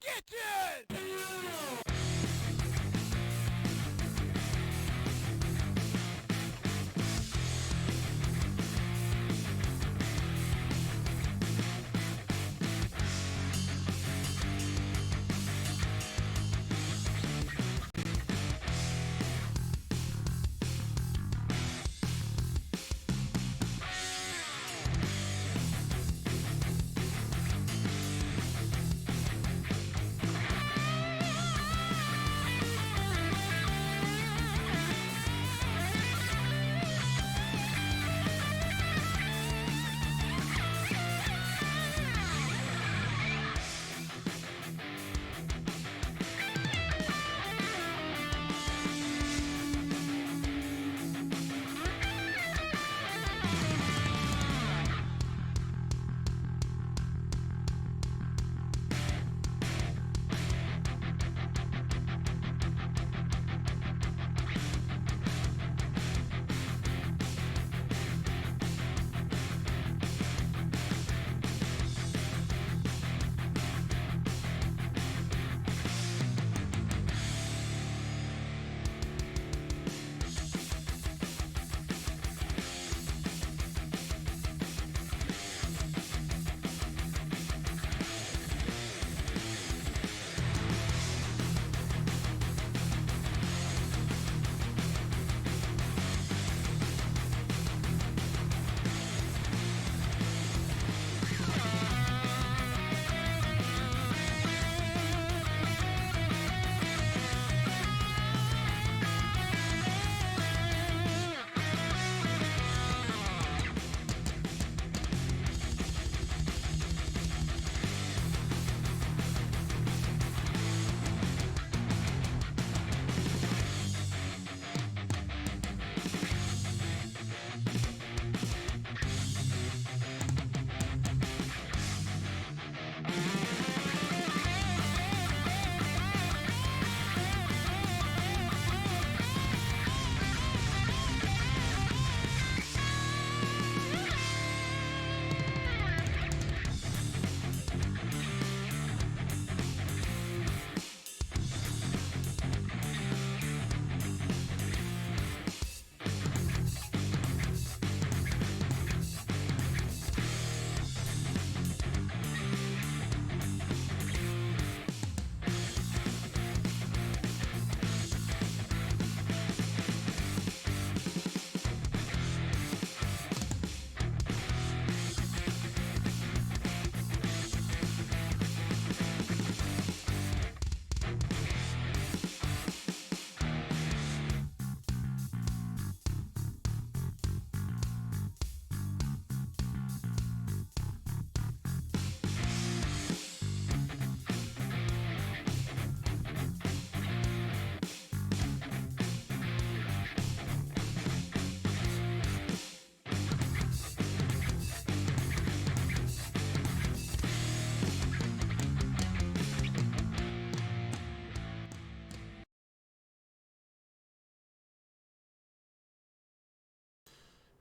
kitchen!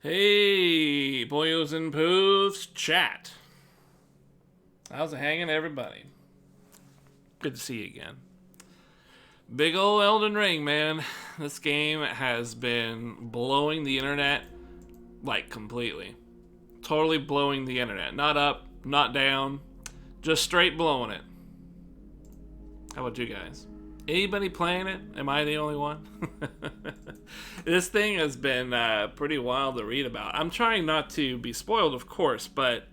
Hey, boyos and poofs, chat. How's it hanging, everybody? Good to see you again. Big ol' Elden Ring, man. This game has been blowing the internet, like, completely. Totally blowing the internet. Not up, not down, just straight blowing it. How about you guys? Anybody playing it? Am I the only one? This thing has been pretty wild to read about. I'm trying not to be spoiled, of course, but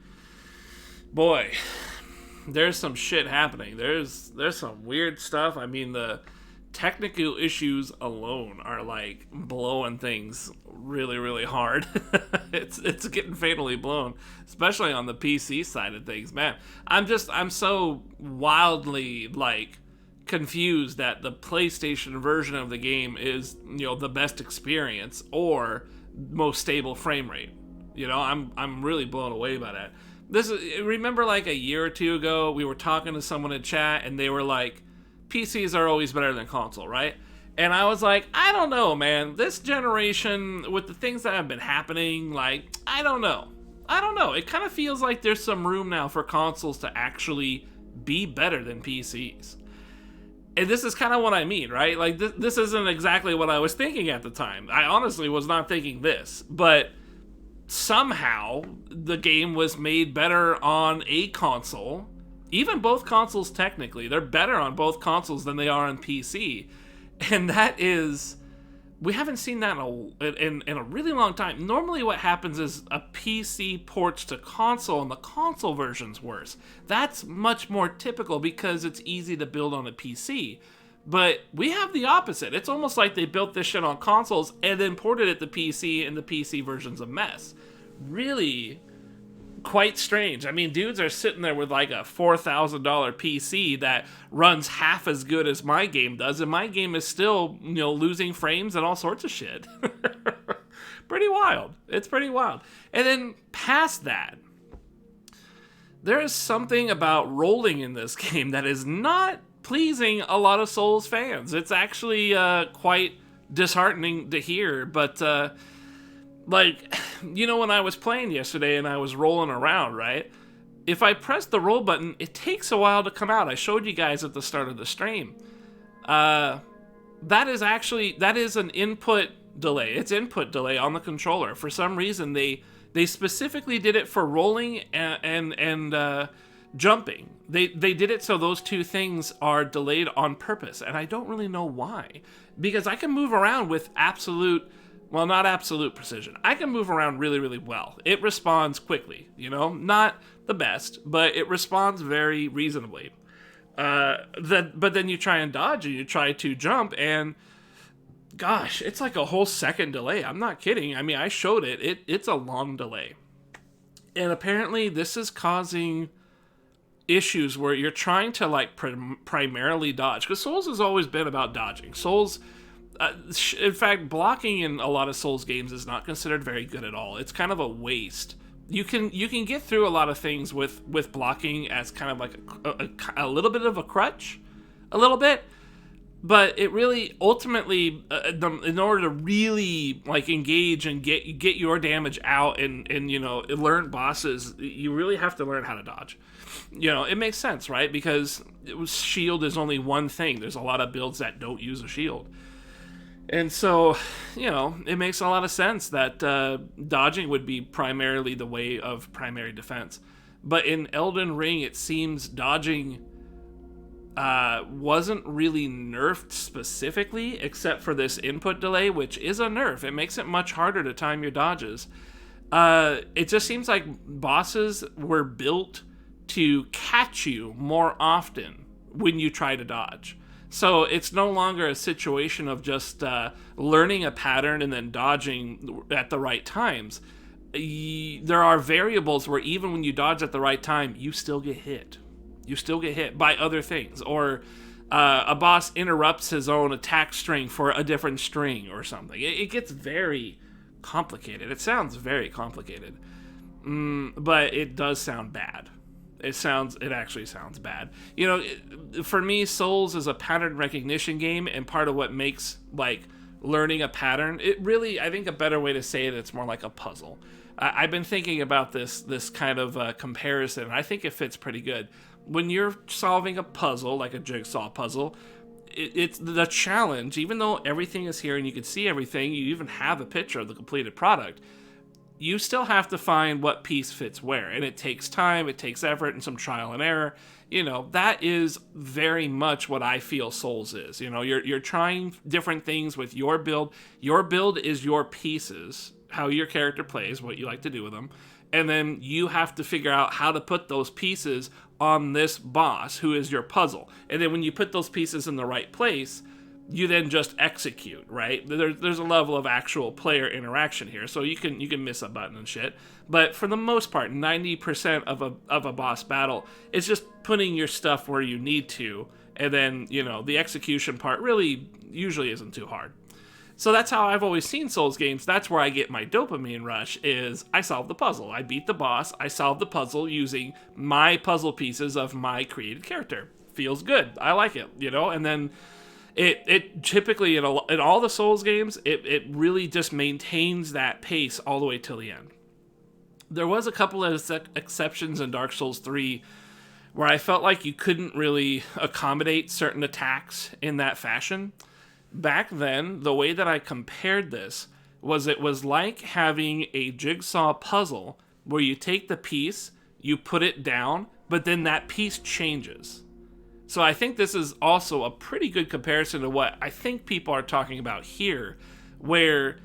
boy, there's some shit happening. There's some weird stuff. I mean, the technical issues alone are like blowing things really, really hard. It's getting fatally blown, especially on the PC side of things. Man, I'm so wildly like confused that the PlayStation version of the game is, the best experience or most stable frame rate. I'm really blown away by that. Remember like a year or two ago, we were talking to someone in chat and they were like, PCs are always better than console, right? And I was like, I don't know, man. This generation, with the things that have been happening, like, I don't know. It kind of feels like there's some room now for consoles to actually be better than PCs. And this is kind of what I mean, right? Like, this isn't exactly what I was thinking at the time. I honestly was not thinking this, but somehow the game was made better on a console. Even both consoles, technically, they're better on both consoles than they are on PC. And that is, we haven't seen that in a really long time. Normally what happens is a PC ports to console and the console version's worse. That's much more typical because it's easy to build on a PC. But we have the opposite. It's almost like they built this shit on consoles and then ported it to PC, and the PC version's a mess. Really quite strange. I mean, dudes are sitting there with like a $4,000 PC that runs half as good as my game does, and my game is still, losing frames and all sorts of shit. Pretty wild. It's pretty wild. And then past that, there is something about rolling in this game that is not pleasing a lot of Souls fans. It's actually quite disheartening to hear, but when I was playing yesterday and I was rolling around, right? If I press the roll button, it takes a while to come out. I showed you guys at the start of the stream. That is an input delay. It's input delay on the controller. For some reason, they specifically did it for rolling and jumping. They did it so those two things are delayed on purpose, and I don't really know why. Because I can move around with not absolute precision. I can move around really, really well. It responds quickly, not the best, but it responds very reasonably. But then you try and dodge and you try to jump, and gosh, it's like a whole second delay. I'm not kidding. I mean, I showed it. It's a long delay. And apparently this is causing issues where you're trying to primarily dodge, because Souls has always been about dodging. Souls, in fact, blocking in a lot of Souls games is not considered very good at all. It's kind of a waste. You can get through a lot of things with blocking as kind of like a little bit of a crutch, a little bit, but it really ultimately, in order to really engage and get your damage out and learn bosses, you really have to learn how to dodge. It makes sense, right? Because shield is only one thing. There's a lot of builds that don't use a shield. And so, it makes a lot of sense that dodging would be primarily the way of primary defense. But in Elden Ring, it seems dodging wasn't really nerfed specifically, except for this input delay, which is a nerf. It makes it much harder to time your dodges. It just seems like bosses were built to catch you more often when you try to dodge. So it's no longer a situation of just learning a pattern and then dodging at the right times. There are variables where even when you dodge at the right time, you still get hit. You still get hit by other things. Or a boss interrupts his own attack string for a different string or something. It gets very complicated. It sounds very complicated. But it does sound bad. It actually sounds bad. For me, Souls is a pattern recognition game, and part of what makes learning a pattern, I think a better way to say it, it's more like a puzzle. I've been thinking about this kind of comparison, and I think it fits pretty good. When you're solving a puzzle, like a jigsaw puzzle, it's the challenge, even though everything is here and you can see everything, you even have a picture of the completed product, you still have to find what piece fits where, and it takes time, it takes effort, and some trial and error. That is very much what I feel Souls is. You're trying different things with your build. Your build is your pieces, how your character plays, what you like to do with them, and then you have to figure out how to put those pieces on this boss, who is your puzzle. And then when you put those pieces in the right place, you then just execute, right? There's a level of actual player interaction here, so you can miss a button and shit. But for the most part, 90% of a boss battle is just putting your stuff where you need to, and then the execution part really usually isn't too hard. So that's how I've always seen Souls games. That's where I get my dopamine rush, is I solve the puzzle. I beat the boss, I solve the puzzle using my puzzle pieces of my created character. Feels good. I like it, and then It typically, in all the Souls games, it really just maintains that pace all the way till the end. There was a couple of exceptions in Dark Souls 3 where I felt like you couldn't really accommodate certain attacks in that fashion. Back then, the way that I compared this was it was like having a jigsaw puzzle where you take the piece, you put it down, but then that piece changes. So I think this is also a pretty good comparison to what I think people are talking about here, where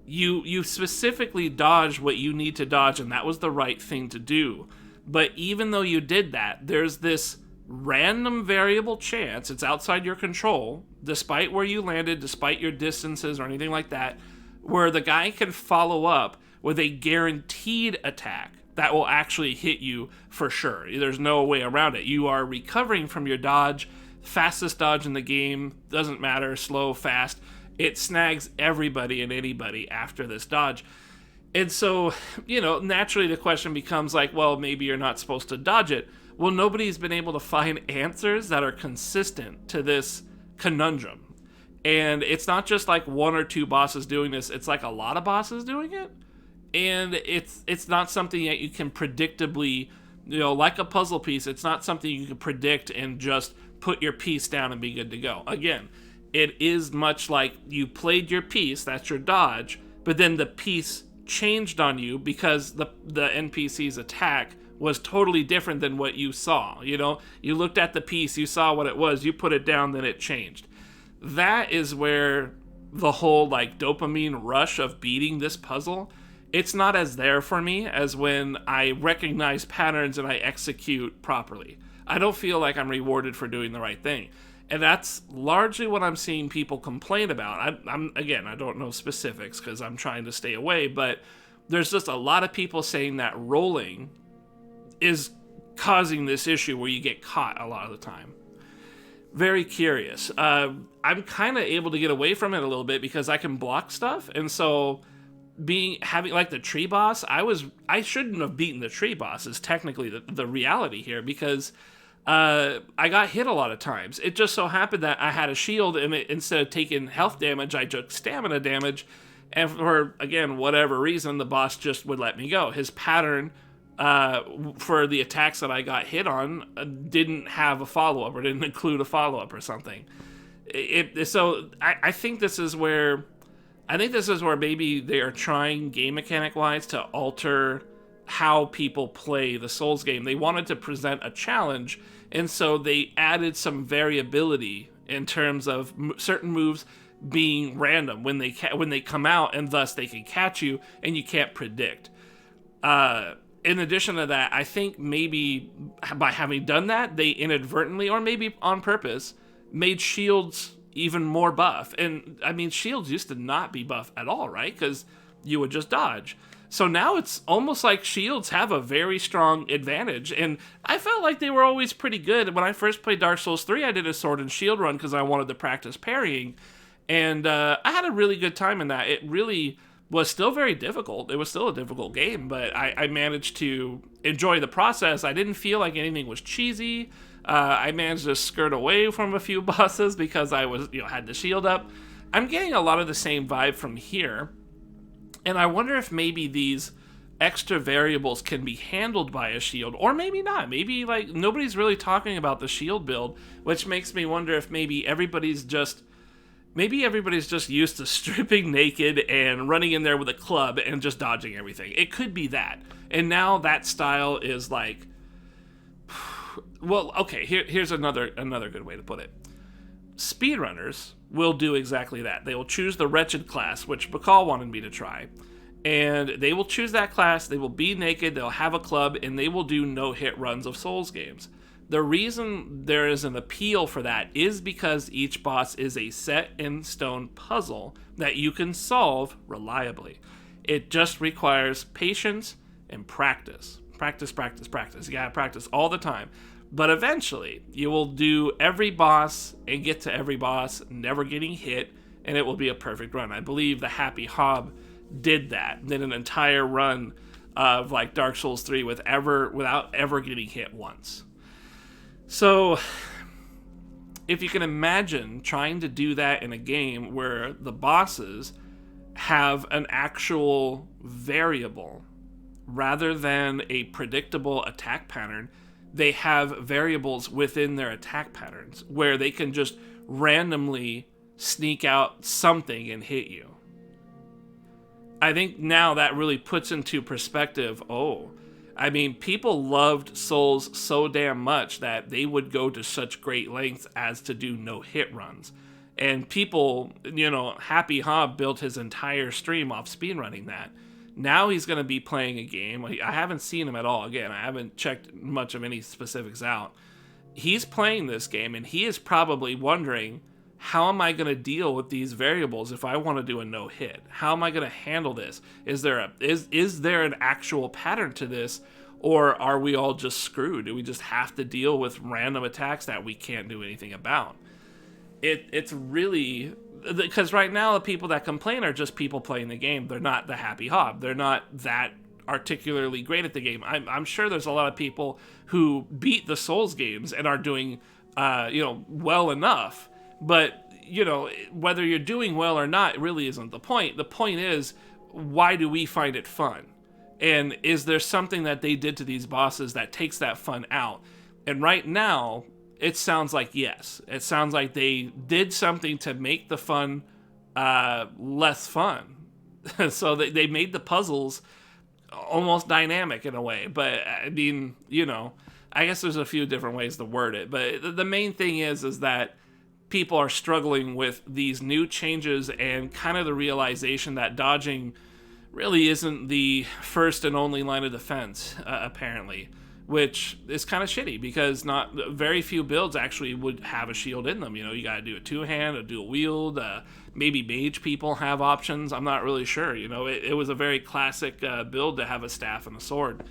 you specifically dodge what you need to dodge, and that was the right thing to do. But even though you did that, there's this random variable chance, it's outside your control, despite where you landed, despite your distances or anything like that, where the guy can follow up with a guaranteed attack that will actually hit you for sure. There's no way around it. You are recovering from your dodge, fastest dodge in the game, doesn't matter, slow, fast. It snags everybody and anybody after this dodge. And so, naturally the question becomes like, well, maybe you're not supposed to dodge it. Well, nobody's been able to find answers that are consistent to this conundrum. And it's not just like one or two bosses doing this, it's like a lot of bosses doing it. And it's not something that you can predictably, like a puzzle piece, it's not something you can predict and just put your piece down and be good to go. Again, it is much like you played your piece, that's your dodge, but then the piece changed on you because the NPC's attack was totally different than what you saw. You looked at the piece, you saw what it was, you put it down, then it changed. That is where the whole like dopamine rush of beating this puzzle, it's not as there for me as when I recognize patterns and I execute properly. I don't feel like I'm rewarded for doing the right thing. And that's largely what I'm seeing people complain about. I don't know specifics because I'm trying to stay away, but there's just a lot of people saying that rolling is causing this issue where you get caught a lot of the time. Very curious. I'm kind of able to get away from it a little bit because I can block stuff, and so having like the tree boss, I shouldn't have beaten the tree boss is technically the reality here, because I got hit a lot of times. It just so happened that I had a shield, and instead of taking health damage, I took stamina damage, and for, again, whatever reason, the boss just would let me go. His pattern for the attacks that I got hit on didn't have a follow-up, or didn't include a follow-up or something. So I think this is where maybe they are trying game mechanic-wise to alter how people play the Souls game. They wanted to present a challenge, and so they added some variability in terms of certain moves being random when they come out, and thus they can catch you and you can't predict. In addition to that, I think maybe by having done that, they inadvertently, or maybe on purpose, made shields even more buff. And I mean, shields used to not be buff at all, right? Because you would just dodge. So now it's almost like shields have a very strong advantage. And I felt like they were always pretty good. When I first played Dark Souls 3, I did a sword and shield run because I wanted to practice parrying. And I had a really good time in that. It really was still very difficult. It was still a difficult game, but I managed to enjoy the process. I didn't feel like anything was cheesy. I managed to skirt away from a few bosses because I was, had the shield up. I'm getting a lot of the same vibe from here. And I wonder if maybe these extra variables can be handled by a shield, or maybe not. Maybe like nobody's really talking about the shield build, which makes me wonder if maybe everybody's just used to stripping naked and running in there with a club and just dodging everything. It could be that. And now that style is like, well, okay, here's another good way to put it. Speedrunners will do exactly that. They will choose the wretched class, which Bacall wanted me to try. And they will choose that class, they will be naked, they'll have a club, and they will do no-hit runs of Souls games. The reason there is an appeal for that is because each boss is a set-in-stone puzzle that you can solve reliably. It just requires patience and practice. Practice. You gotta practice all the time. But eventually, you will do every boss and get to every boss, never getting hit, and it will be a perfect run. I believe the Happy Hob did that. Did an entire run of like Dark Souls 3 without ever getting hit once. So, if you can imagine trying to do that in a game where the bosses have an actual variable rather than a predictable attack pattern, they have variables within their attack patterns where they can just randomly sneak out something and hit you. I think now that really puts into perspective, people loved Souls so damn much that they would go to such great lengths as to do no-hit runs. And people, Happy Hob built his entire stream off speedrunning that. Now he's going to be playing a game. I haven't seen him at all. Again, I haven't checked much of any specifics out. He's playing this game, and he is probably wondering, how am I going to deal with these variables if I want to do a no-hit? How am I going to handle this? Is there an actual pattern to this, or are we all just screwed? Do we just have to deal with random attacks that we can't do anything about? It's really... Because right now, the people that complain are just people playing the game. They're not the Happy Hob. They're not that particularly great at the game. I'm sure there's a lot of people who beat the Souls games and are doing, well enough. But, whether you're doing well or not really isn't the point. The point is, why do we find it fun? And is there something that they did to these bosses that takes that fun out? And right now, it sounds like yes. It sounds like they did something to make the fun less fun. So they made the puzzles almost dynamic in a way. But, I mean, I guess there's a few different ways to word it. But the main thing is that people are struggling with these new changes and kind of the realization that dodging really isn't the first and only line of defense, apparently, which is kind of shitty because not very few builds actually would have a shield in them. You got to do a two-hand, a dual wield, maybe mage people have options. I'm not really sure. It was a very classic build to have a staff and a sword.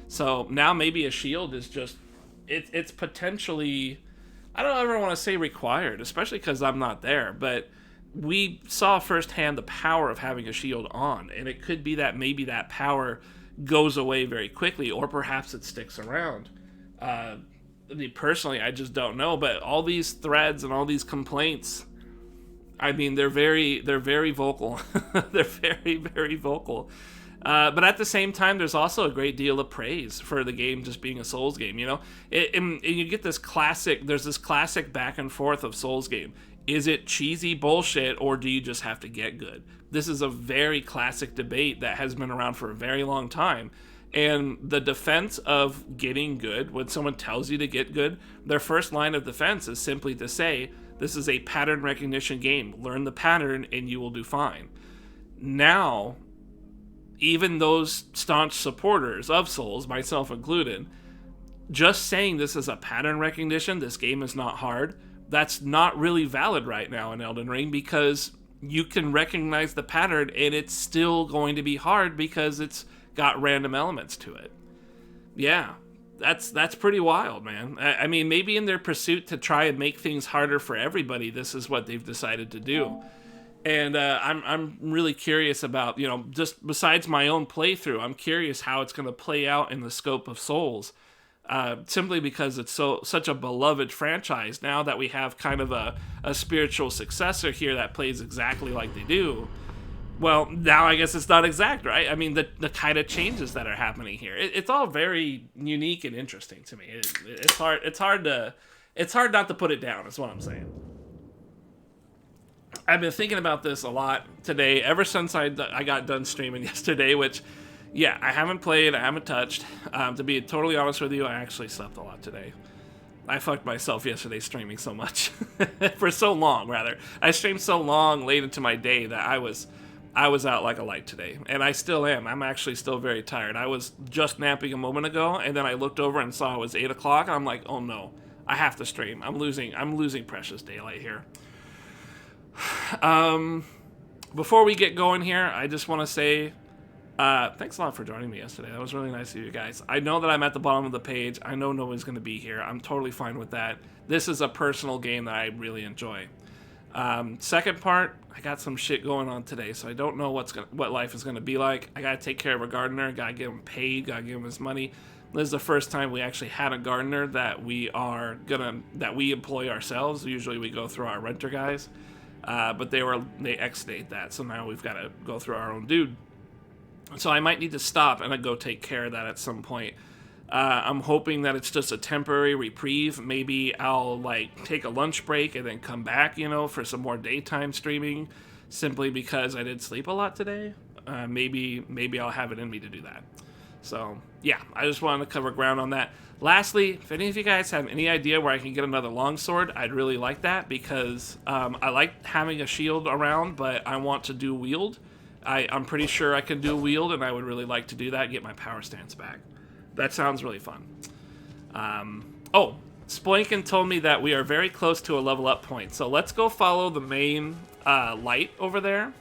So now maybe a shield is just, it's potentially... I don't ever want to say required, especially because I'm not there, but we saw firsthand the power of having a shield on, and it could be that maybe that power goes away very quickly, or perhaps it sticks around. Personally, I just don't know, but all these threads and all these complaints, I mean, they're very vocal. They're very, very vocal. But at the same time, there's also a great deal of praise for the game just being a Souls game, and you get there's this classic back and forth of Souls game. Is it cheesy bullshit, or do you just have to get good? This is a very classic debate that has been around for a very long time. And the defense of getting good, when someone tells you to get good, their first line of defense is simply to say, this is a pattern recognition game. Learn the pattern and you will do fine. Now, even those staunch supporters of Souls, myself included, just saying this is a pattern recognition, this game is not hard, that's not really valid right now in Elden Ring, because you can recognize the pattern and it's still going to be hard because it's got random elements to it. Yeah, that's pretty wild, man. I mean, maybe in their pursuit to try and make things harder for everybody, this is what they've decided to do. And I'm really curious about, just besides my own playthrough, I'm curious how it's going to play out in the scope of Souls. Simply because it's such a beloved franchise now that we have kind of a spiritual successor here that plays exactly like they do. Well, now I guess it's not exact, right? I mean, the kind of changes that are happening here, it's all very unique and interesting to me. It's hard not to put it down. Is what I'm saying. I've been thinking about this a lot today, ever since I got done streaming yesterday, which, yeah, I haven't played, I haven't touched. To be totally honest with you, I actually slept a lot today. I fucked myself yesterday streaming so much. For so long, rather. I streamed so long late into my day that I was out like a light today. And I still am. I'm actually still very tired. I was just napping a moment ago, and then I looked over and saw it was 8 o'clock, and I'm like, oh no, I have to stream. I'm losing precious daylight here. Before we get going here, I just want to say thanks a lot for joining me yesterday. That was really nice of you guys. I know that I'm at the bottom of the page. I know nobody's going to be here. I'm totally fine with that. This is a personal game that I really enjoy. Second part, I got some shit going on today, so I don't know what life is going to be like. I got to take care of a gardener. Got to get him paid. Got to give him his money. This is the first time we actually had a gardener that we employ ourselves. Usually we go through our renter guys. But they ex-date that, so now we've got to go through our own dude. So I might need to stop and go take care of that at some point. I'm hoping that it's just a temporary reprieve. Maybe I'll like take a lunch break and then come back, you know, for some more daytime streaming, simply because I did sleep a lot today. Maybe I'll have it in me to do that. So yeah, I just wanted to cover ground on that. Lastly, if any of you guys have any idea where I can get another longsword, I'd really like that, because I like having a shield around, but I want to do wield. I'm pretty sure I can do wield, and I would really like to do that, get my power stance back. That sounds really fun. Oh, Splankin told me that we are very close to a level up point, so let's go follow the main light over there.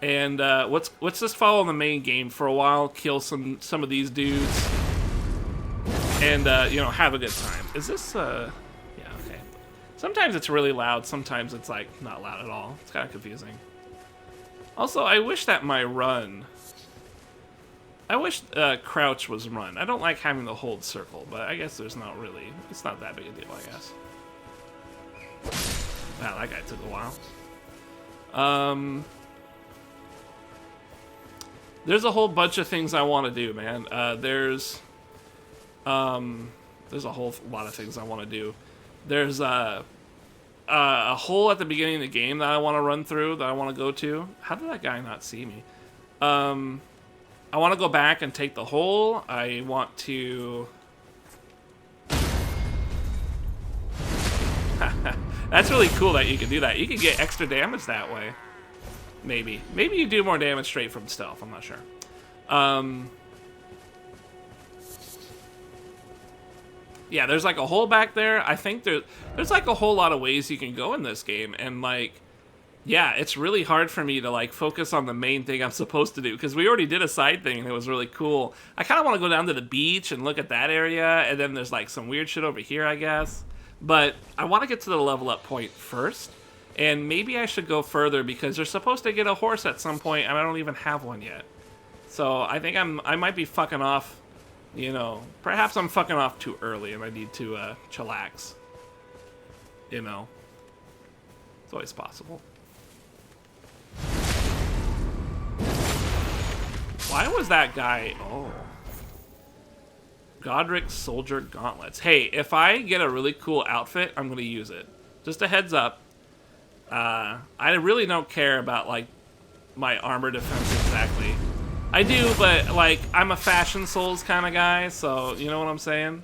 And let's just follow the main game for a while, kill some of these dudes, and you know, have a good time. Is this yeah, okay. Sometimes it's really loud, sometimes it's like not loud at all. It's kind of confusing. Also, I wish that my run, I wish crouch was run. I don't like having to hold circle, but I guess there's not really, it's not that big a deal, I guess. Wow, that guy took a while. There's a whole bunch of things I want to do, man. There's a whole lot of things I want to do. There's a hole at the beginning of the game that I want to run through, that I want to go to. How did that guy not see me? I want to go back and take the hole. I want to... That's really cool that you can do that. You can get extra damage that way. Maybe. Maybe you do more damage straight from stealth. I'm not sure. Yeah, there's like a hole back there. I think there's like a whole lot of ways you can go in this game. And like, yeah, it's really hard for me to like focus on the main thing I'm supposed to do, because we already did a side thing and it was really cool. I kind of want to go down to the beach and look at that area, and then there's like some weird shit over here, I guess. But I want to get to the level up point first, and maybe I should go further, because they're supposed to get a horse at some point and I don't even have one yet. So I think I might be fucking off, you know, perhaps I'm fucking off too early and I need to chillax. You know, it's always possible. Why was that guy... Oh. Godric's Soldier Gauntlets. Hey, if I get a really cool outfit, I'm going to use it. Just a heads up. I really don't care about, like, my armor defense exactly. I do, but, like, I'm a Fashion Souls kind of guy, so you know what I'm saying?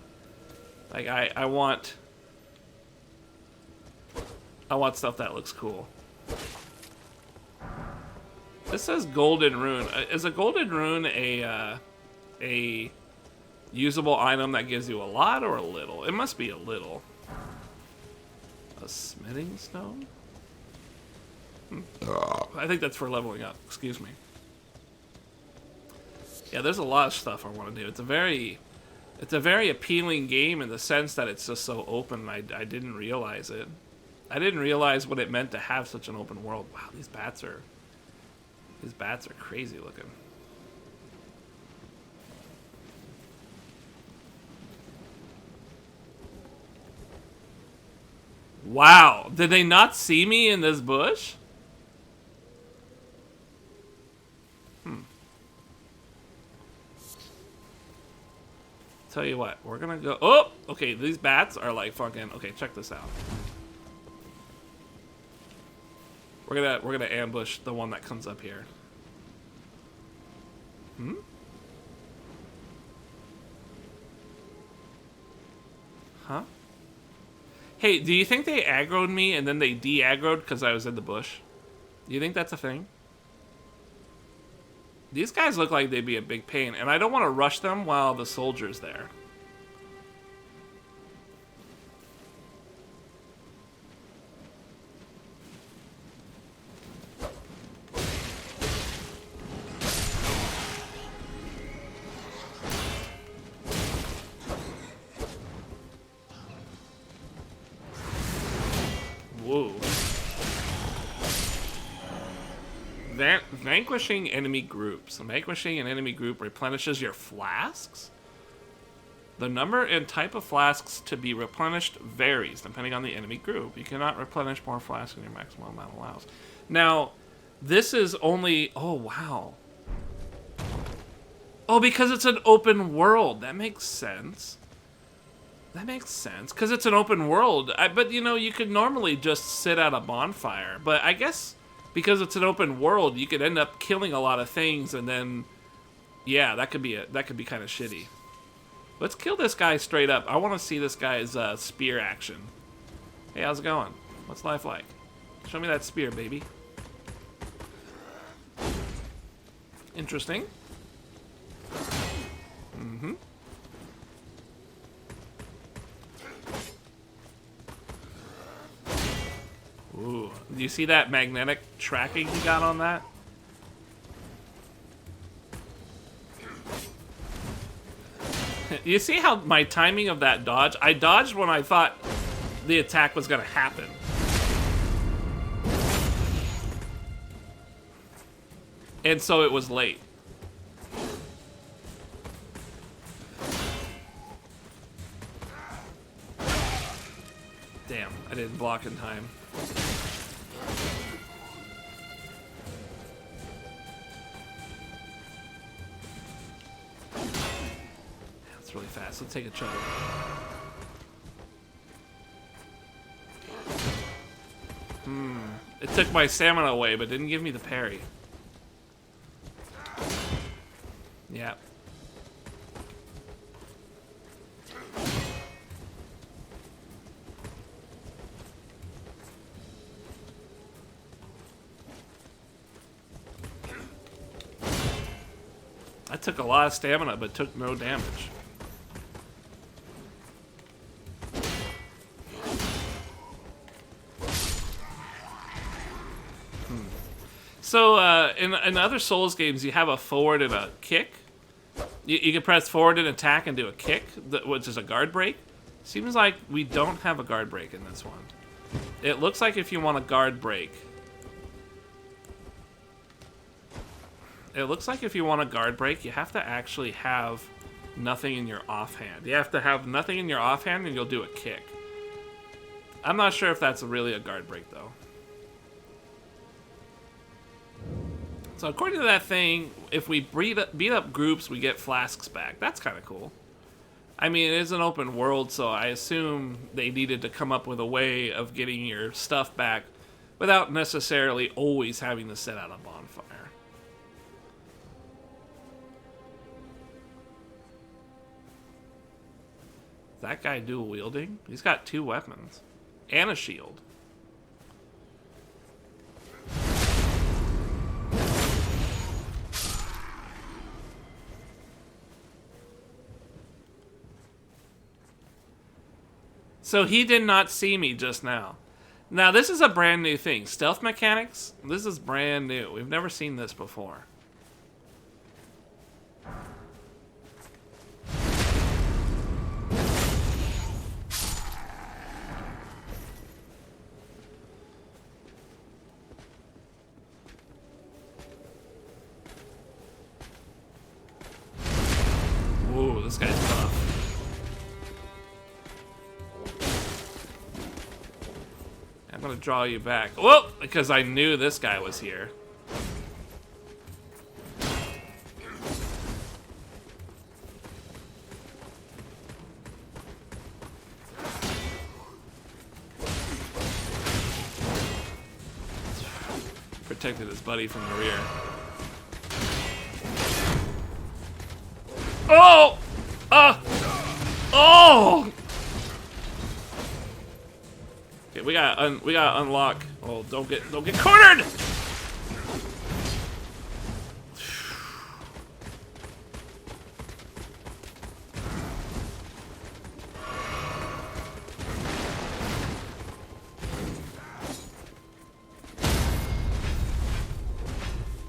Like, I want stuff that looks cool. This says Golden Rune. Is a Golden Rune a usable item that gives you a lot or a little? It must be a little. A smithing stone? I think that's for leveling up. Excuse me. Yeah, there's a lot of stuff I want to do. It's a very appealing game in the sense that it's just so open. I didn't realize it. I didn't realize what it meant to have such an open world. Wow, these bats are crazy looking. Wow, did they not see me in this bush? Tell you what, we're gonna go... Oh! Okay, these bats are like fucking... Okay, check this out. We're gonna ambush the one that comes up here. Huh? Hey, do you think they aggroed me and then they de-aggroed because I was in the bush? Do you think that's a thing? These guys look like they'd be a big pain, and I don't want to rush them while the soldier's there. Whoa. Vanquishing enemy groups. Vanquishing an enemy group replenishes your flasks? The number and type of flasks to be replenished varies depending on the enemy group. You cannot replenish more flasks than your maximum amount allows. Now, this is only... Oh, wow. Oh, because it's an open world. That makes sense. That makes sense, because it's an open world. But, you know, you could normally just sit at a bonfire. But I guess because it's an open world, you could end up killing a lot of things, and then, yeah, that could be kind of shitty. Let's kill this guy straight up. I want to see this guy's spear action. Hey, how's it going? What's life like? Show me that spear, baby. Interesting. Mm-hmm. Ooh, do you see that magnetic tracking he got on that? You see how my timing of that dodge? I dodged when I thought the attack was gonna happen. And so it was late. Damn, I didn't block in time. That's really fast. Let's take a chug. It took my stamina away, but didn't give me the parry. Yeah. I took a lot of stamina, but took no damage. So, in other Souls games, you have a forward and a kick. You can press forward and attack and do a kick, which is a guard break. Seems like we don't have a guard break in this one. It looks like if you want a guard break... It looks like if you want a guard break, you have to actually have nothing in your offhand. You have to have nothing in your offhand and you'll do a kick. I'm not sure if that's really a guard break, though. So according to that thing, if we beat up groups, we get flasks back. That's kind of cool. I mean, it is an open world, so I assume they needed to come up with a way of getting your stuff back without necessarily always having to set out a bonfire. Is that guy dual wielding? He's got 2 weapons and a shield. So he did not see me just now. Now, this is a brand new thing. Stealth mechanics, this is brand new. We've never seen this before. Ooh, this guy's tough. I'm gonna draw you back. Whoa! Because I knew this guy was here. Protected his buddy from the rear. Oh! Oh! Okay, we gotta unlock. Oh, don't get cornered!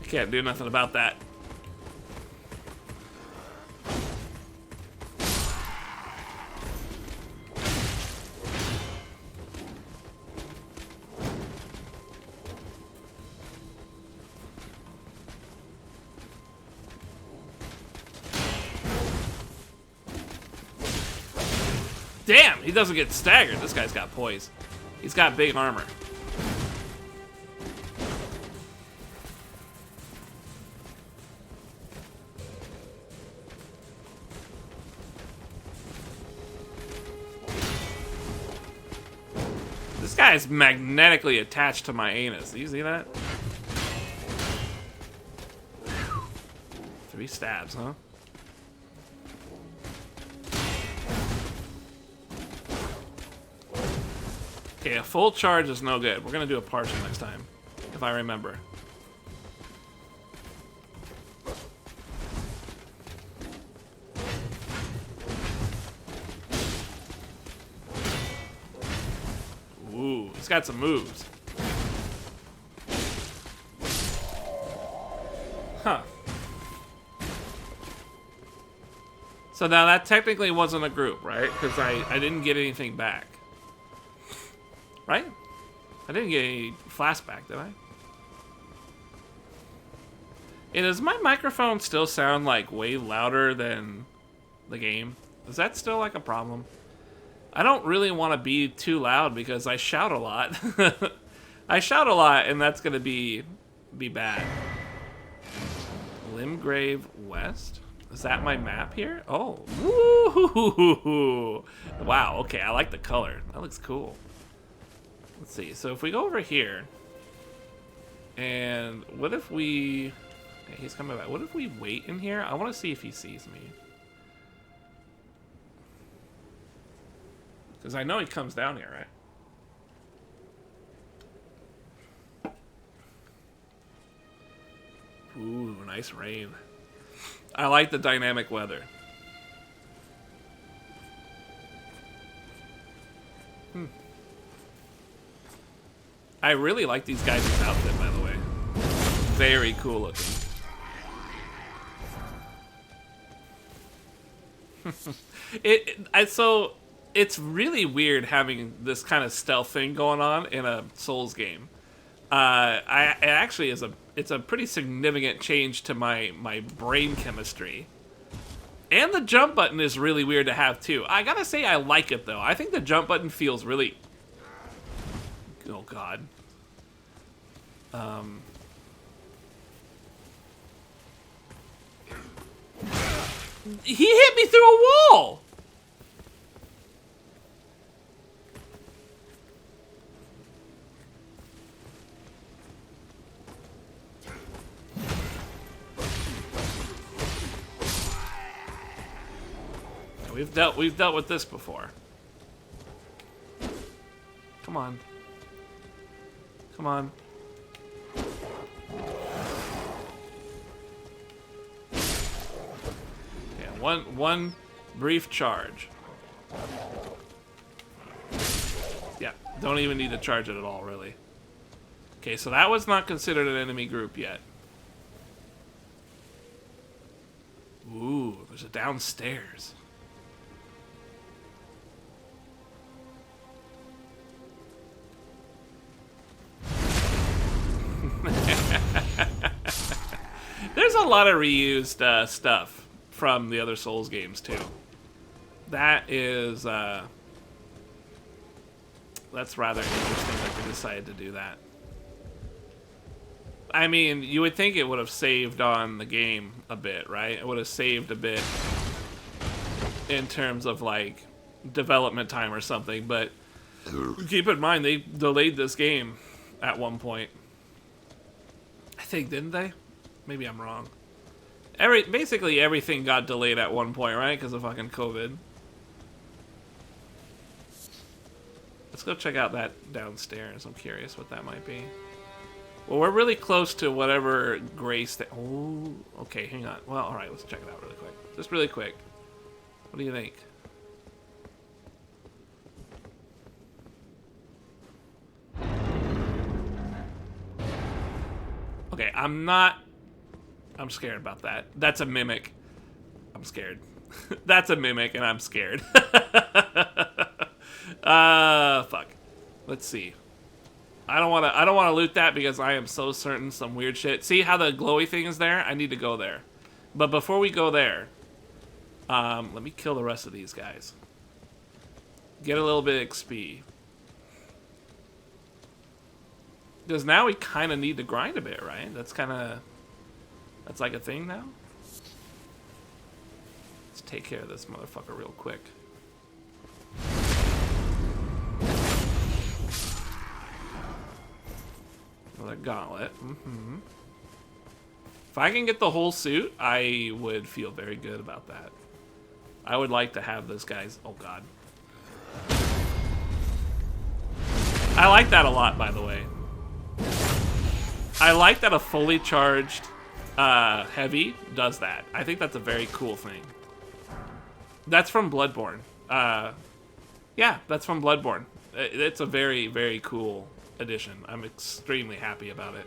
I can't do nothing about that. Damn, he doesn't get staggered. This guy's got poise. He's got big armor. This guy is magnetically attached to my anus. Do you see that? 3 stabs, huh? Okay, a full charge is no good. We're gonna do a partial next time, if I remember. Ooh, he's got some moves. Huh. So now that technically wasn't a group, right? Because I didn't get anything back. Right? I didn't get any flashback, did I? And does my microphone still sound like way louder than the game? Is that still like a problem? I don't really want to be too loud because I shout a lot. I shout a lot, and that's gonna be bad. Limgrave West? Is that my map here? Oh, woo! Wow. Okay, I like the color. That looks cool. Let's see. So if we go over here, and what if we? Okay, he's coming back. What if we wait in here? I want to see if he sees me. Because I know he comes down here, right? Ooh, nice rain. I like the dynamic weather. I really like these guys' outfit, by the way. Very cool looking. So it's really weird having this kind of stealth thing going on in a Souls game. It's a pretty significant change to my brain chemistry. And the jump button is really weird to have too. I gotta say I like it though. I think the jump button feels really... Oh god. He hit me through a wall! We've dealt with this before. Come on. Come on. Yeah, one brief charge. Yeah, don't even need to charge it at all, really. Okay, so that was not considered an enemy group yet. Ooh, there's a downstairs. There's a lot of reused stuff from the other Souls games too. That is that's rather interesting that they decided to do that. I mean, you would think it would have saved on the game a bit, right? It would have saved a bit in terms of like development time or something, but keep in mind they delayed this game at one point. I think, didn't they? Maybe I'm wrong. Basically everything got delayed at one point, right? Because of fucking COVID. Let's go check out that downstairs. I'm curious what that might be. Well, we're really close to whatever grace that... Oh, okay, hang on. Well, alright, let's check it out really quick. Just really quick. What do you think? Okay, I'm scared about that. That's a mimic. I'm scared. That's a mimic, and I'm scared. Fuck. Let's see. I don't want to loot that because I am so certain some weird shit. See how the glowy thing is there? I need to go there. But before we go there, let me kill the rest of these guys. Get a little bit of XP. Because now we kind of need to grind a bit, right? That's like a thing now. Let's take care of this motherfucker real quick. Another gauntlet. If I can get the whole suit, I would feel very good about that. I would like to have this guy's... Oh, God. I like that a lot, by the way. I like that a fully charged heavy does that. I think that's a very cool thing. That's from Bloodborne. Yeah, that's from Bloodborne. It's a very, very cool addition. I'm extremely happy about it.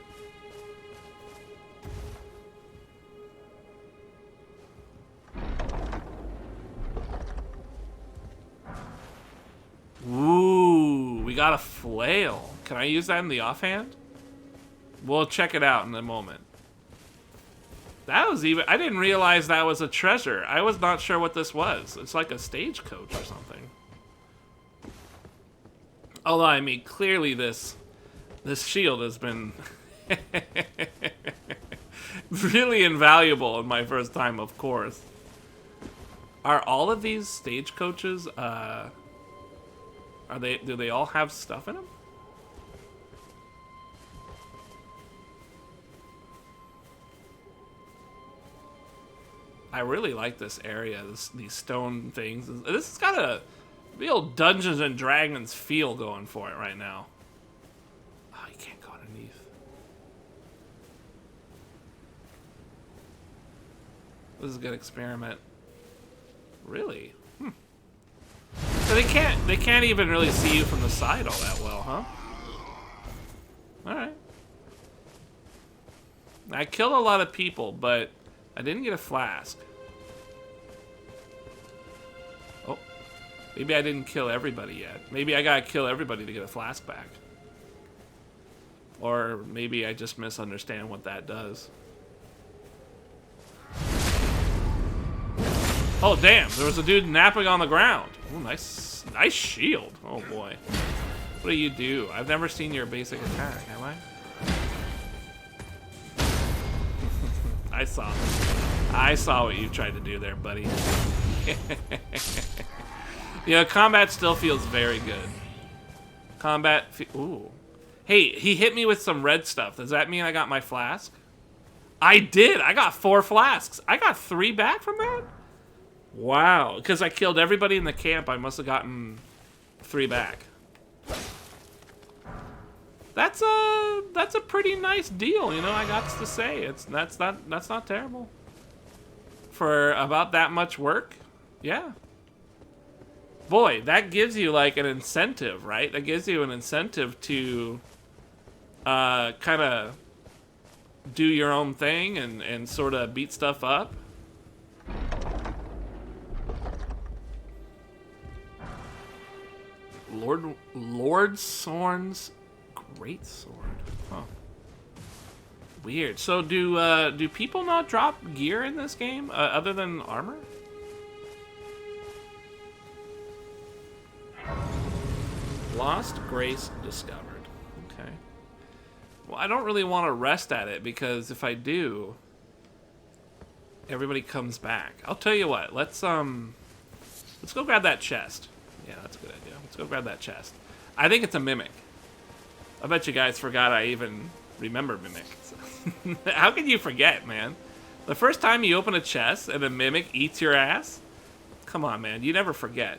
Ooh, we got a flail. Can I use that in the offhand? We'll check it out in a moment. That was even... I didn't realize that was a treasure. I was not sure what this was. It's like a stagecoach or something. Although, I mean, clearly this shield has been really invaluable in my first time, of course. Are all of these stagecoaches, do they all have stuff in them? I really like this area, these stone things. This has got a real Dungeons and Dragons feel going for it right now. Oh, you can't go underneath. This is a good experiment. Really? So they can't even really see you from the side all that well, huh? Alright. I killed a lot of people, but I didn't get a flask. Oh. Maybe I didn't kill everybody yet. Maybe I gotta kill everybody to get a flask back. Or maybe I just misunderstand what that does. Oh, damn. There was a dude napping on the ground. Oh, nice shield. Oh, boy. What do you do? I've never seen your basic attack, have I? I saw what you tried to do there, buddy. You know, combat still feels very good. Ooh. Hey, he hit me with some red stuff. Does that mean I got my flask? I did. I got 4 flasks. I got 3 back from that? Wow. Because I killed everybody in the camp, I must have gotten 3 back. That's a pretty nice deal, you know, I got to say. That's not terrible. For about that much work. Yeah. Boy, that gives you like an incentive, right? That gives you an incentive to kind of do your own thing and sort of beat stuff up. Lord Sorn's great sword. Huh. Weird. So do people not drop gear in this game other than armor? Lost Grace discovered. Okay. Well, I don't really want to rest at it because if I do, everybody comes back. I'll tell you what. Let's go grab that chest. Yeah, that's a good idea. Let's go grab that chest. I think it's a mimic. I bet you guys forgot I even remember mimic. How can you forget, man? The first time you open a chest and a mimic eats your ass? Come on, man. You never forget.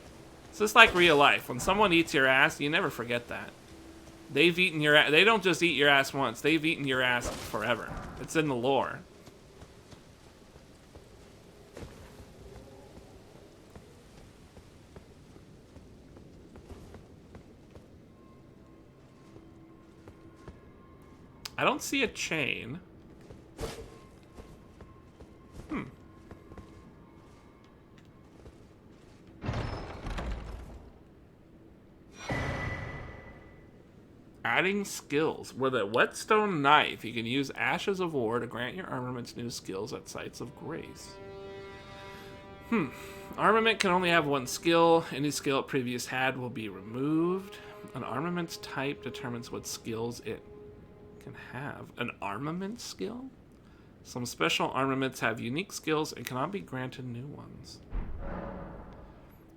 It's just like real life. When someone eats your ass, you never forget that. They've eaten your ass. They don't just eat your ass once. They've eaten your ass forever. It's in the lore. I don't see a chain. Adding skills. With a whetstone knife, you can use ashes of war to grant your armaments new skills at sites of grace. Armament can only have 1 skill. Any skill it previous had will be removed. An armament's type determines what skills it can have. An armament skill? Some special armaments have unique skills and cannot be granted new ones.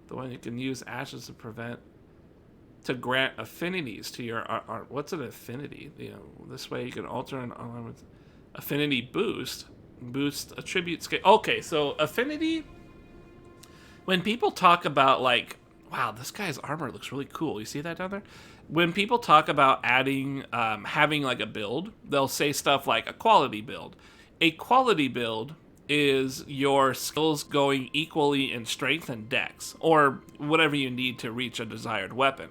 The one you can use ashes to prevent to grant affinities to your art. What's an affinity? This way you can alter an affinity boost attribute scale. Okay, so affinity. When people talk about like, wow, this guy's armor looks really cool. You see that down there? When people talk about adding, having like a build, they'll say stuff like a quality build. A quality build is your skills going equally in strength and dex, or whatever you need to reach a desired weapon.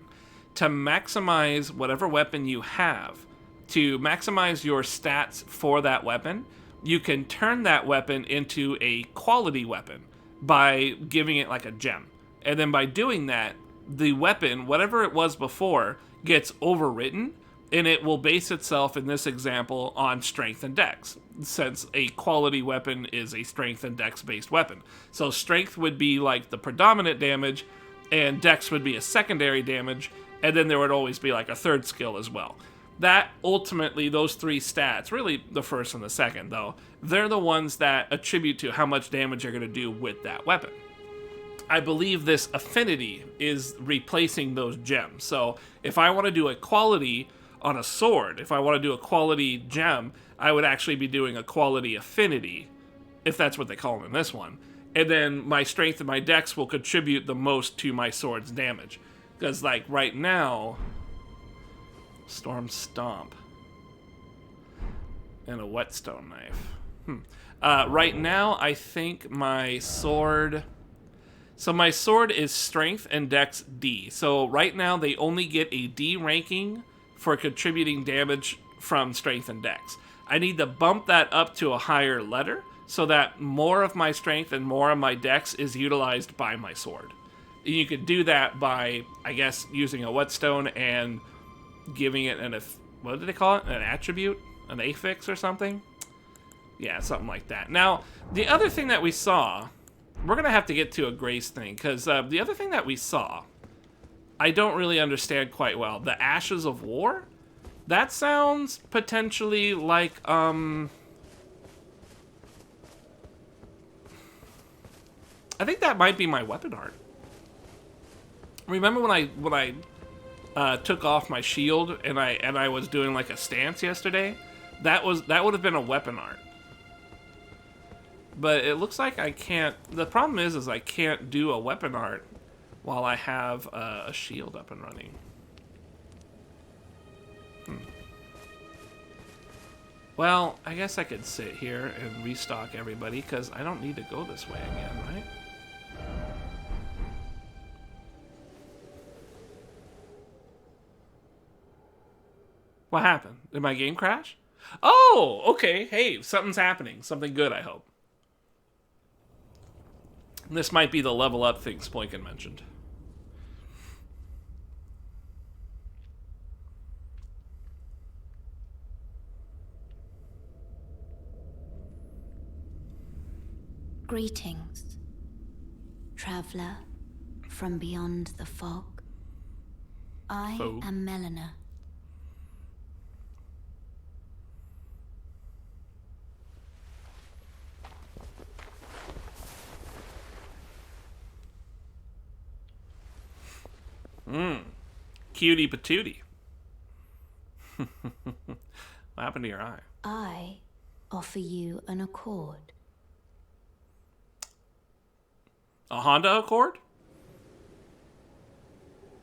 To maximize whatever weapon you have, to maximize your stats for that weapon, you can turn that weapon into a quality weapon by giving it like a gem. And then by doing that, the weapon, whatever it was before, gets overwritten, and it will base itself, in this example, on strength and dex, since a quality weapon is a strength and dex-based weapon. So strength would be like the predominant damage, and dex would be a secondary damage, and then there would always be like a third skill as well. That, ultimately, those three stats, really the first and the second, though, they're the ones that attribute to how much damage you're going to do with that weapon. I believe this affinity is replacing those gems. So if I want to do a quality on a sword, if I want to do a quality gem, I would actually be doing a quality affinity, if that's what they call them in this one. And then my strength and my dex will contribute the most to my sword's damage. Because, like, right now, Storm Stomp and a whetstone knife. Right now, I think my sword... So my sword is strength and dex D. So right now, they only get a D ranking for contributing damage from strength and dex. I need to bump that up to a higher letter so that more of my strength and more of my dex is utilized by my sword. And you could do that by, I guess, using a whetstone and giving it what did they call it? An attribute? An affix or something? Yeah, something like that. Now, the other thing that we saw, we're going to have to get to a grace thing, because the other thing that we saw, I don't really understand quite well. The Ashes of War? That sounds potentially like, I think that might be my weapon art. Remember when I took off my shield and I was doing like a stance yesterday? That would have been a weapon art. But it looks like I can't... The problem is I can't do a weapon art while I have a shield up and running. Well, I guess I could sit here and restock everybody, because I don't need to go this way again, right? What happened? Did my game crash? Oh, okay. Hey, something's happening. Something good, I hope. This might be the level up thing Sploinkin mentioned. Greetings, traveler from beyond the fog. I am Melina. Cutie patootie. What happened to your eye? I offer you an accord. A Honda Accord?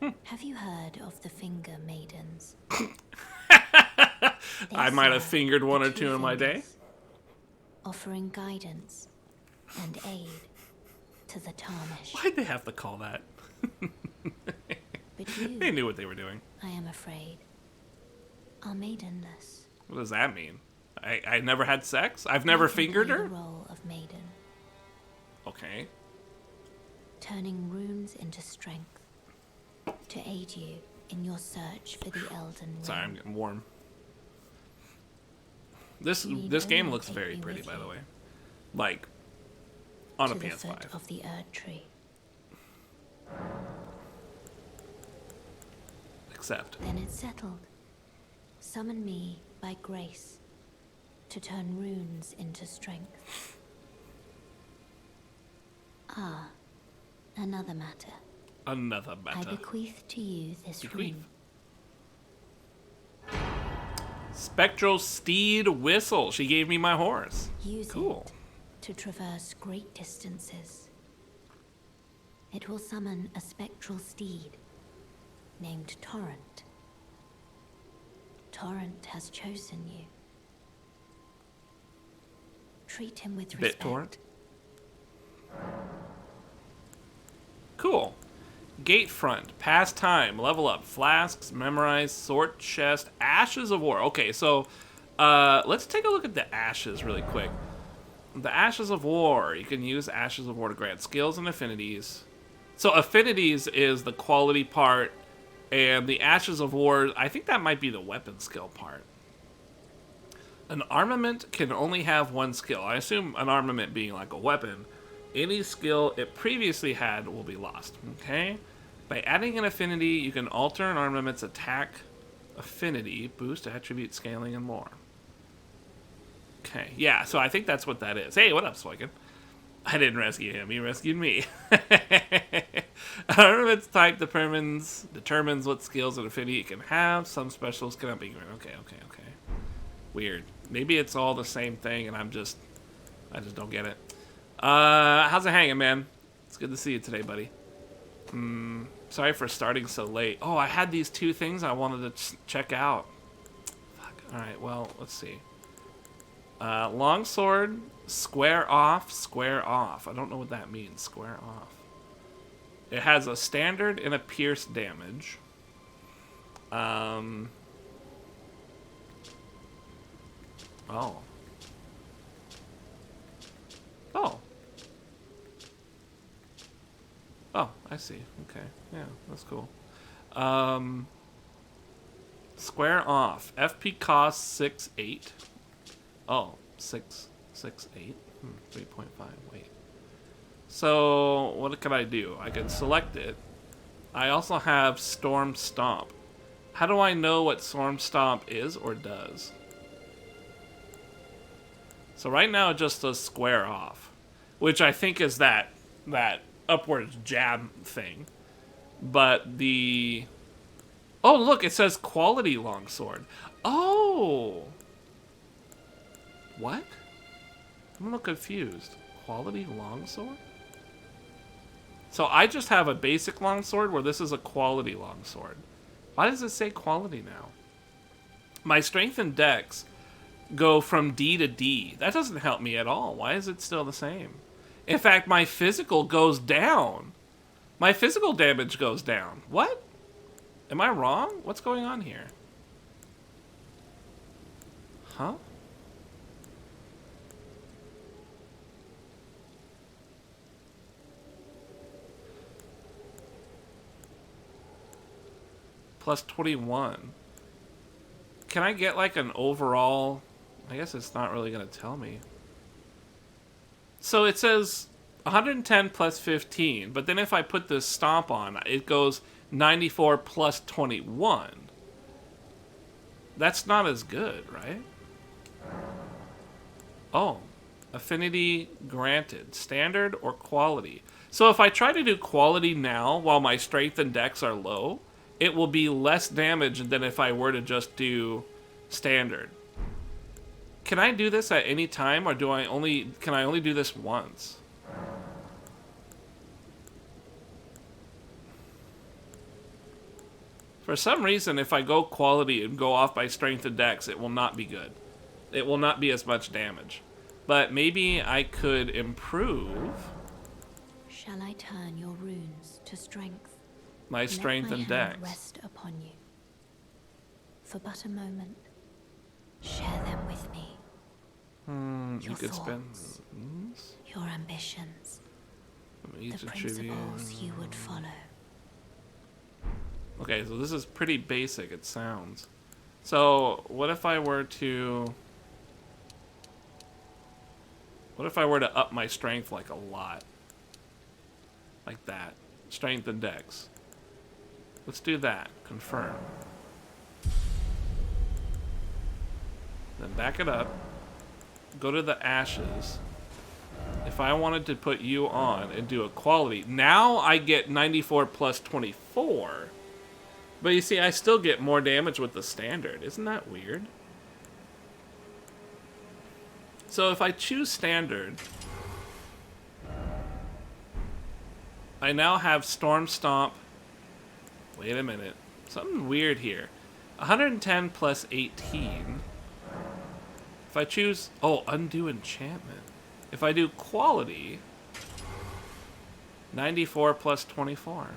Have you heard of the Finger Maidens? I might have fingered one or two in my day. Offering guidance and aid to the tarnished. Why'd they have to call that? But you, they knew what they were doing. I am afraid, are maidenless. What does that mean? I never had sex? I've never fingered her? The role of maiden. Okay. Turning runes into strength to aid you in your search for the Elden ring. Sorry, I'm getting warm. This game looks very pretty, by the way. Like, on a PS5. To the foot of the Erd tree. Except. Then it's settled. Summon me by grace to turn runes into strength. Ah, another matter. Another I better. bequeath to you this Bequeath. ring. Spectral Steed Whistle. She gave me my horse. Use Cool. it to traverse great distances. It will summon a spectral steed named Torrent. Torrent has chosen you. Treat him with respect. BitTorrent. Cool. Gate front, pass time, level up, flasks, memorize, sort chest, ashes of war. Okay, so let's take a look at the ashes really quick. The ashes of war. You can use ashes of war to grant skills and affinities. So affinities is the quality part, and the ashes of war, I think that might be the weapon skill part. An armament can only have one skill. I assume an armament being like a weapon. Any skill it previously had will be lost. Okay? By adding an affinity, you can alter an armament's attack affinity, boost attribute scaling, and more. Okay, yeah, so I think that's what that is. Hey, what up, Swiken? I didn't rescue him, he rescued me. Armament's type determines what skills and affinity it can have. Some specials cannot be granted. Okay. Weird. Maybe it's all the same thing and I just don't get it. How's it hanging, man? It's good to see you today, buddy. Sorry for starting so late. Oh, I had these two things I wanted to check out. Fuck. Alright, well, let's see. Longsword, square off, square off. I don't know what that means, square off. It has a standard and a pierce damage. Oh. Oh, I see. Okay. Yeah, that's cool. Square off. FP cost 6.8. Oh, 6.8. 3.5. Wait. So, what can I do? I can select it. I also have Storm Stomp. How do I know what Storm Stomp is or does? So right now it just does square off, which I think is that upwards jab thing. But the... Oh, look, it says quality longsword. Oh! What? I'm a little confused. Quality longsword? So I just have a basic longsword where this is a quality longsword. Why does it say quality now? My strength and dex go from D to D. That doesn't help me at all. Why is it still the same? In fact, my physical goes down. My physical damage goes down. What? Am I wrong? What's going on here? Huh? Plus 21. Can I get like an overall... I guess it's not really going to tell me. So it says 110 plus 15, but then if I put this stomp on, it goes 94 plus 21. That's not as good, right? Oh, affinity granted. Standard or quality. So if I try to do quality now while my strength and dex are low, it will be less damage than if I were to just do standard. Can I do this at any time, or can I only do this once? For some reason, if I go quality and go off by strength and dex, it will not be good. It will not be as much damage. But maybe I could improve... Shall I turn your runes to strength? My strength and dex. Let my hand rest upon you. For but a moment, share them with me. You could spend... Your ambitions. The principles you would follow. Okay, so this is pretty basic, it sounds. So, what if I were to... What if I were to up my strength like a lot? Like that. Strength and dex. Let's do that. Confirm. Then back it up. Go to the ashes. if I wanted to put you on and do equality, now I get 94 plus 24. But you see, I still get more damage with the standard. Isn't that weird? So if I choose standard, I now have Storm Stomp. Wait a minute. Something weird here. 110 plus 18. If I choose... Oh, undo enchantment. If I do quality... 94 plus 24.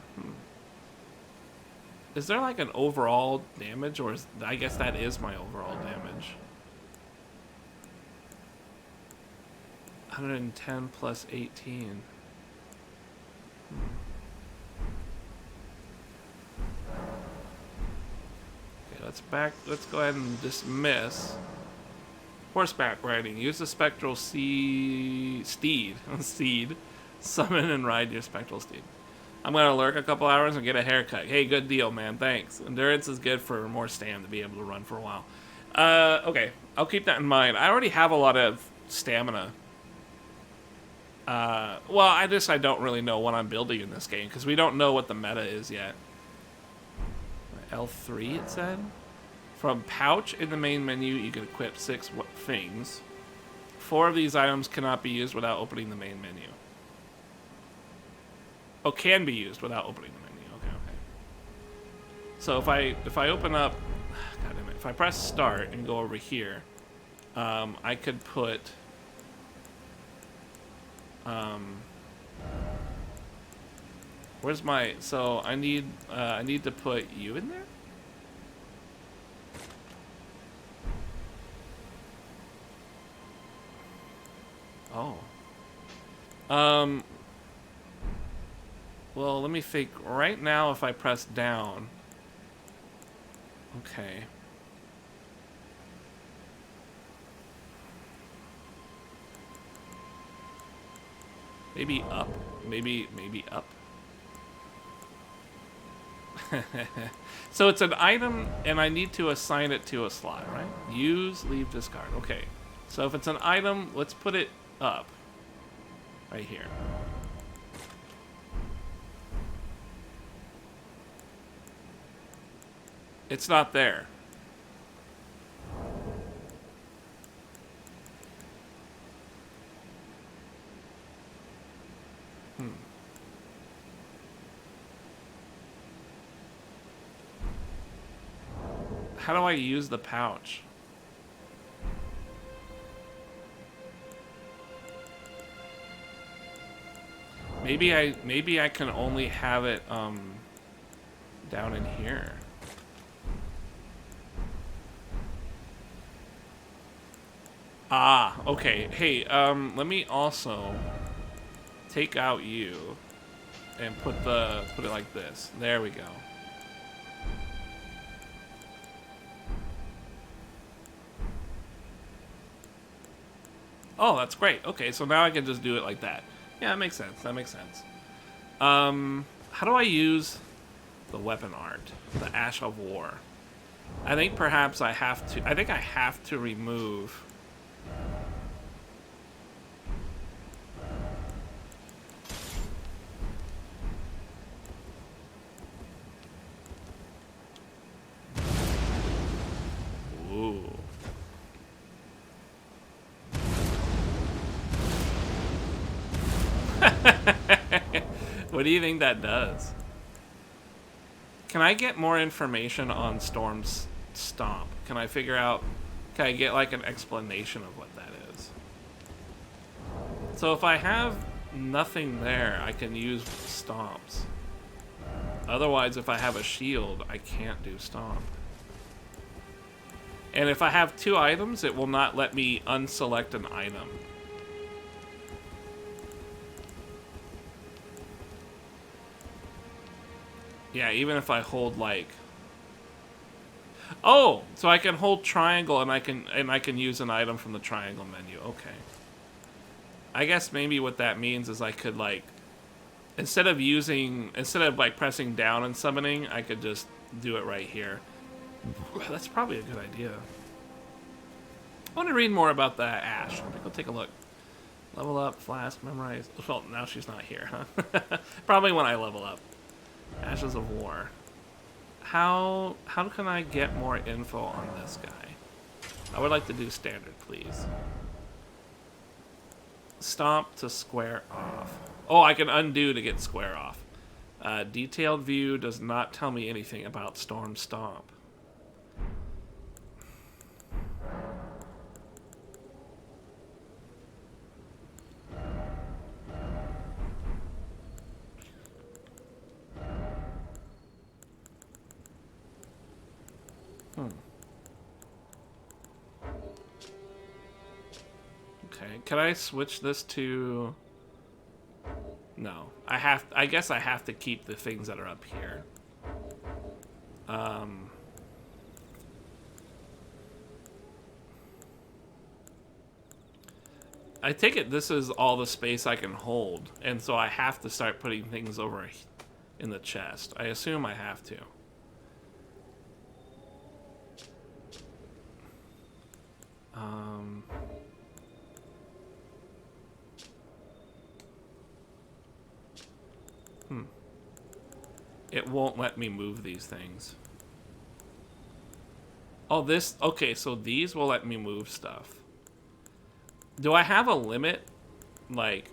Is there like an overall damage? Or is... I guess that is my overall damage. 110 plus 18. Let's go ahead and dismiss. Horseback riding. Use the spectral steed. Summon and ride your spectral steed. I'm gonna lurk a couple hours and get a haircut. Hey, good deal, man. Thanks. Endurance is good for more stamina to be able to run for a while. Okay. I'll keep that in mind. I already have a lot of stamina. Well, I don't really know what I'm building in this game because we don't know what the meta is yet. L3 it said. From pouch in the main menu, you can equip 6 things. 4 of these items cannot be used without opening the main menu. Oh, can be used without opening the menu. Okay, okay. So if I open up, God damn it, if I press start and go over here, I could put where's my... So I need to put you in there? Oh. Well, let me think. Right now, if I press down... Okay. Maybe up? Maybe up? So it's an item, and I need to assign it to a slot, right? Use, leave, discard. Okay. So if it's an item, let's put it up. Right here. It's not there. How do I use the pouch? Maybe I can only have it down in here. Ah, okay. Hey, let me also take out you and put it like this. There we go. Oh, that's great. Okay, so now I can just do it like that. Yeah, that makes sense. That makes sense. How do I use the weapon art? The Ash of War. I think perhaps I have to... I think I have to remove... Ooh. What do you think that does? Can I get more information on Storm's Stomp? Can I figure out... Can I get like an explanation of what that is? So if I have nothing there, I can use Stomps. Otherwise, if I have a shield, I can't do Stomp. And if I have 2 items, it will not let me unselect an item. Yeah, even if I hold like... Oh, so I can hold triangle and I can use an item from the triangle menu. Okay. I guess maybe what that means is I could like instead of like pressing down and summoning, I could just do it right here. That's probably a good idea. I want to read more about the Ash. Let me go take a look. Level up, flask, memorize. Well, now she's not here, huh? Probably when I level up. Ashes of War. How can I get more info on this guy? I would like to do standard, please. Stomp to square off. Oh, I can undo to get square off. Detailed view does not tell me anything about Storm Stomp. Okay, can I switch this to... No, I guess I have to keep the things that are up here. I take it this is all the space I can hold, and so I have to start putting things over in the chest. I assume I have to. It won't let me move these things. Oh, this... Okay, so these will let me move stuff. Do I have a limit? Like...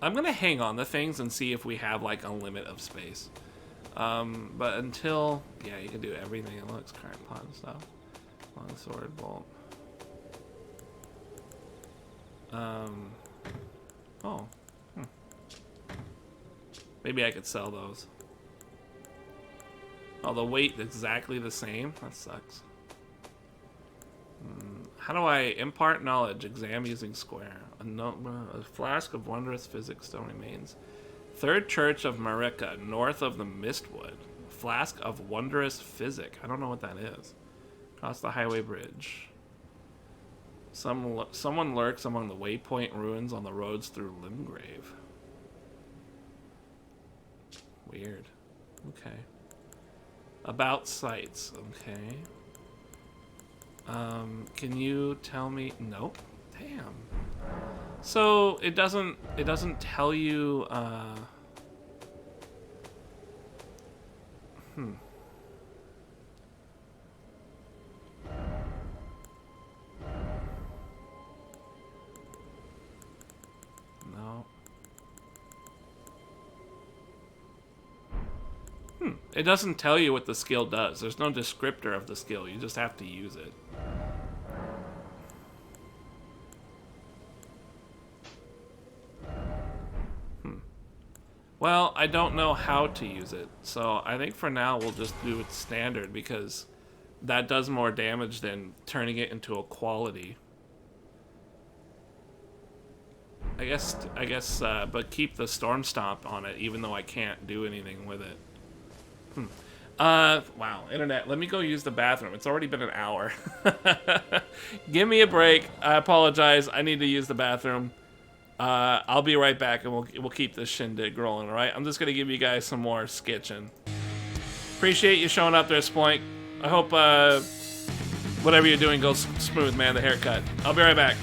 I'm gonna hang on to things and see if we have, like, a limit of space. But until... Yeah, you can do everything. It looks current pot and stuff. Long sword, bolt. Oh. Maybe I could sell those. Oh, the weight exactly the same? That sucks. How do I impart knowledge? Exam using square. A flask of wondrous physics still remains. Third Church of Marika, north of the Mistwood. Flask of wondrous physic. I don't know what that is. Across the highway bridge. Someone lurks among the waypoint ruins on the roads through Limgrave. Weird. Okay. About sites. Okay. Can you tell me? Nope. Damn. So it doesn't tell you. No. It doesn't tell you what the skill does. There's no descriptor of the skill. You just have to use it. Well, I don't know how to use it. So I think for now we'll just do it standard because that does more damage than turning it into a quality. I guess, but keep the Storm Stomp on it, even though I can't do anything with it. Wow, internet, let me go use the bathroom. It's already been an hour. Give me a break. I apologize. I need to use the bathroom. I'll be right back, and we'll keep this shindig rolling, all right? I'm just going to give you guys some more sketching. Appreciate you showing up there, Spoink. I hope whatever you're doing goes smooth, man, the haircut. I'll be right back.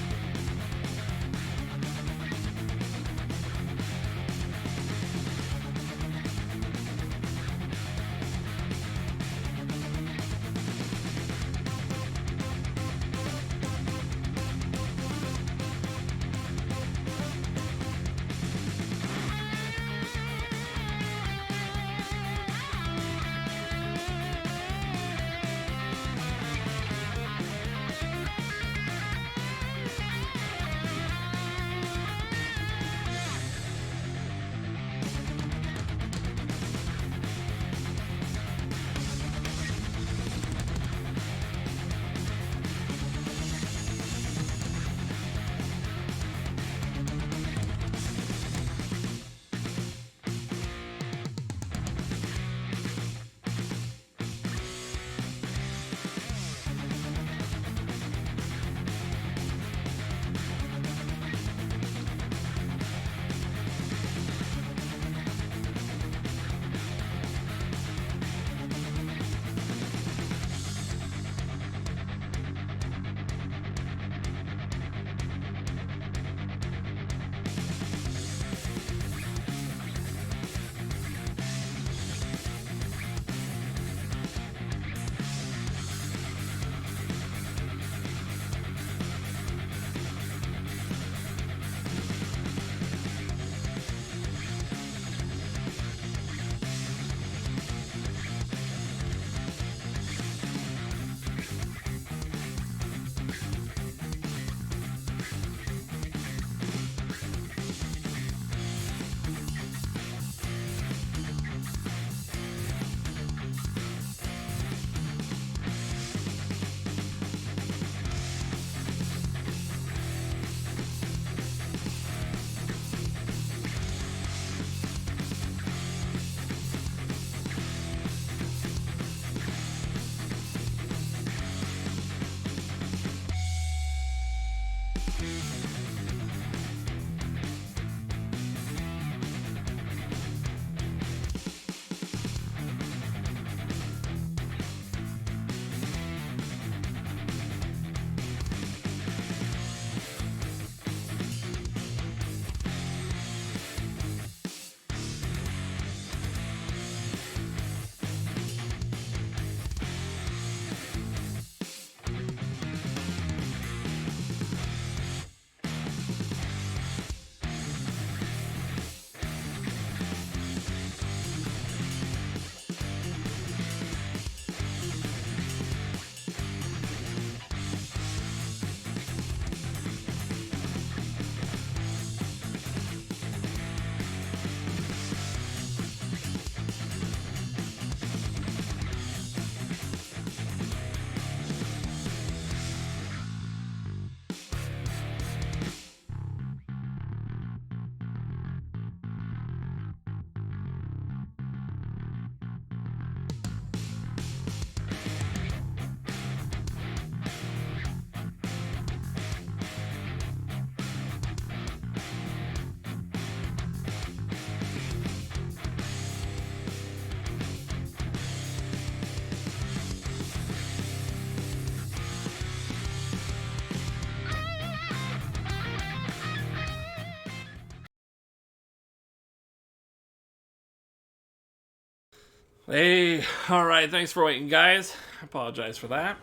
Hey, alright, thanks for waiting, guys. I apologize for that.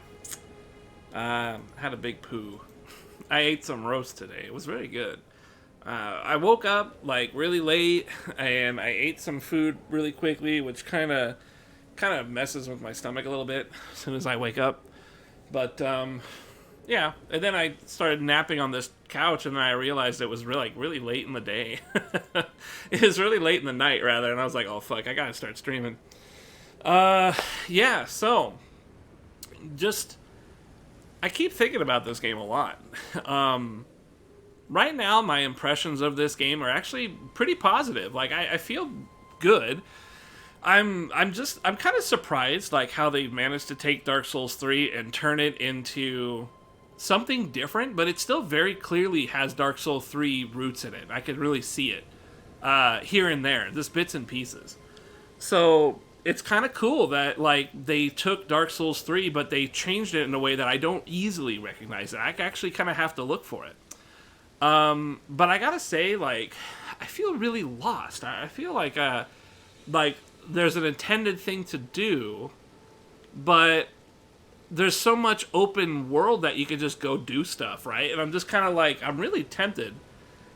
Had a big poo. I ate some roast today. It was really good. I woke up, like, really late, and I ate some food really quickly, which kind of messes with my stomach a little bit as soon as I wake up. But, yeah. And then I started napping on this couch, and then I realized it was really late in the day. It was really late in the night, rather, and I was like, oh, fuck, I gotta start streaming. Yeah, so, just, I keep thinking about this game a lot. Right now, my impressions of this game are actually pretty positive. Like, I feel good. I'm kind of surprised, like, how they managed to take Dark Souls 3 and turn it into something different, but it still very clearly has Dark Souls 3 roots in it. I could really see it, here and there, just bits and pieces. So it's kind of cool that, like, they took Dark Souls 3, but they changed it in a way that I don't easily recognize it. I actually kind of have to look for it. But I gotta say, like, I feel really lost. I feel like there's an intended thing to do, but there's so much open world that you could just go do stuff, right? And I'm just kind of like, I'm really tempted.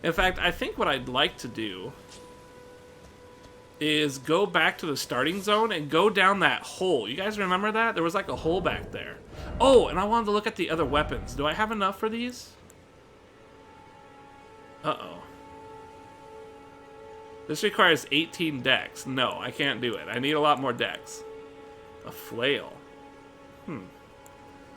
In fact, I think what I'd like to do is go back to the starting zone and go down that hole. You guys remember that? There was like a hole back there. Oh, and I wanted to look at the other weapons. Do I have enough for these? Uh-oh. This requires 18 dex. No, I can't do it. I need a lot more dex. A flail.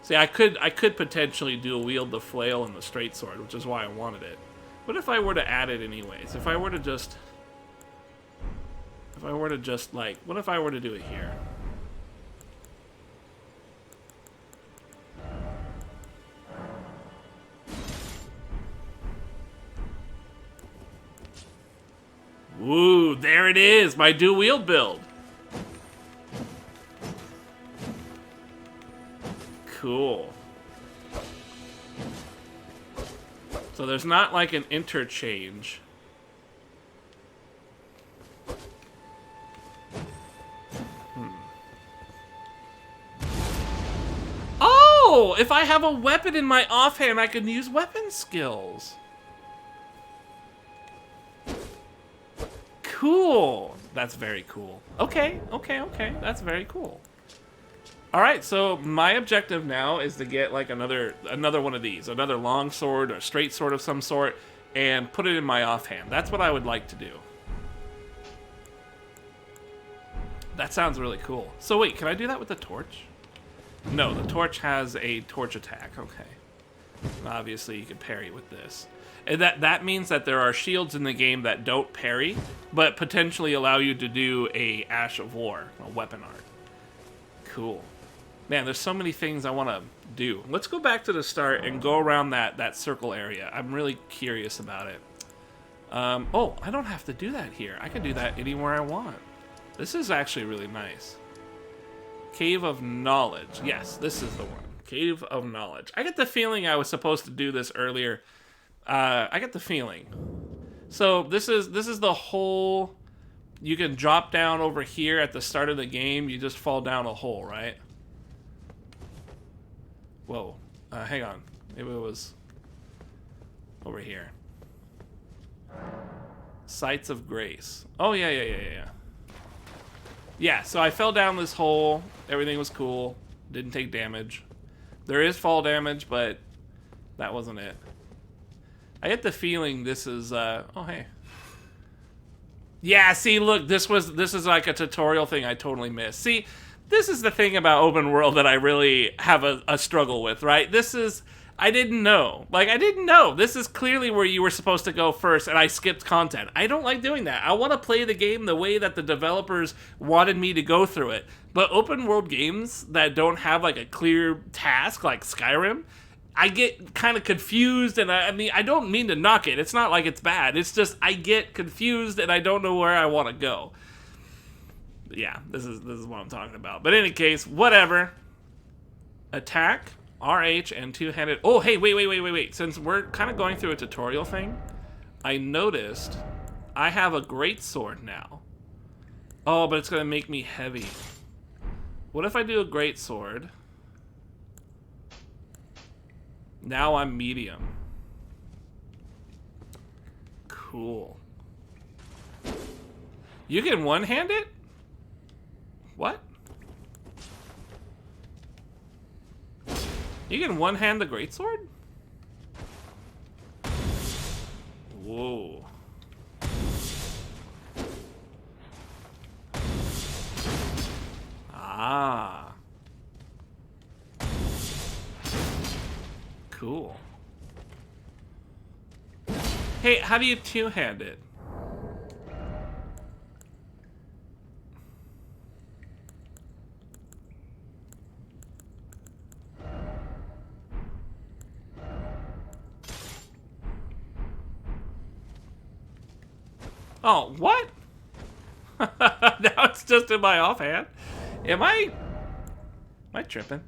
See, I could potentially dual wield the flail and the straight sword, which is why I wanted it. What if I were to add it anyways? If I were to just like, what if I were to do it here? Woo, there it is, my dual wield build. Cool. So there's not like an interchange. Oh, if I have a weapon in my offhand, I can use weapon skills. Cool. That's very cool. Okay. That's very cool. All right, so my objective now is to get like another one of these, another long sword or straight sword of some sort, and put it in my offhand. That's what I would like to do. That sounds really cool. So wait, can I do that with the torch? No, the torch has a torch attack. Okay. Obviously, you can parry with this. And that means that there are shields in the game that don't parry, but potentially allow you to do a Ash of War, a weapon art. Cool. Man, there's so many things I want to do. Let's go back to the start and go around that circle area. I'm really curious about it. Oh, I don't have to do that here. I can do that anywhere I want. This is actually really nice. Cave of Knowledge. Yes, this is the one. Cave of Knowledge. I get the feeling I was supposed to do this earlier. I get the feeling. So this is the whole. You can drop down over here at the start of the game. You just fall down a hole, right? Whoa. Hang on. Maybe it was over here. Sights of Grace. Oh, yeah. Yeah, so I fell down this hole. Everything was cool. Didn't take damage. There is fall damage, but that wasn't it. I get the feeling this is, oh, hey. Yeah, see, look, this is like a tutorial thing I totally missed. See, this is the thing about open world that I really have a struggle with, right? I didn't know. Like, I didn't know. This is clearly where you were supposed to go first, and I skipped content. I don't like doing that. I want to play the game the way that the developers wanted me to go through it. But open world games that don't have, like, a clear task, like Skyrim, I get kind of confused, and I mean, I don't mean to knock it. It's not like it's bad. It's just I get confused, and I don't know where I want to go. Yeah, this is what I'm talking about. But in any case, whatever. Attack, RH, and two-handed. Oh, hey, wait. Since we're kind of going through a tutorial thing, I noticed I have a great sword now. Oh, but it's gonna make me heavy. What if I do a great sword? Now I'm medium. Cool. You can one-hand it? What? You can one-hand the greatsword? Whoa. Ah. Cool. Hey, how do you two-hand it? Oh, what? Now it's just in my offhand. Am I tripping?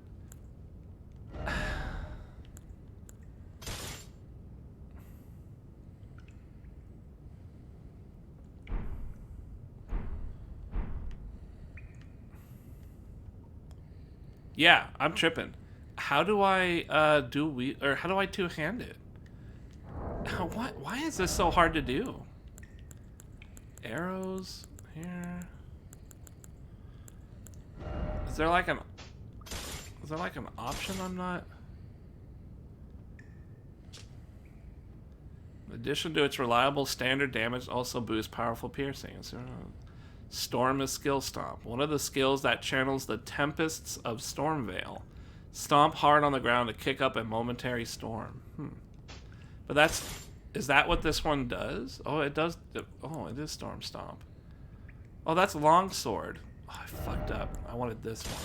Yeah, I'm tripping. How do I how do I two-hand it? What? Why is this so hard to do? Arrows here. Is there like an option I'm not? In addition to its reliable standard damage, also boosts powerful piercing. Storm is skill stomp. One of the skills that channels the tempests of Stormvale. Stomp hard on the ground to kick up a momentary storm. But is that what this one does? Oh, it does. Oh, it is Storm Stomp. Oh, that's Longsword. Oh, I fucked up. I wanted this one.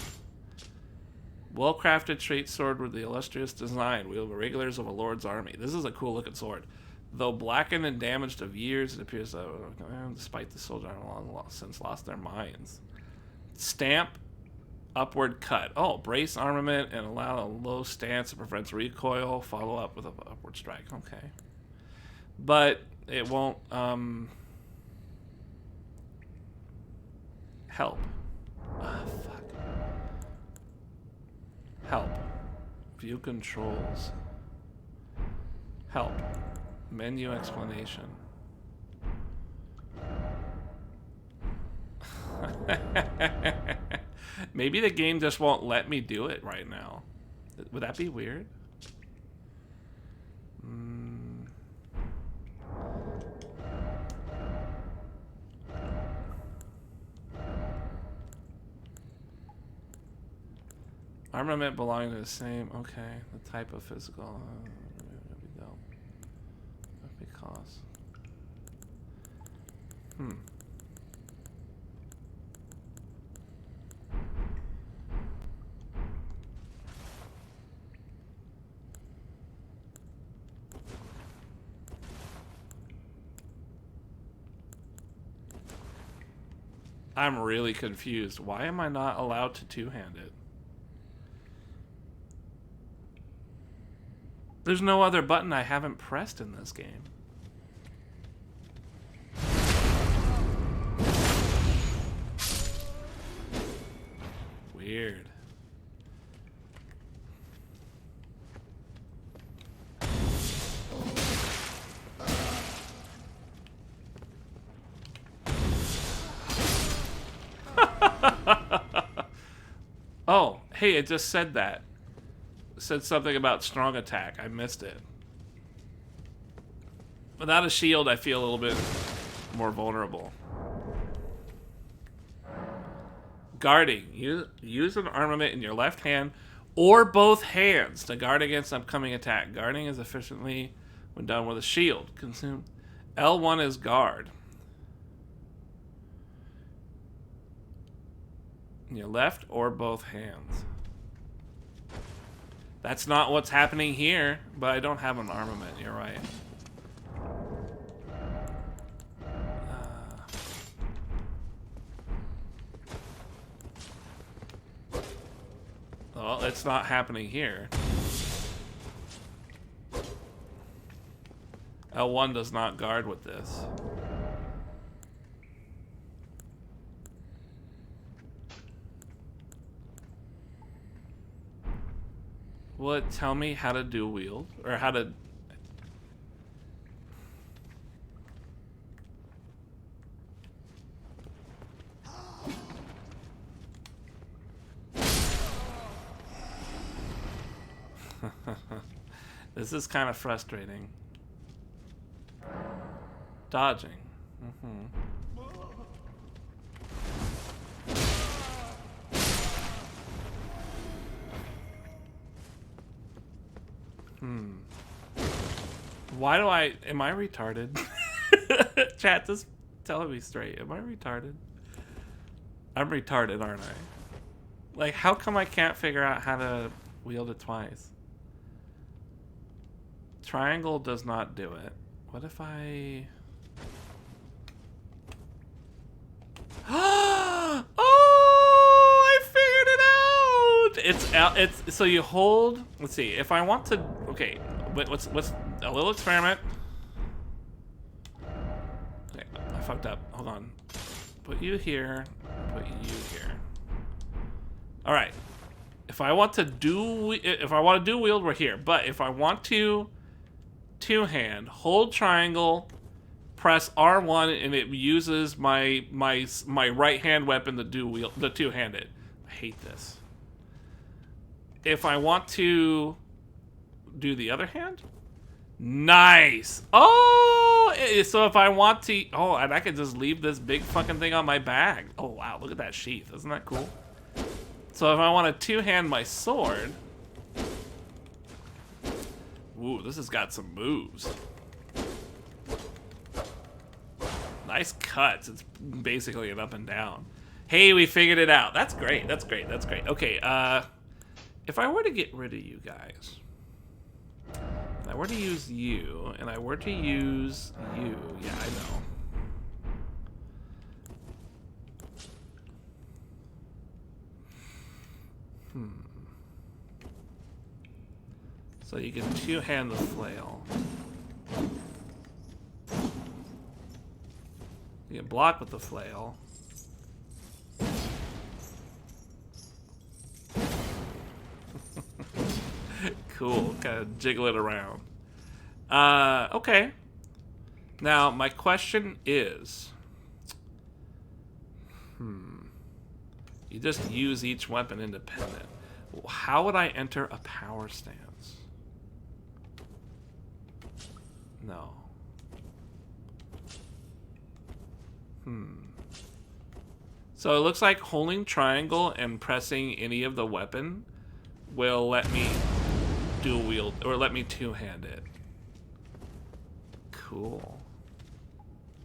Well-crafted straight sword with the illustrious design. Wield the regulars of a lord's army. This is a cool looking sword. Though blackened and damaged of years, it appears that despite the soldier long since lost their minds. Stamp, upward cut. Oh, brace armament and allow a low stance that prevents recoil. Follow up with an upward strike. Okay. But it won't help. Ah, fuck. Help. View controls. Help. Menu explanation. Maybe the game just won't let me do it right now. Would that be weird? Armament belonging to the same. Okay, the type of physical. There we go. Because. I'm really confused. Why am I not allowed to two-hand it? There's no other button I haven't pressed in this game. Weird. Oh, hey, it just said that. It said something about strong attack. I missed it. Without a shield, I feel a little bit more vulnerable. Guarding. Use an armament in your left hand or both hands to guard against upcoming attack. Guarding is efficiently when done with a shield. Consume. L1 is guard. In your left or both hands. That's not what's happening here, but I don't have an armament. You're right. Well, it's not happening here. L1 does not guard with this. Will it tell me how to dual wield? Or how to... This is kind of frustrating. Dodging. Why do I... Am I retarded? Chat, just tell me straight. Am I retarded? I'm retarded, aren't I? Like, how come I can't figure out how to wield it twice? Triangle does not do it. What if I... Oh, I figured it out. It's so you hold. Let's see. If I want to, okay. What's a little experiment? Okay, I fucked up. Hold on. Put you here. Put you here. All right. If I want to do wield, we're here. But if I want to two-hand, hold triangle, press R1, and it uses my right hand weapon to do wield, the two-handed. I hate this. If I want to do the other hand, nice. Oh, so if I want to, oh, and I can just leave this big fucking thing on my bag. Oh wow, look at that sheath. Isn't that cool? So if I want to two-hand my sword, ooh, this has got some moves. Nice cuts. It's basically an up and down. Hey, we figured it out. That's great. That's great. That's great. Okay, if I were to get rid of you guys, and I were to use you, and I were to use you, yeah, I know. So you can two-hand the flail. You can block with the flail. Cool, kind of jiggle it around. Okay. Now, my question is... You just use each weapon independent. How would I enter a power stance? No. So it looks like holding triangle and pressing any of the weapon will let me dual wield, or let me two-hand it. Cool.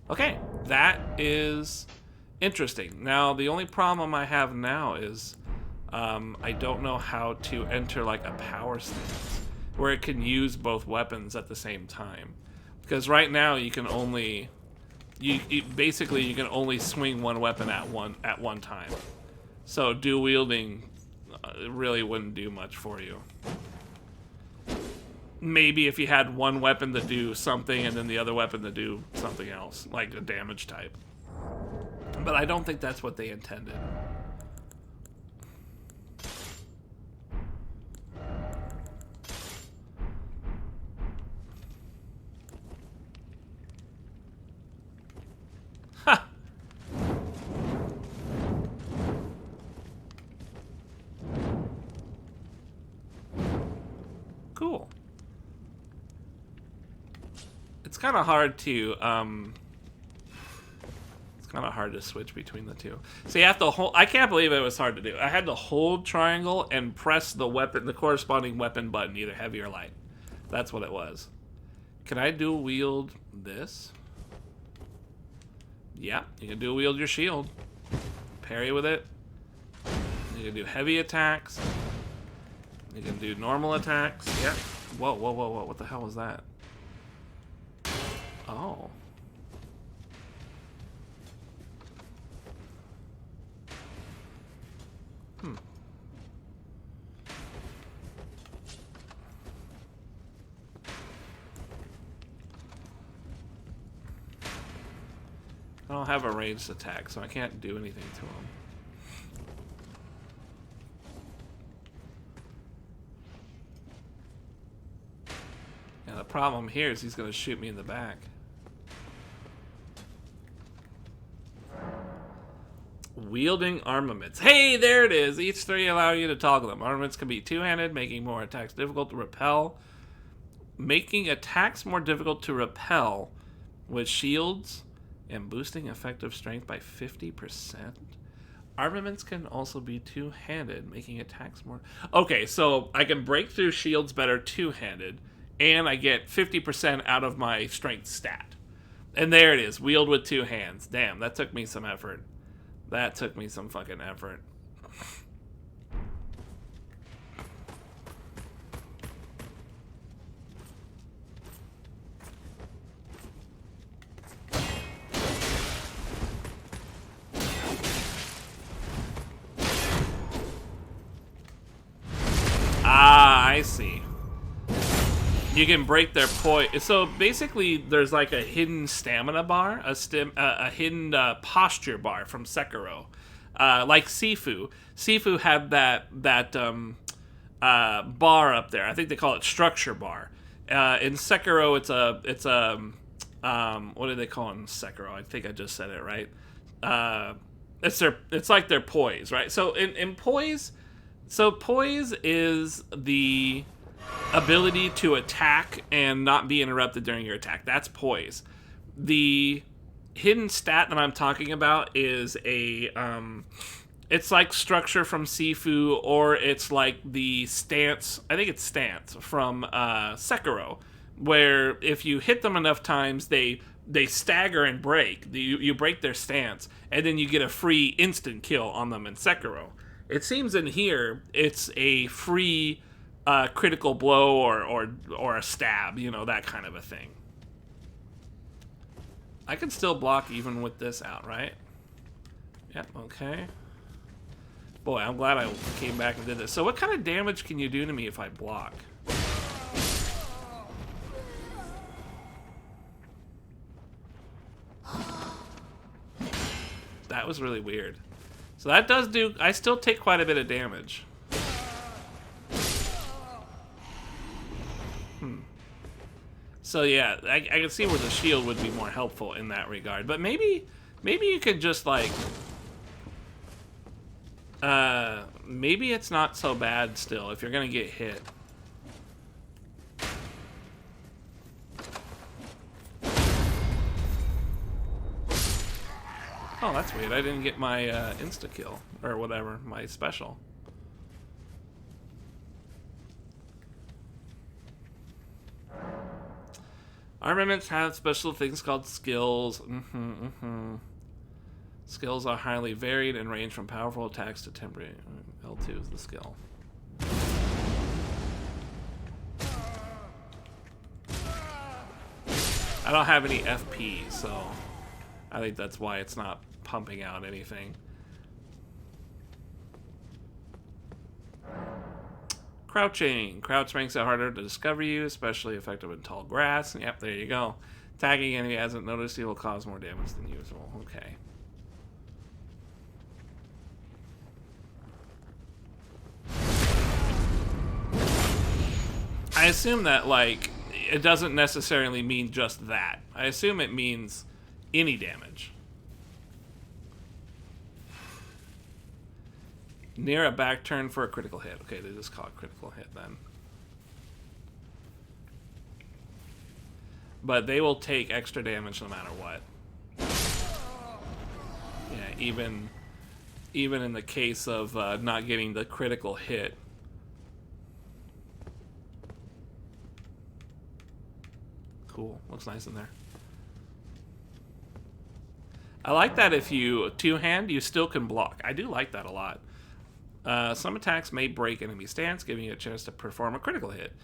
Okay, that is interesting. Now, the only problem I have now is I don't know how to enter like a power stance where it can use both weapons at the same time. Because right now you can only... basically you can only swing one weapon at one time. So dual wielding really wouldn't do much for you. Maybe if you had one weapon to do something and then the other weapon to do something else, like a damage type. But I don't think that's what they intended. Cool. It's kind of hard to switch between the two. So you have to hold. I can't believe it was hard to do. I had to hold triangle and press the weapon, the corresponding weapon button, either heavy or light. That's what it was. Can I dual wield this? Yeah, you can dual wield your shield. Parry with it. You can do heavy attacks. You can do normal attacks. Yeah. Whoa, whoa, whoa, whoa. What the hell was that? Oh. I don't have a ranged attack, so I can't do anything to him. problem here is he's going to shoot me in the back. Wielding armaments. Hey, there it is. Each three allow you to toggle them. Armaments can be two-handed, making more attacks difficult to repel. Making attacks more difficult to repel with shields and boosting effective strength by 50%. Armaments can also be two-handed, making attacks more... Okay, so I can break through shields better two-handed, and I get 50% out of my strength stat. And there it is, wield with two hands. Damn, that took me some effort. That took me some fucking effort. Ah, I see. You can break their poise. So basically, there's like a hidden stamina bar, a hidden posture bar from Sekiro, like Sifu. Sifu had that bar up there. I think they call it structure bar. In Sekiro, it's what do they call it in Sekiro? I think I just said it right. It's like their poise, right? So in poise, poise is the ability to attack and not be interrupted during your attack. That's poise. The hidden stat that I'm talking about is it's like structure from Sifu, or it's like the stance, I think it's stance from Sekiro, where if you hit them enough times, they stagger and break. You break their stance, and then you get a free instant kill on them in Sekiro. It seems in here it's a free critical blow or a stab, you know, that kind of a thing. I can still block even with this out, right? Yep, okay. Boy, I'm glad I came back and did this. So what kind of damage can you do to me if I block? That was really weird. So that does do... I still take quite a bit of damage. So yeah, I can see where the shield would be more helpful in that regard. But maybe you could just like... maybe it's not so bad still if you're gonna get hit. Oh, that's weird. I didn't get my insta-kill, or whatever, my special. Armaments have special things called skills. Skills are highly varied and range from powerful attacks to temporary. L2 is the skill. I don't have any FP, so I think that's why it's not pumping out anything. Crouching. Crouch makes it harder to discover you, especially effective in tall grass. Yep, there you go. Tagging enemy hasn't noticed you will cause more damage than usual. Okay. I assume that, like, it doesn't necessarily mean just that. I assume it means any damage. Near a back turn for a critical hit. Okay, they just call it critical hit then. But they will take extra damage no matter what. Yeah, even in the case of not getting the critical hit. Cool. Looks nice in there. I like that if you two-hand, you still can block. I do like that a lot. Some attacks may break enemy stance, giving you a chance to perform a critical hit.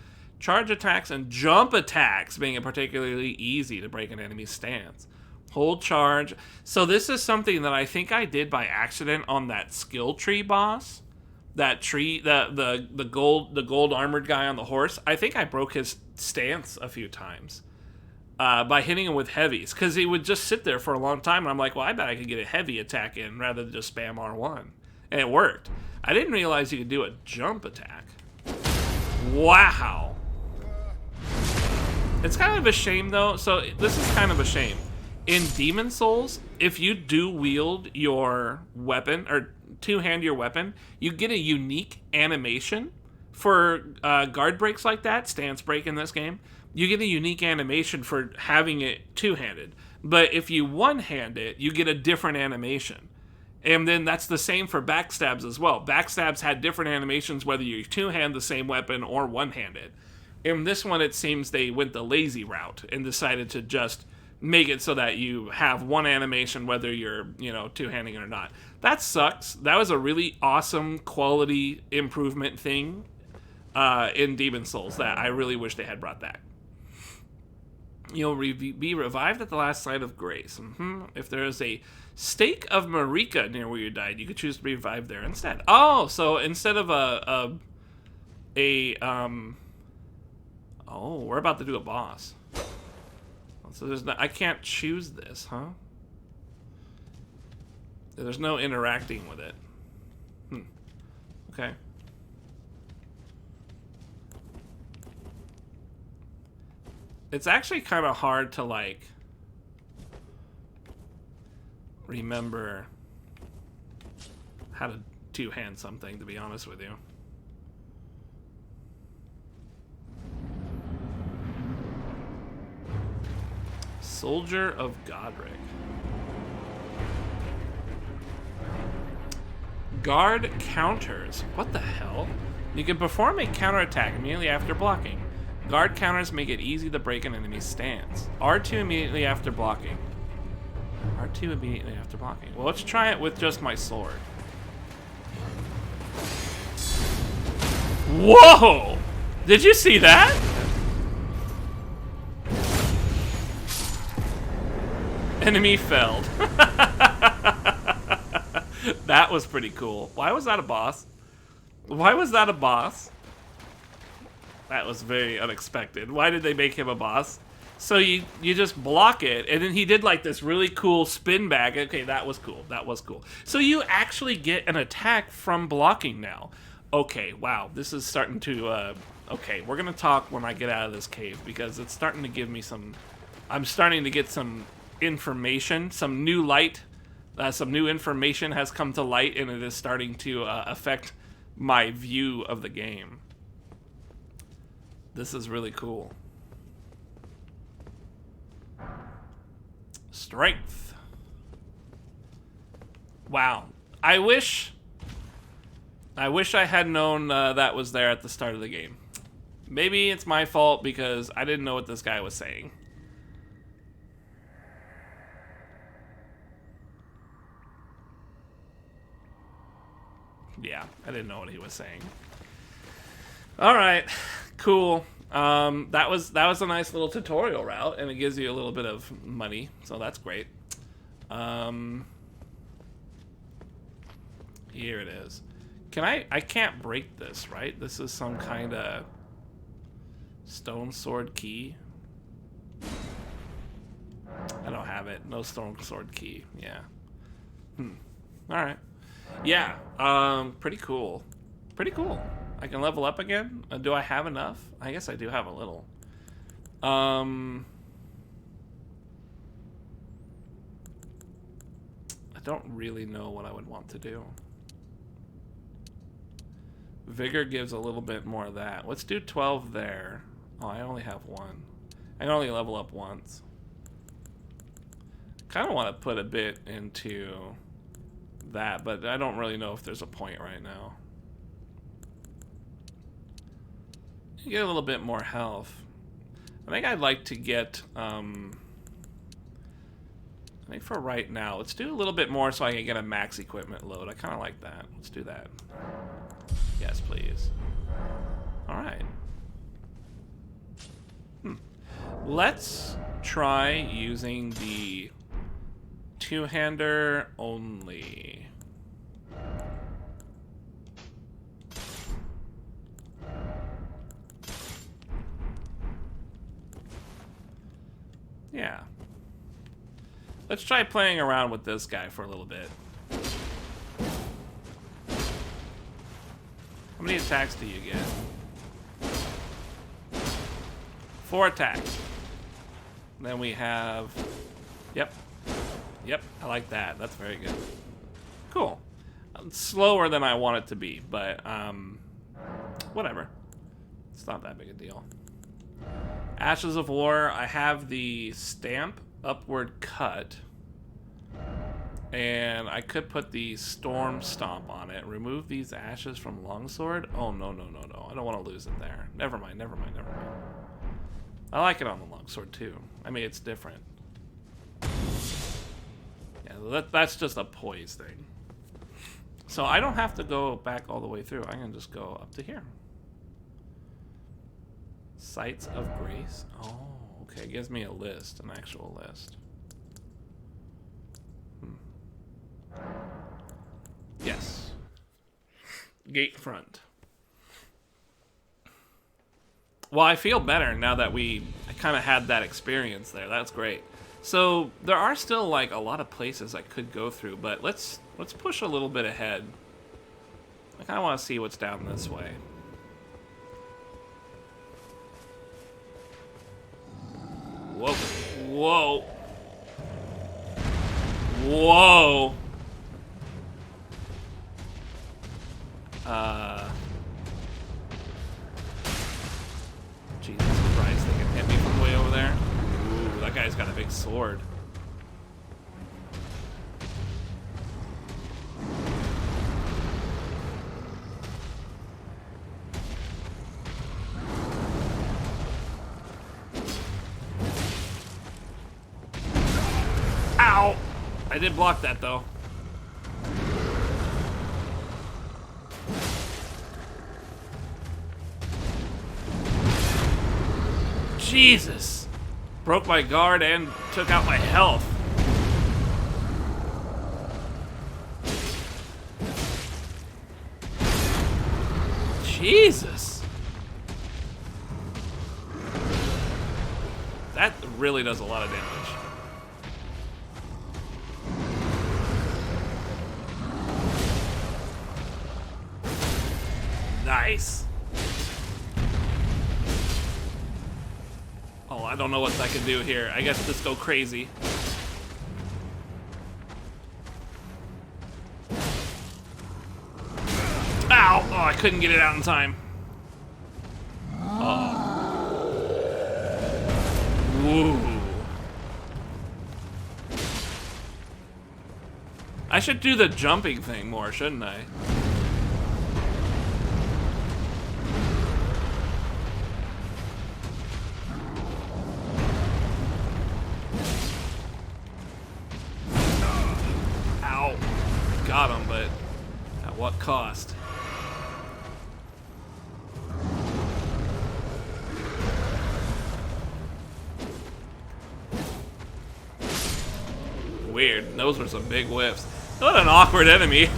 Charge attacks and jump attacks being particularly easy to break an enemy's stance. Hold charge. So this is something that I think I did by accident on that skill tree boss. That tree, the gold armored guy on the horse. I think I broke his stance a few times by hitting him with heavies, because he would just sit there for a long time, and I'm like, well, I bet I could get a heavy attack in rather than just spam R1, and it worked. I didn't realize you could do a jump attack. Wow. It's kind of a shame, though. So this is kind of a shame. In Demon Souls, if you do wield your weapon, or two-hand your weapon, you get a unique animation for guard breaks like that, stance break in this game. You get a unique animation for having it two-handed. But if you one-hand it, you get a different animation. And then that's the same for backstabs as well. Backstabs had different animations whether you two-hand the same weapon or one-handed. In this one, it seems they went the lazy route and decided to just make it so that you have one animation whether you're, two-handing it or not. That sucks. That was a really awesome quality improvement thing in Demon Souls that I really wish they had brought back. You'll be revived at the last sight of grace. If there is a stake of Marika near where you died, you could choose to be revived there instead. Oh, so instead of oh, we're about to do a boss. So I can't choose this, huh? There's no interacting with it. Okay. It's actually kind of hard to, like, remember how to two-hand something, to be honest with you. Soldier of Godric. Guard counters. What the hell? You can perform a counterattack immediately after blocking. Guard counters make it easy to break an enemy's stance. R2 immediately after blocking. R2 immediately after blocking. Well, let's try it with just my sword. Whoa! Did you see that? Enemy felled. That was pretty cool. Why was that a boss? Why was that a boss? That was very unexpected. Why did they make him a boss? So you just block it, and then he did like this really cool spin back. Okay, that was cool. That was cool. So you actually get an attack from blocking now. Okay, wow. This is starting to... okay, we're going to talk when I get out of this cave, because it's starting to give me some... I'm starting to get some information, some new light. Some new information has come to light, and it is starting to affect my view of the game. This is really cool. Strength. Wow. I wish I had known that was there at the start of the game. Maybe it's my fault because I didn't know what this guy was saying. Yeah, I didn't know what he was saying. All right, cool. That was a nice little tutorial route, and it gives you a little bit of money, so that's great. Here it is. I can't break this, right? This is some kind of stone sword key. I don't have it. No stone sword key. Yeah. All right. Yeah. Pretty cool. Pretty cool. I can level up again. Do I have enough? I guess I do have a little. I don't really know what I would want to do. Vigor gives a little bit more of that. Let's do 12 there. Oh, I only have one. I can only level up once. Kind of want to put a bit into that, but I don't really know if there's a point right now. You get a little bit more health. I think I'd like to get, I think for right now, let's do a little bit more so I can get a max equipment load. I kind of like that. Let's do that. Yes, please. All right. Let's try using the two-hander only. Yeah. Let's try playing around with this guy for a little bit. How many attacks do you get? 4 attacks. Then we have... Yep. Yep, I like that. That's very good. Cool. Slower than I want it to be, but whatever. It's not that big a deal. Ashes of War, I have the stamp upward cut. And I could put the Storm Stomp on it. Remove these ashes from Longsword. Oh, no, no, no, no. I don't want to lose it there. Never mind, never mind, never mind. I like it on the Longsword, too. I mean, it's different. Yeah, that's just a poise thing. So I don't have to go back all the way through. I can just go up to here. Sites of Grace. Oh, okay. It gives me a list, an actual list. Yes. Gate front. Well, I feel better now that I kind of had that experience there. That's great. So there are still like a lot of places I could go through, but let's push a little bit ahead. I kind of want to see what's down this way. Whoa. Whoa. Whoa. Jesus Christ, they can hit me from way over there. Ooh, that guy's got a big sword. Ow! I did block that though. Jesus! Broke my guard and took out my health. Jesus! That really does a lot of damage. Nice! Oh, I don't know what I can do here. I guess just go crazy. Ow! Oh, I couldn't get it out in time. Oh. Woo. I should do the jumping thing more, shouldn't I? Got him, but at what cost? Weird. Those were some big whiffs. What an awkward enemy.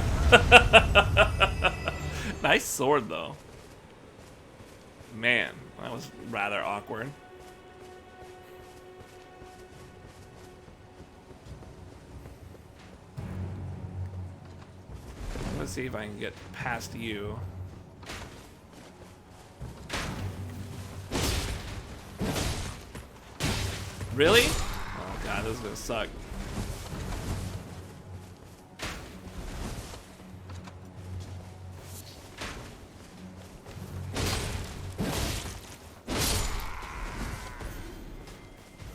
Nice sword, though. Man, that was rather awkward. Let's see if I can get past you. Really? Oh god, this is gonna suck.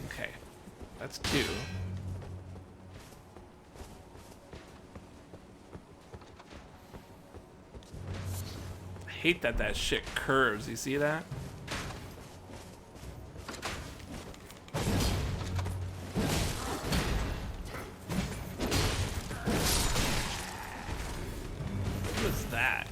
Okay, that's two. I hate that shit curves. You see that? What is that?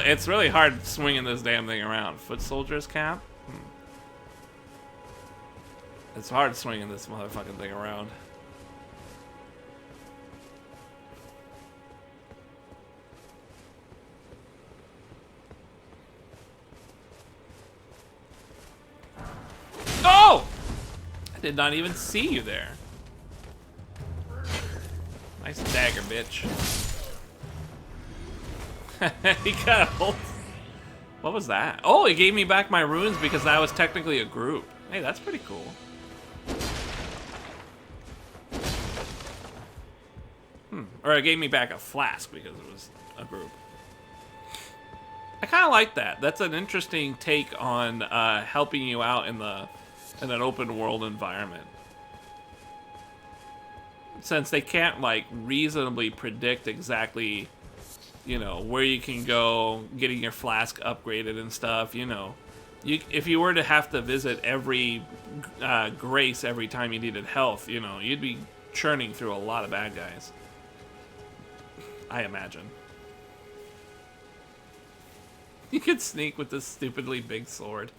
It's really hard swinging this damn thing around. Foot soldier's cap? It's hard swinging this motherfucking thing around. Did not even see you there. Nice dagger, bitch. He got hold. What was that? Oh, it gave me back my runes because that was technically a group. Hey, that's pretty cool. Or it gave me back a flask because it was a group. I kind of like that. That's an interesting take on helping you out in an open world environment. Since they can't like reasonably predict exactly, you know, where you can go, getting your flask upgraded and stuff. You know, if you were to have to visit every grace every time you needed health, you know, you'd be churning through a lot of bad guys. I imagine. You could sneak with this stupidly big sword.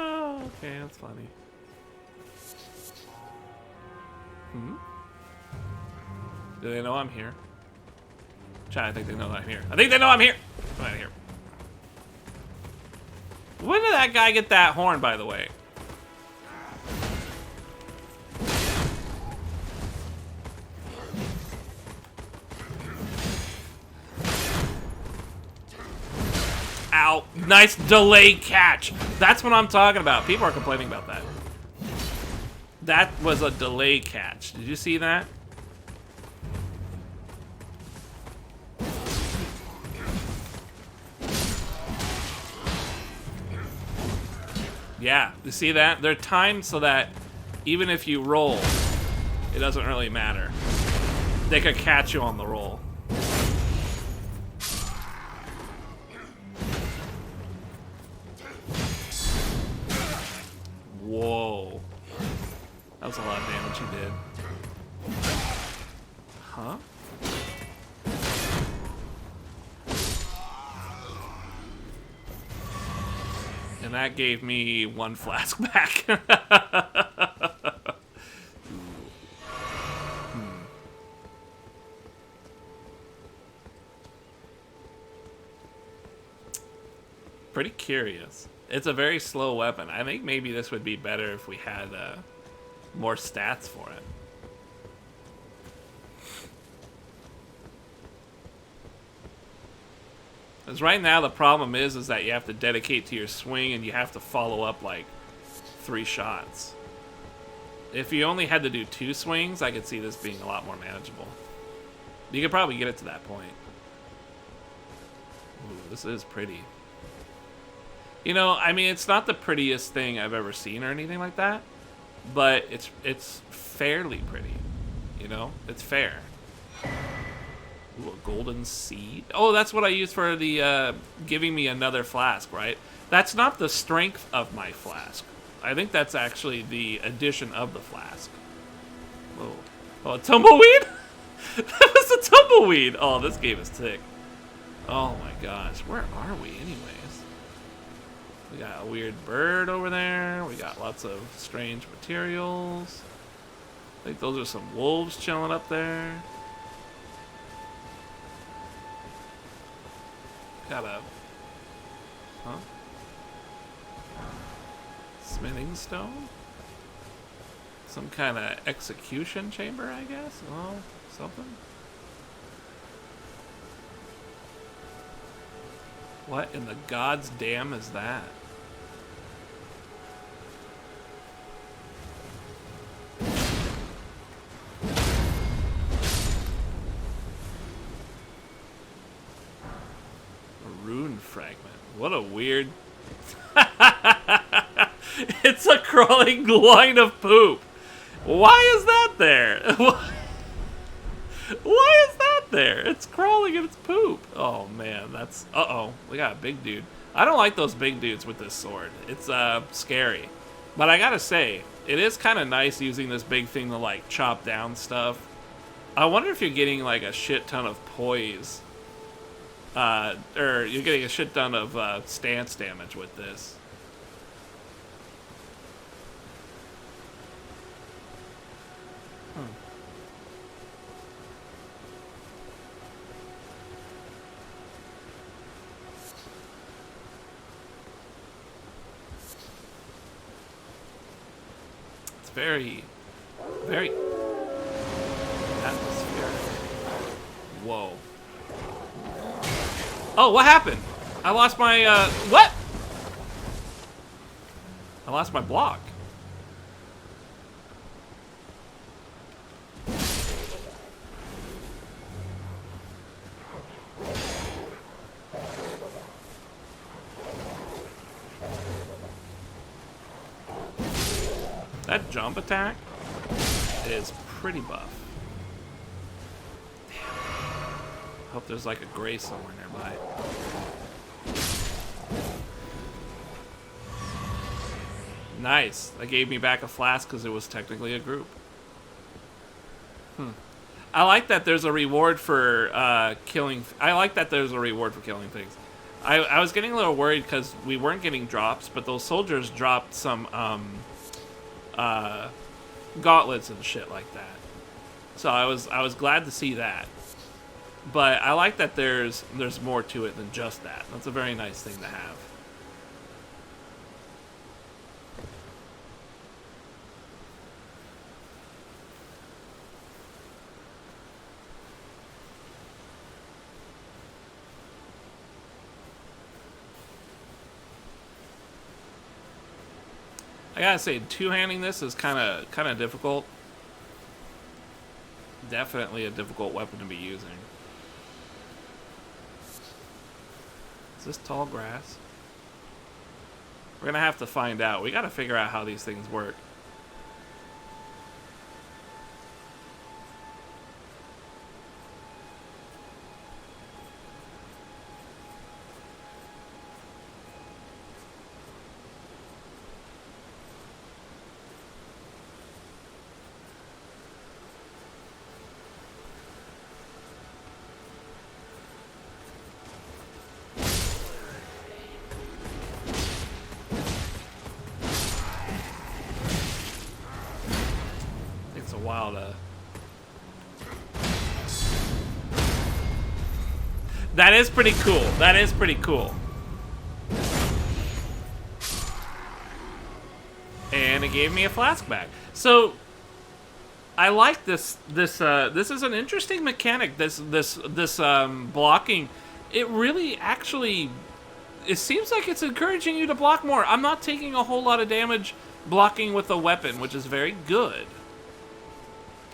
Oh, okay, that's funny. Do they know I'm here? I think they know that I'm here. I think they know I'm here! Come out of here. When did that guy get that horn, by the way? Ow. Nice delayed catch. That's what I'm talking about. People are complaining about that. That was a delayed catch. Did you see that? Yeah, you see that? They're timed so that even if you roll, it doesn't really matter. They could catch you on the roll. Whoa. That was a lot of damage he did. Huh? And that gave me one flask back. Pretty curious. It's a very slow weapon. I think maybe this would be better if we had more stats for it. Because right now the problem is that you have to dedicate to your swing and you have to follow up like 3 shots. If you only had to do 2 swings, I could see this being a lot more manageable. You could probably get it to that point. Ooh, this is pretty. You know, I mean, it's not the prettiest thing I've ever seen or anything like that, but it's fairly pretty. You know, it's fair. Ooh, a golden seed. Oh, that's what I used for the giving me another flask, right? That's not the strength of my flask. I think that's actually the addition of the flask. Whoa. Oh, a tumbleweed? That was a tumbleweed! Oh, this game is sick. Oh my gosh, where are we anyways? We got a weird bird over there. We got lots of strange materials. I think those are some wolves chilling up there. Got a... Huh? Smithing stone? Some kind of execution chamber, I guess? Oh, something? What in the God's damn is that? A rune fragment. What a weird... It's a crawling line of poop. Why is that there? Why is that there? It's crawling in its poop. Oh man, that's... Uh-oh. We got a big dude. I don't like those big dudes with this sword. It's scary. But I gotta say, it is kind of nice using this big thing to like chop down stuff. I wonder if you're getting like a shit ton of poise. Or you're getting a shit ton of stance damage with this. very, very atmospheric. Whoa. Oh, what happened? I lost my, what? I lost my block. That jump attack is pretty buff. Damn. Hope there's like a gray somewhere nearby. Nice. That gave me back a flask because it was technically a group. I like that there's a reward for killing. I like that there's a reward for killing things. I was getting a little worried because we weren't getting drops, but those soldiers dropped some gauntlets and shit like that. So I was glad to see that. But I like that there's more to it than just that. That's a very nice thing to have. I gotta say, two-handing this is kind of difficult. Definitely a difficult weapon to be using. Is this tall grass? We're gonna have to find out. We gotta figure out how these things work. While to... That is pretty cool. That is pretty cool. And it gave me a flask back. So I like this. This is an interesting mechanic. This blocking. It really actually. It seems like it's encouraging you to block more. I'm not taking a whole lot of damage blocking with a weapon, which is very good.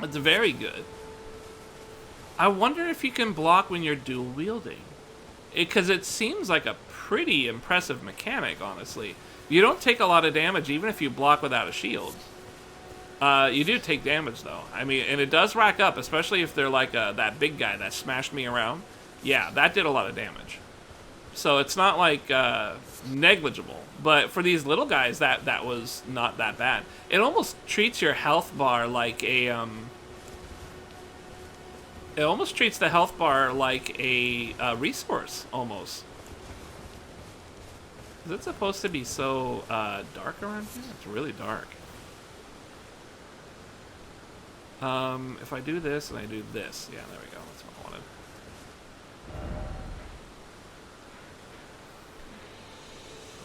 It's very good. I wonder if you can block when you're dual wielding. Because it seems like a pretty impressive mechanic, honestly. You don't take a lot of damage even if you block without a shield. You do take damage, though. I mean, and it does rack up, especially if they're like that big guy that smashed me around. Yeah, that did a lot of damage. So it's not like negligible. But for these little guys, that was not that bad. It almost treats your health bar like a it almost treats the health bar like a resource, almost. Is it supposed to be so dark around here? It's really dark. If I do this and I do this, yeah, there we go. That's what I wanted.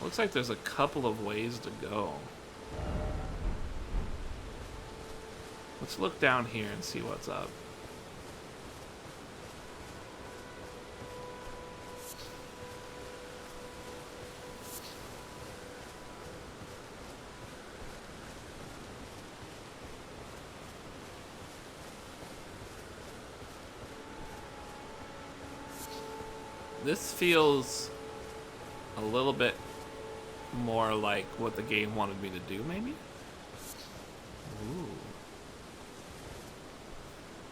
Looks like there's a couple of ways to go. Let's look down here and see what's up. This feels a little bit more like what the game wanted me to do, maybe? Ooh.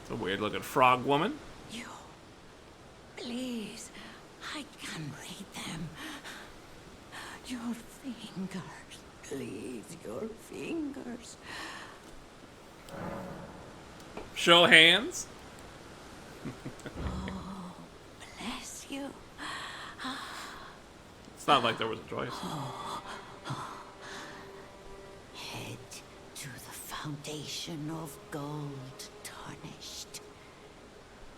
It's a weird looking frog woman. You, please, I can read them. Your fingers, please, your fingers. Show hands. Oh, bless you. It's not like there was a choice. Head to the foundation of gold tarnished.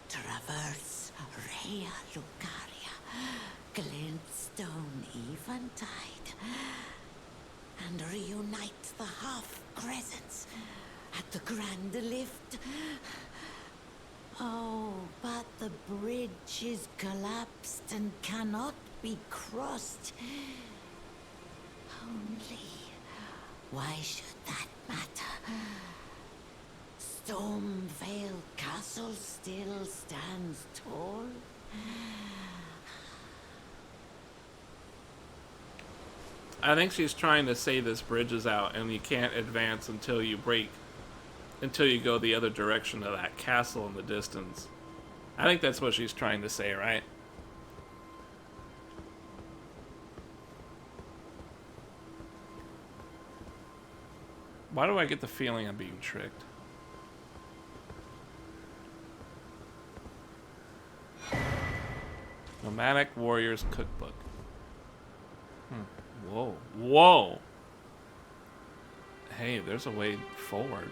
Traverse Rea Lucaria, glintstone eventide, and reunite the half-crescents at the grand lift. Oh, but the bridge is collapsed and cannot be crossed. Only, why should that matter? Stormvale Castle still stands tall. I think she's trying to say this bridge is out and you can't advance until you go the other direction of that castle in the distance. I think that's what she's trying to say, right? Why do I get the feeling I'm being tricked? Nomadic Warriors Cookbook. Whoa. Whoa! Hey, there's a way forward.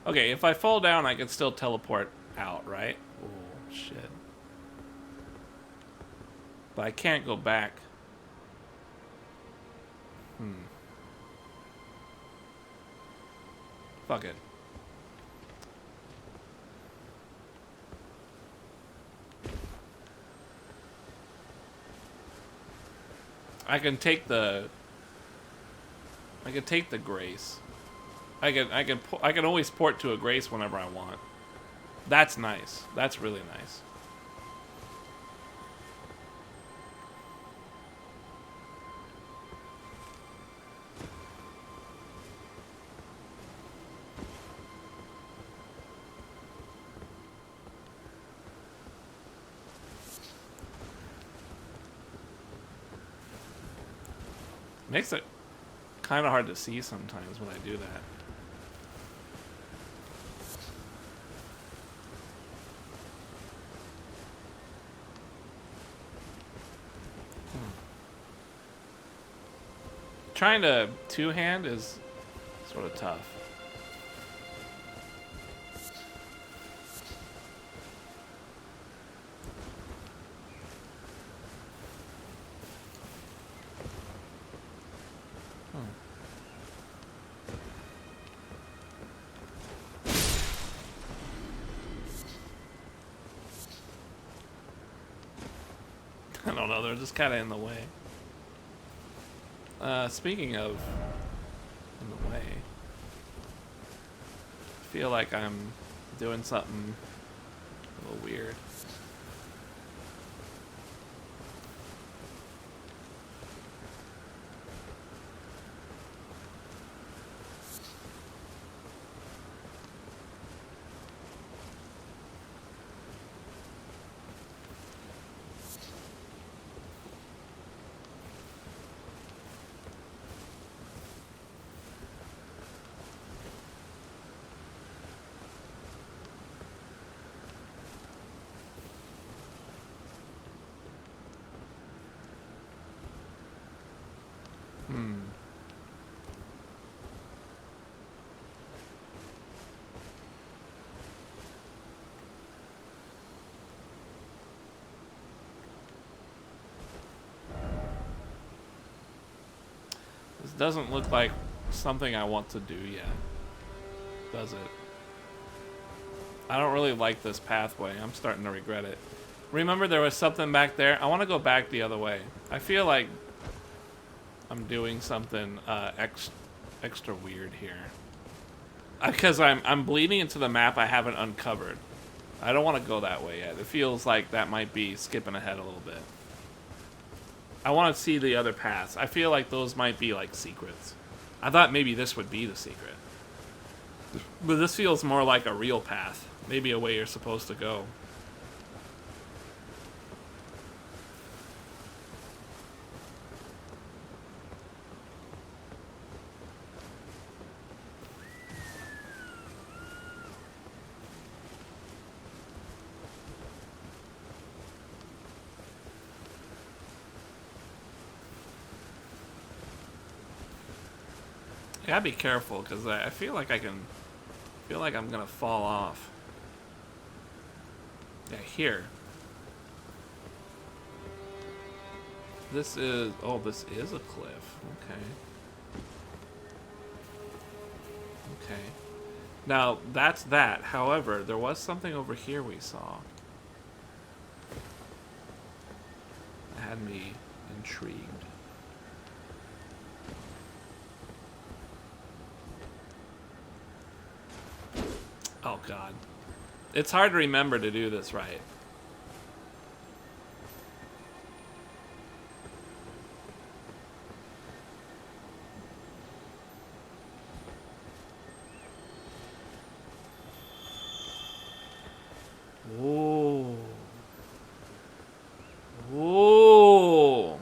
Okay, if I fall down, I can still teleport out, right? Oh, shit. But I can't go back. Fuck it. I can take the grace. I can always port to a grace whenever I want. That's nice. That's really nice. Makes it kind of hard to see sometimes when I do that. Trying to two-hand is sort of tough. I don't know, they're just kind of in the way. Speaking of in the way, I feel like I'm doing something a little weird. This doesn't look like something I want to do yet, does it? I don't really like this pathway. I'm starting to regret it. Remember there was something back there? I want to go back the other way. I feel like I'm doing something extra weird here. Because I'm bleeding into the map I haven't uncovered. I don't want to go that way yet. It feels like that might be skipping ahead a little bit. I want to see the other paths. I feel like those might be like secrets. I thought maybe this would be the secret. But this feels more like a real path. Maybe a way you're supposed to go. I gotta be careful because I feel like I'm gonna fall off. Yeah, here. This is, oh, this is a cliff. Okay. Okay. Now, that's that. However, there was something over here we saw. That had me intrigued. Oh, God. It's hard to remember to do this right. Whoa. Whoa.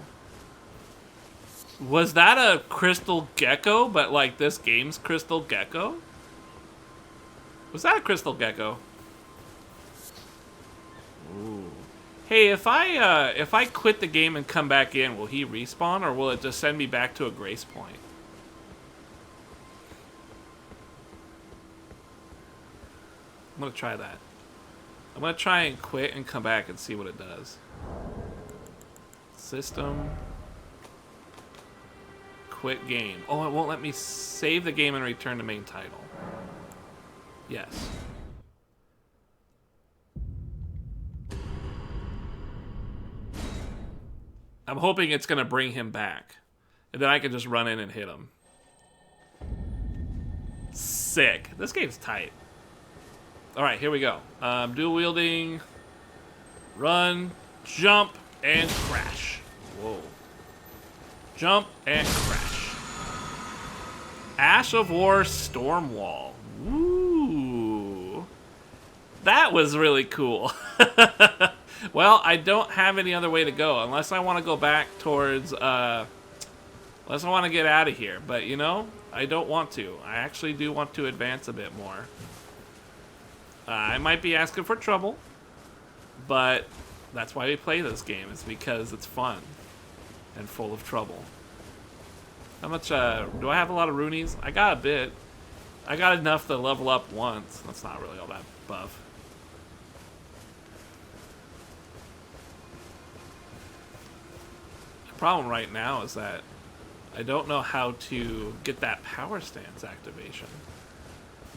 Was that a crystal gecko, but like this game's crystal gecko? Was that a crystal gecko? Ooh. Hey, if I quit the game and come back in, will he respawn or will it just send me back to a grace point? I'm gonna try that. I'm gonna try and quit and come back and see what it does. System. Quit game. Oh, it won't let me save the game and return to main title. Yes. I'm hoping it's gonna bring him back. And then I can just run in and hit him. Sick. This game's tight. Alright, here we go. Dual wielding. Run. Jump. And crash. Whoa. Jump and crash. Ash of War Stormwall. Woo. That was really cool. Well, I don't have any other way to go unless I want to go back towards, unless I want to get out of here. But, you know, I don't want to. I actually do want to advance a bit more. I might be asking for trouble, but that's why we play this game. It's because it's fun and full of trouble. How much, do I have a lot of runeys? I got a bit. I got enough to level up once. That's not really all that buff. The problem right now is that I don't know how to get that power stance activation.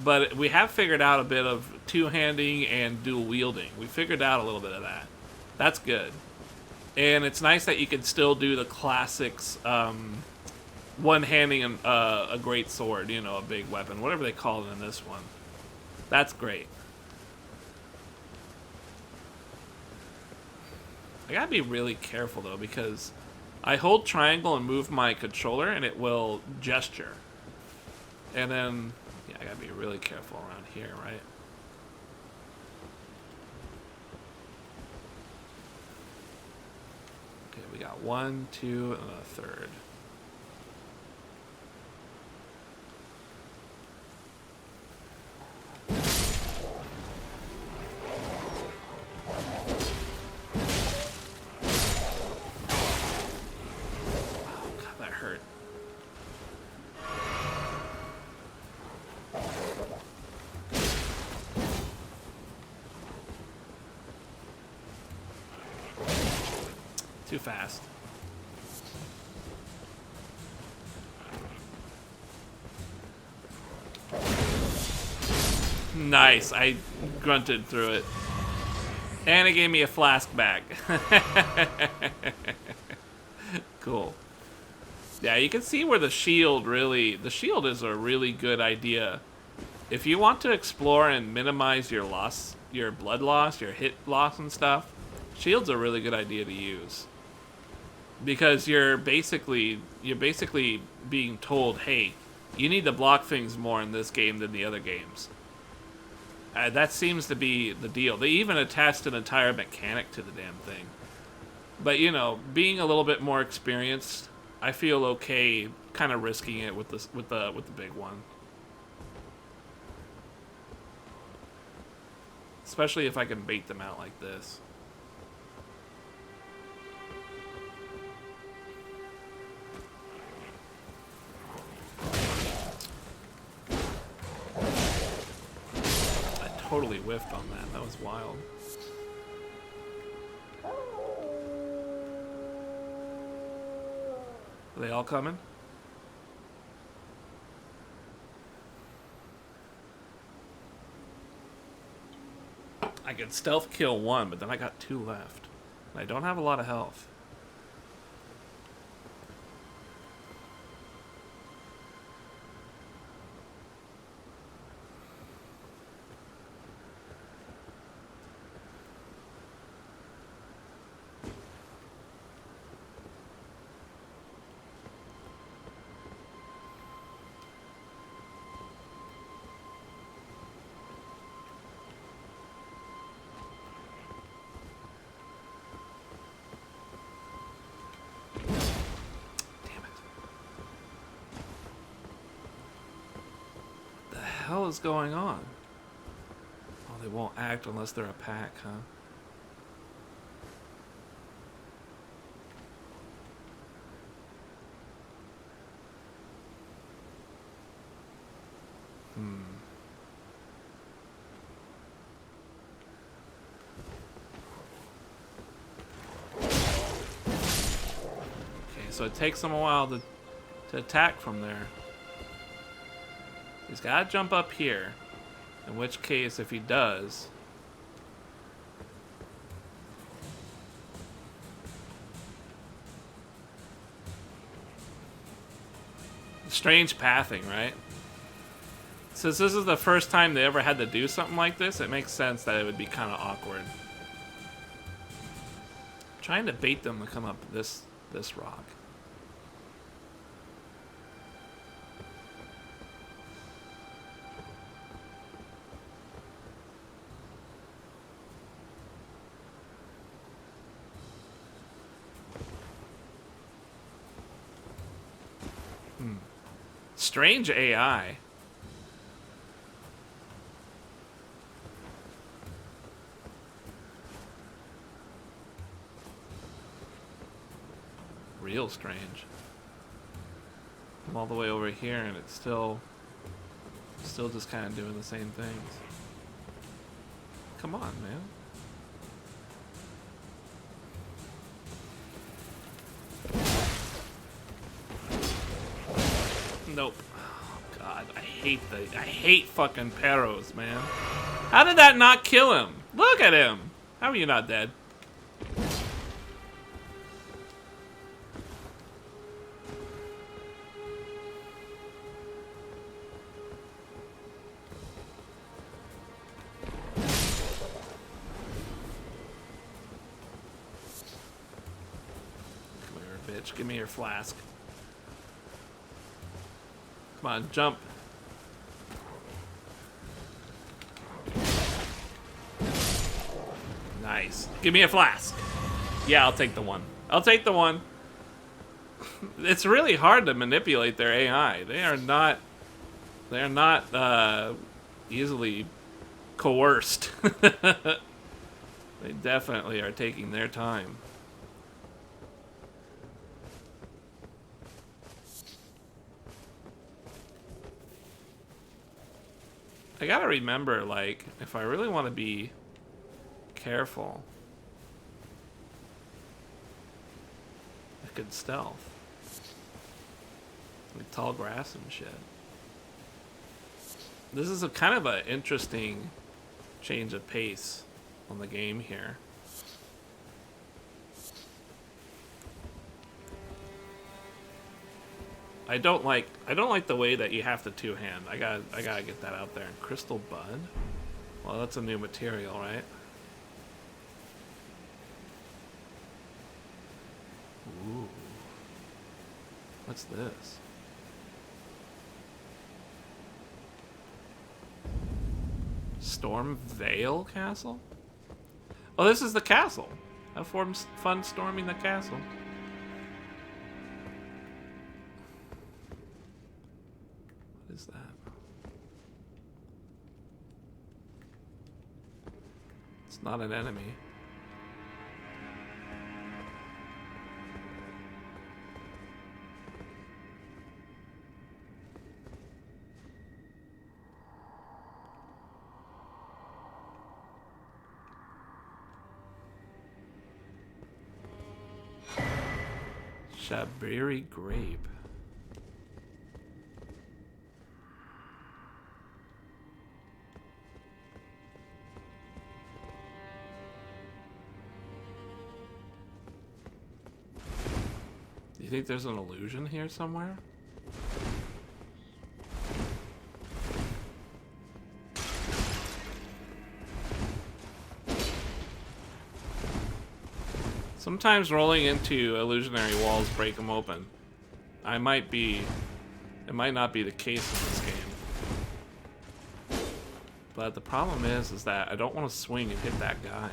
But we have figured out a bit of two-handing and dual wielding. We figured out a little bit of that. That's good. And it's nice that you can still do the classics, one-handing a great sword, you know, a big weapon, whatever they call it in this one. That's great. I gotta be really careful, though, because I hold triangle and move my controller, and it will gesture. And then, yeah, I gotta be really careful around here, right? Okay, we got 1, 2, and a third. Too fast. Nice. I grunted through it. And it gave me a flask back. Cool. Yeah, you can see where the shield is a really good idea. If you want to explore and minimize your loss, your blood loss, your hit loss and stuff, shield's a really good idea to use. Because you're basically being told, hey, you need to block things more in this game than the other games. That seems to be the deal. They even attached an entire mechanic to the damn thing. But you know, being a little bit more experienced, I feel okay kind of risking it with the big one. Especially if I can bait them out like this. totally whiffed on that. That was wild. Are they all coming? I could stealth kill one, but then I got 2 left. And I don't have a lot of health. What the hell is going on? Oh, they won't act unless they're a pack, huh? Okay, so it takes them a while to attack from there. He's gotta jump up here. In which case, if he does... Strange pathing, right? Since this is the first time they ever had to do something like this, it makes sense that it would be kind of awkward. Trying to bait them to come up this rock. Strange AI. Real strange. I'm all the way over here and it's still just kind of doing the same things. Come on, man. Nope. Oh, God, I hate fucking Perros, man. How did that not kill him? Look at him. How are you not dead? Come here, bitch. Give me your flask. Come on, jump. Nice. Give me a flask. Yeah, I'll take the one. I'll take the one. It's really hard to manipulate their AI. They are not easily coerced. They definitely are taking their time. I gotta remember, like, if I really want to be careful, I could stealth. Like tall grass and shit. This is a kind of an interesting change of pace on the game here. I don't like the way that you have to two-hand. I gotta get that out there. Crystal Bud? Well, that's a new material, right? Ooh. What's this? Storm Vale Castle? Oh, this is the castle. Have fun storming the castle. What is that? It's not an enemy. Shabiri grape. Do you think there's an illusion here somewhere? Sometimes rolling into illusionary walls break them open. It might not be the case in this game. But the problem is that I don't want to swing and hit that guy.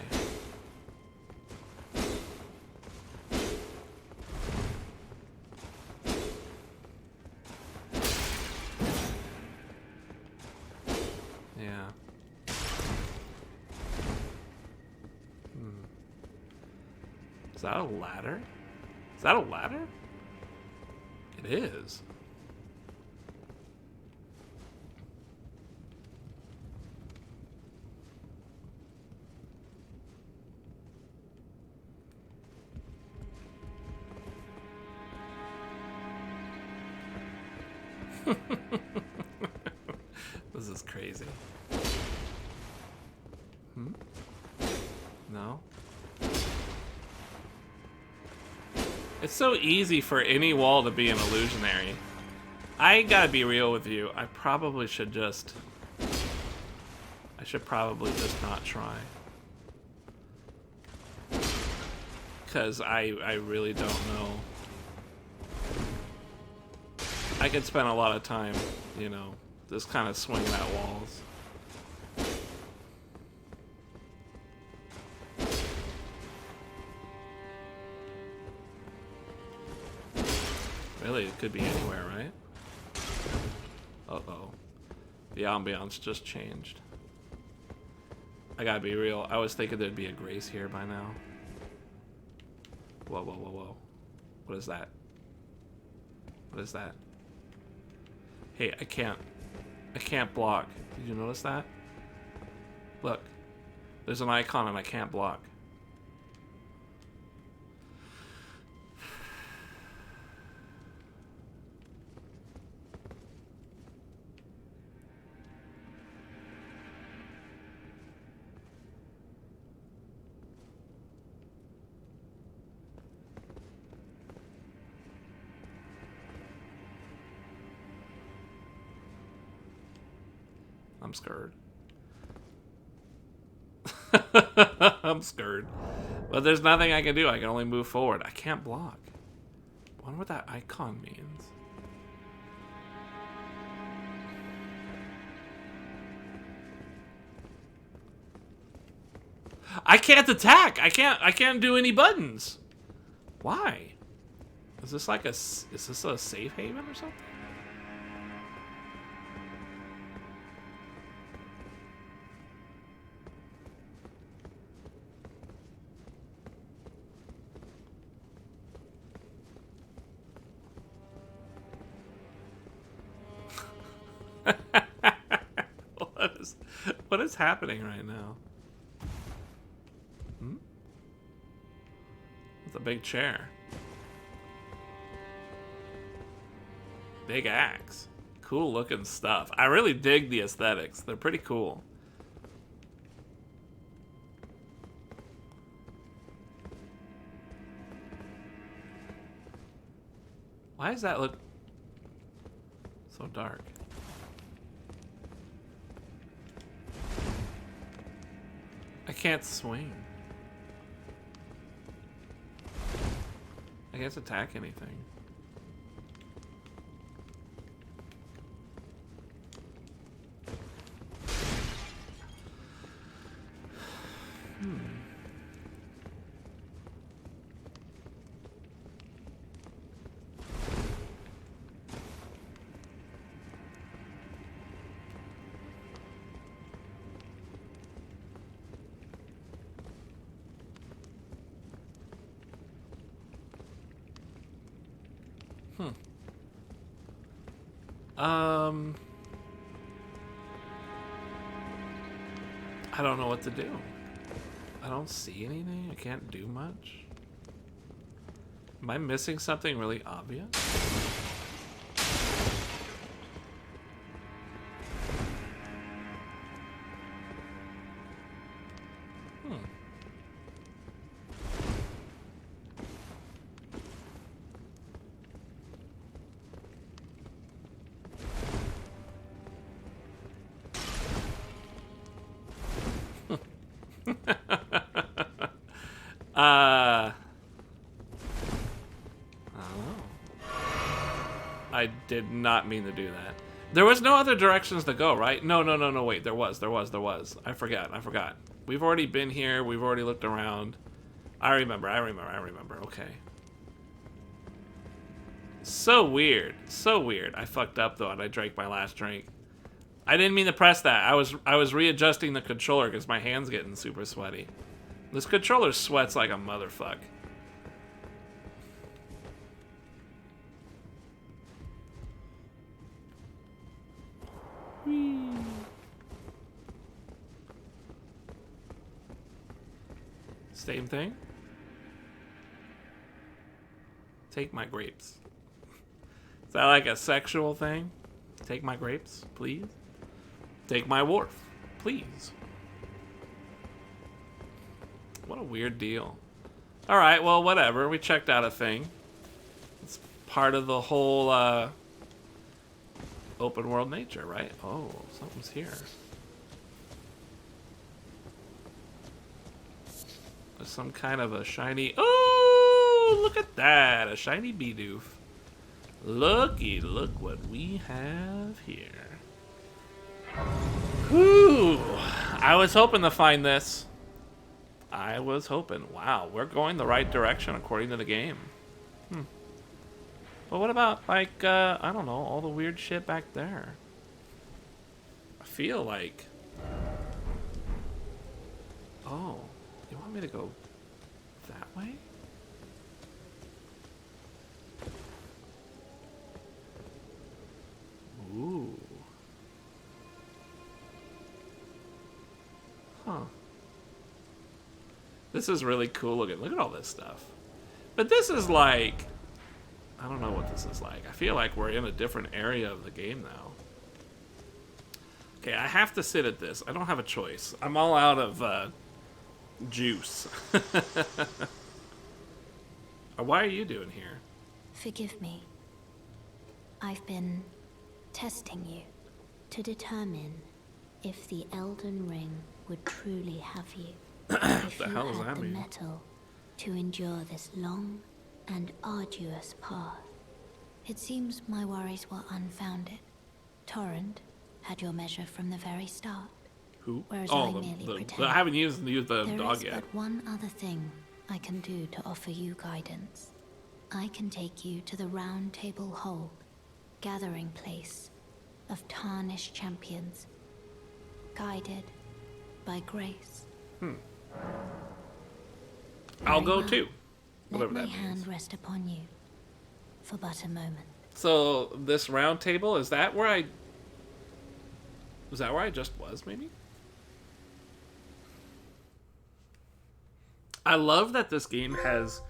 Yeah. Is that a ladder? Is that a ladder? It is. This is crazy. No? It's so easy for any wall to be an illusionary. I gotta be real with you. I should probably just not try. Because I really don't know. I could spend a lot of time, you know, just kind of swinging at walls. Really, it could be anywhere, right? Uh-oh. The ambiance just changed. I gotta be real. I was thinking there'd be a grace here by now. Whoa, whoa, whoa, whoa. What is that? What is that? Hey, I can't block. Did you notice that? Look. There's an icon and I can't block. I'm scared. I'm scared. But there's nothing I can do. I can only move forward. I can't block. I wonder what that icon means. I can't attack. I can't do any buttons. Why? Is this like is this a safe haven or something? What is happening right now? It's a big chair. Big axe. Cool looking stuff. I really dig the aesthetics. They're pretty cool. Why does that look so dark? I can't swing. I can't attack anything. I don't know what to do. I don't see anything. I can't do much. Am I missing something really obvious? I did not mean to do that. There was no other directions to go, right? No, wait, there was. I forgot. We've already been here, we've already looked around. I remember, okay. So weird. I fucked up though, and I drank my last drink. I didn't mean to press that. I was readjusting the controller because my hand's getting super sweaty. This controller sweats like a motherfucker. Same thing. Take my grapes. Is that like a sexual thing? Take my grapes, please. Take my wharf, please. What a weird deal. Alright, well, whatever. We checked out a thing. It's part of the whole open world nature, right? Oh, something's here. There's some kind of a shiny... Oh, look at that. A shiny Bidoof. Look what we have here. Whew. I was hoping to find this. I was hoping. Wow, we're going the right direction according to the game. But what about, like, I don't know, all the weird shit back there? I feel like... Oh, you want me to go that way? Ooh. Huh. This is really cool looking. Look at all this stuff. But this is like... I don't know what this is like. I feel like we're in a different area of the game now. Okay, I have to sit at this. I don't have a choice. I'm all out of juice. Why are you doing here? Forgive me. I've been testing you to determine if the Elden Ring would truly have you. If the you hell does had that the mean? mettle to endure this long and arduous path. It seems my worries were unfounded. Torrent had your measure from the very start. Who? Whereas Oh, I merely I pretend. haven't used the There dog is yet. but one other thing I can do to offer you guidance. I can take you to the Round Table Hold, gathering place of tarnished champions, guided by grace. I'll Very go well. too. Let Whatever my that means. hand rest upon you for but a moment. So this round table, is that where I... Was that where I just was, maybe? I love that this game has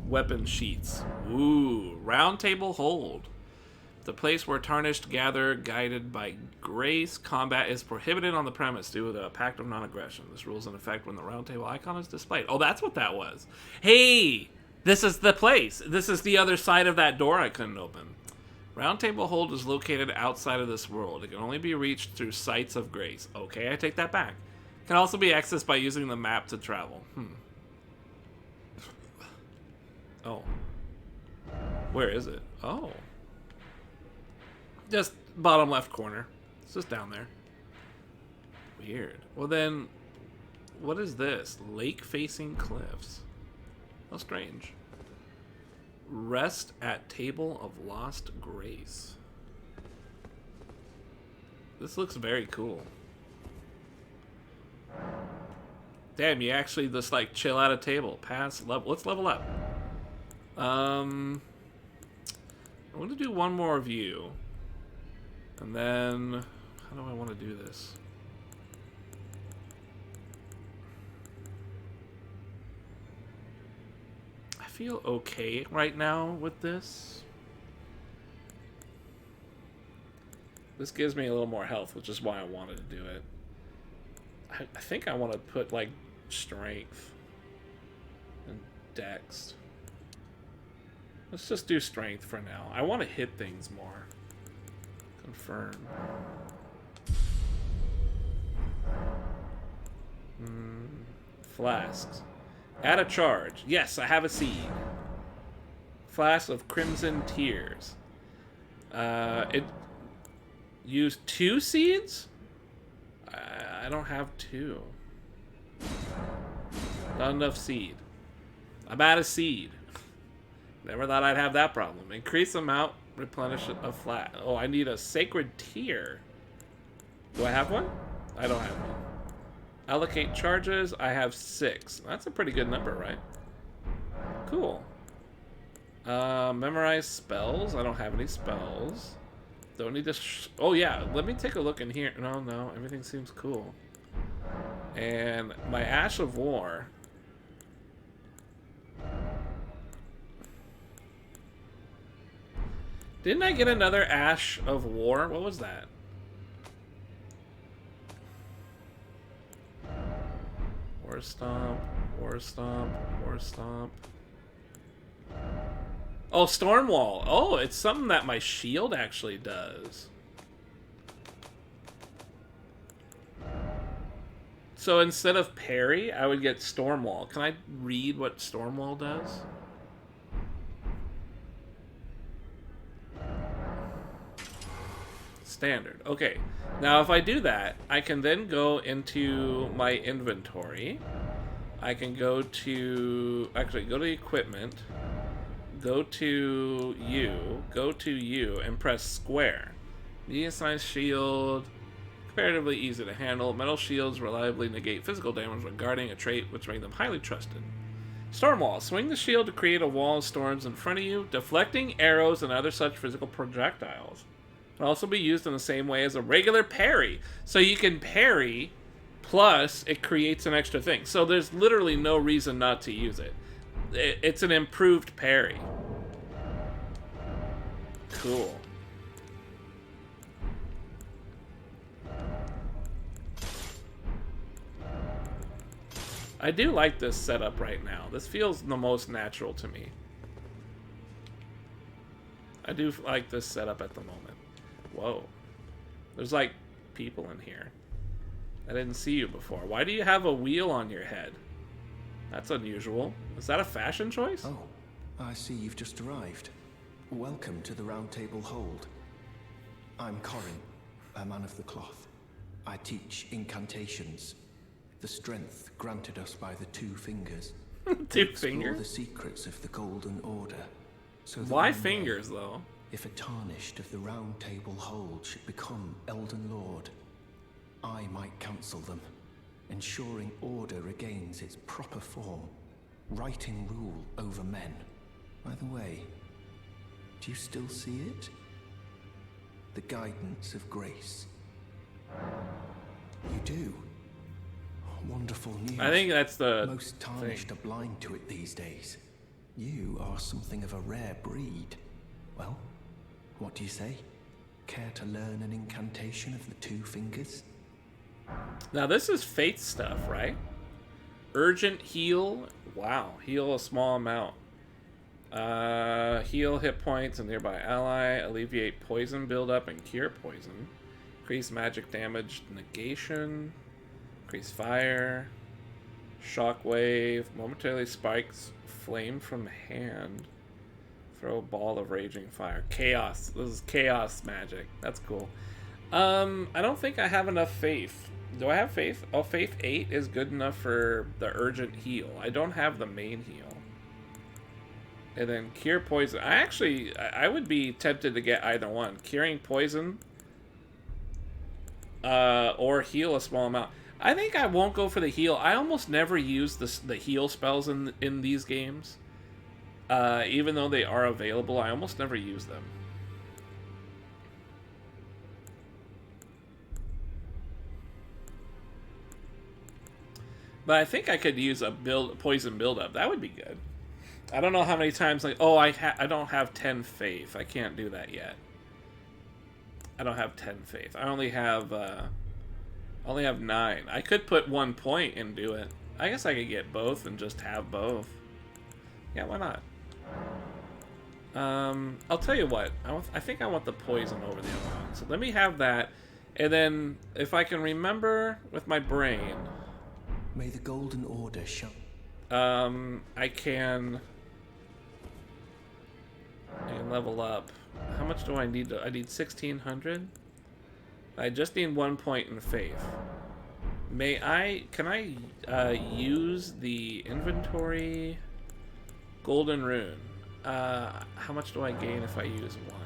weapon sheets. Ooh, round table hold. The place where tarnished gather, guided by grace. Combat is prohibited on the premise due to a pact of non-aggression. This rule is in effect when the round table icon is displayed. Oh, that's what that was. Hey, this is the place. This is the other side of that door I couldn't open. Round table hold is located outside of this world. It can only be reached through sites of grace. Okay, I take that back. Can also be accessed by using the map to travel. Oh. Where is it? Oh. Just bottom left corner. It's just down there. Weird. Well then, what is this? Lake facing cliffs. How strange. Rest at Table of Lost Grace. This looks very cool. Damn, you actually just like chill at a table. Pass level. Let's level up. I'm gonna do one more view. And then, how do I want to do this? I feel okay right now with this. This gives me a little more health, which is why I wanted to do it. I think I want to put, like, strength and dex. Let's just do strength for now. I want to hit things more. Confirm. Flasks. Add a charge. Yes, I have a seed. Flask of Crimson Tears. It used 2 seeds? I don't have 2. Not enough seed. I'm out of seed. Never thought I'd have that problem. Increase amount, replenish a flat. Oh, I need a Sacred Tear. Do I have one? I don't have one. Allocate charges. I have 6. That's a pretty good number, right? Cool. Memorize spells. I don't have any spells. Don't need to. Oh yeah, let me take a look in here. No, everything seems cool. And my Ash of War. Didn't I get another Ash of War? What was that? War Stomp, War Stomp, War Stomp. Oh, Stormwall. Oh, it's something that my shield actually does. So instead of parry, I would get Stormwall. Can I read what Stormwall does? Standard. Okay. Now if I do that, I can then go into my inventory. I can go to... Actually, go to equipment. Go to you, and press square. Medium-sized shield, comparatively easy to handle. Metal shields reliably negate physical damage when guarding, a trait which makes them highly trusted. Stormwall. Swing the shield to create a wall of storms in front of you, deflecting arrows and other such physical projectiles. It can also be used in the same way as a regular parry. So you can parry, plus it creates an extra thing. So there's literally no reason not to use it. It's an improved parry. Cool. I do like this setup right now. This feels the most natural to me. I do like this setup at the moment. Whoa. There's like people in here. I didn't see you before. Why do you have a wheel on your head? That's unusual. Is that a fashion choice? Oh, I see you've just arrived. Welcome to the Round Table Hold. I'm Corin, a man of the cloth. I teach incantations, the strength granted us by the two fingers. Two fingers? The secrets of the Golden Order. So why fingers, though? If a tarnished of the Round Table Hold should become Elden Lord, I might counsel them, ensuring order regains its proper form, righting rule over men. By the way, do you still see it? The guidance of grace. You do. Wonderful news. I think that's the most tarnished are blind to it these days. You are something of a rare breed. Well, what do you say? Care to learn an incantation of the two fingers? Now this is faith stuff, right? Urgent heal. Wow, heal a small amount. Heal hit points and nearby ally. Alleviate poison buildup and cure poison. Increase magic damage negation. Increase fire. Shockwave. Momentarily spikes flame from hand. Throw a ball of raging fire. Chaos. This is chaos magic. That's cool. I don't think I have enough faith. Do I have faith? Oh, faith 8 is good enough for the urgent heal. I don't have the main heal. And then cure poison. I would be tempted to get either one. Curing poison or heal a small amount. I think I won't go for the heal. I almost never use the heal spells in these games. Even though they are available, I almost never use them. But I think I could use a poison buildup. That would be good. I don't know how many times, like, oh, I don't have 10 faith. I can't do that yet. I don't have 10 faith. I only have 9. I could put 1 point and do it. I guess I could get both and just have both. Yeah, why not? I'll tell you what. I think I want the poison over the other one. So let me have that. And then, if I can remember with my brain... May the Golden Order show... I can level up. How much do I need? I need 1,600. I just need 1 point in faith. Can I use the inventory golden rune? How much do I gain if I use 1?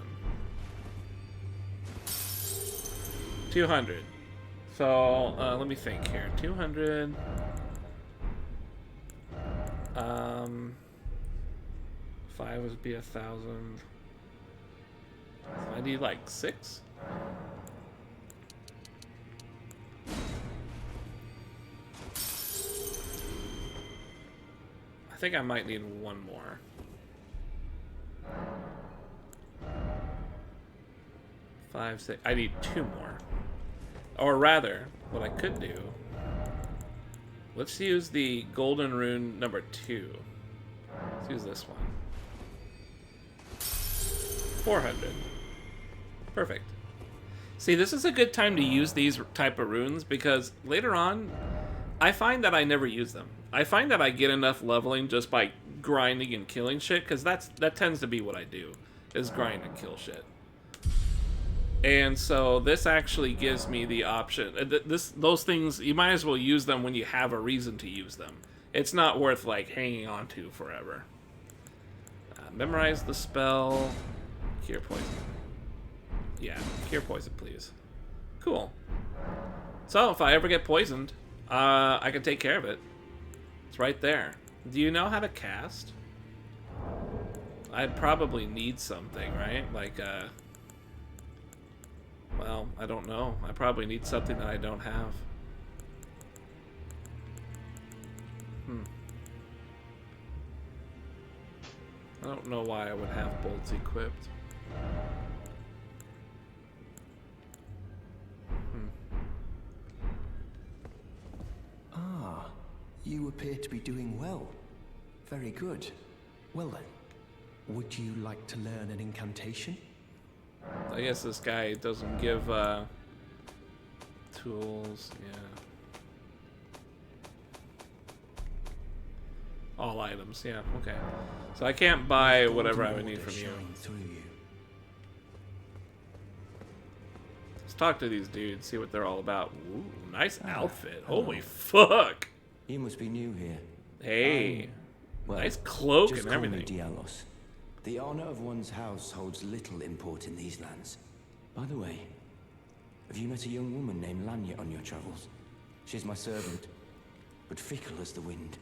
200. So, let me think here. 200. 5 would be 1,000. So I need like 6. I think I might need 1 more. 5, 6. I need 2 more. Or rather, what I could do. Let's use the golden rune number 2. Let's use this one. 400. Perfect. See, this is a good time to use these type of runes because later on, I find that I never use them. I find that I get enough leveling just by grinding and killing shit because that tends to be what I do, is grind and kill shit. And so this actually gives me the option. Those things, you might as well use them when you have a reason to use them. It's not worth like hanging on to forever. Memorize the spell. Cure poison. Yeah, cure poison, please. Cool. So if I ever get poisoned, I can take care of it. It's right there. Do you know how to cast? I'd probably need something, right? Like, well, I don't know. I probably need something that I don't have. I don't know why I would have bolts equipped. Ah, you appear to be doing well. Very good. Well then, would you like to learn an incantation? I guess this guy doesn't give tools, yeah. All items, yeah, okay. So I can't buy whatever I would need from you. Let's talk to these dudes, see what they're all about. Ooh, nice outfit. Holy fuck. You must be new here. Hey, Well, nice cloak just and call me everything. Dialos. The honor of one's house holds little import in these lands. By the way, have you met a young woman named Lanya on your travels? She's my servant, but fickle as the wind.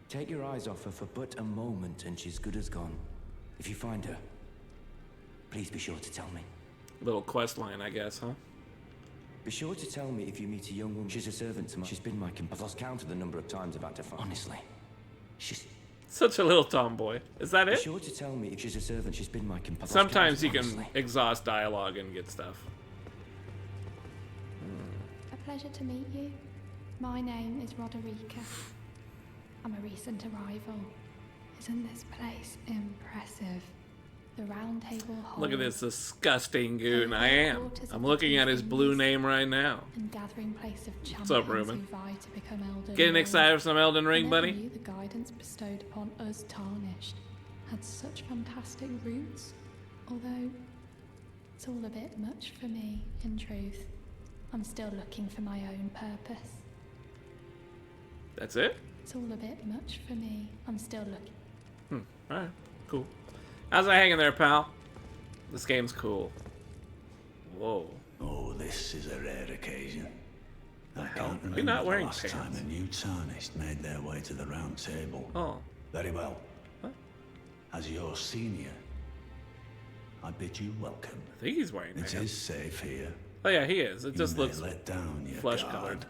Take your eyes off her for but a moment and she's good as gone. If you find her, please be sure to tell me. Little quest line, I guess, huh? Be sure to tell me if you meet a young woman. She's a servant to mine. She's been my companion. I've lost count of the number of times I've had to find. Honestly, she's... Such a little tomboy. Is that Be it? sure to tell me if she's a servant. She's been my companion. Sometimes you can Honestly. exhaust dialogue and get stuff. A pleasure to meet you. My name is Roderica. I'm a recent arrival. Isn't this place impressive? The Round Table Hall. Look at this disgusting goon. I am. I'm looking at his blue name right now. And gathering place of champions up, Ruben? who vie to become Elden Getting Lord. excited for some Elden Ring, I buddy? never knew the guidance bestowed upon us tarnished had such fantastic roots. Although it's all a bit much for me, in truth. I'm still looking for my own purpose. That's it? It's all a bit much for me. I'm still looking. Alright, cool. How's it hanging there, pal? This game's cool. Whoa. Oh, this is a rare occasion. I hell? can't You're remember not the wearing last time pants. a new tarnished made their way to the round table. Oh. Very well. What? As your senior, I bid you welcome. I think he's wearing It pants. is safe here. Oh yeah, he is. It just You may looks let down your flesh guard. colored.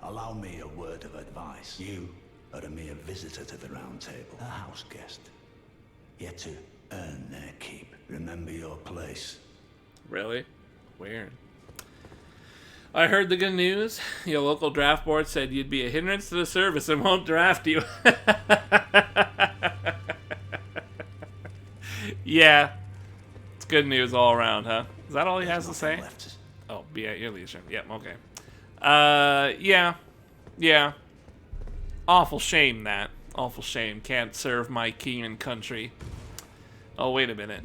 Allow me a word of advice. You are a mere visitor to the Round Table, a house guest. Yet to earn their keep, remember your place. Really? Weird. I heard the good news. Your local draft board said you'd be a hindrance to the service and won't draft you. Yeah. It's good news all around, huh? Is that all he has to say? Oh, be at your leisure. Yep, okay. Yeah. Yeah. Awful shame, that. Awful shame. Can't serve my king and country. Oh, wait a minute.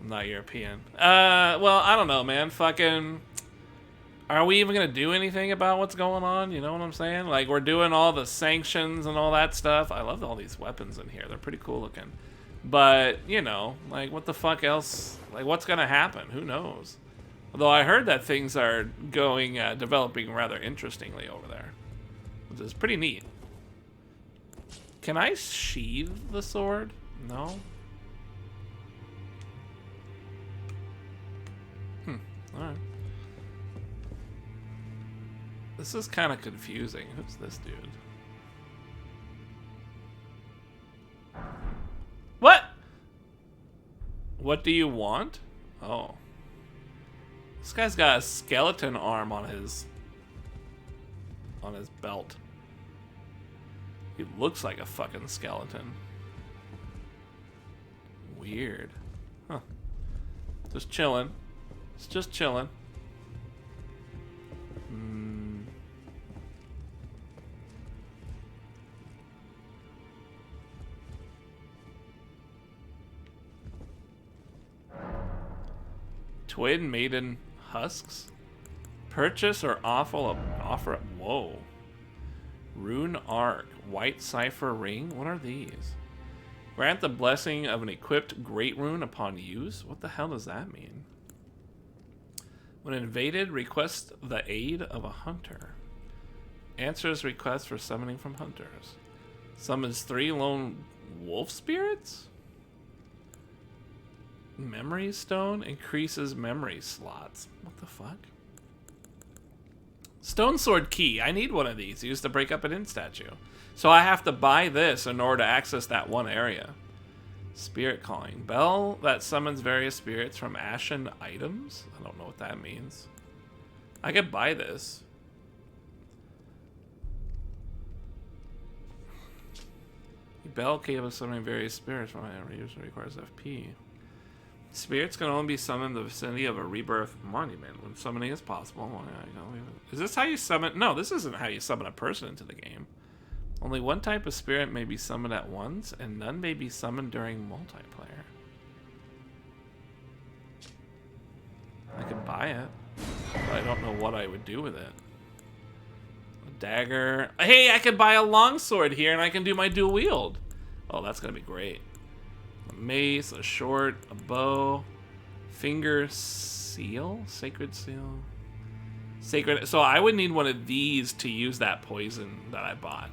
I'm not European. Well, I don't know, man. Fucking... Are we even gonna do anything about what's going on? You know what I'm saying? Like, we're doing all the sanctions and all that stuff. I love all these weapons in here. They're pretty cool looking. But, you know, like, what the fuck else? Like, what's gonna happen? Who knows? Although I heard that things are going, developing rather interestingly over there. Which is pretty neat. Can I sheathe the sword? No? Alright. This is kind of confusing. Who's this dude? What? What do you want? Oh. This guy's got a skeleton arm on his belt. He looks like a fucking skeleton. Weird. Huh. Just chilling. It's just chilling. Twin Maiden Husks? Purchase or offer. Whoa. Rune Arc. White Cipher Ring? What are these? Grant the blessing of an equipped Great Rune upon use? What the hell does that mean? When invaded, request the aid of a hunter. Answers requests for summoning from hunters. Summons 3 lone wolf spirits? Memory Stone increases memory slots. What the fuck? Stone Sword Key. I need one of these used to break up an inn statue. So I have to buy this in order to access that one area. Spirit Calling. Bell that summons various spirits from ashen items? I don't know what that means. I could buy this. Bell capable of summoning various spirits from an usually requires FP. Spirits can only be summoned in the vicinity of a rebirth monument. When summoning is possible. Is this how you summon? No, this isn't how you summon a person into the game. Only one type of spirit may be summoned at once, and none may be summoned during multiplayer. I could buy it, but I don't know what I would do with it. A dagger. Hey, I could buy a longsword here, and I can do my dual wield. Oh, that's gonna be great. A mace, a short, a bow, finger seal, sacred seal, sacred. So I would need one of these to use that poison that I bought.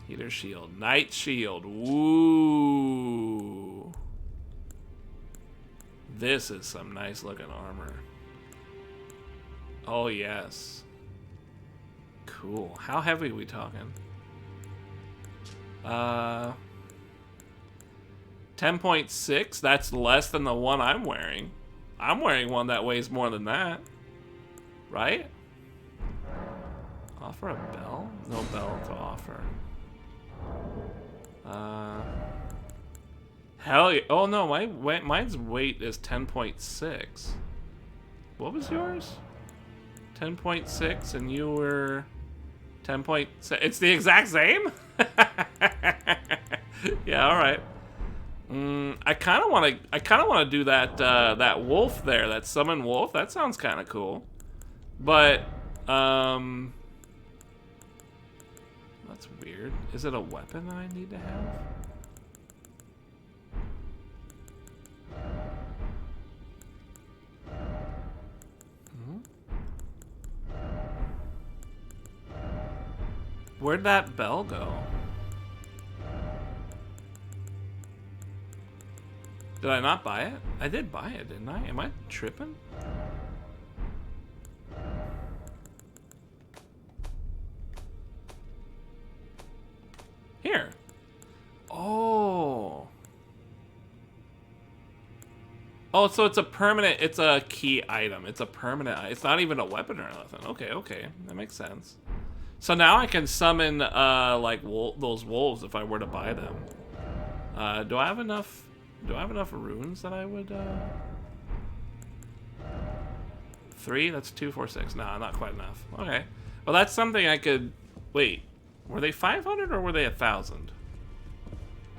Heater shield, night shield. Ooh, this is some nice looking armor. Oh yes, cool. How heavy are we talking? 10.6, that's less than the one I'm wearing. I'm wearing one that weighs more than that. Right? Offer a bell? No bell to offer. Hell yeah. Oh no, mine's weight is 10.6. What was yours? 10.6 and you were 10.6. It's the exact same? Yeah, alright. I kind of want to do that that wolf there, that summon wolf. That sounds kind of cool. But that's weird. Is it a weapon that I need to have? Where'd that bell go? Did I not buy it? I did buy it, didn't I? Am I tripping? Here. Oh. Oh, so it's a permanent, it's a key item. It's a permanent, it's not even a weapon or nothing. Okay, okay, that makes sense. So now I can summon, like, those wolves if I were to buy them. Do I have enough runes that I would, 3? That's 2, 4, 6. Nah, not quite enough. Okay. Well, that's something I could, wait. Were they 500 or were they 1,000?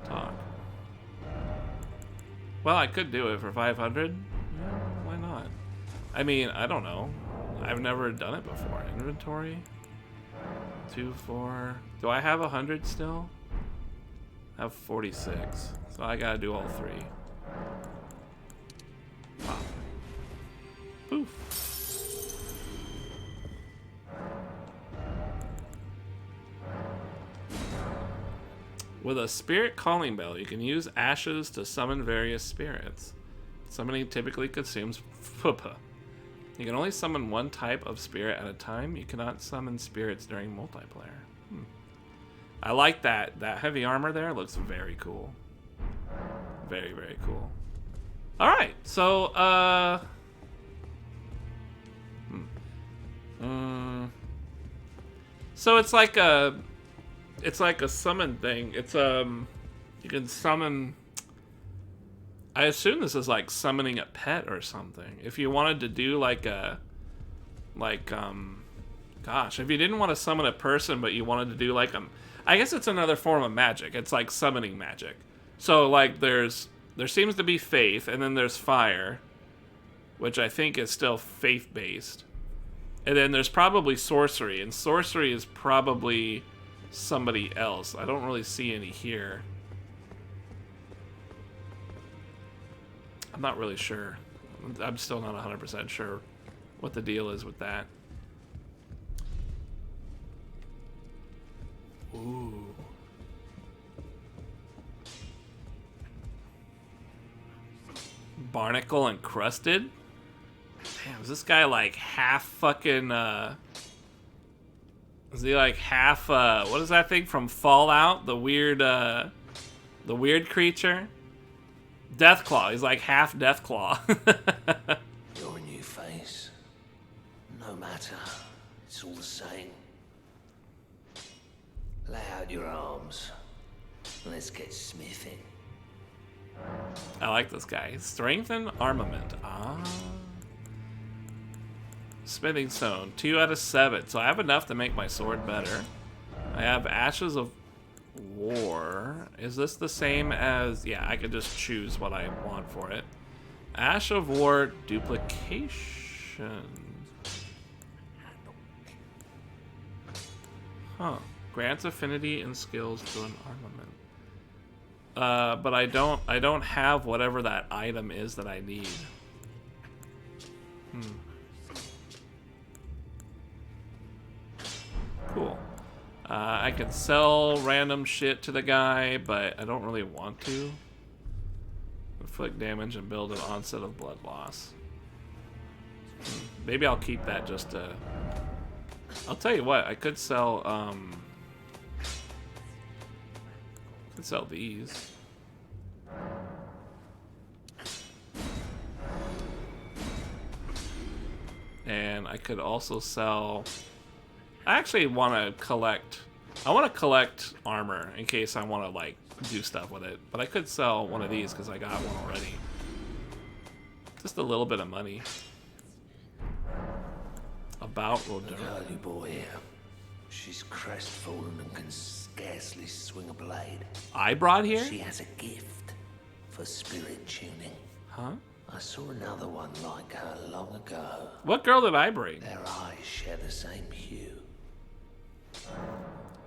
Talk. Well, I could do it for 500. Yeah, why not? I mean, I don't know. I've never done it before. Inventory. 2, 4. Do I have 100 still? I have 46. So I gotta do all 3. Pop. Poof. With a spirit calling bell, you can use ashes to summon various spirits. Summoning typically consumes fupa. You can only summon one type of spirit at a time. You cannot summon spirits during multiplayer. I like that. That heavy armor there looks very cool. Very, very cool. Alright, so, so it's like a summon thing. It's you can summon, I assume this is like summoning a pet or something. If you wanted to do like a gosh, if you didn't want to summon a person but you wanted to do like I guess it's another form of magic. It's like summoning magic. So like there seems to be faith, and then there's fire, which I think is still faith based. And then there's probably sorcery, and sorcery is probably somebody else. I don't really see any here. I'm not really sure. I'm still not 100% sure what the deal is with that. Ooh. Barnacle encrusted? Damn, is this guy like half fucking, is he like half, what is that thing from Fallout? The weird creature? Deathclaw. He's like half Deathclaw. You're a new face. No matter. It's all the same. Lay out your arms. Let's get smithing. I like this guy. Strength and armament. Ah. Smithing stone. 2 out of 7. So I have enough to make my sword better. I have ashes of war. Is this the same as... Yeah, I could just choose what I want for it. Ash of war duplication. Huh. Grants affinity and skills to an armament. But I don't have whatever that item is that I need. Cool. I can sell random shit to the guy, but I don't really want to. Inflict damage and build an onset of blood loss. Maybe I'll keep that just to... I'll tell you what, I could sell, sell these. And I could also sell... I actually want to collect... I want to collect armor in case I want to, like, do stuff with it. But I could sell one of these because I got one already. Just a little bit of money. About Lothire. Girly boy here. She's crestfallen and can scarcely swing a blade. I brought here? She has a gift for spirit tuning. Huh? I saw another one like her long ago. What girl did I bring? Their eyes share the same hue.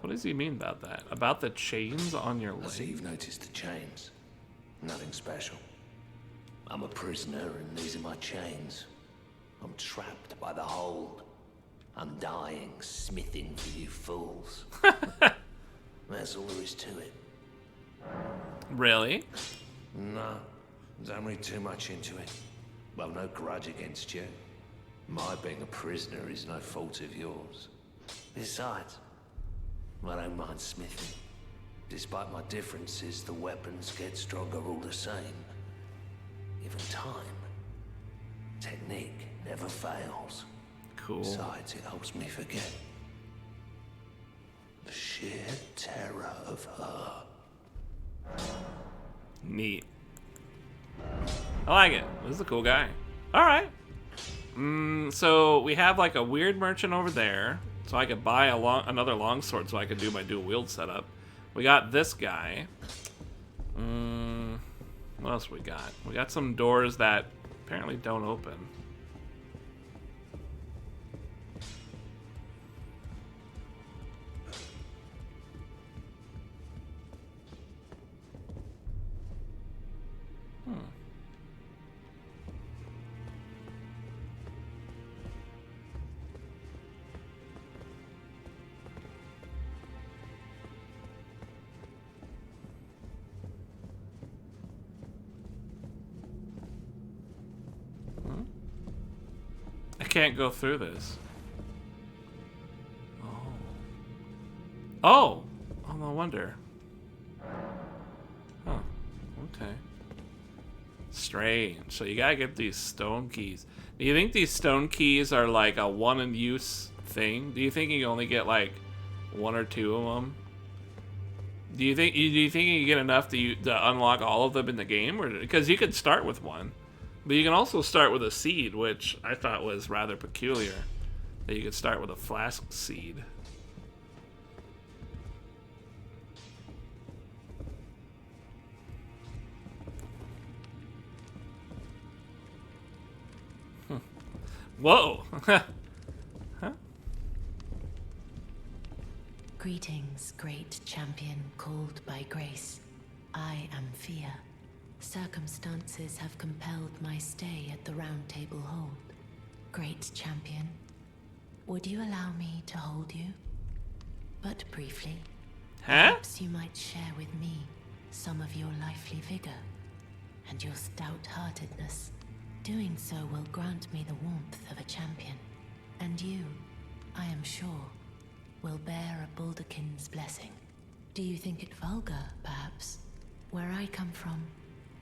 What does he mean about that? About the chains on your I see leg? you've noticed the chains. Nothing special. I'm a prisoner and these are my chains. I'm trapped by the hold. I'm dying, smithing for you fools. That's all there is to it. Really? No, don't read too much into it. I've no grudge against you. My being a prisoner is no fault of yours. Besides, I don't mind smithing. Despite my differences, the weapons get stronger all the same. Even time. Technique never fails. Cool. Besides, it helps me forget the sheer terror of her. Neat. I like it. This is a cool guy. Alright. So we have like a weird merchant over there. So I could buy another longsword so I could do my dual wield setup. We got this guy. What else we got? We got some doors that apparently don't open. I can't go through this. Oh, no wonder. Huh. Okay. Strange. So you gotta get these stone keys. Do you think these stone keys are like a one-in-use thing? Do you think you only get like one or two of them? Do you think you get enough to unlock all of them in the game, or because you could start with one? But you can also start with a seed, which I thought was rather peculiar. That you could start with a flask seed. Whoa! Huh? Greetings, great champion called by grace. I am Fia. Circumstances have compelled my stay at the Round Table Hold. Great champion, would you allow me to hold you? But briefly. Huh? Perhaps you might share with me some of your lively vigor and your stout-heartedness. Doing so will grant me the warmth of a champion. And you, I am sure, will bear a Baldakin's blessing. Do you think it vulgar, perhaps? Where I come from,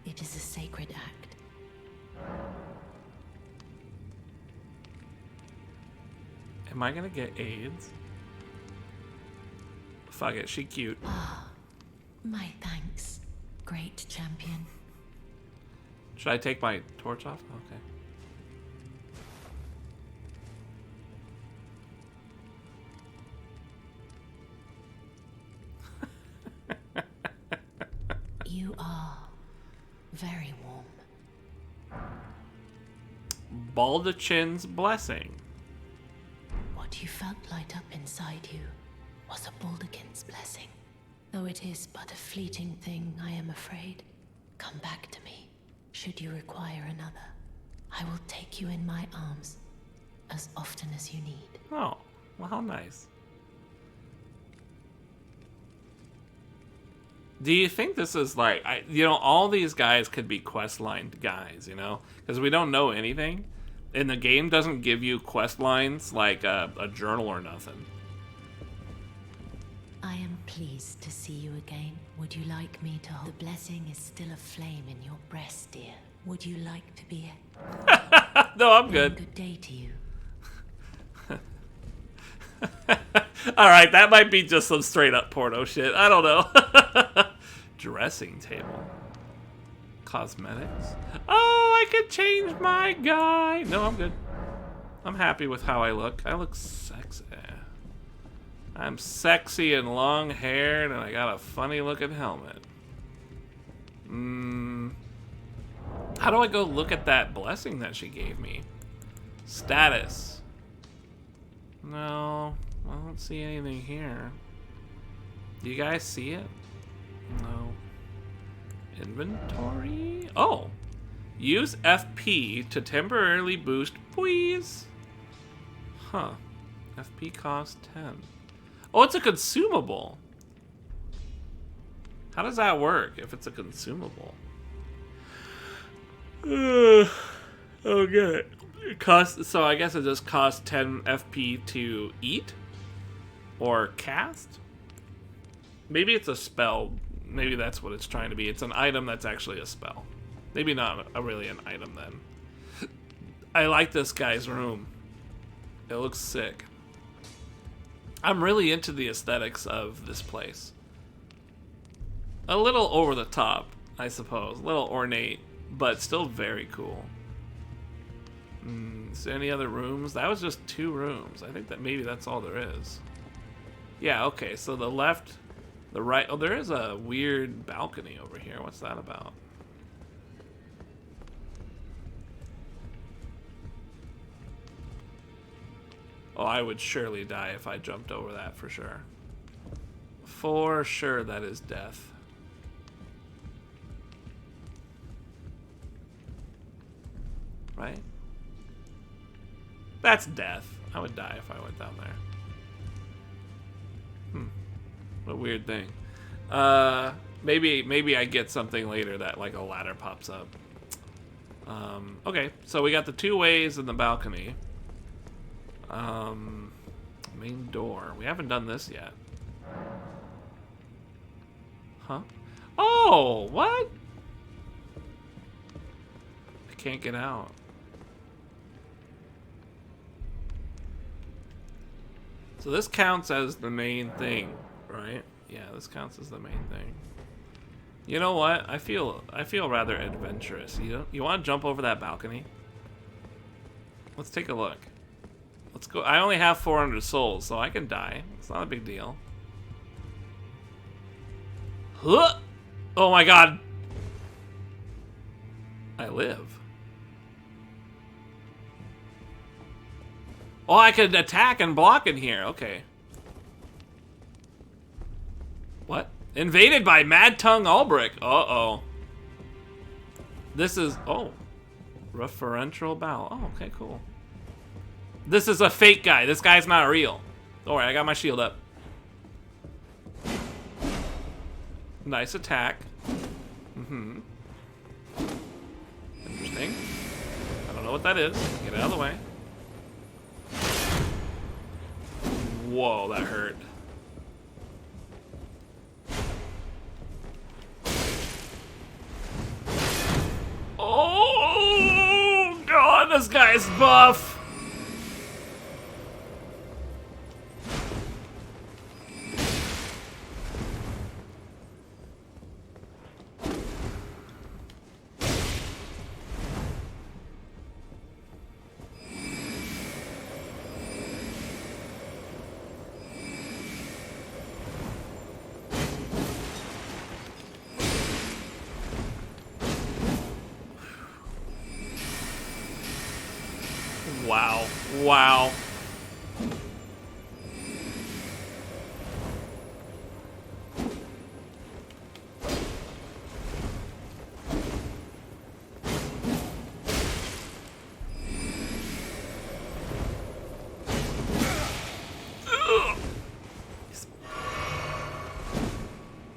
it is a sacred act. Am I gonna get AIDS? Fuck it, she cute. Ah, my thanks, great champion. Should I take my torch off? Okay. You are very warm. Baldakin's blessing. What you felt light up inside you was a Baldakin's blessing. Though it is but a fleeting thing, I am afraid. Come back to me, should you require another. I will take you in my arms as often as you need. Oh, well, how nice. Do you think this is like, all these guys could be quest-lined guys, Because we don't know anything. And the game doesn't give you quest lines like a journal or nothing. I am pleased to see you again. Would you like me to hold? The blessing is still aflame in your breast, dear. Would you like to be No, I'm good. Good day to you. Alright, that might be just some straight up porno shit. I don't know. Dressing table. Cosmetics. Oh, I could change my guy. No, I'm good. I'm happy with how I look. I look sexy. I'm sexy and long haired, and I got a funny looking helmet. How do I go look at that blessing that she gave me? Status. No, I don't see anything here. Do you guys see it? No. Inventory? Oh! Use FP to temporarily boost please. Huh. FP costs 10. Oh, it's a consumable. How does that work if it's a consumable? Oh, good. It costs, so I guess it just costs 10 FP to eat? Or cast? Maybe it's a spell. Maybe that's what it's trying to be. It's an item that's actually a spell. Maybe not really an item then. I like this guy's room. It looks sick. I'm really into the aesthetics of this place. A little over the top, I suppose. A little ornate, but still very cool. Is there any other rooms? That was just 2 rooms. I think that maybe that's all there is. Yeah, okay, so the left, the right... Oh, there is a weird balcony over here. What's that about? Oh, I would surely die if I jumped over that, for sure. For sure, that is death. Right? That's death. I would die if I went down there. What a weird thing. Maybe I get something later that like a ladder pops up. Okay, so we got the 2 ways in the balcony. Main door. We haven't done this yet. Huh? Oh, what? I can't get out. So this counts as the main thing, right? Yeah, this counts as the main thing. You know what? I feel rather adventurous. You want to jump over that balcony? Let's take a look. Let's go. I only have 400 souls, so I can die. It's not a big deal. Huh! Oh my god. I live. Oh, I could attack and block in here. Okay. What? Invaded by Mad Tongue Ulbrich. Uh-oh. This is... Oh. Referential Bow. Oh, okay, cool. This is a fake guy. This guy's not real. Don't worry, I got my shield up. Nice attack. Interesting. I don't know what that is. Get out of the way. Whoa, that hurt. Oh, God, this guy's buff. Wow. Wow.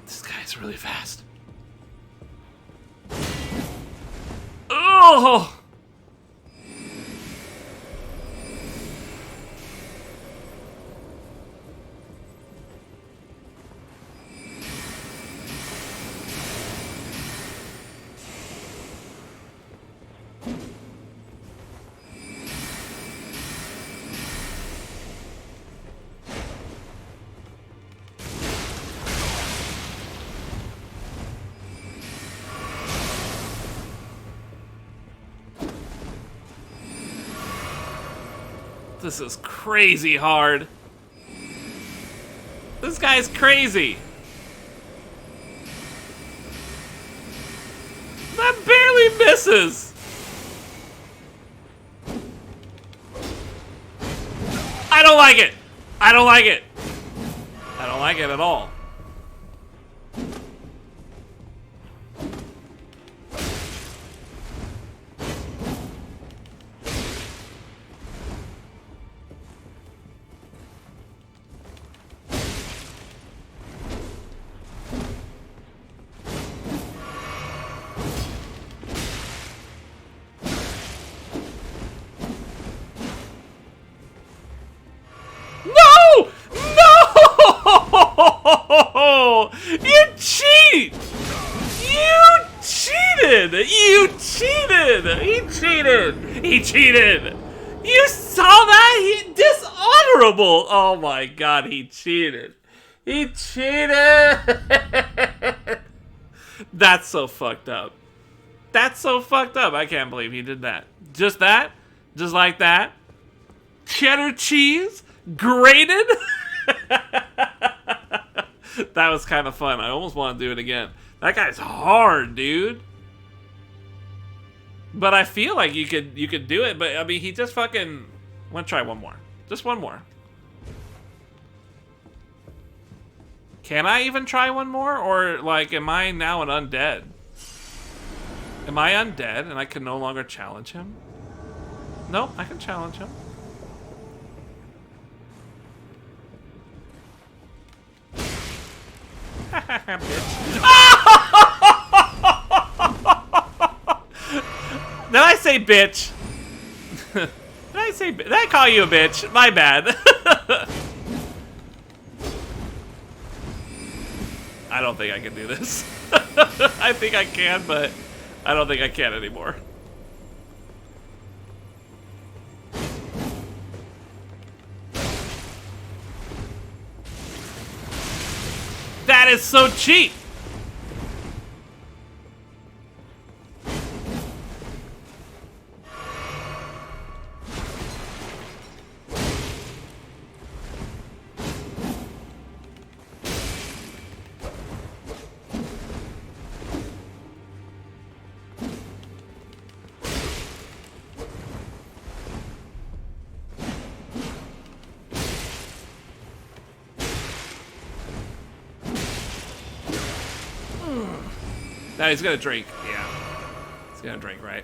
This guy's really fast. Oh! This is crazy hard. This guy's crazy. That barely misses. I don't like it. I don't like it. I don't like it at all. No! You cheat! You cheated! You cheated! He cheated! He cheated! You saw that? He dishonorable! Oh my god, he cheated. He cheated! That's so fucked up. That's so fucked up. I can't believe he did that. Just that? Just like that? Cheddar cheese? Grated? That was kind of fun. I almost want to do it again. That guy's hard, dude. But I feel like you could do it, but I mean he just fucking wanna try one more. Just one more. Can I even try one more? Or like am I now an undead? Am I undead and I can no longer challenge him? Nope, I can challenge him. Did I say bitch? Did I call you a bitch? My bad. I don't think I can do this. I think I can, but I don't think I can anymore. That is so cheap. No, he's gonna drink. Yeah. He's gonna drink, right?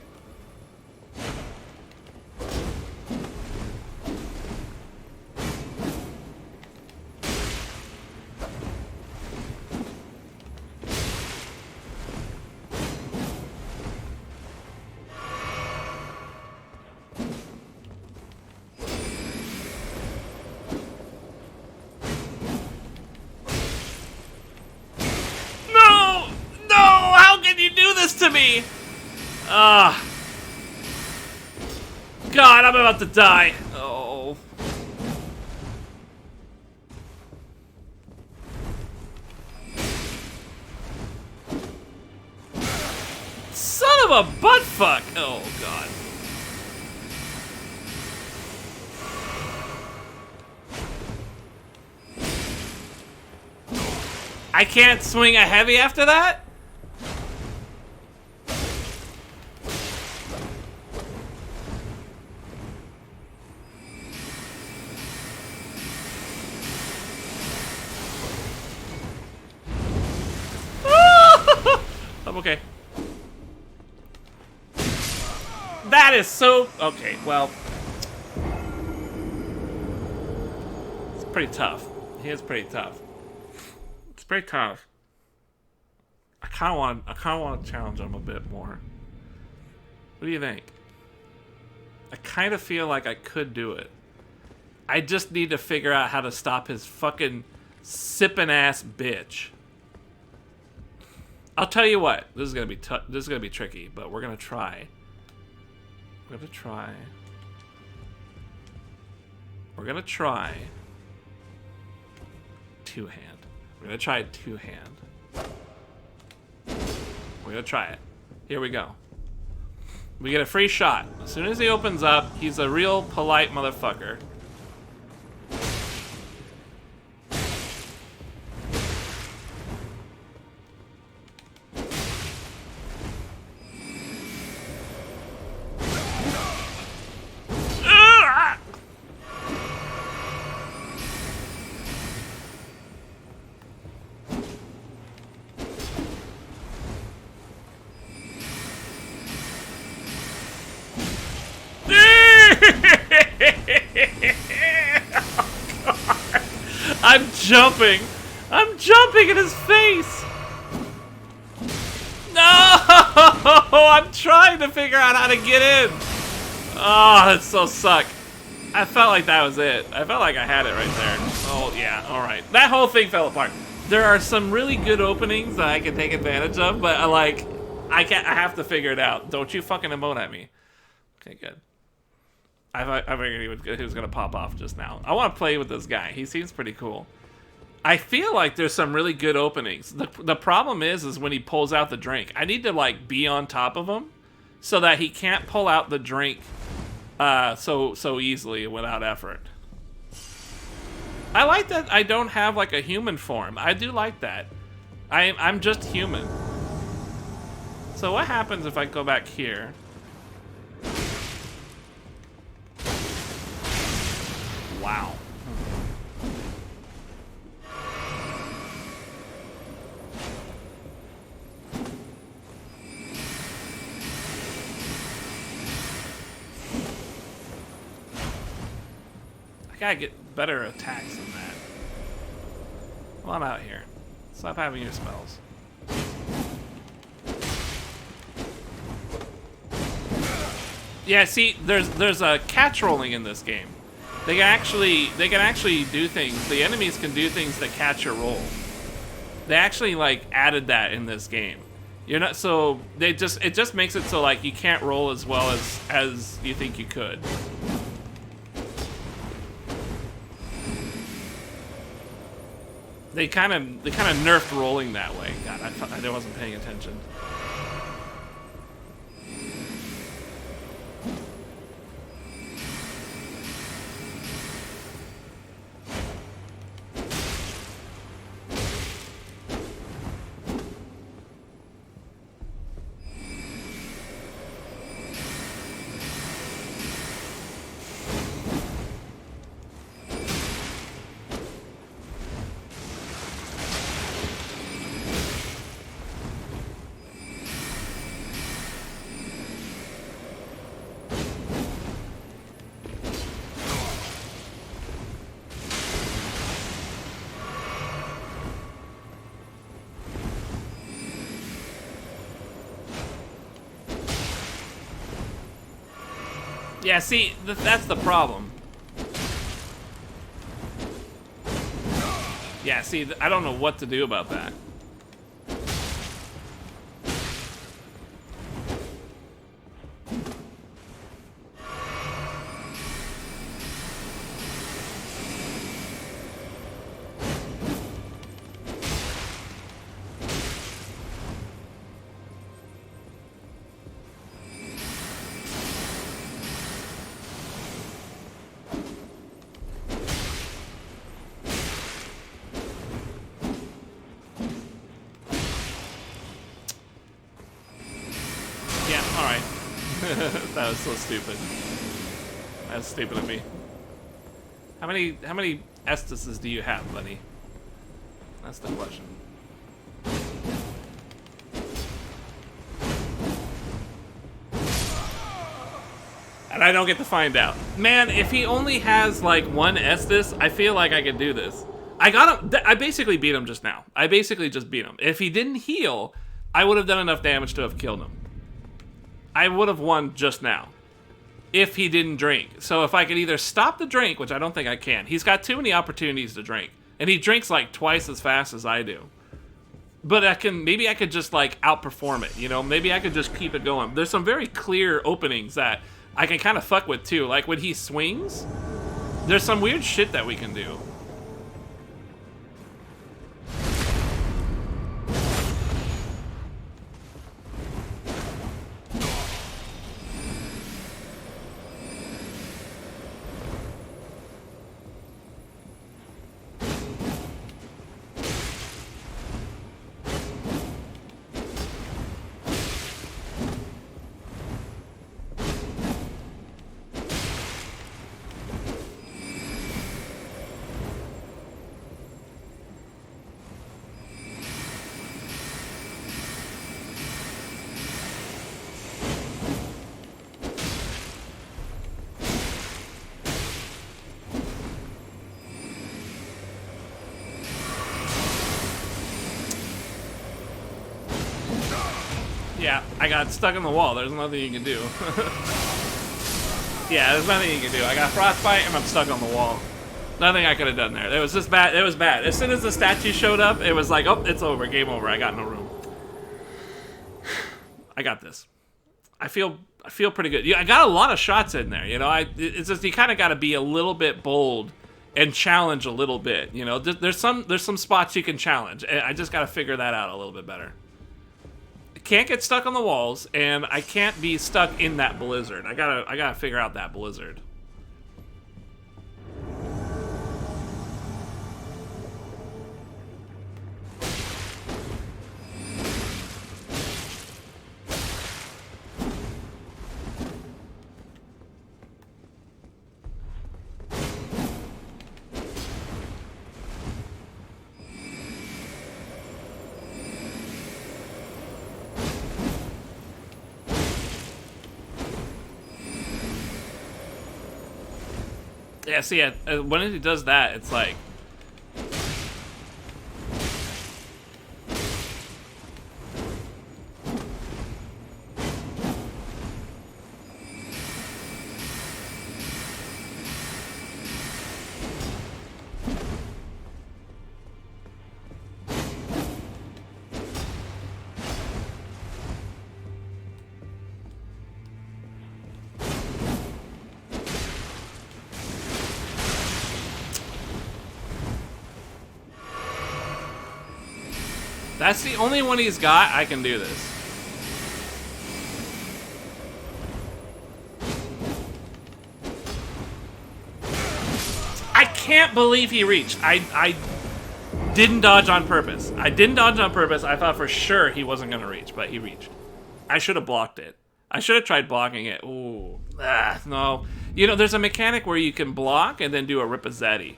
To me. God, I'm about to die. Oh. Son of a butt fuck. Oh god. I can't swing a heavy after that? Okay. That is so... Okay, well... It's pretty tough. He is pretty tough. It's pretty tough. I kind of want to challenge him a bit more. What do you think? I kind of feel like I could do it. I just need to figure out how to stop his fucking sipping ass bitch. I'll tell you what. This is gonna be tricky, but we're gonna try. We're gonna try. We're gonna try two-hand. We're gonna try two-hand. We're gonna try it. Here we go. We get a free shot. As soon as he opens up, he's a real polite motherfucker. I'm jumping. I'm jumping in his face. No! I'm trying to figure out how to get in. Oh, that so suck. I felt like that was it. I felt like I had it right there. Oh, yeah. All right. That whole thing fell apart. there are some really good openings that I can take advantage of, but I have to figure it out. Don't you fucking emote at me. Okay, good. I figured he was gonna pop off just now. I want to play with this guy. He seems pretty cool. I feel like there's some really good openings. The problem is when he pulls out the drink. I need to like be on top of him so that he can't pull out the drink so easily without effort. I like that I don't have like a human form. I do like that. I'm just human. So what happens if I go back here? Wow. I gotta get better attacks than that. Well, I'm out here. Stop having your spells. Yeah, see, there's a catch rolling in this game. They can actually do things. The enemies can do things that catch your roll. They actually like added that in this game. You're not so it just makes it so like you can't roll as well as you think you could. They kind of nerfed rolling that way. God, I wasn't paying attention. Yeah, see, that's the problem. Yeah, see, I don't know what to do about that. That was so stupid. That was stupid of me. How many Estises do you have, buddy? That's the question. And I don't get to find out. Man, if he only has like one Estus, I feel like I could do this. I got him. I basically beat him just now. I basically just beat him. If he didn't heal, I would have done enough damage to have killed him. I would have won just now if he didn't drink. So if I could either stop the drink, which I don't think I can. He's got too many opportunities to drink. And he drinks like twice as fast as I do. But maybe I could just like outperform it, you know? Maybe I could just keep it going. There's some very clear openings that I can kind of fuck with too. Like when he swings, there's some weird shit that we can do. Yeah, I got stuck in the wall. There's nothing you can do. Yeah, there's nothing you can do. I got frostbite and I'm stuck on the wall. Nothing I could have done there. It was just bad. It was bad. As soon as the statue showed up, it was like, oh, it's over. Game over. I got no room. I got this. I feel pretty good. Yeah, I got a lot of shots in there. You know, it's just you kind of got to be a little bit bold and challenge a little bit. You know, there's some spots you can challenge. I just got to figure that out a little bit better. I can't get stuck on the walls, and I can't be stuck in that blizzard. I gotta figure out that blizzard. Yeah, see, when he does that, it's like... That's the only one he's got. I can do this. I can't believe he reached. I didn't dodge on purpose. I didn't dodge on purpose. I thought for sure he wasn't going to reach, but he reached. I should have blocked it. I should have tried blocking it. Ooh. No. You know, there's a mechanic where you can block and then do a Ripazzetti.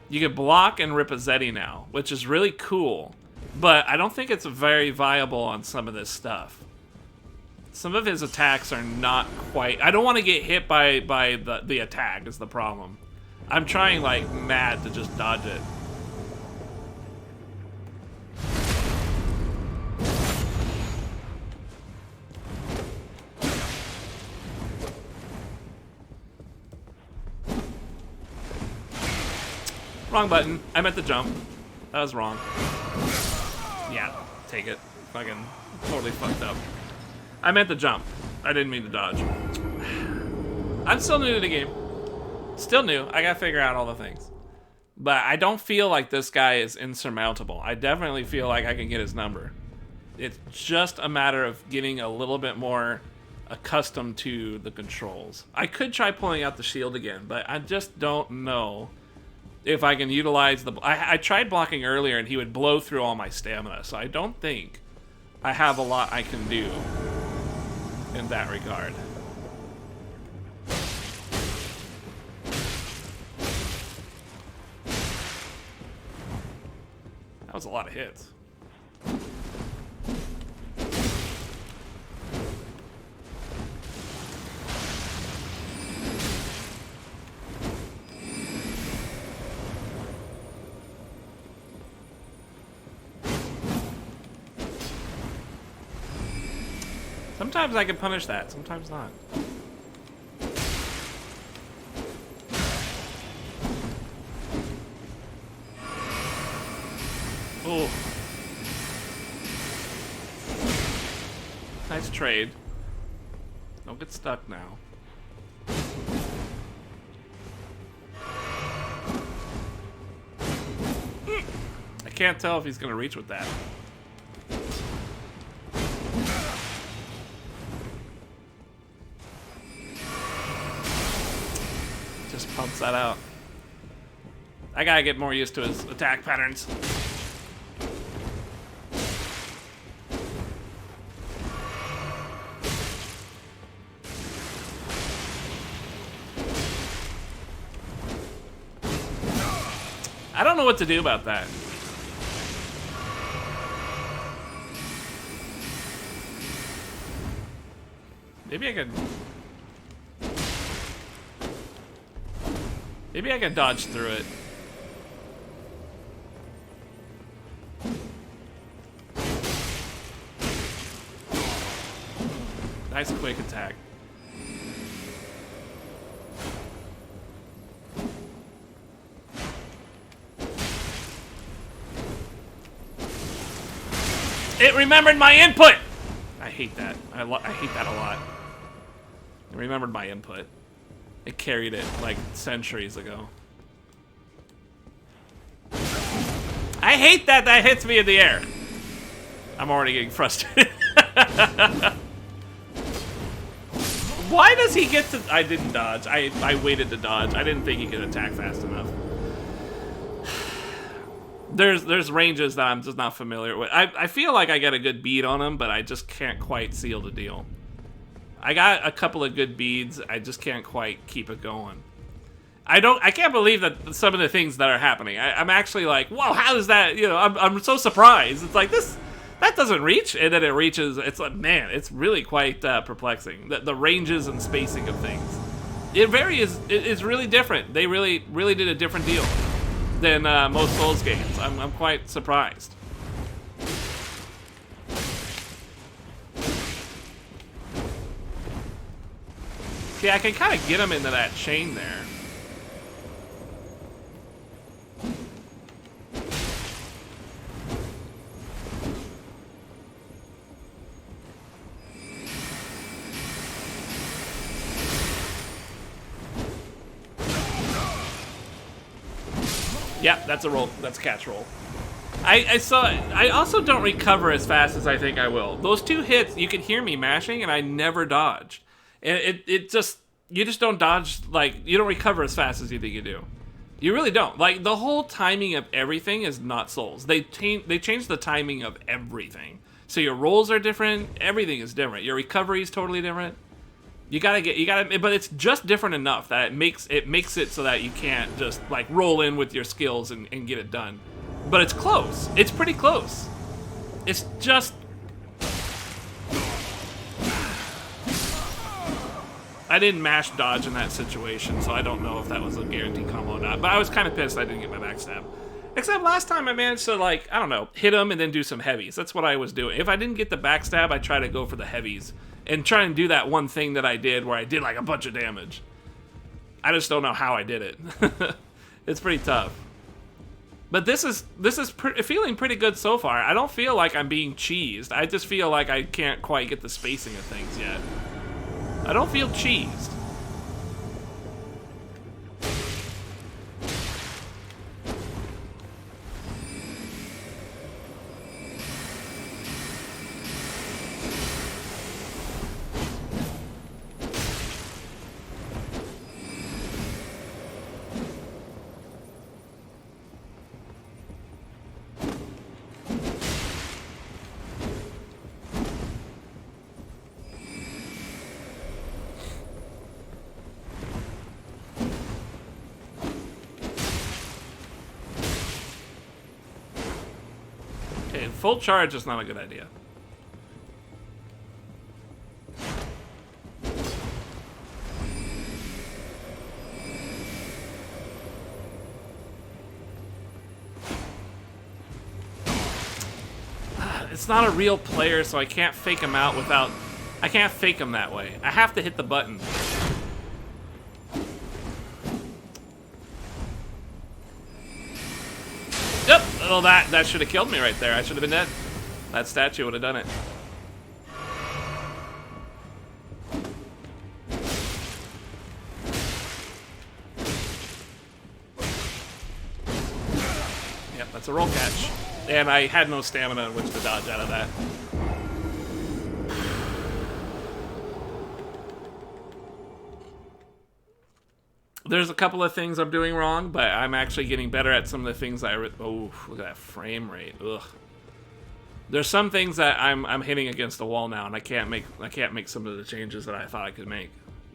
You can block and Ripazzetti now, which is really cool. But I don't think it's very viable on some of this stuff. Some of his attacks are not quite... I don't want to get hit by the attack is the problem. I'm trying like mad to just dodge it. Wrong button. I meant to jump. That was wrong. Yeah, take it. Fucking totally fucked up. I meant to jump. I didn't mean to dodge. I'm still new to the game. Still new. I gotta figure out all the things. But I don't feel like this guy is insurmountable. I definitely feel like I can get his number. It's just a matter of getting a little bit more accustomed to the controls. I could try pulling out the shield again, but I just don't know if I can utilize the... I tried blocking earlier and he would blow through all my stamina, so I don't think I have a lot I can do in that regard. That was a lot of hits. Sometimes I can punish that, sometimes not. Oh. Nice trade. Don't get stuck now. I can't tell if he's gonna reach with that. Just pumps that out. I gotta get more used to his attack patterns. I don't know what to do about that. Maybe I could... Maybe I can dodge through it. Nice quick attack. It remembered my input! I hate that. I hate that a lot. It remembered my input. It carried it, like, centuries ago. I hate that that hits me in the air. I'm already getting frustrated. Why does he get to... I didn't dodge. I waited to dodge. I didn't think he could attack fast enough. There's ranges that I'm just not familiar with. I feel like I got a good bead on him, but I just can't quite seal the deal. I got a couple of good beads. I just can't quite keep it going. I can't believe that some of the things that are happening. I'm actually like, whoa, how does that, you know, I'm so surprised. It's like, that doesn't reach, and then it reaches. It's like, man, it's really quite perplexing. The ranges and spacing of things. It is really different. They really did a different deal than most Souls games. I'm quite surprised. See, I can kind of get him into that chain there. Yeah, that's a roll. That's a catch roll. I also don't recover as fast as I think I will. Those 2 hits, you could hear me mashing, and I never dodged. And you just don't dodge, like, you don't recover as fast as you think you do. You really don't. Like, the whole timing of everything is not Souls. They changed the timing of everything. So your rolls are different. Everything is different. Your recovery is totally different. You gotta, but it's just different enough that it makes it so that you can't just like roll in with your skills and get it done. But it's close. It's pretty close. It's just. I didn't mash dodge in that situation, so I don't know if that was a guaranteed combo or not. But I was kind of pissed I didn't get my backstab. Except last time I managed to, like, I don't know, hit him and then do some heavies. That's what I was doing. If I didn't get the backstab, I try to go for the heavies. And try and do that one thing that I did where I did, like, a bunch of damage. I just don't know how I did it. It's pretty tough. But this is feeling pretty good so far. I don't feel like I'm being cheesed. I just feel like I can't quite get the spacing of things yet. I don't feel cheesed. Full charge is not a good idea. It's not a real player, so I can't fake him out without... I can't fake him that way. I have to hit the button. Yep, well that should have killed me right there. I should have been dead. That statue would have done it. Yep, that's a roll catch. And I had no stamina in which to dodge out of that. There's a couple of things I'm doing wrong, but I'm actually getting better at some of the things oh, look at that frame rate. Ugh. There's some things that I'm hitting against the wall now, and I can't make some of the changes that I thought I could make.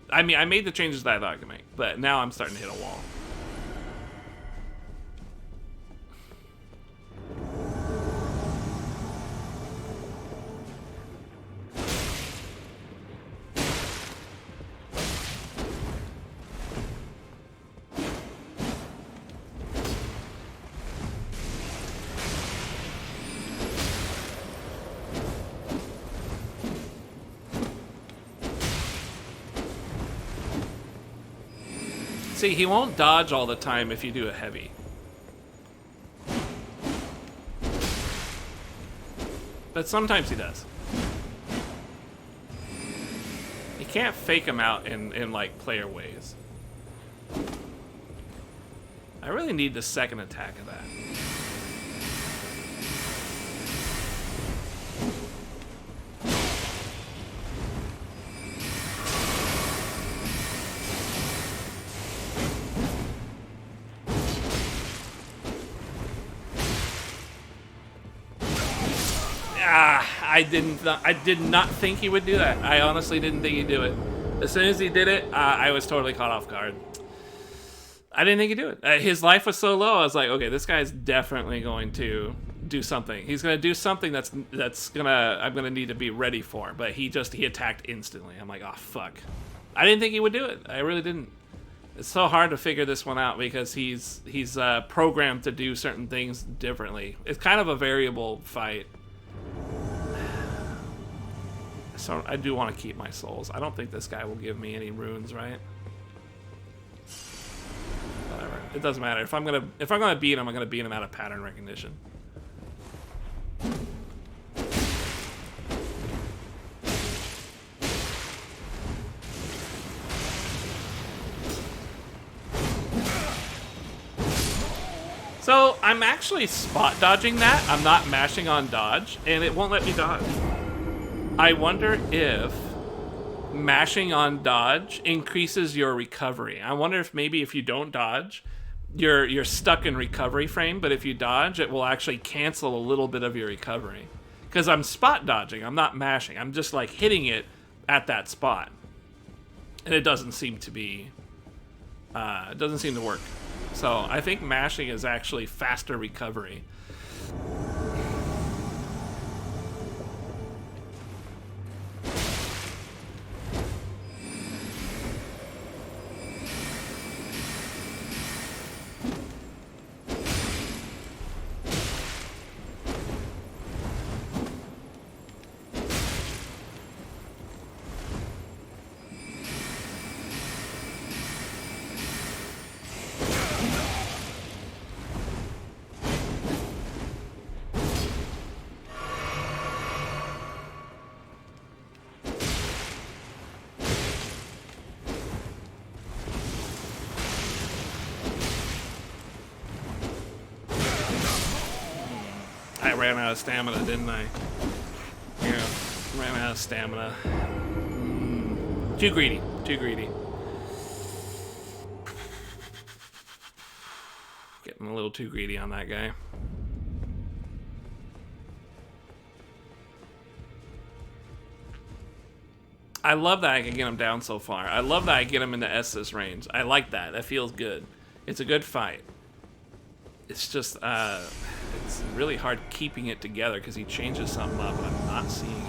I mean, I made the changes that I thought I could make, but now I'm starting to hit a wall. See, he won't dodge all the time if you do a heavy. But sometimes he does. You can't fake him out in like player ways. I really need the second attack of that. I did not think he would do that. I honestly didn't think he'd do it. As soon as he did it, I was totally caught off guard. I didn't think he'd do it. His life was so low. I was like, okay, this guy's definitely going to do something. He's going to do something I'm gonna need to be ready for. But he attacked instantly. I'm like, oh fuck. I didn't think he would do it. I really didn't. It's so hard to figure this one out because he's programmed to do certain things differently. It's kind of a variable fight. So I do want to keep my souls. I don't think this guy will give me any runes, right? Whatever. It doesn't matter. If I'm gonna beat him, I'm gonna beat him out of pattern recognition. So I'm actually spot dodging that. I'm not mashing on dodge, and it won't let me dodge. I wonder if mashing on dodge increases your recovery. I wonder if maybe if you don't dodge, you're stuck in recovery frame, but if you dodge, it will actually cancel a little bit of your recovery. Because I'm spot dodging, I'm not mashing. I'm just like hitting it at that spot. And it doesn't seem to be, it doesn't seem to work. So I think mashing is actually faster recovery. I ran out of stamina, didn't I? Yeah, ran out of stamina. Too greedy, too greedy. Getting a little too greedy on that guy. I love that I can get him down so far. I love that I get him into Estus range. I like that. That feels good. It's a good fight. It's just, it's really hard keeping it together because he changes something up and I'm not seeing it.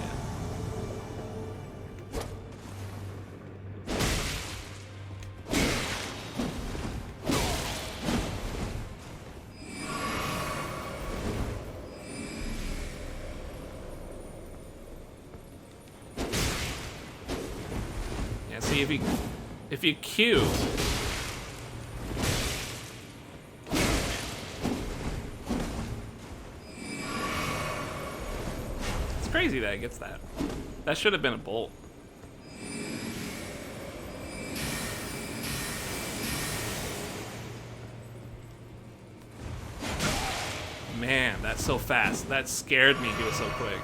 Yeah, see if you Q. Crazy that it gets that. That should have been a bolt. Man, that's so fast. That scared me. He was so quick.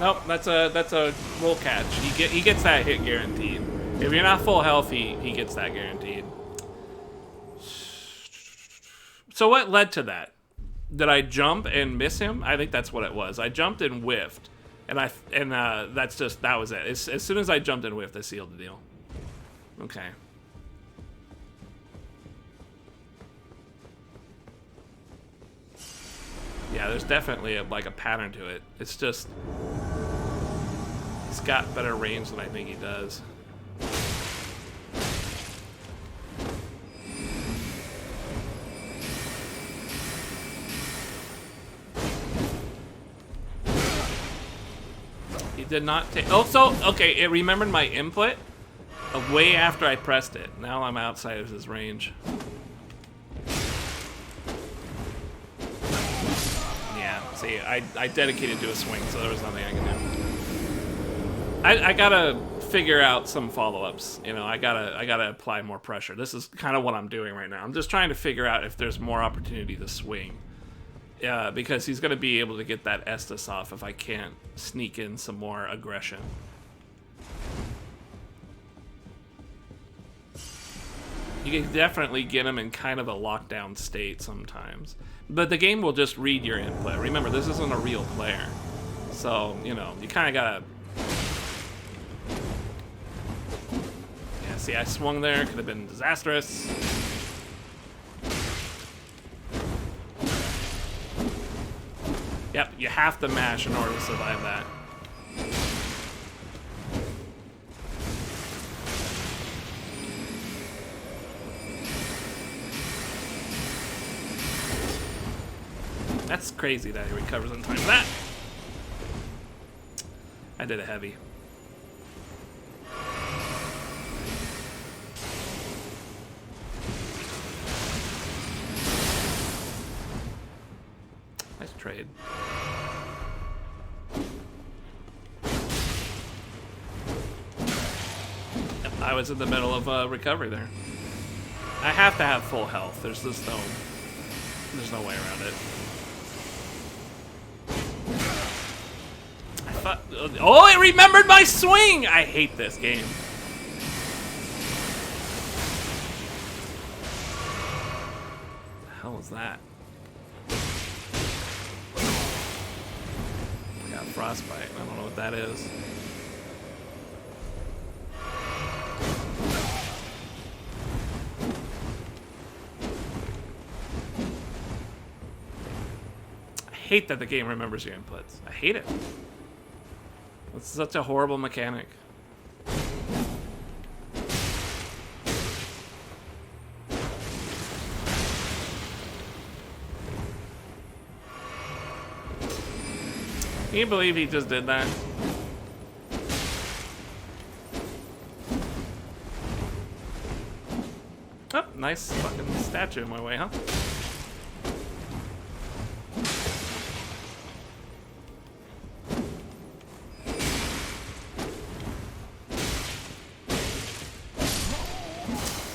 Nope, that's a roll catch. He gets that hit guaranteed. If you're not full health, he gets that guaranteed. So what led to that? Did I jump and miss him? I think that's what it was. I jumped and whiffed, and that was it. As soon as I jumped and whiffed, I sealed the deal. Okay. Yeah, there's definitely a pattern to it. It's just he's got better range than I think he does. did not take... Oh, so, okay, it remembered my input way after I pressed it. Now I'm outside of his range. Yeah, see, I dedicated to a swing, so there was nothing I could do. I gotta figure out some follow-ups. You know, I gotta apply more pressure. This is kind of what I'm doing right now. I'm just trying to figure out if there's more opportunity to swing. Yeah, because he's gonna be able to get that Estus off if I can't sneak in some more aggression. You can definitely get him in kind of a lockdown state sometimes. But the game will just read your input. Remember, this isn't a real player. So, you know, you kind of gotta... Yeah, see, I swung there. Could have been disastrous. Yep, you have to mash in order to survive that. That's crazy that he recovers in time for that. I did a heavy. Nice trade. Yep, I was in the middle of recovery there. I have to have full health. There's no way around it. Oh, it remembered my swing! I hate this game. What the hell was that? I got frostbite. I don't know what that is. I hate that the game remembers your inputs. I hate it. It's such a horrible mechanic. Can you believe he just did that? Oh, nice fucking statue in my way, huh?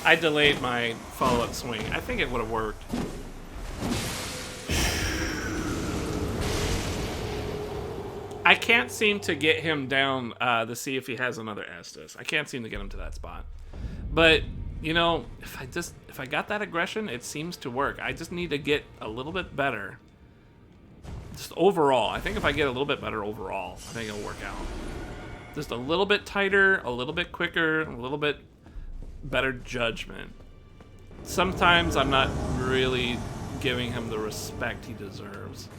I delayed my follow-up swing. I think it would have worked. I can't seem to get him down to see if he has another Estus. I can't seem to get him to that spot. But, you know, if I got that aggression, it seems to work. I just need to get a little bit better. Just overall. I think if I get a little bit better overall, I think it'll work out. Just a little bit tighter, a little bit quicker, a little bit better judgment. Sometimes I'm not really giving him the respect he deserves.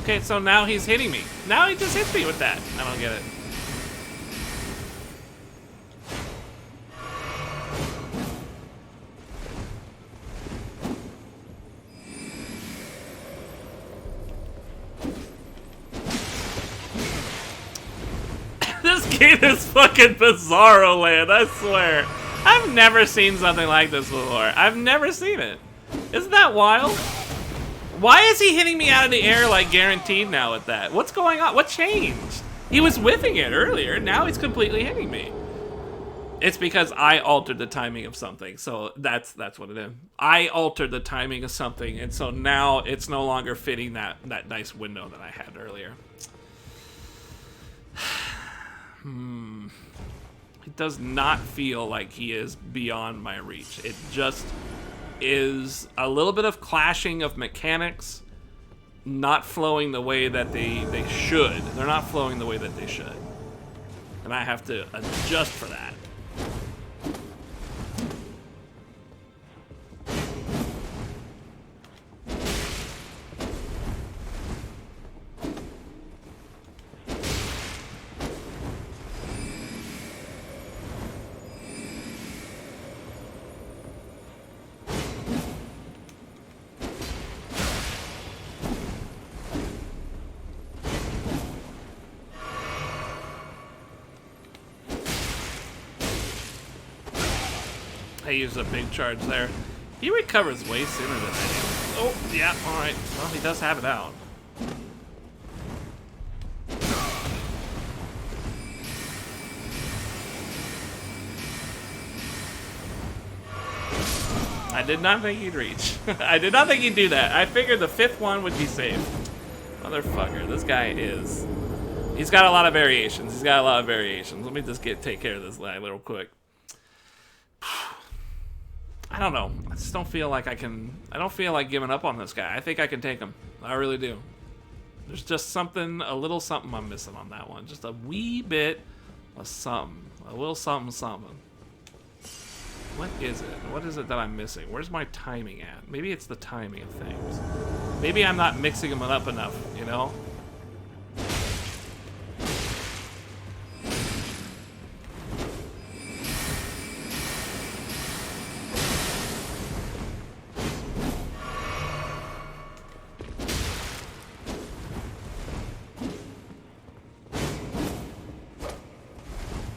Okay, so now he's hitting me. Now he just hits me with that. I don't get it. This game is fucking bizarro land, I swear. I've never seen something like this before. I've never seen it. Isn't that wild? Why is he hitting me out of the air like guaranteed now with that? What's going on? What changed? He was whiffing it earlier. Now he's completely hitting me. It's because I altered the timing of something. So that's what it is. I altered the timing of something, and so now it's no longer fitting that nice window that I had earlier. It does not feel like he is beyond my reach. It just is a little bit of clashing of mechanics, not flowing the way that they should. They're not flowing the way that they should. And I have to adjust for that. I used a big charge there. He recovers way sooner than I do. Oh, yeah, alright. Well, he does have it out. I did not think he'd reach. I did not think he'd do that. I figured the 5th one would be safe. Motherfucker, this guy is... He's got a lot of variations. He's got a lot of variations. Let me just take care of this guy real quick. I don't know. I just don't feel like I can... I don't feel like giving up on this guy. I think I can take him. I really do. There's just something, a little something I'm missing on that one. Just a wee bit of something. A little something, something. What is it? What is it that I'm missing? Where's my timing at? Maybe it's the timing of things. Maybe I'm not mixing them up enough, you know?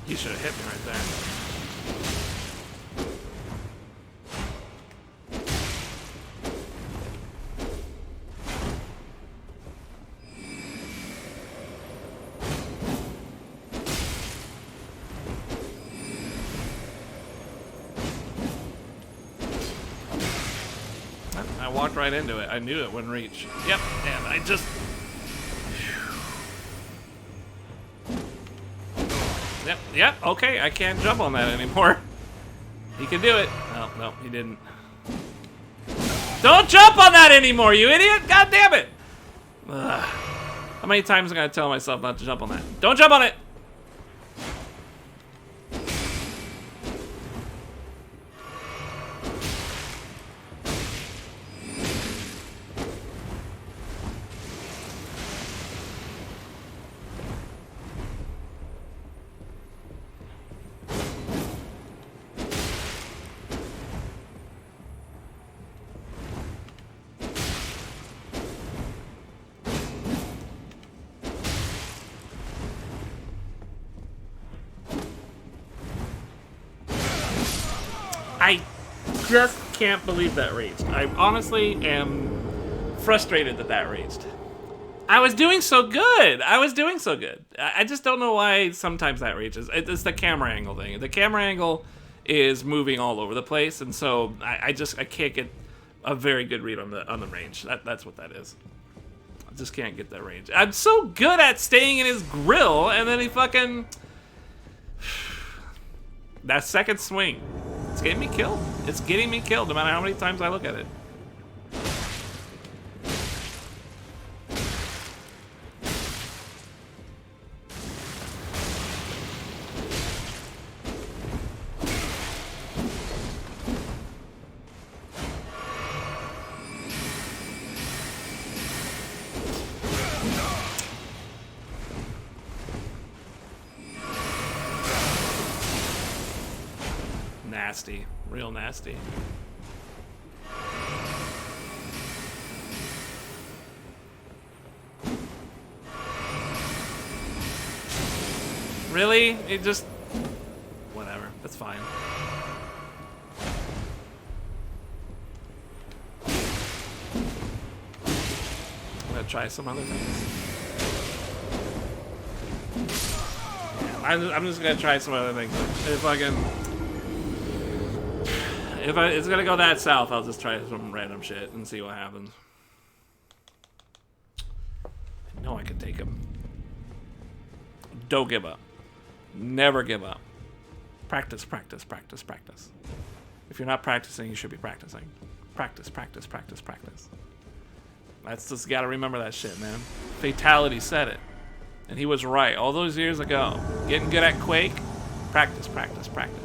You should have hit me right there. I walked right into it. I knew it wouldn't reach. Yep, and I just... Yep, okay, I can't jump on that anymore. He can do it. Oh, no, he didn't. Don't jump on that anymore, you idiot! God damn it! Ugh. How many times am I gonna tell myself not to jump on that? Don't jump on it! I just can't believe that reached. I honestly am frustrated that that reached. I was doing so good. I just don't know why sometimes that reaches. It's the camera angle thing. The camera angle is moving all over the place, and so I can't get a very good read on the range. That's what that is. I just can't get that range. I'm so good at staying in his grill, and then he fucking... That second swing. It's getting me killed. It's getting me killed no matter how many times I look at it. Nasty. Real nasty. Really? It just... Whatever. That's fine. I'm gonna try some other things. I'm just gonna try some other things. If I can... If it's gonna go that south, I'll just try some random shit and see what happens. I know I can take him. Don't give up. Never give up. Practice, practice, practice, practice. If you're not practicing, you should be practicing. Practice, practice, practice, practice. That's just gotta remember that shit, man. Fatality said it. And he was right all those years ago. Getting good at Quake? Practice, practice, practice.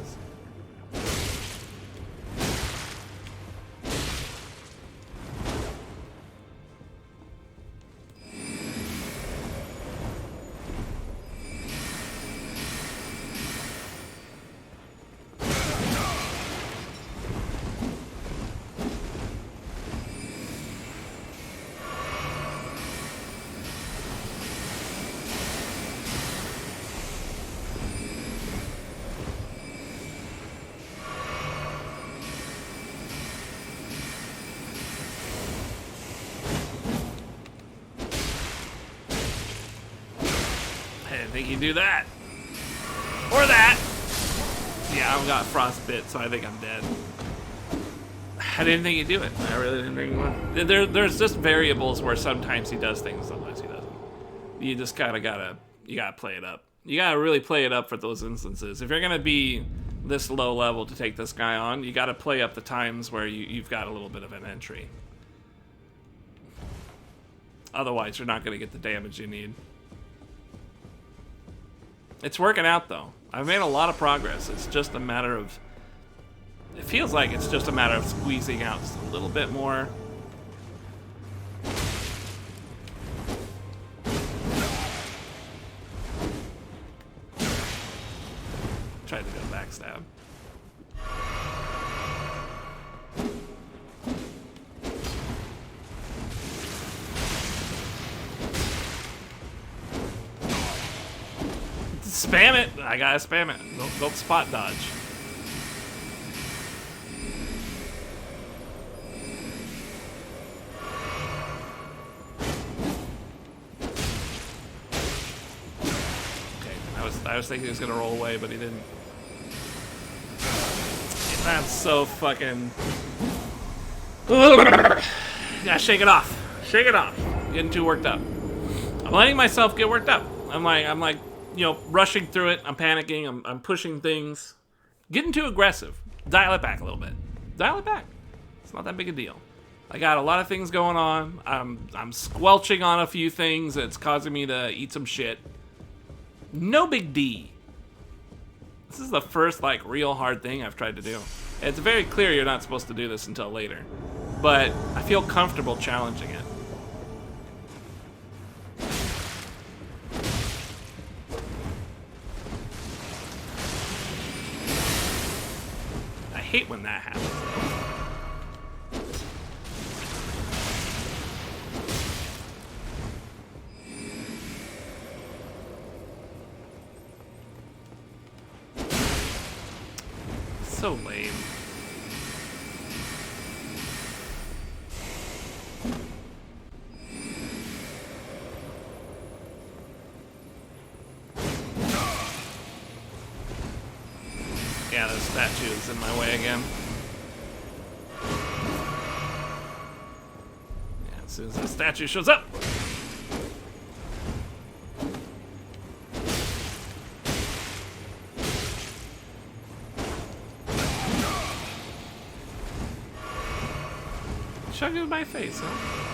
I didn't think he'd do that. Or that. Yeah, I've got frostbite, so I think I'm dead. I didn't think he'd do it. I really didn't think he would. There's just variables where sometimes he does things, sometimes he doesn't. You just gotta play it up. You gotta really play it up for those instances. If you're gonna be this low level to take this guy on, you gotta play up the times where you've got a little bit of an entry. Otherwise, you're not gonna get the damage you need. It's working out, though. I've made a lot of progress. It's just a matter of... It feels like it's just a matter of squeezing out just a little bit more. Tried to go backstab. Spam it! I gotta spam it. Don't spot dodge. Okay, I was thinking he was gonna roll away, but he didn't. That's so fucking. Yeah, shake it off. Shake it off. Getting too worked up. I'm letting myself get worked up. I'm like. You know, rushing through it. I'm panicking. I'm pushing things. Getting too aggressive. Dial it back a little bit. Dial it back. It's not that big a deal. I got a lot of things going on. I'm squelching on a few things that's causing me to eat some shit. No big D. This is the first, like, real hard thing I've tried to do. It's very clear you're not supposed to do this until later. But I feel comfortable challenging it. I hate when that happens. So lame. Yeah, the statue is in my way again. Yeah, as soon as the statue shows up. Chug in my face, huh?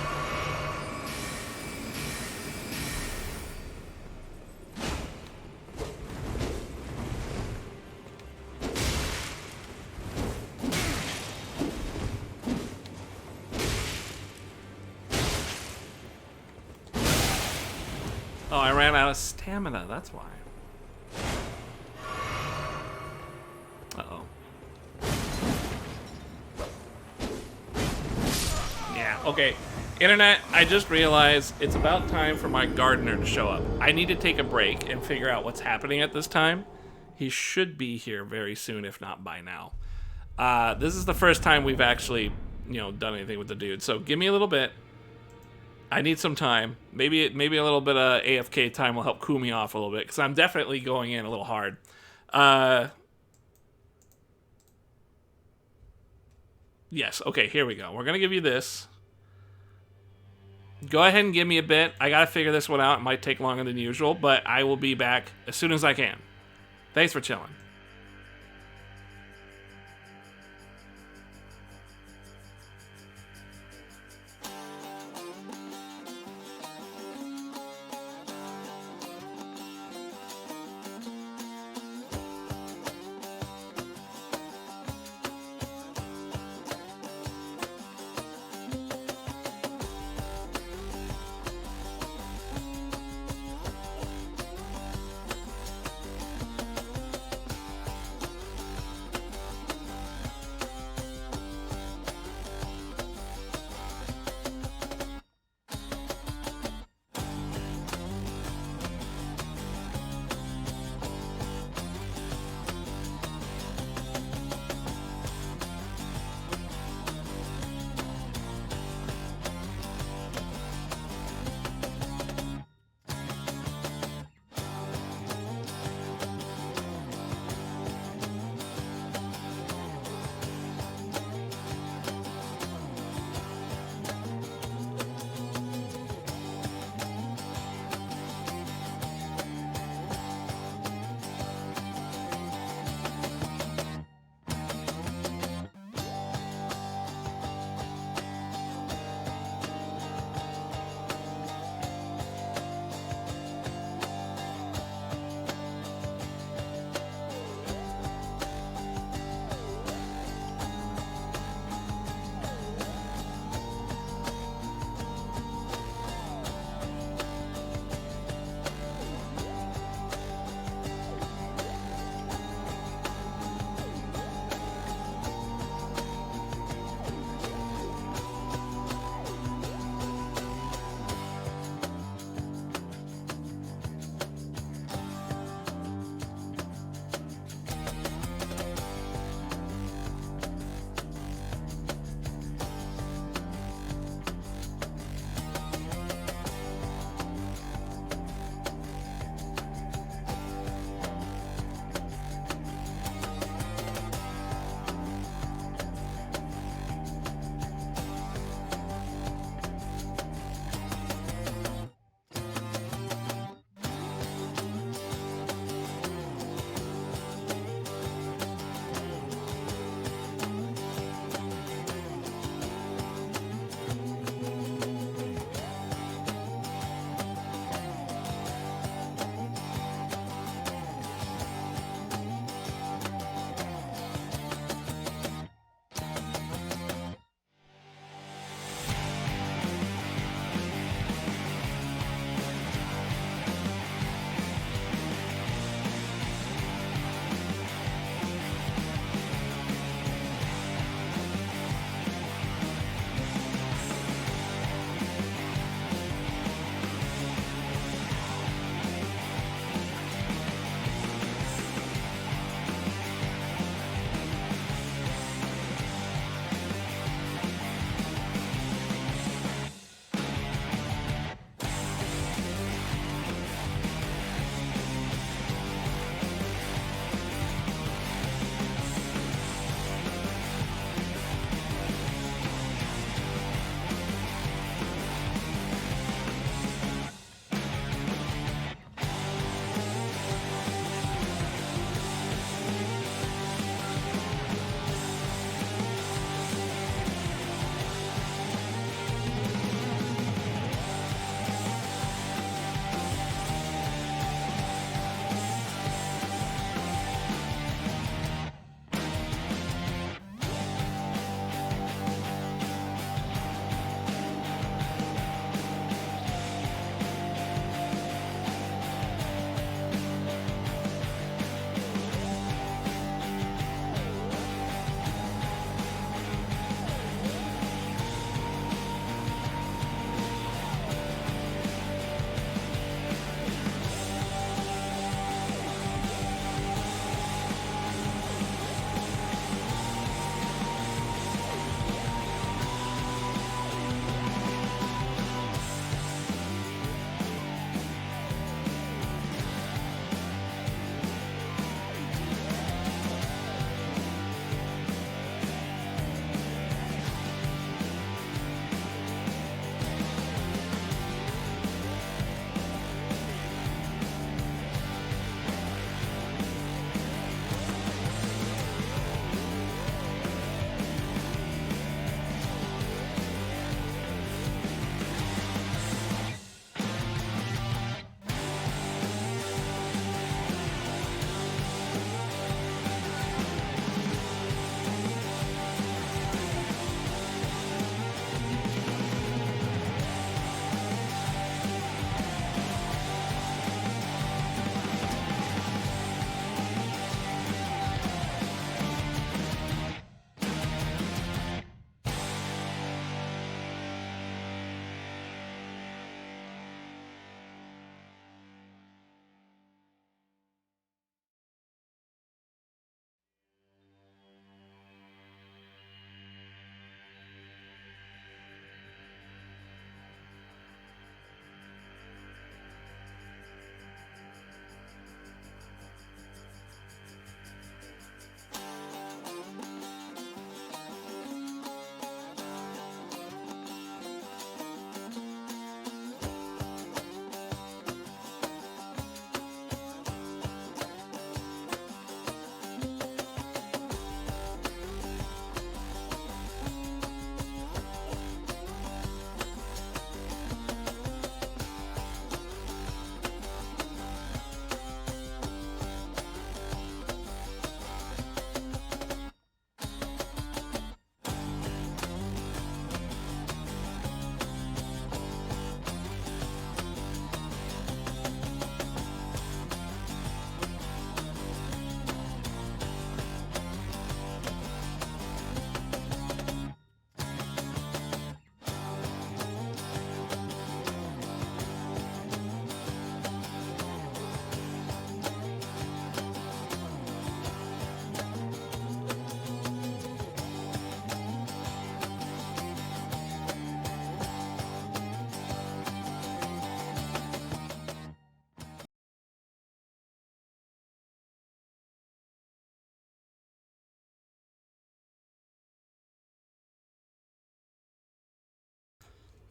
Oh, I ran out of stamina, that's why. Uh-oh. Yeah, okay. Internet, I just realized it's about time for my gardener to show up. I need to take a break and figure out what's happening at this time. He should be here very soon, if not by now. This is the first time we've actually, done anything with the dude. So give me a little bit. I need some time. Maybe a little bit of AFK time will help cool me off a little bit, because I'm definitely going in a little hard. Yes, okay, here we go. We're going to give you this. Go ahead and give me a bit. I got to figure this one out. It might take longer than usual, but I will be back as soon as I can. Thanks for chilling.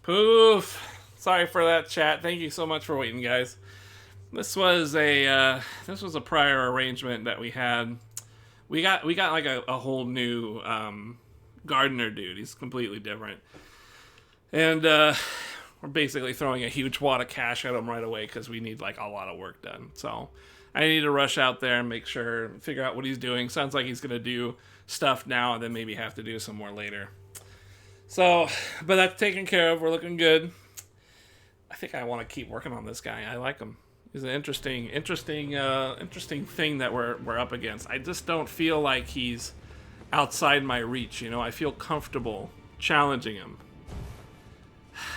Poof. Sorry for that, chat. Thank you so much for waiting, guys. This was a prior arrangement that we had. We got like a whole new gardener dude. He's completely different, and we're basically throwing a huge wad of cash at him right away because we need like a lot of work done. So I need to rush out there and make sure, figure out what he's doing. Sounds like he's gonna do stuff now and then maybe have to do some more later. So, but that's taken care of. We're looking good. I think I want to keep working on this guy. I like him. He's an interesting thing that we're up against. I just don't feel like he's outside my reach. You know, I feel comfortable challenging him.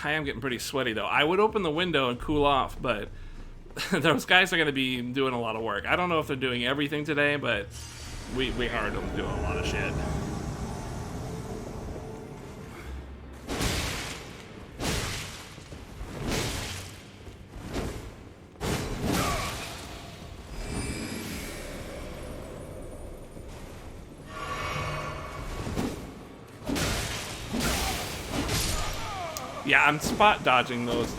I am getting pretty sweaty though. I would open the window and cool off, but those guys are going to be doing a lot of work. I don't know if they're doing everything today, but we heard them doing a lot of shit. Yeah, I'm spot dodging those.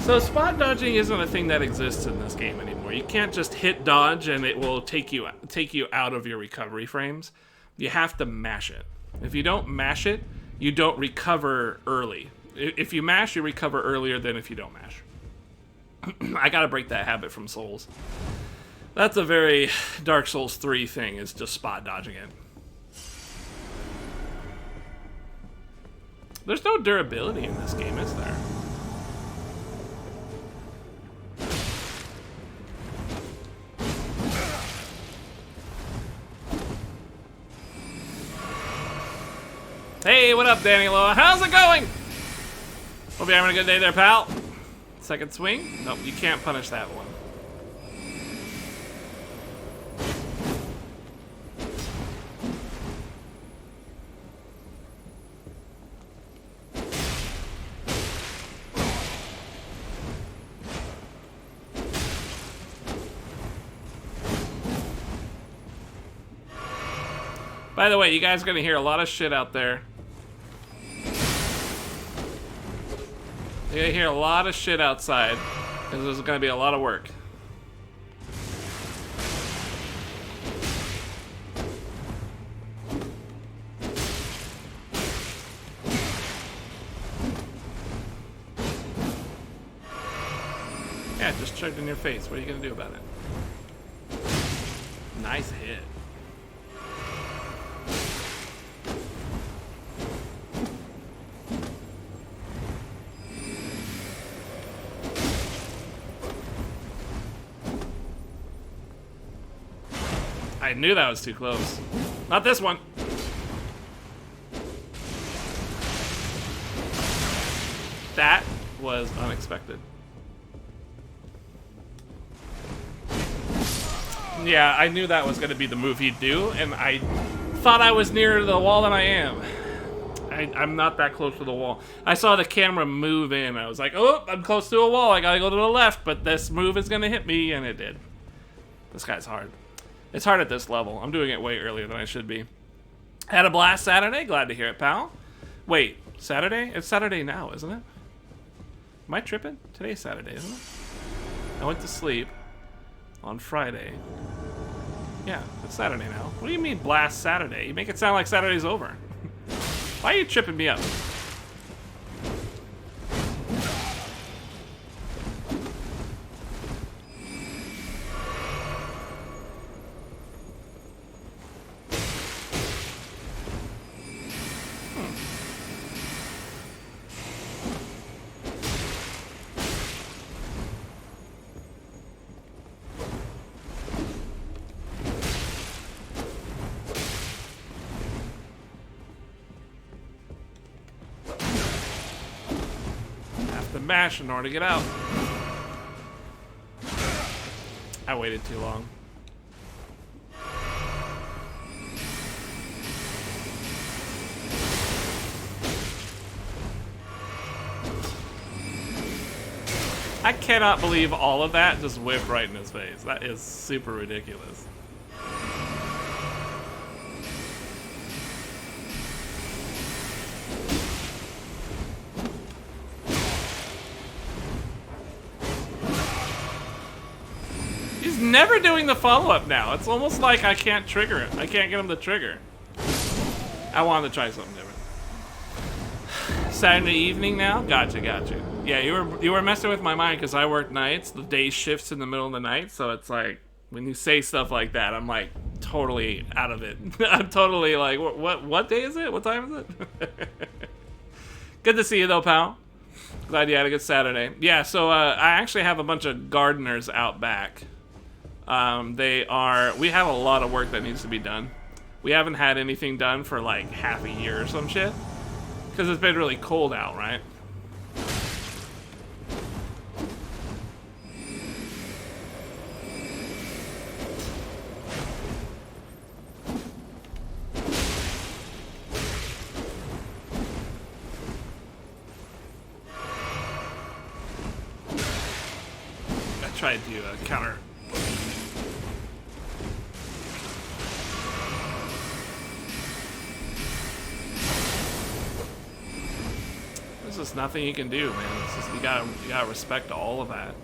So spot dodging isn't a thing that exists in this game anymore. You can't just hit dodge and it will take you out of your recovery frames. You have to mash it. If you don't mash it, you don't recover early. If you mash, you recover earlier than if you don't mash. I gotta break that habit from Souls. That's a very Dark Souls 3 thing, is just spot dodging it. There's no durability in this game, is there? Hey, what up, Danny Loa? How's it going? Hope you're having a good day there, pal. Second swing? Nope, you can't punish that one. By the way, you guys are gonna hear a lot of shit out there. You're gonna hear a lot of shit outside, because there's gonna be a lot of work. Yeah, just chugged in your face. What are you gonna do about it? Nice hit. I knew that was too close. Not this one. That was unexpected. Yeah, I knew that was going to be the move he'd do, and I thought I was nearer to the wall than I am. I'm not that close to the wall. I saw the camera move in. I was like, oh, I'm close to a wall. I gotta go to the left, but this move is going to hit me, and it did. This guy's hard. It's hard at this level. I'm doing it way earlier than I should be. Had a blast Saturday. Glad to hear it, pal. Wait, Saturday? It's Saturday now, isn't it? Am I tripping? Today's Saturday, isn't it? I went to sleep on Friday. Yeah, it's Saturday now. What do you mean blast Saturday? You make it sound like Saturday's over. Why are you tripping me up? Mash in order to get out. I waited too long. I cannot believe all of that just whipped right in his face. That is super ridiculous. He's never doing the follow-up now. It's almost like I can't trigger it. I can't get him to trigger. I wanted to try something different. Saturday evening now? Gotcha. Yeah, you were messing with my mind because I work nights. The day shifts in the middle of the night, so it's like when you say stuff like that, I'm like totally out of it. I'm totally like, what day is it? What time is it? Good to see you though, pal. Glad you had a good Saturday. Yeah, so I actually have a bunch of gardeners out back. We have a lot of work that needs to be done. We haven't had anything done for like half a year or some shit. Because it's been really cold out, right? I tried to counter. There's just nothing you can do, man. It's just you gotta respect all of that.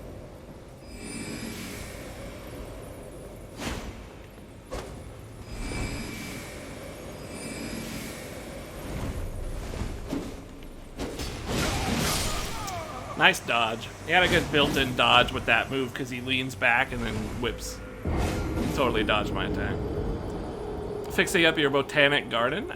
Nice dodge. He had a good built-in dodge with that move because he leans back and then whips. Totally dodged my attack. Fixing up your botanic garden?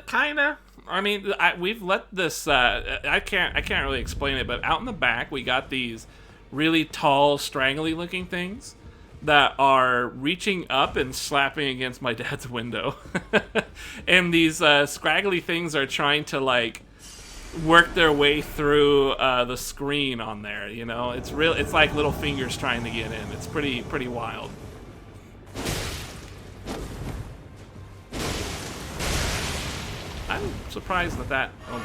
Kinda. I mean, we've let this. I can't really explain it, but out in the back we got these really tall, strangly-looking things that are reaching up and slapping against my dad's window, and these scraggly things are trying to like work their way through the screen on there. You know, it's real. It's like little fingers trying to get in. It's pretty wild. I'm surprised that. Oh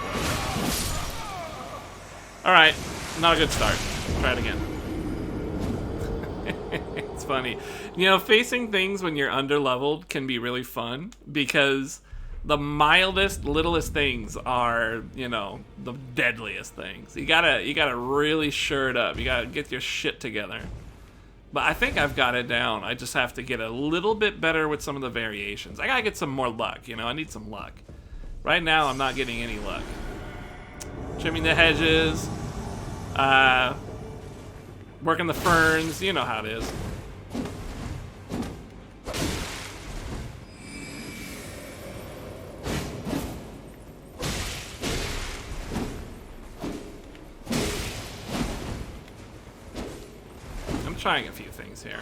boy. All right, not a good start. Try it again. It's funny, you know, facing things when you're underleveled can be really fun because the mildest, littlest things are, you know, the deadliest things. You gotta really sure it up. You gotta get your shit together. But I think I've got it down. I just have to get a little bit better with some of the variations. I gotta get some more luck, you know. I need some luck. Right now, I'm not getting any luck. Trimming the hedges, working the ferns. You know how it is. I'm trying a few things here.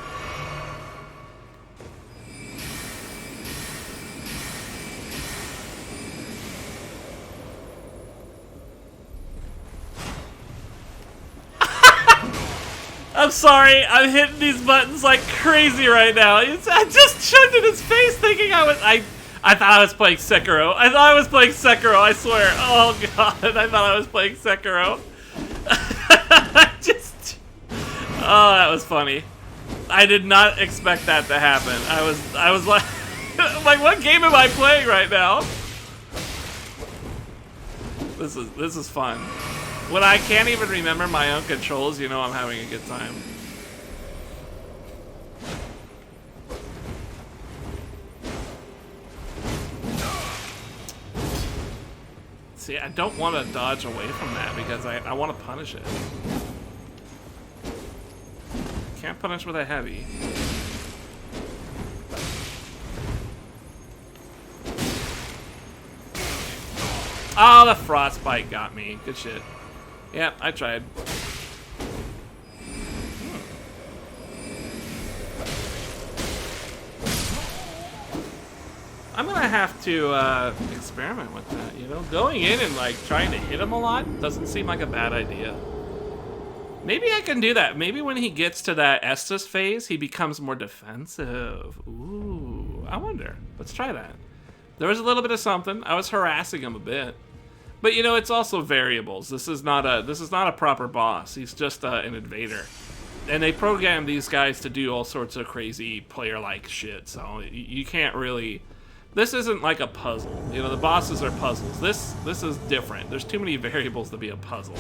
I'm sorry, I'm hitting these buttons like crazy right now. I just chugged in his face thinking I thought I was playing Sekiro. I swear. Oh god, I thought I was playing Sekiro. Oh, that was funny. I did not expect that to happen. I was like, like, what game am I playing right now? This is fun. When I can't even remember my own controls, you know I'm having a good time. See, I don't want to dodge away from that because I want to punish it. Can't punish with a heavy. Oh, the frostbite got me. Good shit. Yeah, I tried. I'm gonna have to experiment with that, you know? Going in and like trying to hit him a lot doesn't seem like a bad idea. Maybe I can do that. Maybe when he gets to that Estus phase, he becomes more defensive. Ooh, I wonder. Let's try that. There was a little bit of something. I was harassing him a bit. But you know, it's also variables. This is not a proper boss. He's just an invader. And they program these guys to do all sorts of crazy player-like shit. So you can't really. This isn't like a puzzle. You know, the bosses are puzzles. This is different. There's too many variables to be a puzzle.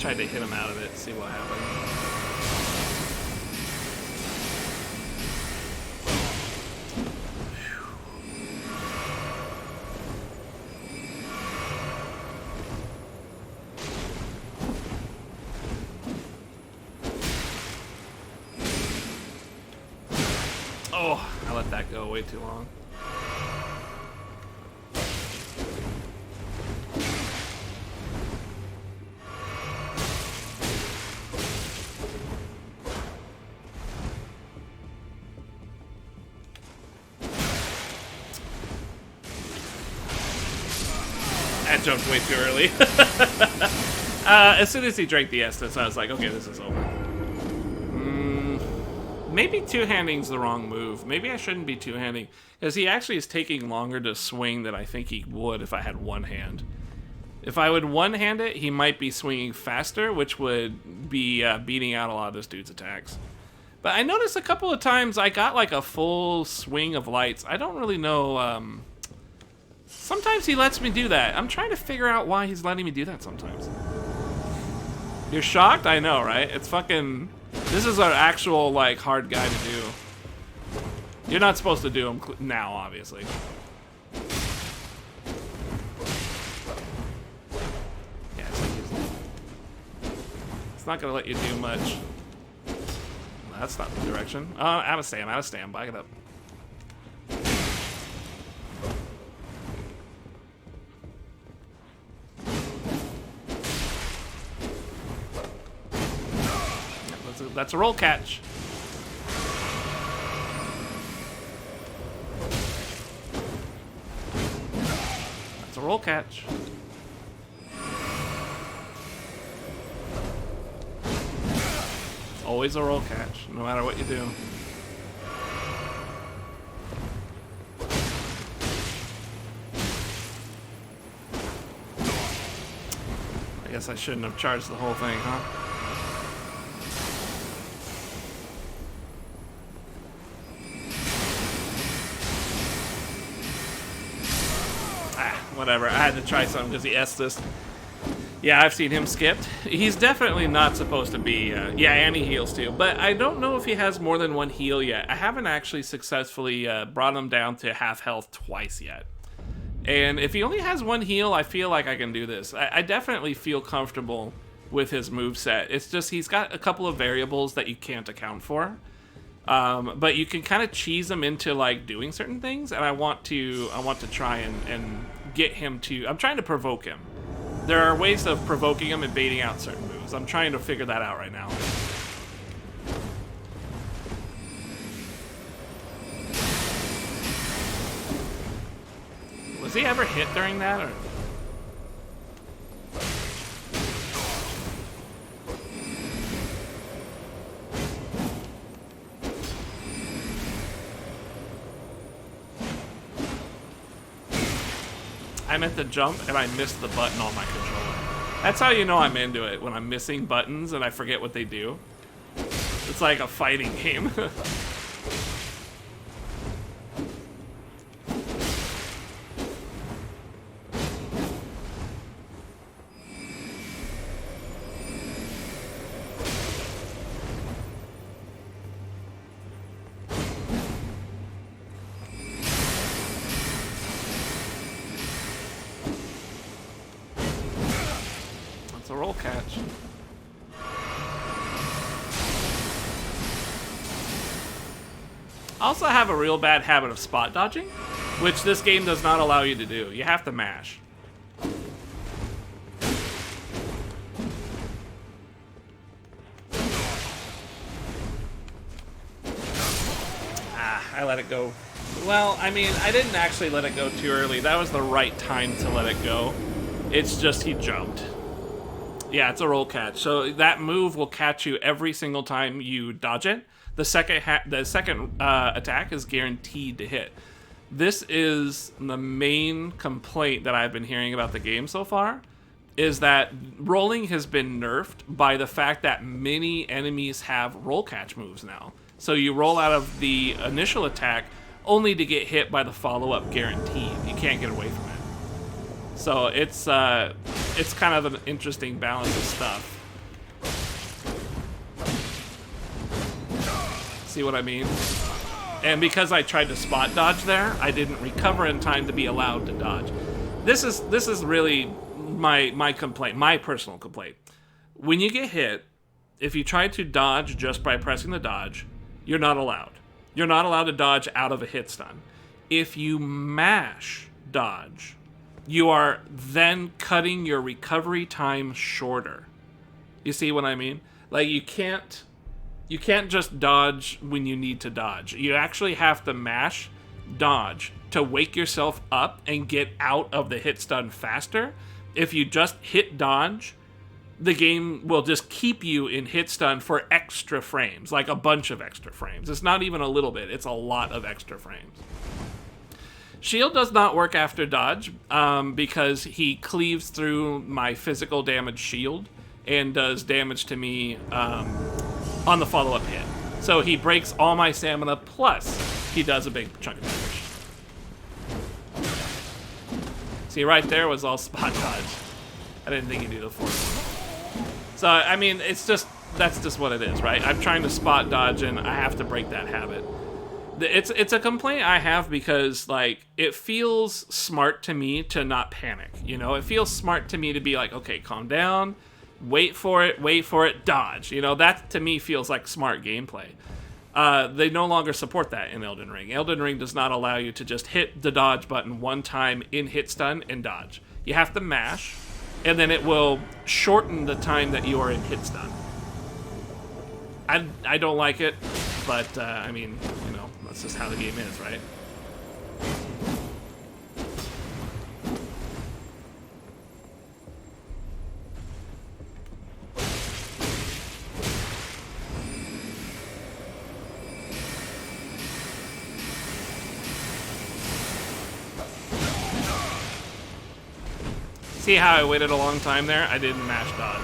tried to hit him out of it, see what happened. Oh, I let that go way too long. I jumped way too early. As soon as he drank the Estus, I was like, okay, this is over. Maybe two-handing's the wrong move. Maybe I shouldn't be two-handing. Because he actually is taking longer to swing than I think he would if I had one hand. If I would one-hand it, he might be swinging faster, which would be beating out a lot of this dude's attacks. But I noticed a couple of times I got like a full swing of lights. I don't really know... Sometimes he lets me do that. I'm trying to figure out why he's letting me do that sometimes. You're shocked? I know, right? It's fucking... This is our actual, like, hard guy to do. You're not supposed to do him now, obviously. Yeah, it's not gonna let you do much. That's not the direction. Out of stam, back it up. That's a roll catch. That's a roll catch. It's always a roll catch, no matter what you do. I guess I shouldn't have charged the whole thing, huh? Whatever, I had to try something because he Estus. Yeah, I've seen him skipped. He's definitely not supposed to be, yeah, and he heals too. But I don't know if he has more than one heal yet. I haven't actually successfully brought him down to half health twice yet. And if he only has one heal, I feel like I can do this. I definitely feel comfortable with his moveset. It's just he's got a couple of variables that you can't account for. But you can kind of cheese him into like doing certain things, and I want to try and get him to... I'm trying to provoke him. There are ways of provoking him and baiting out certain moves. I'm trying to figure that out right now. Was he ever hit during that, or... I meant to jump and I missed the button on my controller. That's how you know I'm into it, when I'm missing buttons and I forget what they do. It's like a fighting game. Roll catch. I also have a real bad habit of spot dodging, which this game does not allow you to do. You have to mash. I let it go. Well, I mean, I didn't actually let it go too early. That was the right time to let it go. It's just he jumped. Yeah, it's a roll catch. So that move will catch you every single time you dodge it. The second attack is guaranteed to hit. This is the main complaint that I've been hearing about the game so far, is that rolling has been nerfed by the fact that many enemies have roll catch moves now. So you roll out of the initial attack only to get hit by the follow-up guaranteed. You can't get away from it. So it's kind of an interesting balance of stuff. See what I mean? And because I tried to spot dodge there, I didn't recover in time to be allowed to dodge. This is really my complaint, my personal complaint. When you get hit, if you try to dodge just by pressing the dodge, you're not allowed. You're not allowed to dodge out of a hit stun. If you mash dodge, you are then cutting your recovery time shorter. You see what I mean? Like, you can't just dodge when you need to dodge. You actually have to mash dodge to wake yourself up and get out of the hit stun faster. If you just hit dodge, the game will just keep you in hit stun for extra frames, like a bunch of extra frames. It's not even a little bit, it's a lot of extra frames. Shield does not work after dodge because he cleaves through my physical damage shield and does damage to me on the follow-up hit. So he breaks all my stamina, plus he does a big chunk of damage. See, right there was all spot dodge. I didn't think he'd do the fourth one. So, I mean, that's just what it is, right? I'm trying to spot dodge, and I have to break that habit. It's a complaint I have because, like, it feels smart to me to not panic, you know? It feels smart to me to be like, okay, calm down, wait for it, dodge. You know, that to me feels like smart gameplay. They no longer support that in Elden Ring. Elden Ring does not allow you to just hit the dodge button one time in hit stun and dodge. You have to mash, and then it will shorten the time that you are in hit stun. I don't like it, but I mean, you know, that's just how the game is, right? See how I waited a long time there? I didn't mash dodge.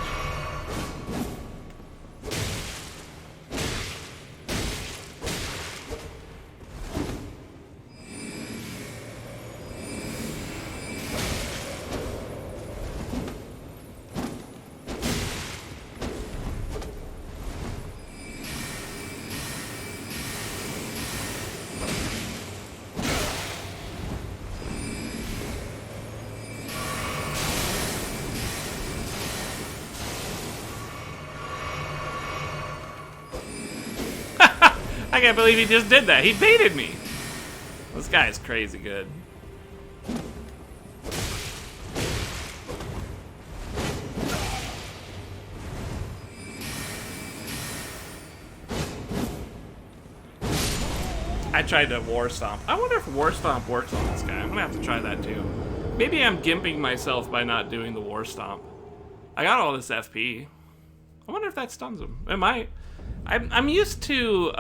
I can't believe he just did that. He baited me. This guy is crazy good. I tried to War Stomp. I wonder if War Stomp works on this guy. I'm gonna have to try that too. Maybe I'm gimping myself by not doing the War Stomp. I got all this FP. I wonder if that stuns him. It might. I'm used to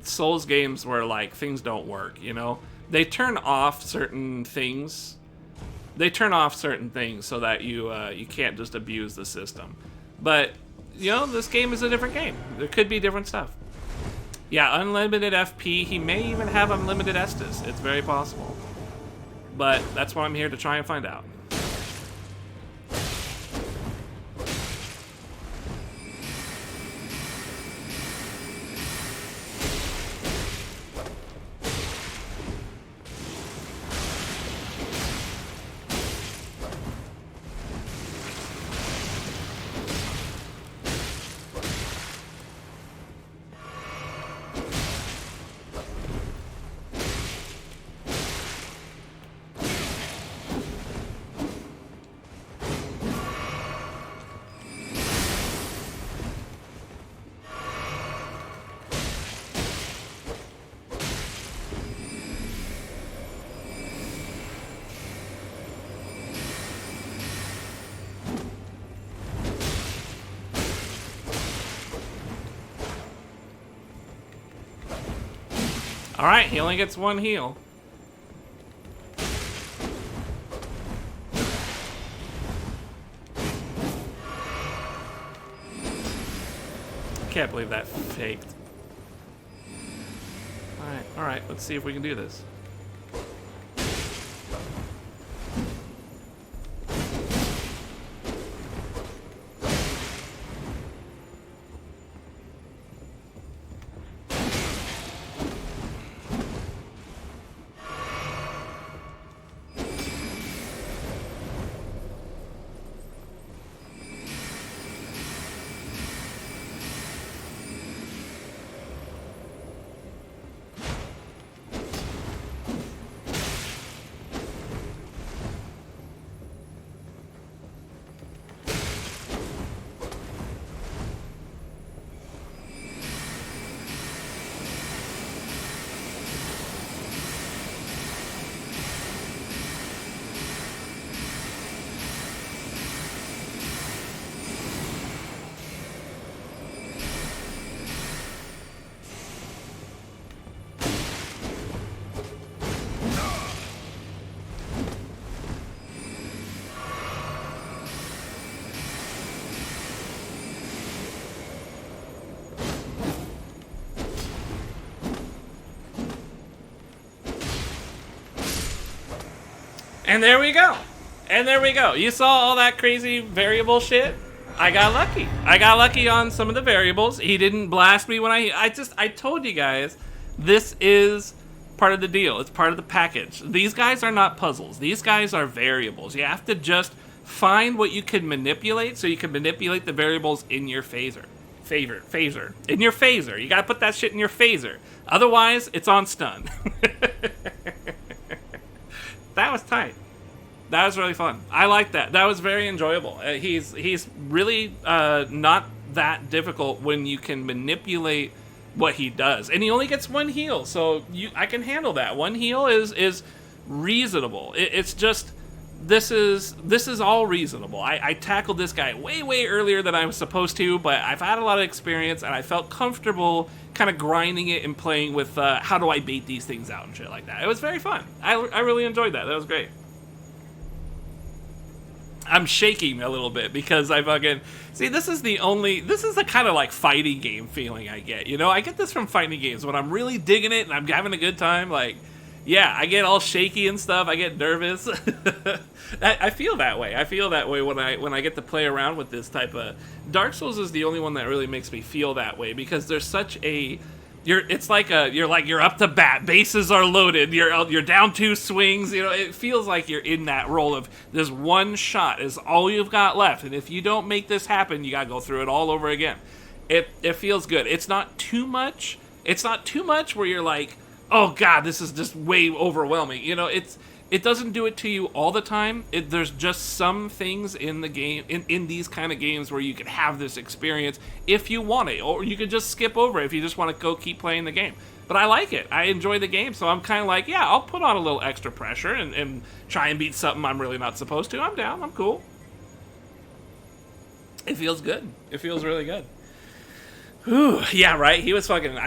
Souls games where, like, things don't work, you know? They turn off certain things. They turn off certain things so that you can't just abuse the system. But, you know, this game is a different game. There could be different stuff. Yeah, unlimited FP. He may even have unlimited Estus. It's very possible. But that's what I'm here to try and find out. Alright, he only gets one heal. Can't believe that faked. Alright, let's see if we can do this. And there we go. And there we go. You saw all that crazy variable shit? I got lucky. I got lucky on some of the variables. He didn't blast me when I told you guys, this is part of the deal. It's part of the package. These guys are not puzzles. These guys are variables. You have to just find what you can manipulate so you can manipulate the variables in your phaser. In your phaser. You gotta put that shit in your phaser. Otherwise, it's on stun. That was tight. That was really fun. I like that. That was very enjoyable. He's really not that difficult when you can manipulate what he does. And he only gets one heal, so I can handle that. One heal is reasonable. It's just this is all reasonable. I tackled this guy way earlier than I was supposed to, but I've had a lot of experience and I felt comfortable kind of grinding it and playing with how do I bait these things out and shit like that. It was very fun. I really enjoyed that. That was great. I'm shaking a little bit because I fucking... See, this is the kind of like fighting game feeling I get, you know? I get this from fighting games when I'm really digging it and I'm having a good time, like... Yeah, I get all shaky and stuff. I get nervous. I feel that way. I feel that way when I get to play around with this type of... Dark Souls is the only one that really makes me feel that way because there's such a... You're up to bat. Bases are loaded. You're down 2 swings. You know, it feels like you're in that role of this one shot is all you've got left, and if you don't make this happen, you gotta go through it all over again. It feels good. It's not too much. It's not too much where you're like, oh god, this is just way overwhelming. You know, it doesn't do it to you all the time. There's just some things in the game, in these kind of games where you can have this experience if you want it, or you could just skip over it if you just want to go keep playing the game. But I like it. I enjoy the game, so I'm kind of like, yeah, I'll put on a little extra pressure and try and beat something I'm really not supposed to. I'm down. I'm cool. It feels good. It feels really good. Whew, yeah, right? He was fucking...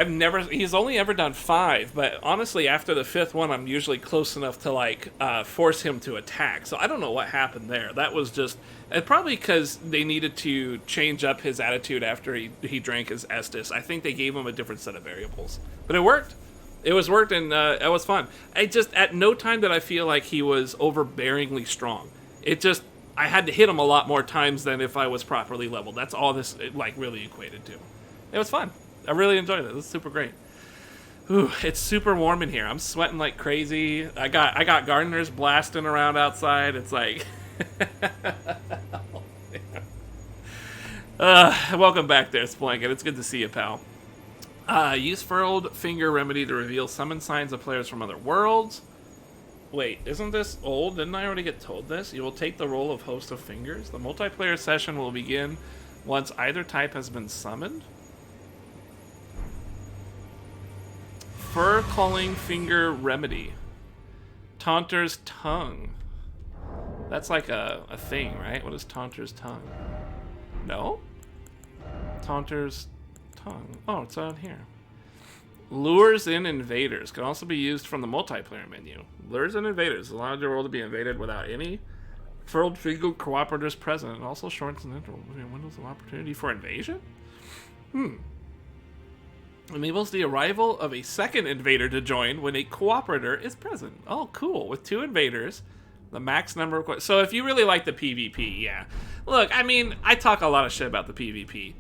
He's only ever done 5, but honestly, after the 5th one, I'm usually close enough to, like, force him to attack. So I don't know what happened there. That was just... probably because they needed to change up his attitude after he drank his Estus. I think they gave him a different set of variables. But it worked. It worked, and it was fun. At no time did I feel like he was overbearingly strong. I had to hit him a lot more times than if I was properly leveled. That's all this, really equated to. It was fun. I really enjoyed it. It was super great. Ooh, it's super warm in here. I'm sweating like crazy. I got gardeners blasting around outside. It's like... welcome back there, Splanket. It's good to see you, pal. Use Furled Finger Remedy to reveal summon signs of players from other worlds. Wait, isn't this old? Didn't I already get told this? You will take the role of Host of Fingers. The multiplayer session will begin once either type has been summoned. Fur-calling Finger Remedy. Taunter's Tongue. That's like a thing, right? What is Taunter's Tongue? No? Taunter's Tongue. Oh, it's on here. Lures in Invaders. Can also be used from the multiplayer menu. Lures in Invaders. Allows your world to be invaded without any furled finger cooperators present. It also shortens the interval between windows of opportunity for invasion? Enables the arrival of a second invader to join when a cooperator is present. Oh, cool. With 2 invaders, the max number of... So if you really like the PvP, yeah. Look, I mean, I talk a lot of shit about the PvP.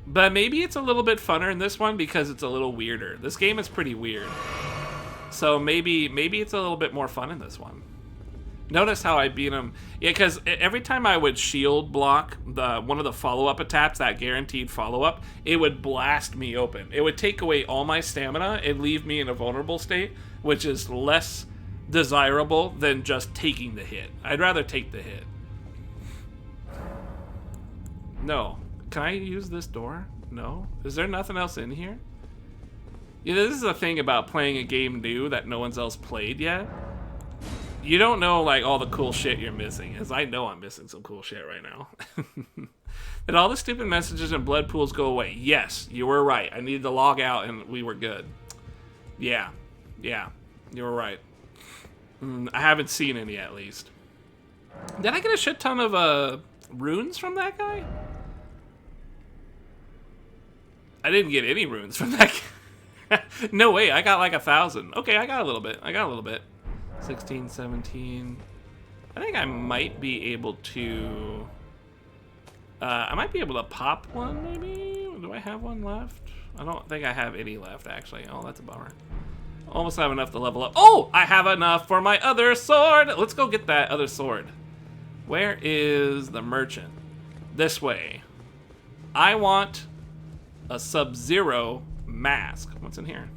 But maybe it's a little bit funner in this one because it's a little weirder. This game is pretty weird. So maybe it's a little bit more fun in this one. Notice how I beat him. Yeah, because every time I would shield block one of the follow-up attacks, that guaranteed follow-up, it would blast me open. It would take away all my stamina and leave me in a vulnerable state, which is less desirable than just taking the hit. I'd rather take the hit. No. Can I use this door? No? Is there nothing else in here? Yeah, this is the thing about playing a game new that no one's else played yet. You don't know, like, all the cool shit you're missing, as I know I'm missing some cool shit right now. Did all the stupid messages and blood pools go away? Yes, you were right. I needed to log out and we were good. Yeah, you were right. I haven't seen any, at least. Did I get a shit ton of runes from that guy? I didn't get any runes from that guy. No way, I got like 1,000. Okay, I got a little bit. 16, 17. I think I might be able to... I might be able to pop one, maybe? Do I have one left? I don't think I have any left, actually. Oh, that's a bummer. Almost have enough to level up. Oh! I have enough for my other sword! Let's go get that other sword. Where is the merchant? This way. I want a Sub-Zero mask. What's in here?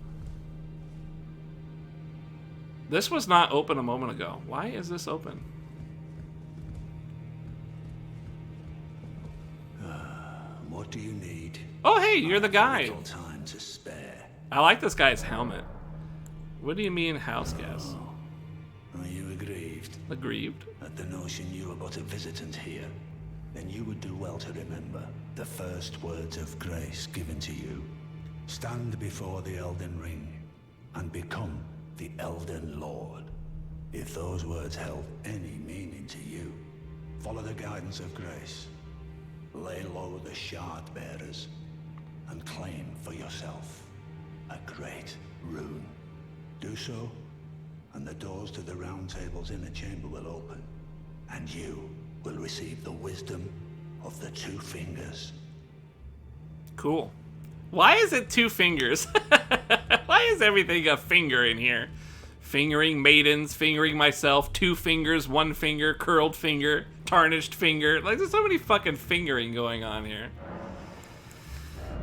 This was not open a moment ago. Why is this open? What do you need? Oh, hey, you're the guy. Little time to spare. I like this guy's helmet. What do you mean, house guest? Are you aggrieved Aggrieved? at the notion you are but a visitant here? Then you would do well to remember the first words of grace given to you. Stand before the Elden Ring and become the Elden Lord. If those words held any meaning to you, follow the guidance of grace. Lay low the shard bearers and claim for yourself a great rune. Do so, and the doors to the Round Table's inner chamber will open, and you will receive the wisdom of the Two Fingers. Cool. Why is it 2 fingers? Why is everything a finger in here? Fingering maidens, fingering myself, 2 fingers, 1 finger, curled finger, tarnished finger. Like, there's so many fucking fingering going on here.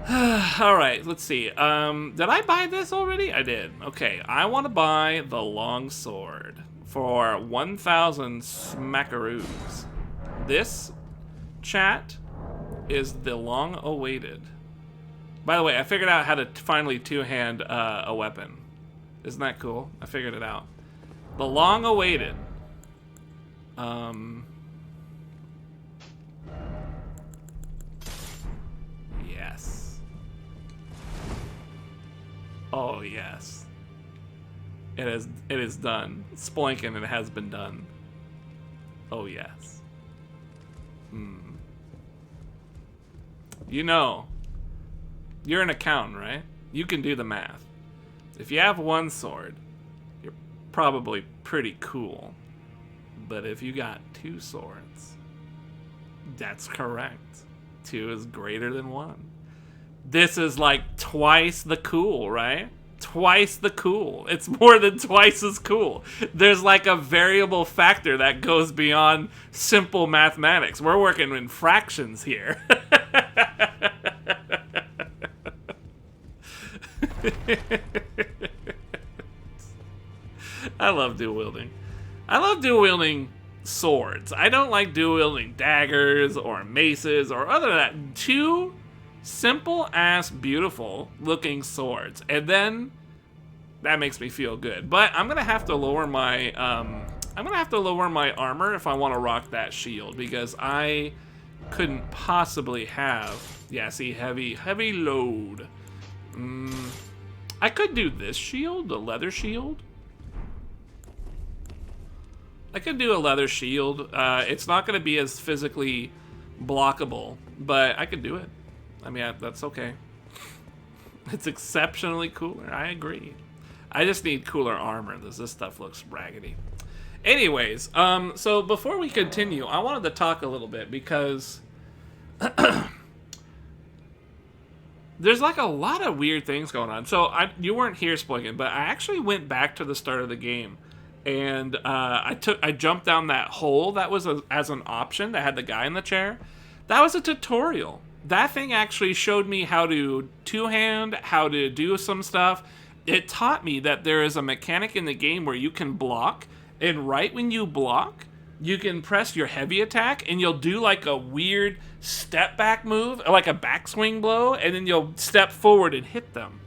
Alright, let's see. Did I buy this already? I did. Okay, I want to buy the long sword for 1,000 smackaroos. This, chat, is the long-awaited. By the way, I figured out how to finally two-hand a weapon. Isn't that cool? I figured it out. The long-awaited. Yes. Oh, yes. It is done. Sploinkin', it has been done. Oh, yes. You know, you're an accountant, right? You can do the math. If you have 1 sword, you're probably pretty cool. But if you got 2 swords, that's correct. 2 is greater than 1. This is like twice the cool, right? Twice the cool. It's more than twice as cool. There's like a variable factor that goes beyond simple mathematics. We're working in fractions here. I love dual wielding. I love dual wielding swords. I don't like dual wielding daggers or maces or other than that. 2 simple ass beautiful looking swords, and then that makes me feel good. But I'm gonna have to lower my armor if I want to rock that shield, because I couldn't possibly have, yeah, see, heavy load. I could do this shield, the leather shield. I could do a leather shield. It's not going to be as physically blockable, but I could do it. I mean, that's okay. It's exceptionally cooler. I agree. I just need cooler armor. This stuff looks raggedy. Anyways, so before we continue, I wanted to talk a little bit because there's like a lot of weird things going on. So you weren't here, Sploikin, but I actually went back to the start of the game, and I jumped down that hole that was as an option that had the guy in the chair. That was a tutorial. That thing actually showed me how to two-hand, how to do some stuff. It taught me that there is a mechanic in the game where you can block, and right when you block, you can press your heavy attack, and you'll do like a weird step back move, like a backswing blow, and then you'll step forward and hit them.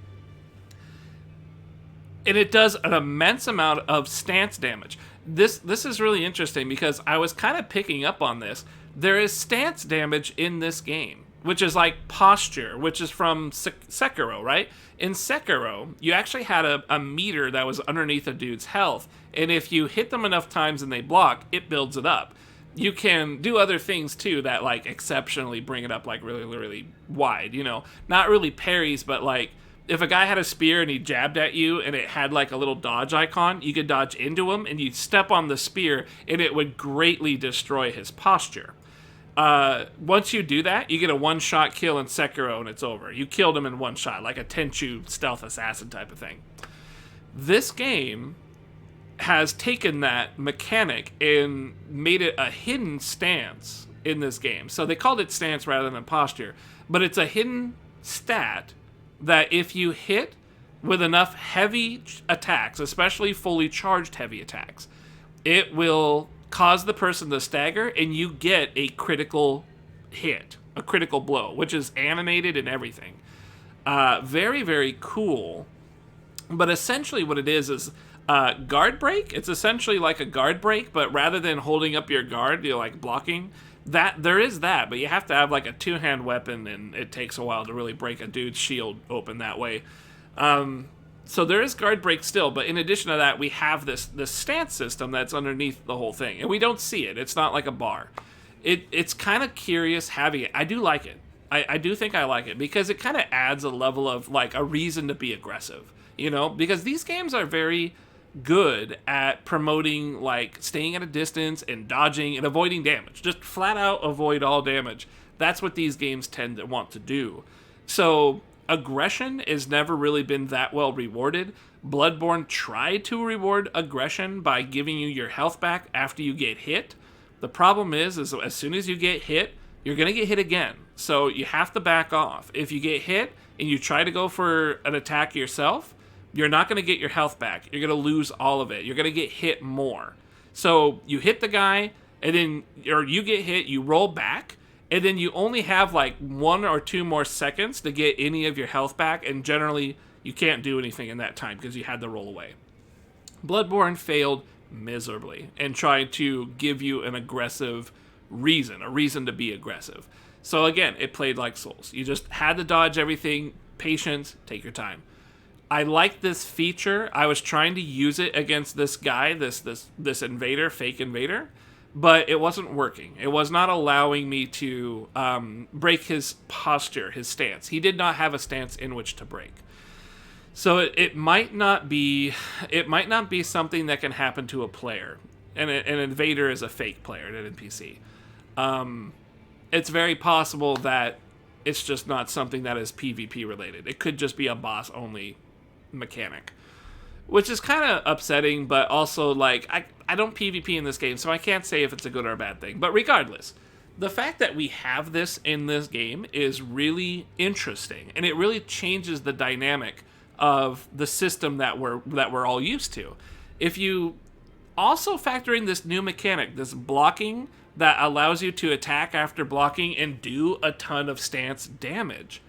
And it does an immense amount of stance damage. This is really interesting because I was kind of picking up on this. There is stance damage in this game, which is like posture, which is from Sekiro, right? In Sekiro, you actually had a meter that was underneath a dude's health, and if you hit them enough times and they block, it builds it up. You can do other things too that like exceptionally bring it up like really, really wide, you know? Not really parries, but like if a guy had a spear and he jabbed at you and it had like a little dodge icon, you could dodge into him and you'd step on the spear and it would greatly destroy his posture. Once you do that, you get a one-shot kill in Sekiro and it's over. You killed him in one shot, like a Tenchu stealth assassin type of thing. This game has taken that mechanic and made it a hidden stance in this game. So they called it stance rather than posture, but it's a hidden stat that if you hit with enough heavy attacks, especially fully charged heavy attacks, it will cause the person to stagger and you get a critical hit, a critical blow, which is animated and everything. Very, very cool. But essentially what it is guard break. It's essentially like a guard break, but rather than holding up your guard, you're like blocking. That there is that, but you have to have like a two-hand weapon, and it takes a while to really break a dude's shield open that way. So there is guard break still, but in addition to that, we have this stance system that's underneath the whole thing, and we don't see it. It's not like a bar. It's kind of curious having it. I do like it. I do think I like it because it kind of adds a level of like a reason to be aggressive, you know? Because these games are very good at promoting like staying at a distance and dodging and avoiding damage. Just flat out avoid all damage. That's what these games tend to want to do. So aggression has never really been that well rewarded. Bloodborne tried to reward aggression by giving you your health back after you get hit. The problem is as soon as you get hit, you're going to get hit again. So you have to back off. If you get hit and you try to go for an attack yourself, you're not going to get your health back. You're going to lose all of it. You're going to get hit more. So you hit the guy, and then or you get hit, you roll back, and then you only have like 1 or 2 more seconds to get any of your health back, and generally you can't do anything in that time because you had to roll away. Bloodborne failed miserably and tried to give you an aggressive reason, a reason to be aggressive. So again, it played like Souls. You just had to dodge everything, patience, take your time. I like this feature. I was trying to use it against this guy, this invader, fake invader, but it wasn't working. It was not allowing me to break his posture, his stance. He did not have a stance in which to break. So it might not be something that can happen to a player. And an invader is a fake player, an NPC. It's very possible that it's just not something that is PvP related. It could just be a boss only mechanic, which is kind of upsetting, but also like I don't PvP in this game, so I can't say if it's a good or a bad thing. But regardless, the fact that we have this in this game is really interesting, and it really changes the dynamic of the system that we're all used to. If you also factor in this new mechanic, this blocking that allows you to attack after blocking and do a ton of stance damage,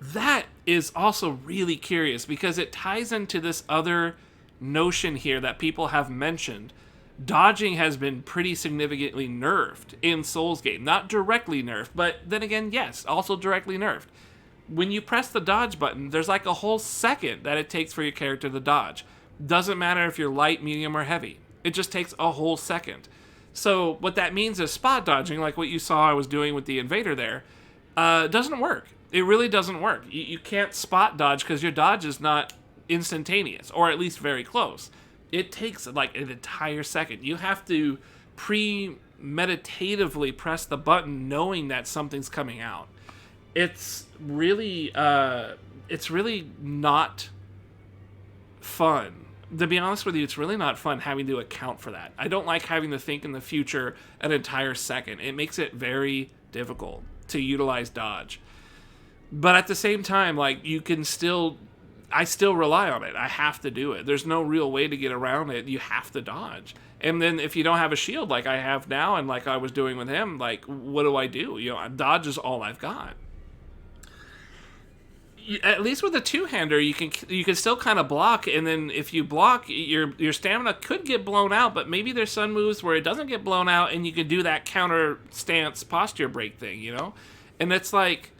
that is also really curious because it ties into this other notion here that people have mentioned. Dodging has been pretty significantly nerfed in Souls game. Not directly nerfed, but then again, yes, also directly nerfed. When you press the dodge button, there's like a whole second that it takes for your character to dodge. Doesn't matter if you're light, medium, or heavy. It just takes a whole second. So what that means is spot dodging, like what you saw I was doing with the invader there, doesn't work. It really doesn't work. You can't spot dodge because your dodge is not instantaneous, or at least very close. It takes like an entire second. You have to premeditatively press the button knowing that something's coming out. It's really not fun. To be honest with you, it's really not fun having to account for that. I don't like having to think in the future an entire second. It makes it very difficult to utilize dodge. But at the same time, like, I still rely on it. I have to do it. There's no real way to get around it. You have to dodge. And then if you don't have a shield like I have now and like I was doing with him, like, what do? You know, dodge is all I've got. At least with a two-hander, you can still kind of block, and then if you block, your stamina could get blown out, but maybe there's some moves where it doesn't get blown out, and you can do that counter stance posture break thing, you know? And it's like,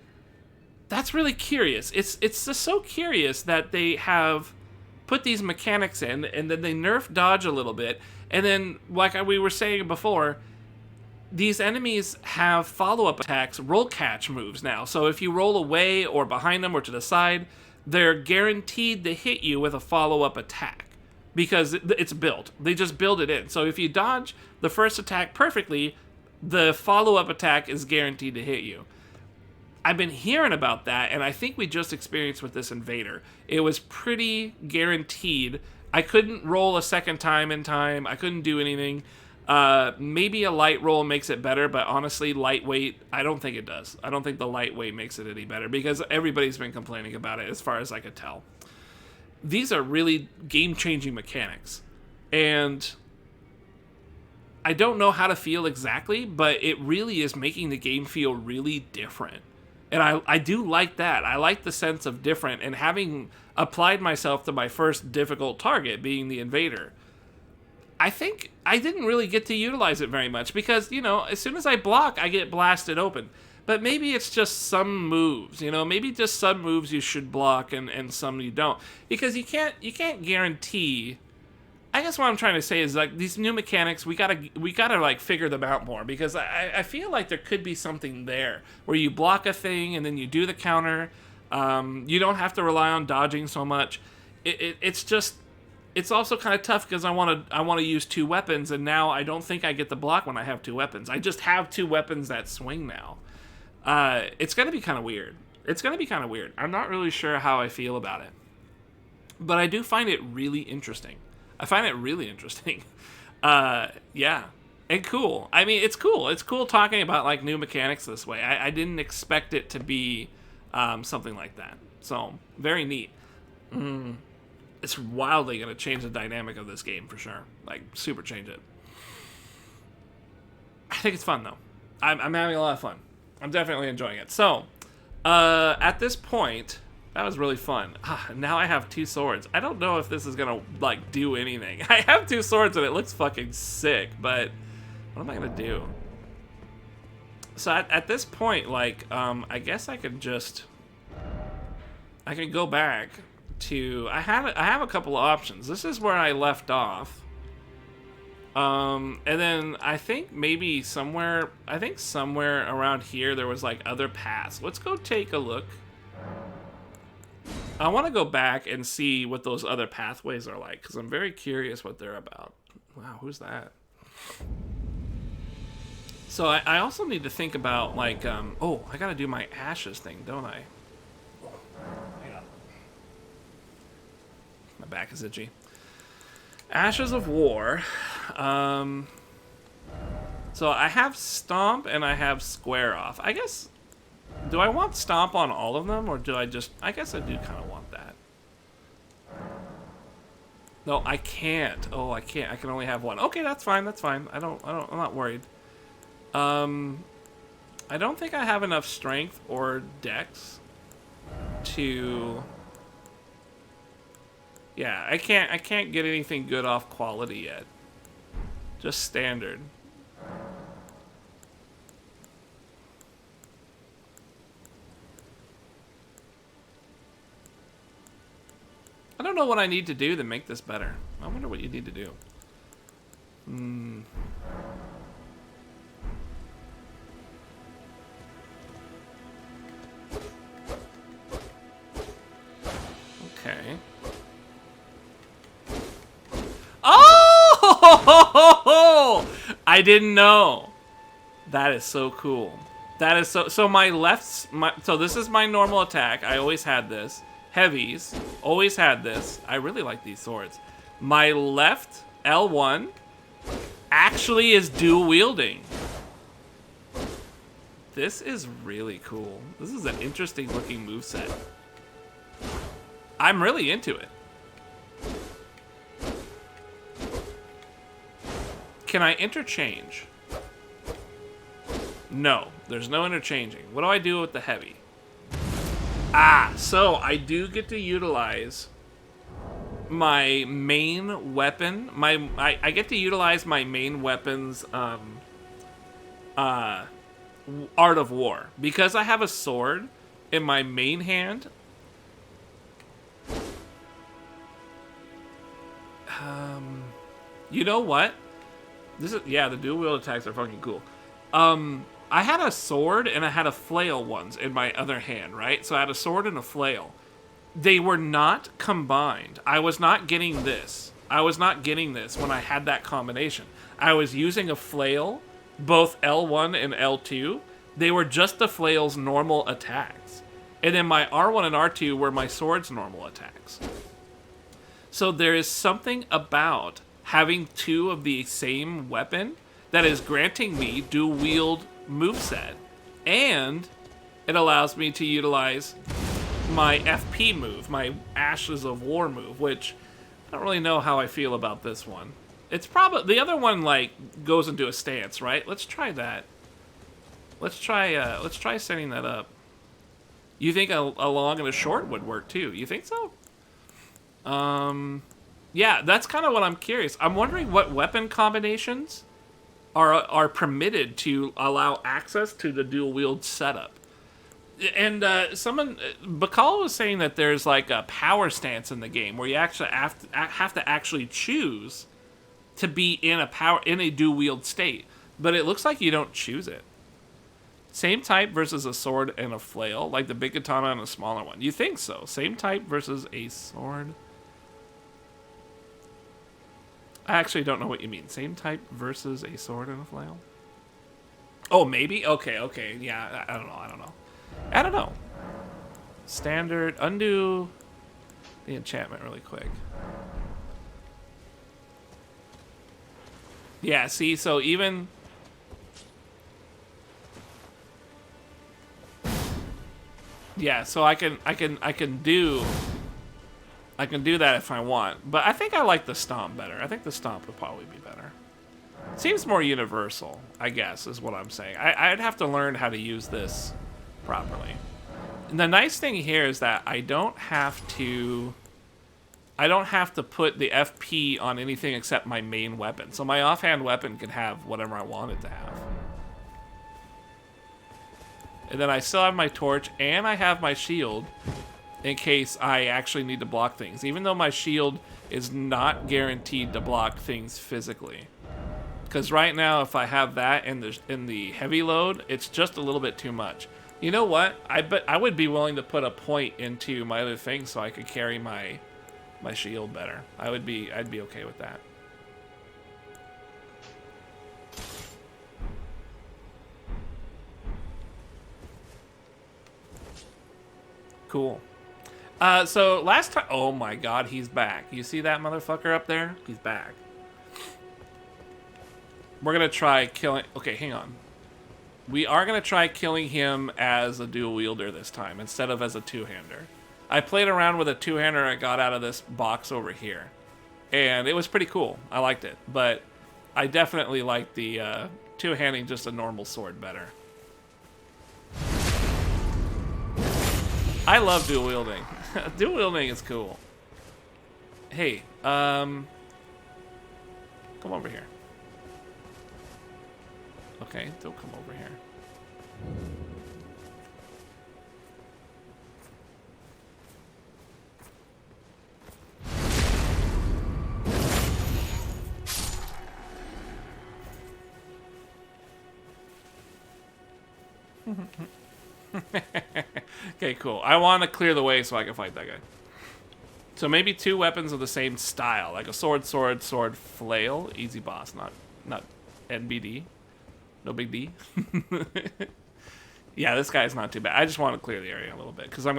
that's really curious. It's just so curious that they have put these mechanics in, and then they nerf dodge a little bit, and then, like we were saying before, these enemies have follow-up attacks, roll catch moves now. So if you roll away or behind them or to the side, they're guaranteed to hit you with a follow-up attack because it's built. They just build it in. So if you dodge the first attack perfectly, the follow-up attack is guaranteed to hit you. I've been hearing about that, and I think we just experienced with this Invader. It was pretty guaranteed. I couldn't roll a second time in time. I couldn't do anything. Maybe a light roll makes it better, but honestly, lightweight, I don't think it does. I don't think the lightweight makes it any better because everybody's been complaining about it as far as I could tell. These are really game-changing mechanics, and I don't know how to feel exactly, but it really is making the game feel really different. And I do like that. I like the sense of different, and having applied myself to my first difficult target, being the Invader, I think I didn't really get to utilize it very much because, you know, as soon as I block, I get blasted open. But maybe it's just some moves, you know, maybe just some moves you should block and some you don't. Because you can't guarantee. I guess what I'm trying to say is, like, these new mechanics, we gotta like figure them out more, because I feel like there could be something there where you block a thing and then you do the counter. You don't have to rely on dodging so much. It's also kind of tough because I want to use two weapons, and now I don't think I get the block when I have two weapons. I just have two weapons that swing now. It's gonna be kind of weird. I'm not really sure how I feel about it, but I do find it really interesting. Yeah, and cool. I mean, it's cool. It's cool talking about like new mechanics this way. I didn't expect it to be something like that. So very neat. It's wildly going to change the dynamic of this game for sure. Like, super change it. I think it's fun, though. I'm having a lot of fun. I'm definitely enjoying it. So, at this point, that was really fun. Now I have two swords. I don't know if this is going to, like, do anything. I have two swords and it looks fucking sick, but what am I going to do? So, at this point, like, I guess I could just... I can go back to... I have a couple of options. This is where I left off. And then I think maybe somewhere around here there was like other paths. Let's go take a look. I want to go back and see what those other pathways are like, because I'm very curious what they're about. Wow, who's that? So I also need to think about, like, oh, I gotta do my ashes thing, don't I? Hang on. My back is itchy. Ashes of War. So I have Stomp and I have Square Off. I guess, do I want Stomp on all of them, or do I just... I guess I do kind of want that. No, I can't. Oh, I can't. I can only have one. Okay, that's fine. That's fine. I'm not worried. I don't think I have enough strength or dex to... Yeah, I can't get anything good off quality yet. Just standard. I don't know what I need to do to make this better. I wonder what you need to do. Okay. Oh! I didn't know. That is so cool. That is so my so this is my normal attack. I always had this. Heavies, always had this. I really like these swords. My left L1 actually is dual wielding. This is really cool. This is an interesting looking moveset. I'm really into it. Can I interchange? No, there's no interchanging. What do I do with the heavy? So I do get to utilize my main weapon. I get to utilize my main weapon's Art of War. Because I have a sword in my main hand. You know what? The dual wield attacks are fucking cool. I had a sword and I had a flail once in my other hand, right? So I had a sword and a flail. they were not combined. I was not getting this. I was not getting this when I had that combination. I was using a flail, both L1 and L2. They were just the flail's normal attacks. And then my R1 and R2 were my sword's normal attacks. So there is something about having two of the same weapon that is granting me dual wield moveset. And it allows me to utilize my FP move, my Ashes of War move, which I don't really know how I feel about this one. It's probably, the other one like goes into a stance, right? Let's try that. Let's try setting that up. You think a long and a short would work too? You think so? Yeah, that's kind of what I'm curious. I'm wondering what weapon combinations are permitted to allow access to the dual wield setup. And Bakal was saying that there's like a power stance in the game where you actually have to actually choose to be in a dual wield state, but it looks like you don't choose it. Same type versus a sword and a flail, like the big katana and a smaller one. You think so? Same type versus a sword. I actually don't know what you mean. Same type versus a sword and a flail. Oh, maybe. Okay. Yeah, I don't know. Standard. Undo the enchantment really quick. Yeah, see, so even... Yeah, so I can do that if I want. But I think I like the stomp better. I think the stomp would probably be better. Seems more universal, I guess, is what I'm saying. I'd have to learn how to use this properly. And the nice thing here is that I don't have to put the FP on anything except my main weapon. So my offhand weapon can have whatever I want it to have. And then I still have my torch and I have my shield in case I actually need to block things. Even though my shield is not guaranteed to block things physically. Because right now, if I have that in the heavy load, it's just a little bit too much. You know what? I would be willing to put a point into my other thing so I could carry my shield better. I'd be okay with that. Cool. So last time, oh my god, he's back. You see that motherfucker up there? He's back. We're gonna try killing, okay, hang on. We are gonna try killing him as a dual wielder this time, instead of as a two-hander. I played around with a two-hander I got out of this box over here. And it was pretty cool. I liked it. But I definitely liked the two-handing just a normal sword better. I love dual wielding. Dual wielding is cool. Hey, come over here. Okay, don't come over here. Okay, cool. I want to clear the way so I can fight that guy. So maybe two weapons of the same style, like a sword, flail. Easy boss, not NBD. No big D. Yeah, this guy's not too bad. I just want to clear the area a little bit because I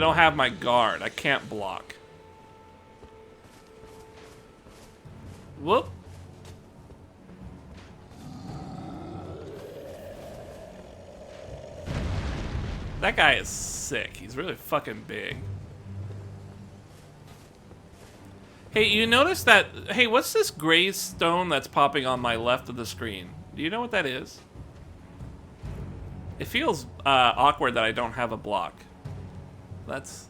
don't have my guard. I can't block. Whoop. That guy is sick. He's really fucking big. Hey, you notice that... Hey, what's this gray stone that's popping on my left of the screen? Do you know what that is? It feels awkward that I don't have a block. I guess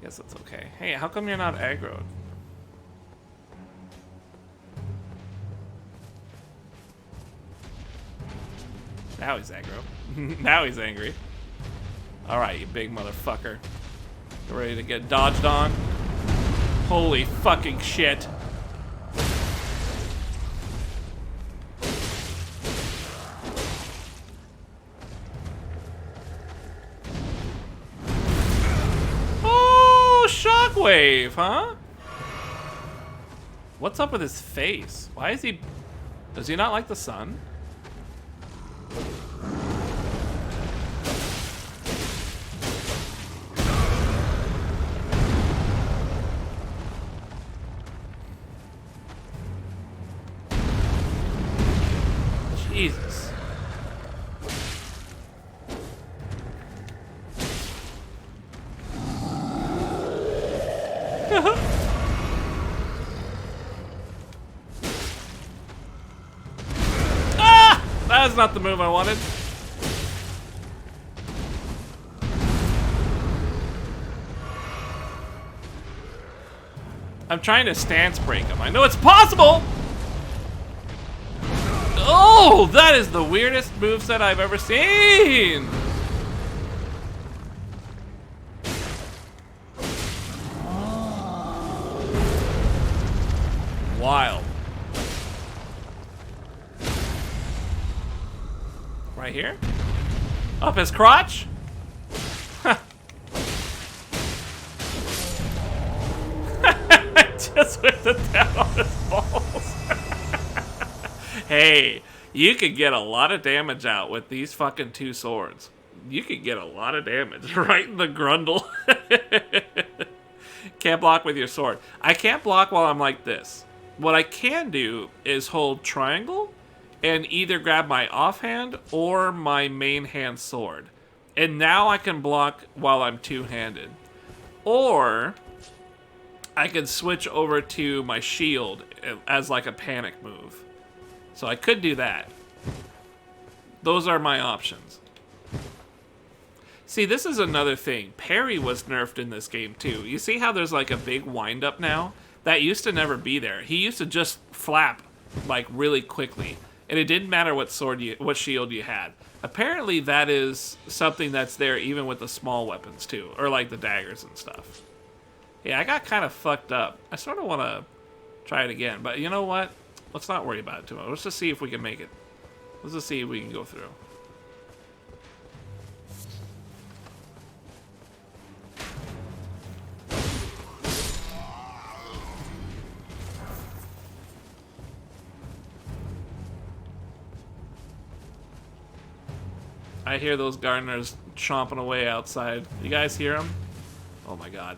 that's okay. Hey, how come you're not aggroed? Now he's aggro. Now he's angry. Alright, you big motherfucker. You ready to get dodged on? Holy fucking shit. shockwave, huh? What's up with his face? Why is he... Does he not like the sun? Jesus. Ah! That was not the move I wanted. I'm trying to stance break him. I know it's possible! Oh, that is the weirdest moveset I've ever seen! Wild. Right here? Up his crotch? Just with it down on his balls. Hey, you could get a lot of damage out with these fucking two swords. You could get a lot of damage right in the grundle. Can't block with your sword. I can't block while I'm like this. What I can do is hold triangle and either grab my offhand or my main hand sword. And now I can block while I'm two-handed. Or I can switch over to my shield as like a panic move. So I could do that. Those are my options. See, this is another thing. Parry was nerfed in this game too. You see how there's like a big wind-up now? That used to never be there. He used to just flap like really quickly. And it didn't matter what what shield you had. Apparently that is something that's there even with the small weapons too. Or like the daggers and stuff. Yeah, I got kind of fucked up. I sort of want to try it again. But you know what? Let's not worry about it too much. Let's just see if we can make it. Let's just see if we can go through. I hear those gardeners chomping away outside. You guys hear them? Oh my god.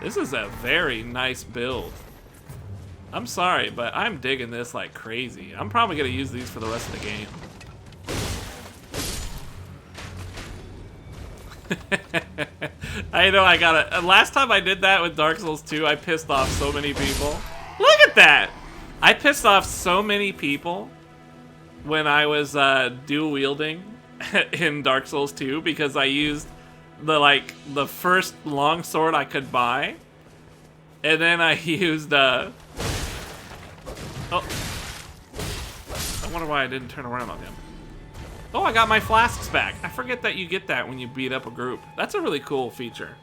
This is a very nice build. I'm sorry, but I'm digging this like crazy. I'm probably going to use these for the rest of the game. I know I got it. Last time I did that with Dark Souls 2, I pissed off so many people. Look at that! I pissed off so many people when I was dual wielding in Dark Souls 2 because I used the first long sword I could buy, and then I used oh, I wonder why I didn't turn around on him. Oh, I got my flasks back. I forget that you get that when you beat up a group. That's a really cool feature.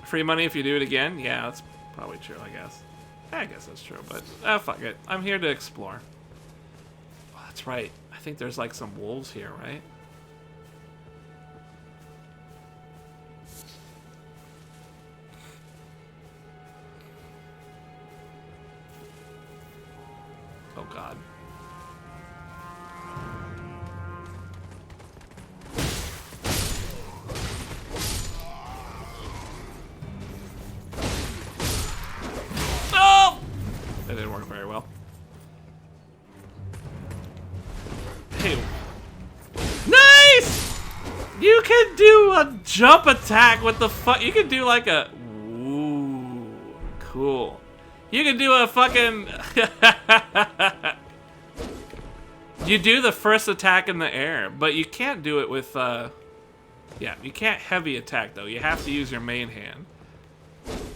Free money if you do it again? Yeah, that's probably true, I guess. I guess that's true, but fuck it. I'm here to explore. Oh, that's right. I think there's like some wolves here, right? Oh god. That didn't work very well. Hey. Nice! You can do a jump attack with the fuck. You can do like a... Ooh. Cool. You can do a fucking... You do the first attack in the air, but you can't do it with... Yeah, you can't heavy attack though. You have to use your main hand.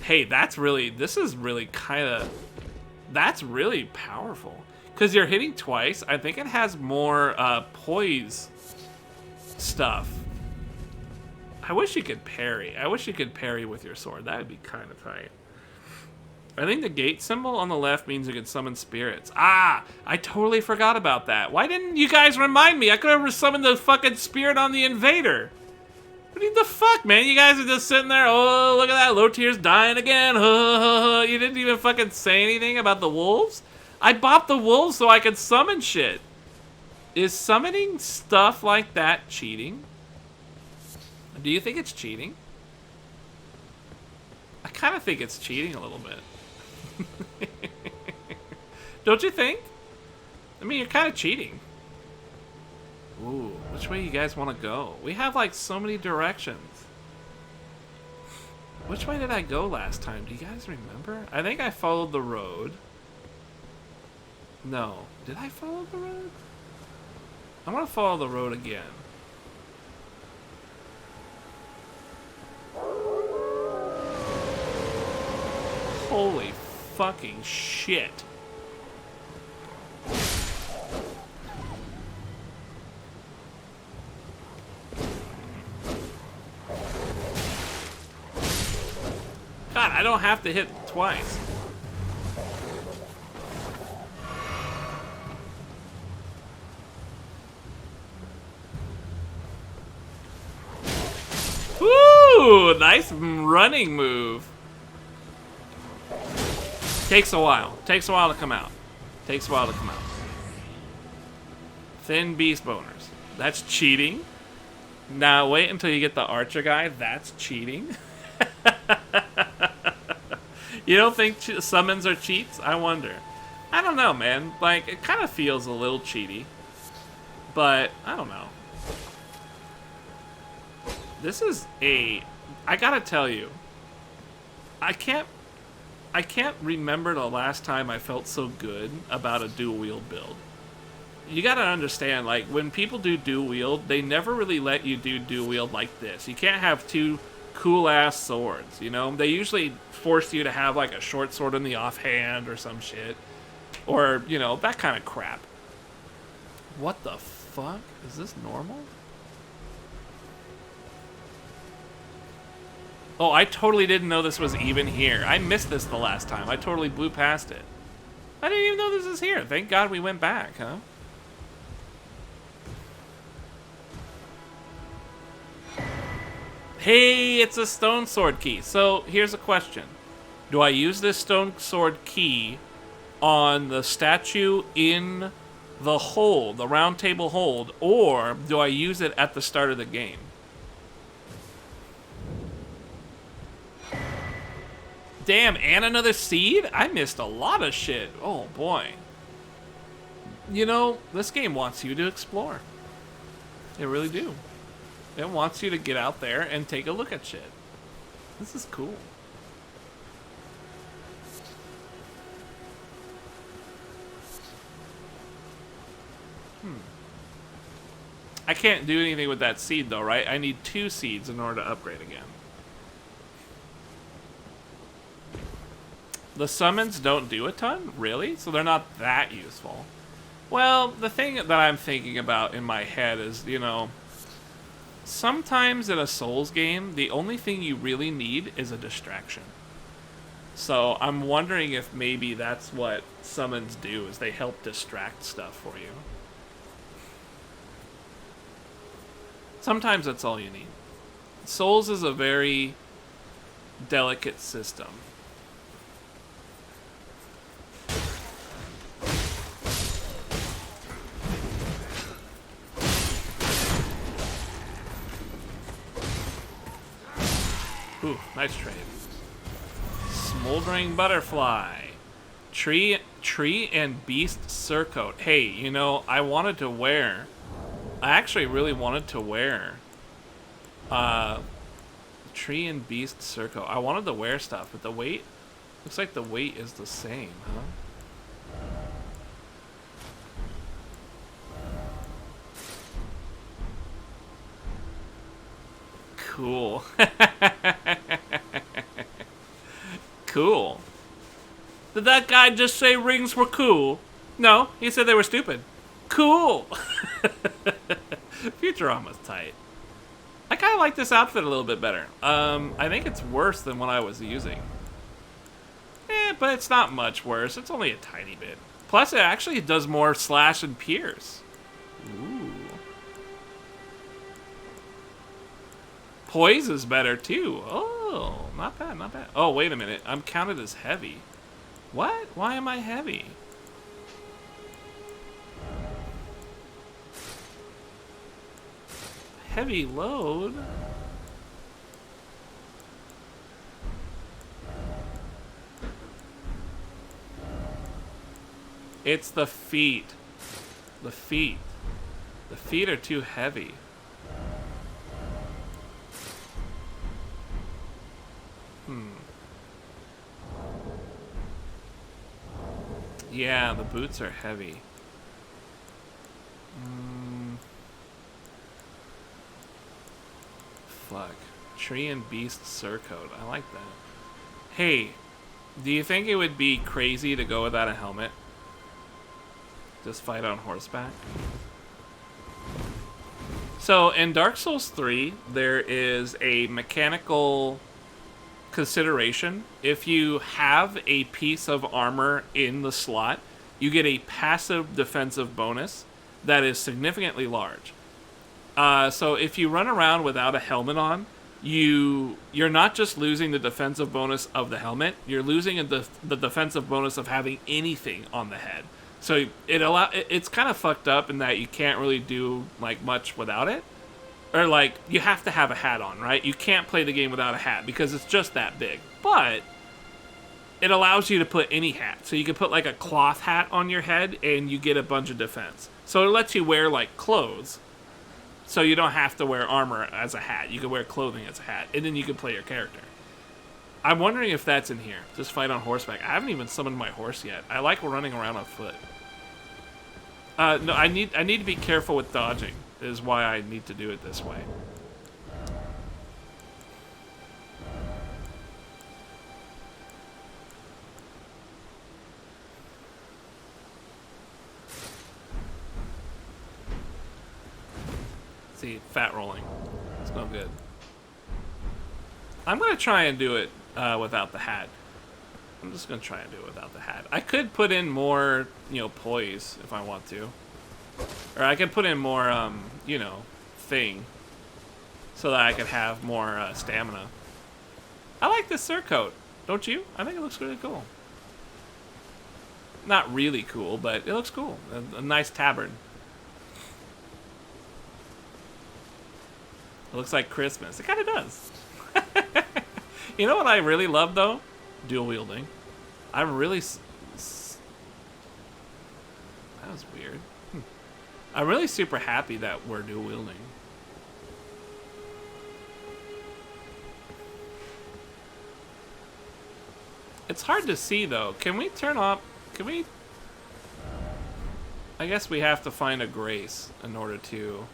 Hey, that's really... This is really kind of... That's really powerful. Because you're hitting twice. I think it has more poise stuff. I wish you could parry. I wish you could parry with your sword. That would be kind of tight. I think the gate symbol on the left means you can summon spirits. Ah, I totally forgot about that. Why didn't you guys remind me? I could have summoned the fucking spirit on the invader. What the fuck, man? You guys are just sitting there. Oh, look at that. Lothire's dying again. You didn't even fucking say anything about the wolves? I bought the wolves so I could summon shit. Is summoning stuff like that cheating? Do you think it's cheating? I kind of think it's cheating a little bit. Don't you think? I mean, you're kind of cheating. Ooh, which way you guys want to go? We have like so many directions. Which way did I go last time? Do you guys remember? I think I followed the road. No. Did I follow the road? I want to follow the road again. Holy fucking shit. God, I don't have to hit twice. Woo! Nice running move. Takes a while. Takes a while to come out. Takes a while to come out. Thin beast boners. That's cheating. Now wait until you get the archer guy. That's cheating. You don't think summons are cheats? I wonder. I don't know, man. Like, it kind of feels a little cheaty. But, I don't know. This is a... I gotta tell you. I can't remember the last time I felt so good about a dual wield build. You gotta understand, like, when people do dual wield, they never really let you do dual wield like this. You can't have two cool-ass swords, you know? They usually force you to have, like, a short sword in the offhand or some shit. Or, you know, that kind of crap. What the fuck? Is this normal? Oh, I totally didn't know this was even here. I missed this the last time. I totally blew past it. I didn't even know this was here. Thank God we went back, huh? Hey, it's a stone sword key. So, here's a question. Do I use this stone sword key on the statue in the hold, the round table hold, or do I use it at the start of the game? Damn, and another seed? I missed a lot of shit. Oh, boy. You know, this game wants you to explore. They really do. It wants you to get out there and take a look at shit. This is cool. I can't do anything with that seed, though, right? I need 2 seeds in order to upgrade again. The summons don't do a ton? Really? So they're not that useful. Well, the thing that I'm thinking about in my head is, you know, sometimes in a Souls game, the only thing you really need is a distraction. So I'm wondering if maybe that's what summons do, is they help distract stuff for you. Sometimes that's all you need. Souls is a very delicate system. Ooh, nice trade. Smoldering butterfly. Tree and beast surcoat. Hey, you know, I actually really wanted to wear tree and beast surcoat. I wanted to wear stuff, but the weight looks like the weight is the same, huh? Cool. Cool. Did that guy just say rings were cool? No, he said they were stupid. Cool. Futurama's tight. I kind of like this outfit a little bit better. I think it's worse than what I was using. But it's not much worse. It's only a tiny bit. Plus, it actually does more slash and pierce. Ooh. Poise is better too. Oh, not bad, not bad. Oh, wait a minute. I'm counted as heavy. What? Why am I heavy? Heavy load? It's the feet. The feet. The feet are too heavy. Yeah, the boots are heavy. Fuck. Tree and Beast Surcoat. I like that. Hey, do you think it would be crazy to go without a helmet? Just fight on horseback? So, in Dark Souls 3, there is a mechanical consideration. If you have a piece of armor in the slot, you get a passive defensive bonus that is significantly large. So if you run around without a helmet on, you're not just losing the defensive bonus of the helmet, you're losing the defensive bonus of having anything on the head. So it's kind of fucked up in that you can't really do like much without it. Or like, you have to have a hat on, right? You can't play the game without a hat because it's just that big. But it allows you to put any hat. So you can put like a cloth hat on your head and you get a bunch of defense. So it lets you wear like clothes. So you don't have to wear armor as a hat. You can wear clothing as a hat. And then you can play your character. I'm wondering if that's in here. Just fight on horseback. I haven't even summoned my horse yet. I like running around on foot. No, I need to be careful with dodging. Is why I need to do it this way. See, fat rolling. It's no good. I'm gonna try and do it without the hat. I'm just gonna try and do it without the hat. I could put in more, poise if I want to. Or I could put in more, thing. So that I could have more stamina. I like this surcoat. Don't you? I think it looks really cool. Not really cool, but it looks cool. A nice tabard. It looks like Christmas. It kind of does. You know what I really love, though? Dual wielding. I'm really... That was weird. I'm really super happy that we're dual wielding. It's hard to see, though. Can we turn off... Can we... I guess we have to find a grace in order to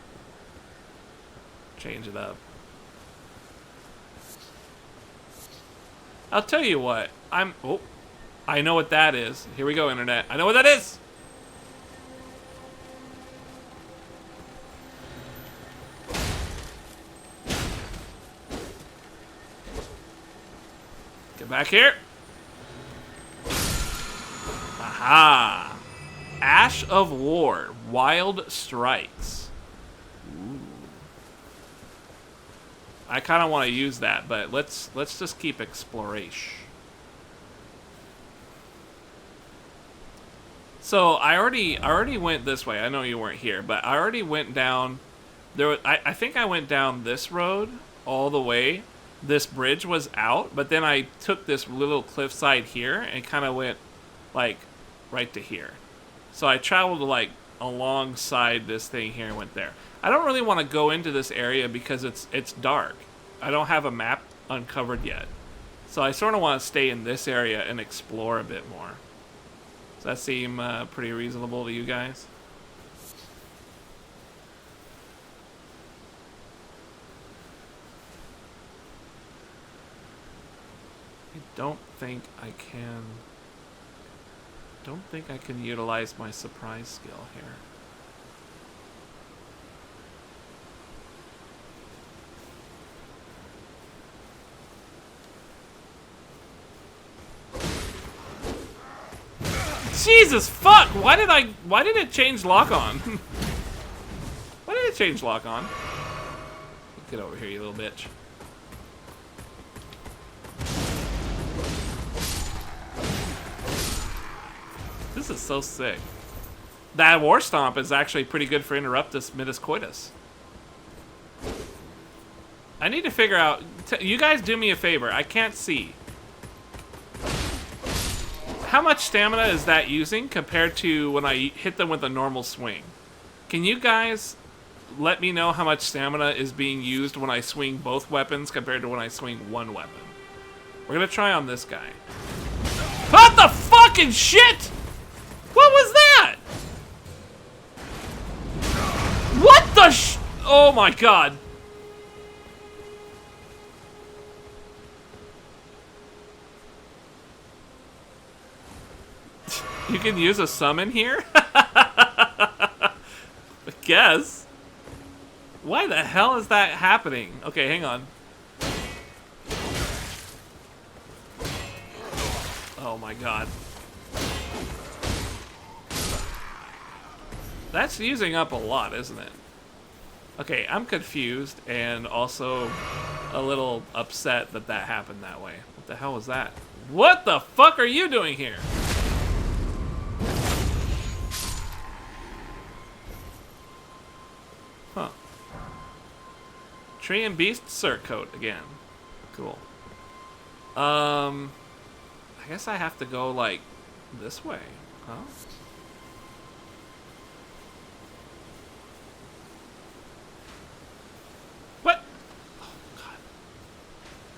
change it up. I'll tell you what. Oh, I know what that is. Here we go, internet. I know what that is! Get back here. Aha! Ash of War. Wild Strikes. Ooh. I kind of want to use that, but let's just keep exploration. So I already went this way. I know you weren't here, but I already went down there. I think I went down this road all the way. This bridge was out, but then I took this little cliffside here and kind of went like right to here. So I traveled like alongside this thing here and went there. I don't really want to go into this area because it's dark. I don't have a map uncovered yet. So I sort of want to stay in this area and explore a bit more. Does that seem pretty reasonable to you guys? I don't think I can utilize my surprise skill here. Jesus fuck! Why did it change lock on? Why did it change lock on? Get over here, you little bitch. This is so sick. That War Stomp is actually pretty good for Interruptus Midus Coitus. I need to figure out... you guys do me a favor. I can't see. How much stamina is that using compared to when I hit them with a normal swing? Can you guys let me know how much stamina is being used when I swing both weapons compared to when I swing one weapon? We're gonna try on this guy. What the fucking shit? What was that? What the oh my god. You can use a summon here? I guess. Why the hell is that happening? Okay, hang on. Oh my god. That's using up a lot, isn't it? Okay, I'm confused and also a little upset that that happened that way. What the hell was that? What the fuck are you doing here? Huh. Tree and Beast Surcoat again. Cool. I guess I have to go like this way, huh? What? Oh god.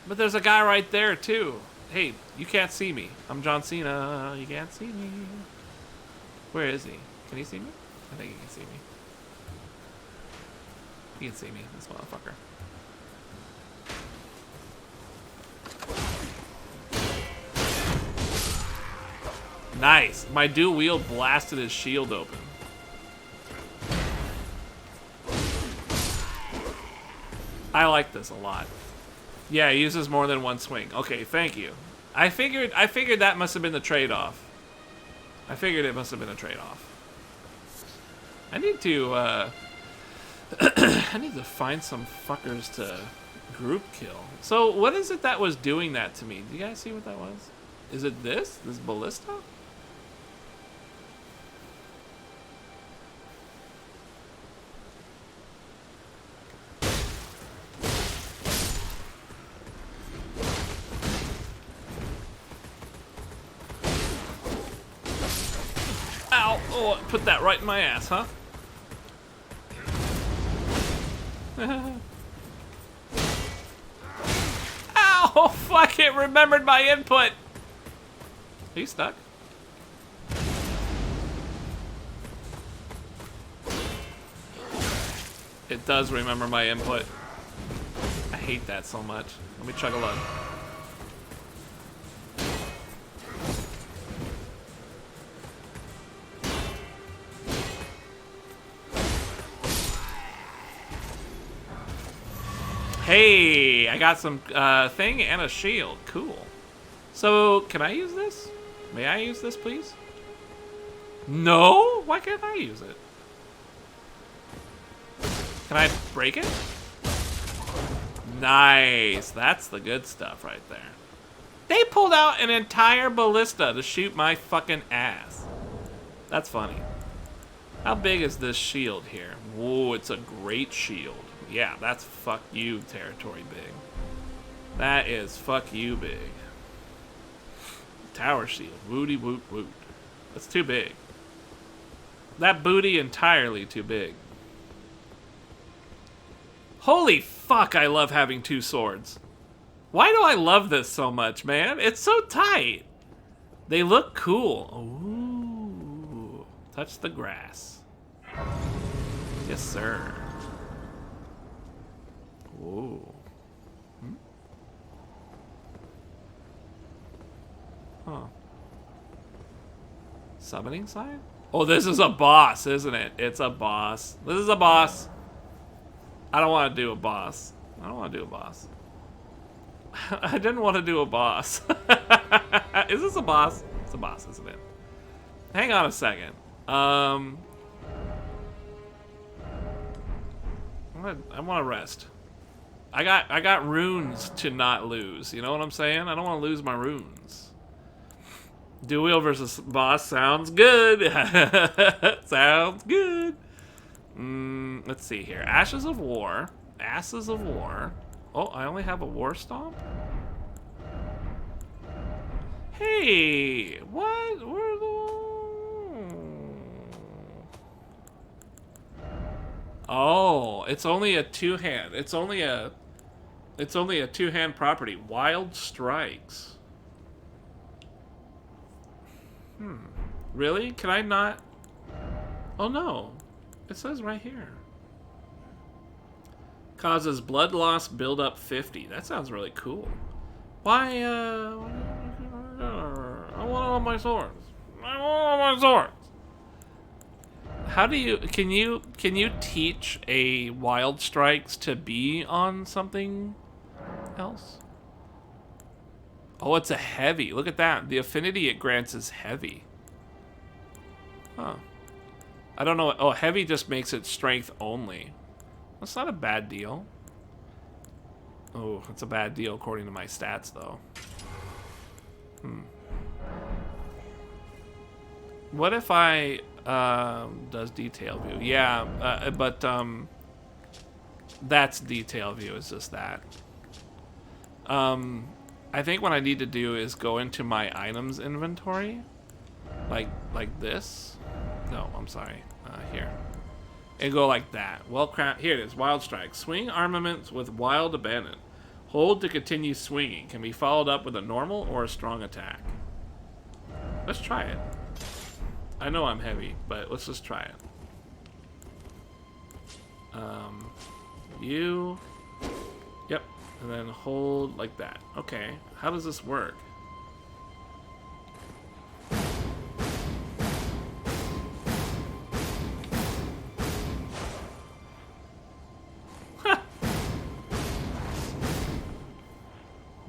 But there's a guy right there too. Hey, you can't see me. I'm John Cena. You can't see me. Where is he? Can he see me? I think he can see me. He can see me, this motherfucker. Nice. My dual wield blasted his shield open. I like this a lot. Yeah, he uses more than one swing. Okay, thank you. I figured that must have been the trade-off. I figured it must have been a trade-off. I need to I need to find some fuckers to group kill. So what is it that was doing that to me? Do you guys see what that was? Is it this? This ballista? Ow! Oh, put that right in my ass, huh? Ow! Fuck, it remembered my input! Are you stuck? It does remember my input. I hate that so much. Let me chug a lug. Hey, I got some thing and a shield. Cool. So, can I use this? May I use this, please? No? Why can't I use it? Can I break it? Nice. That's the good stuff right there. They pulled out an entire ballista to shoot my fucking ass. That's funny. How big is this shield here? Whoa, it's a great shield. Yeah, that's fuck you territory big. That is fuck you big. Tower shield. Woody woot woot. That's too big. That booty entirely too big. Holy fuck, I love having two swords. Why do I love this so much, man? It's so tight. They look cool. Ooh. Touch the grass. Yes, sir. Ooh. Hmm? Huh. Summoning sign? Oh, this is a boss, isn't it? It's a boss. This is a boss. I don't want to do a boss. I don't want to do a boss. I didn't want to do a boss. Is this a boss? It's a boss, isn't it? Hang on a second. I want to rest. I got runes to not lose. You know what I'm saying? I don't want to lose my runes. Dual wheel versus boss sounds good. Sounds good. Let's see here. Ashes of War. Asses of War. Oh, I only have a War Stomp? Hey! What? Where the... Oh, it's only a two-hand. It's only a two-hand property. Wild Strikes. Really? Can I not? Oh no. It says right here. Causes blood loss, build up 50. That sounds really cool. Why, I want all my swords. I want all my swords. How do you, can you teach a Wild Strikes to be on something else? Oh, it's a heavy. Look at that. The affinity it grants is heavy. Huh. I don't know. Oh, heavy just makes it strength only. That's not a bad deal. Oh, it's a bad deal according to my stats, though. What if I does detail view? Yeah, but that's detail view. It's just that. I think what I need to do is go into my items inventory, like this. No, I'm sorry. Here. And go like that. Well, here it is. Wild Strike. Swing armaments with Wild Abandon. Hold to continue swinging. Can be followed up with a normal or a strong attack. Let's try it. I know I'm heavy, but let's just try it. You. Yep. And then hold like that. Okay. How does this work?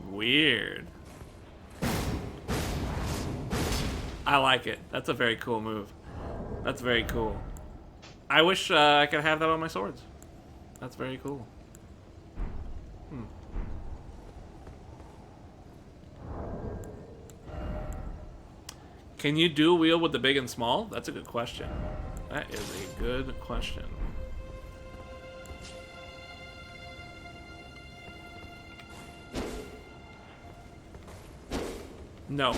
Weird. I like it. That's a very cool move. That's very cool. I wish I could have that on my swords. That's very cool. Can you dual wield with the big and small? That's a good question. That is a good question. No.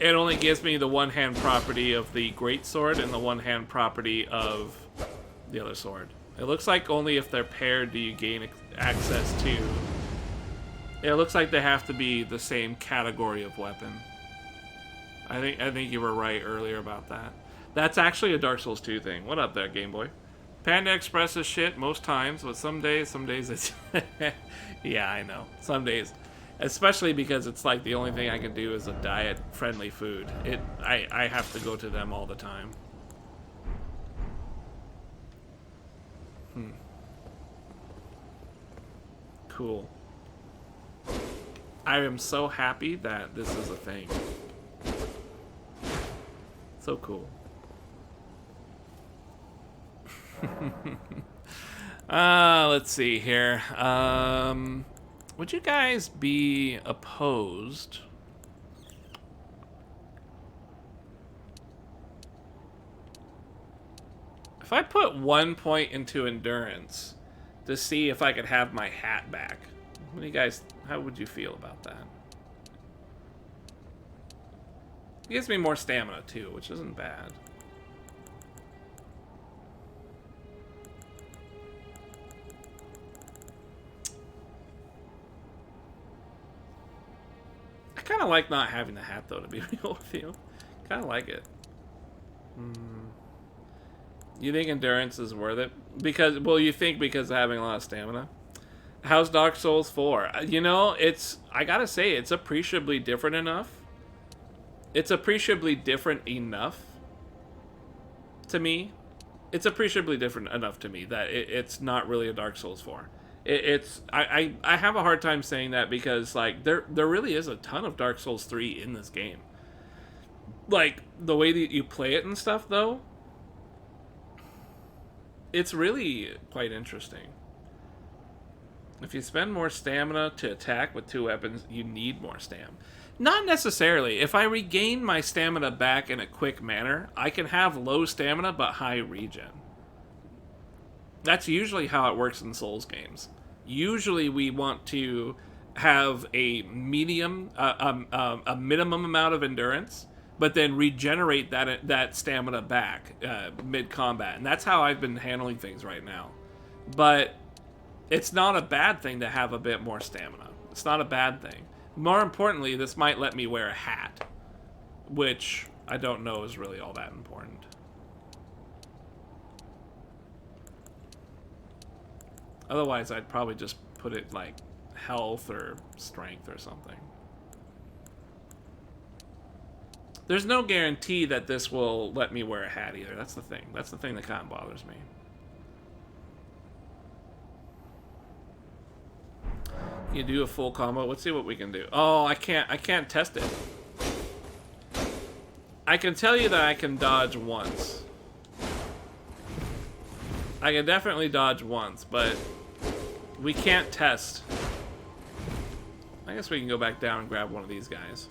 It only gives me the one-hand property of the greatsword and the one-hand property of the other sword. It looks like only if they're paired do you gain access to... It looks like they have to be the same category of weapon. I think you were right earlier about that. That's actually a Dark Souls 2 thing. What up there, Game Boy? Panda Express is shit most times, but some days it's... Yeah, I know. Some days. Especially because it's like the only thing I can do is a diet-friendly food. I have to go to them all the time. Cool. I am so happy that this is a thing. So cool. Let's see here. Would you guys be opposed? If I put 1 point into endurance to see if I could have my hat back, what do you guys, how would you feel about that? It gives me more stamina too, which isn't bad. I kind of like not having the hat though, to be real with you. Kind of like it. You think endurance is worth it? Because, well, you think because of having a lot of stamina. How's Dark Souls 4? You know, I gotta say, it's appreciably different enough. It's appreciably different enough to me. It's appreciably different enough to me that it's not really a Dark Souls 4. I have a hard time saying that because, like, there really is a ton of Dark Souls 3 in this game. like, the way that you play it and stuff, though, it's really quite interesting. If you spend more stamina to attack with 2 weapons, you need more stam. Not necessarily. If I regain my stamina back in a quick manner, I can have low stamina but high regen. That's usually how it works in Souls games. Usually we want to have a minimum amount of endurance, but then regenerate that stamina back mid-combat. And that's how I've been handling things right now. But it's not a bad thing to have a bit more stamina. It's not a bad thing. More importantly, this might let me wear a hat, which I don't know is really all that important. Otherwise, I'd probably just put it like health or strength or something. There's no guarantee that this will let me wear a hat either. That's the thing. That's the thing that kind of bothers me. You do a full combo. Let's see what we can do. Oh, I can't test it. I can tell you that I can dodge once. I can definitely dodge once, but we can't test. I guess we can go back down and grab one of these guys.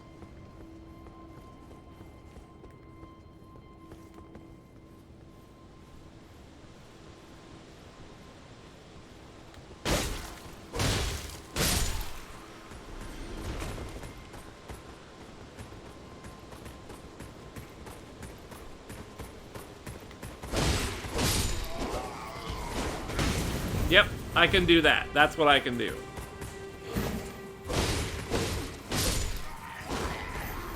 Yep, I can do that. That's what I can do.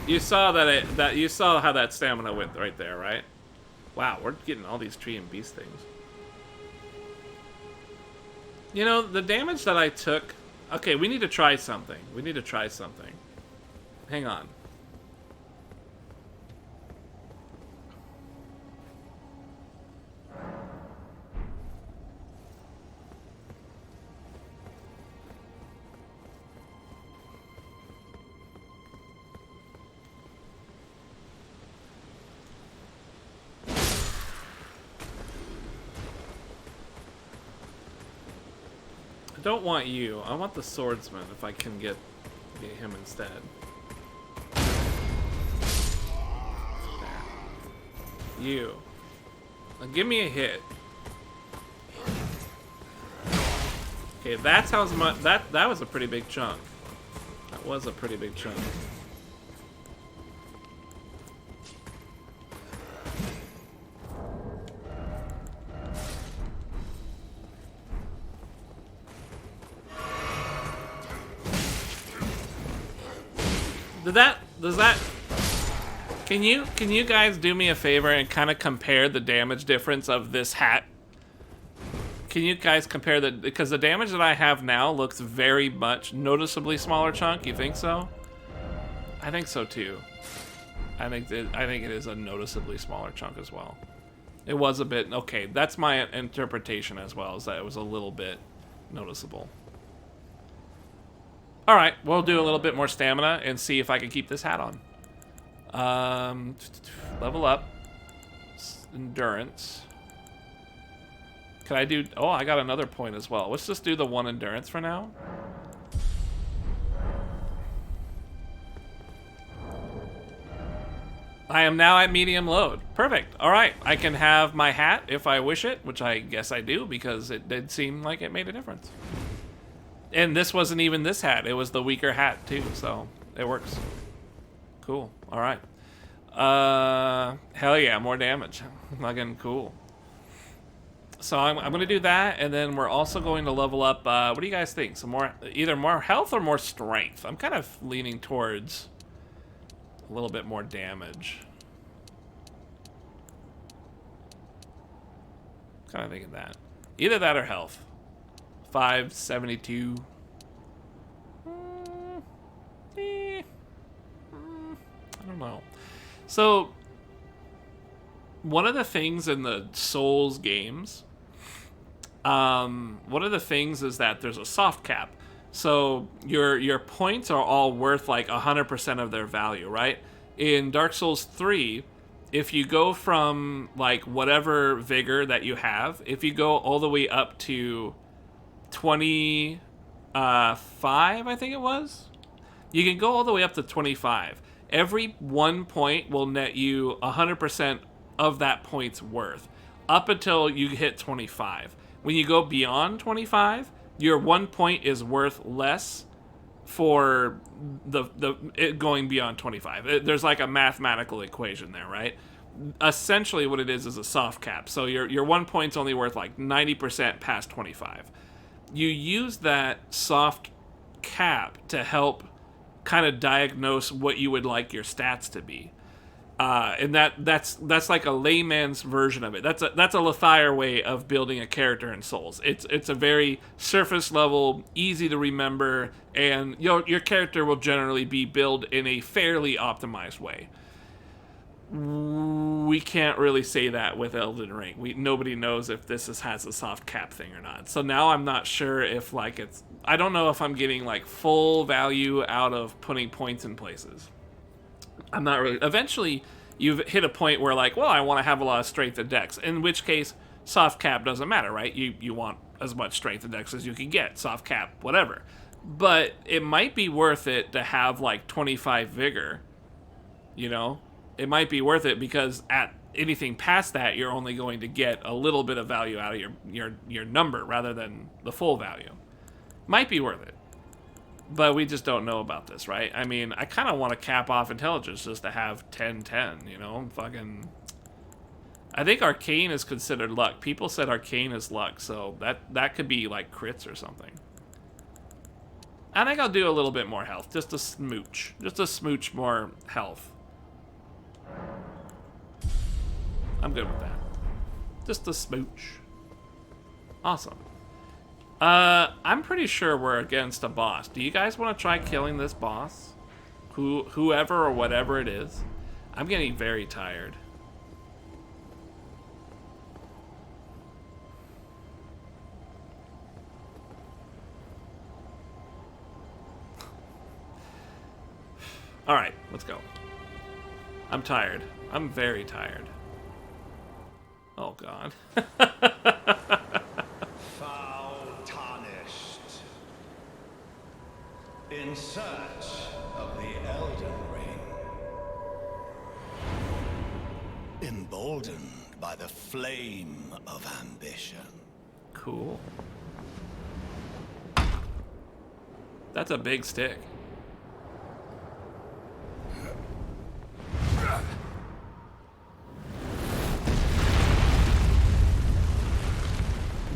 You saw that you saw how that stamina went right there, right? Wow, we're getting all these tree and beast things. You know, the damage that I took... Okay, we need to try something. We need to try something. Hang on. I don't want you. I want the swordsman if I can get him instead. There. You. Now give me a hit. Okay, that's how much that was a pretty big chunk. That was a pretty big chunk. Does that can you guys do me a favor and kind of compare the damage difference of this hat? Can you guys compare because the damage that I have now looks very much noticeably smaller chunk. You think so? I think so too. I think it is a noticeably smaller chunk as well. It was a bit okay. That's my interpretation as well, is that it was a little bit noticeable. All right, we'll do a little bit more stamina and see if I can keep this hat on. Level up. Endurance. Can I do... Oh, I got another point as well. Let's just do the 1 endurance for now. I am now at medium load. Perfect. All right, I can have my hat if I wish it, which I guess I do because it did seem like it made a difference. And this wasn't even this hat. It was the weaker hat, too, so it works. Cool. All right. Hell yeah, more damage. Fucking cool. So I'm going to do that, and then we're also going to level up... what do you guys think? Some more... Either more health or more strength? I'm kind of leaning towards a little bit more damage. Kind of thinking that. Either that or health. 572. I don't know. So, one of the things in the Souls games, one of the things is that there's a soft cap. So your points are all worth like 100% of their value, right? in Dark Souls 3, if you go from like whatever vigor that you have, if you go all the way up to 25, I think it was, you can go all the way up to 25. Every 1 point will net you 100% of that point's worth up until you hit 25. When you go beyond 25, your 1 point is worth less for it going beyond 25. There's like a mathematical equation there, right? Essentially what it is a soft cap. So your 1 point's only worth like 90% past 25. You use that soft cap to help kind of diagnose what you would like your stats to be. And that's like a layman's version of it. That's a Lothire way of building a character in Souls. It's a very surface level, easy to remember, and your character will generally be built in a fairly optimized way. We can't really say that with Elden Ring. Nobody knows if this has a soft cap thing or not. So now I'm not sure if like I don't know if I'm getting like full value out of putting points in places. I'm not really. Eventually, you've hit a point where like, well, I want to have a lot of strength and dex. In which case, soft cap doesn't matter, right? You want as much strength and dex as you can get. Soft cap, whatever. But it might be worth it to have like 25 vigor. You know, it might be worth it because at anything past that, you're only going to get a little bit of value out of your number rather than the full value. Might be worth it. But we just don't know about this, right? I mean, I kind of want to cap off intelligence just to have 10-10, you know? Fucking... I think arcane is considered luck. People said arcane is luck, so that could be like crits or something. I think I'll do a little bit more health. Just a smooch. Just a smooch more health. I'm good with that. Just a smooch. Awesome. I'm pretty sure we're against a boss. Do you guys want to try killing this boss? Whoever or whatever it is? I'm getting very tired. Alright, let's go. I'm tired. I'm very tired. Oh, God. In search of the Elden Ring. Emboldened by the flame of ambition. Cool. That's a big stick.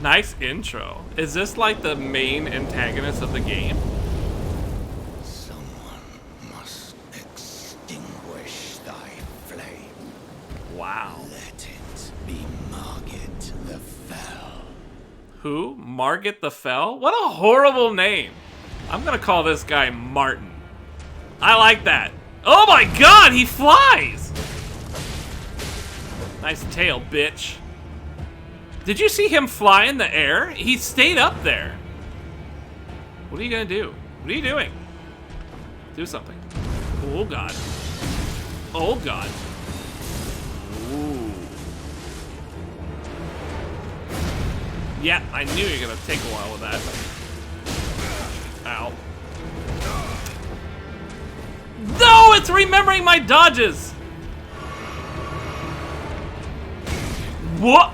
Nice intro. Is this like the main antagonist of the game? Wow. Let it be Margit the Fell. Who? Margit the Fell? What a horrible name. I'm gonna call this guy Martin. I like that. Oh my God, he flies! Nice tail, bitch. Did you see him fly in the air? He stayed up there. What are you gonna do? What are you doing? Do something. Oh God. Oh God. Ooh. Yeah, I knew you were gonna take a while with that. Ow. No, it's remembering my dodges! What?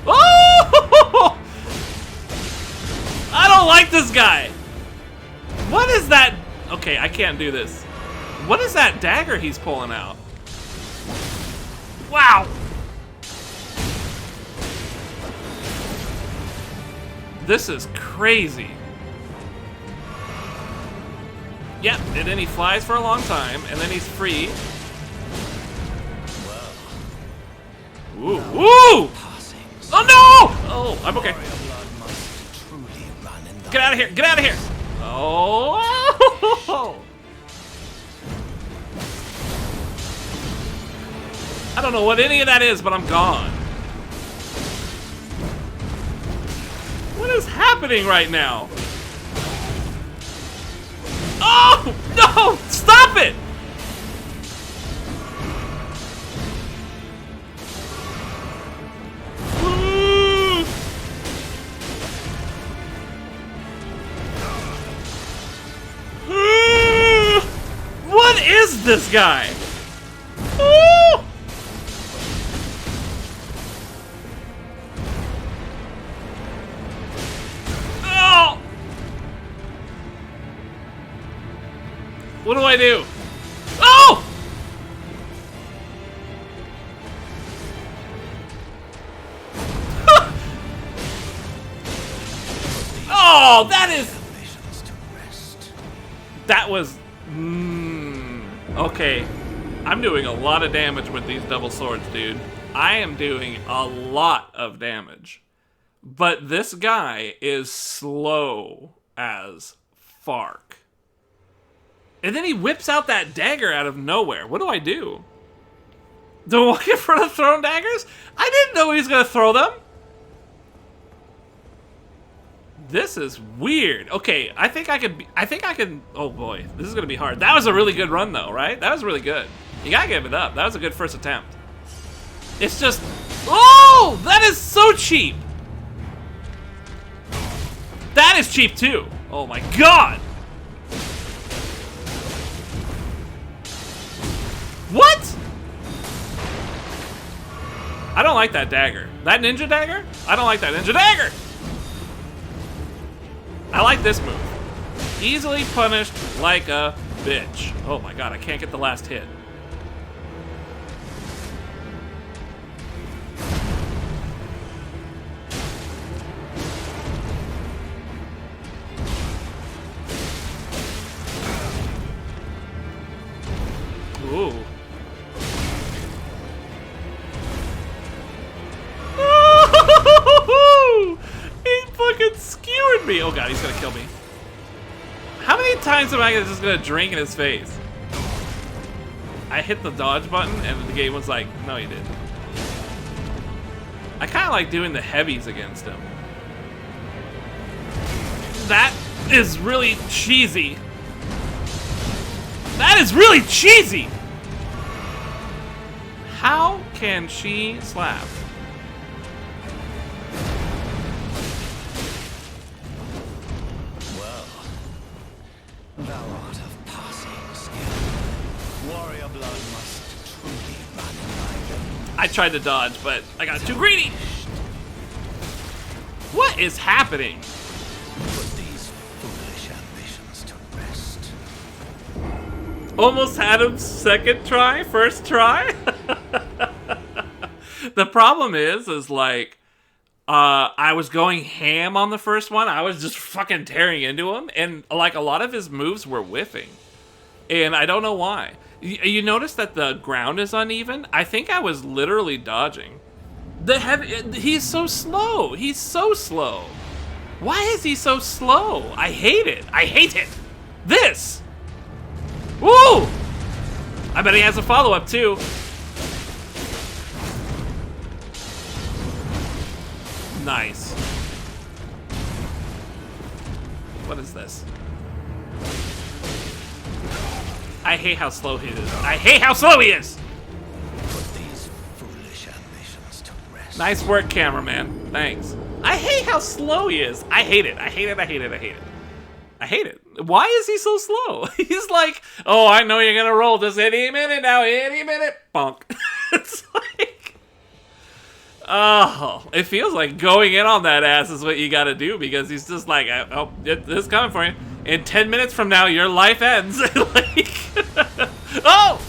Oh! I don't like this guy! What is that? Okay, I can't do this. What is that dagger he's pulling out? Wow! This is crazy. Yep, and then he flies for a long time, and then he's free. Ooh, ooh! Oh no! Oh, I'm okay. Get out of here! Get out of here! Oh! I don't know what any of that is, but I'm gone. What is happening right now? Oh! No! Stop it! this guy. Woo! Oh! What do I do? Oh! Oh, that is... That was... okay. I'm doing a lot of damage with these double swords, dude. I am doing a lot of damage. But this guy is slow as fark. And then he whips out that dagger out of nowhere. What do I do? Do I walk in front of throwing daggers? I didn't know he was going to throw them. This is weird. Okay, I think I can... Oh boy, this is going to be hard. That was a really good run though, right? That was really good. You got to give it up. That was a good first attempt. It's just... Oh! That is so cheap! That is cheap too! Oh my god! What? I don't like that dagger. That ninja dagger? I don't like that ninja dagger! I like this move. Easily punished like a bitch. Oh my god, I can't get the last hit. Ooh. He fucking skewered me. Oh god, he's gonna kill me. How many times am I just gonna drink in his face? I hit the dodge button and the game was like, no you didn't. I kinda like doing the heavies against him. That is really cheesy. That is really cheesy! How can she slap? Well, thou art of passing skill. Warrior blood must truly run in thy veins. I tried to dodge, but I got too greedy! What is happening? Put these foolish ambitions to rest. Almost had him second try, first try. The problem is like, I was going ham on the first one. I was just fucking tearing into him, and like a lot of his moves were whiffing, and I don't know why. You notice that the ground is uneven? I think I was literally dodging. He's so slow. He's so slow. Why is he so slow? I hate it. I hate it. This. Woo! I bet he has a follow-up too. Nice. What is this? I hate how slow he is. I hate how slow he is! Put these foolish ambitions to rest. Nice work, cameraman. Thanks. I hate how slow he is. I hate it. I hate it. I hate it. I hate it. I hate it. Why is he so slow? He's like, oh, I know you're gonna roll this any minute now, any minute. Bonk. It's like, oh, it feels like going in on that ass is what you gotta do, because he's just like, oh, this is coming for you. In 10 minutes from now, your life ends. Like, oh!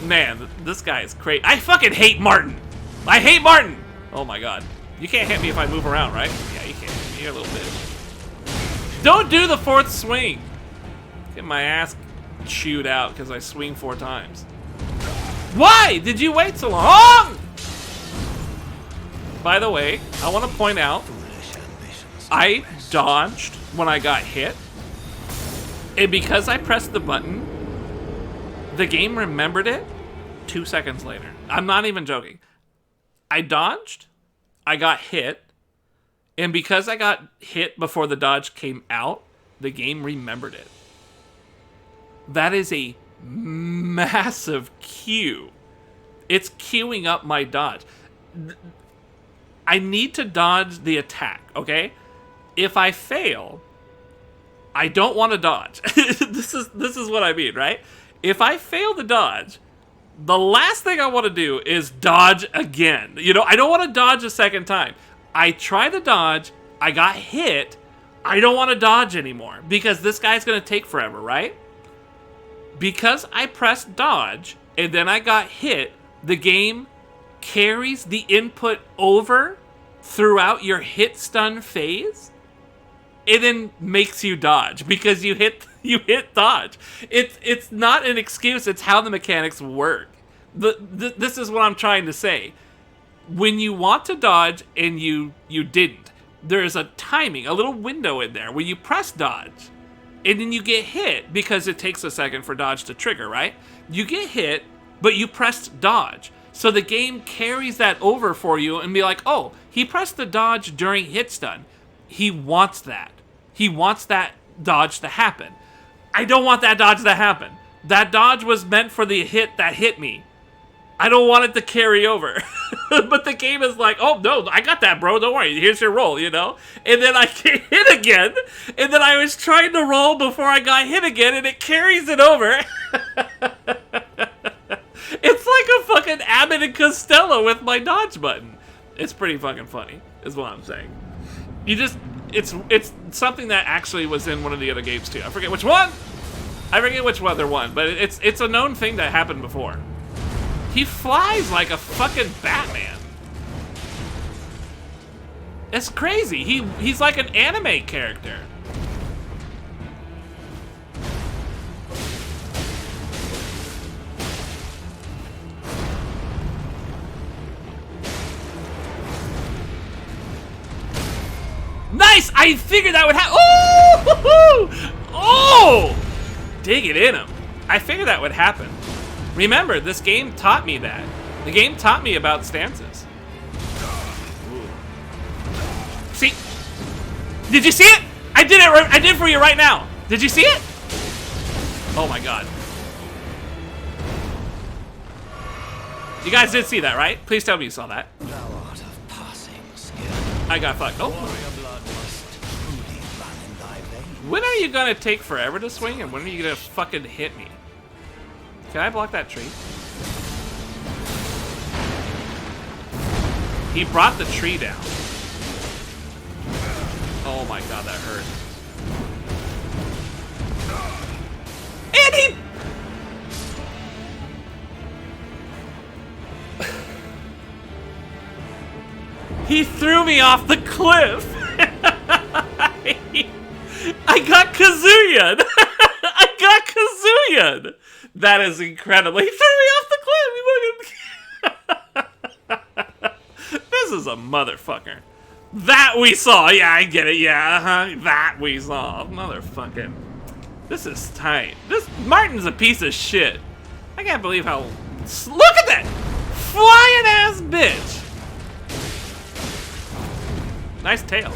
Man, this guy is crazy. I fucking hate Martin. I hate Martin. Oh my god. You can't hit me if I move around, right? Yeah, you can't hit me. You're a little bitch. Don't do the fourth swing. Get my ass chewed out because I swing 4 times. Why did you wait so long? By the way, I want to point out, I dodged when I got hit. And because I pressed the button, the game remembered it 2 seconds later. I'm not even joking. I dodged, I got hit, and because I got hit before the dodge came out, the game remembered it. That is a massive queue. It's queuing up my dodge. I need to dodge the attack, okay? If I fail, I don't want to dodge. This is what I mean, right? if I fail the dodge, the last thing I want to do is dodge again. You know, I don't want to dodge a second time. I try the dodge, I got hit, I don't want to dodge anymore because this guy's going to take forever, right? Because I pressed dodge and then I got hit, the game carries the input over throughout your hit stun phase. It then makes you dodge because you hit dodge. It's not an excuse, it's how the mechanics work. This is what I'm trying to say. When you want to dodge and you didn't, there's a timing, a little window in there where you press dodge and then you get hit because it takes a second for dodge to trigger, right? You get hit, but you pressed dodge. So the game carries that over for you and be like, oh, he pressed the dodge during hit stun. He wants that. He wants that dodge to happen. I don't want that dodge to happen. That dodge was meant for the hit that hit me. I don't want it to carry over. But the game is like, oh, no, I got that, bro. Don't worry. Here's your roll, you know? And then I get hit again. And then I was trying to roll before I got hit again, and it carries it over. It's like a fucking Abbott and Costello with my dodge button. It's pretty fucking funny, is what I'm saying. It's something that actually was in one of the other games, too. I forget which one. I forget which other one, but it's a known thing that happened before. He flies like a fucking Batman. It's crazy. He's like an anime character. Nice! I figured that would happen. Oh! Oh! Dig it in him. I figured that would happen. Remember, this game taught me that. The game taught me about stances. Ooh. See? Did you see it? I did it. I did it for you right now. Did you see it? Oh my god. You guys did see that, right? Please tell me you saw that. I got fucked. Oh. When are you gonna take forever to swing, and when are you gonna fucking hit me? Can I block that tree? He brought the tree down. Oh my god, that hurt. And he threw me off the cliff. I got Kazuya. I got Kazuya. That is incredible. He threw me off the cliff. This is a motherfucker. That we saw. Yeah, I get it. Yeah, that we saw. Motherfucking. This is tight. This Martin's a piece of shit. I can't believe how. Look at that flying ass bitch. Nice tail.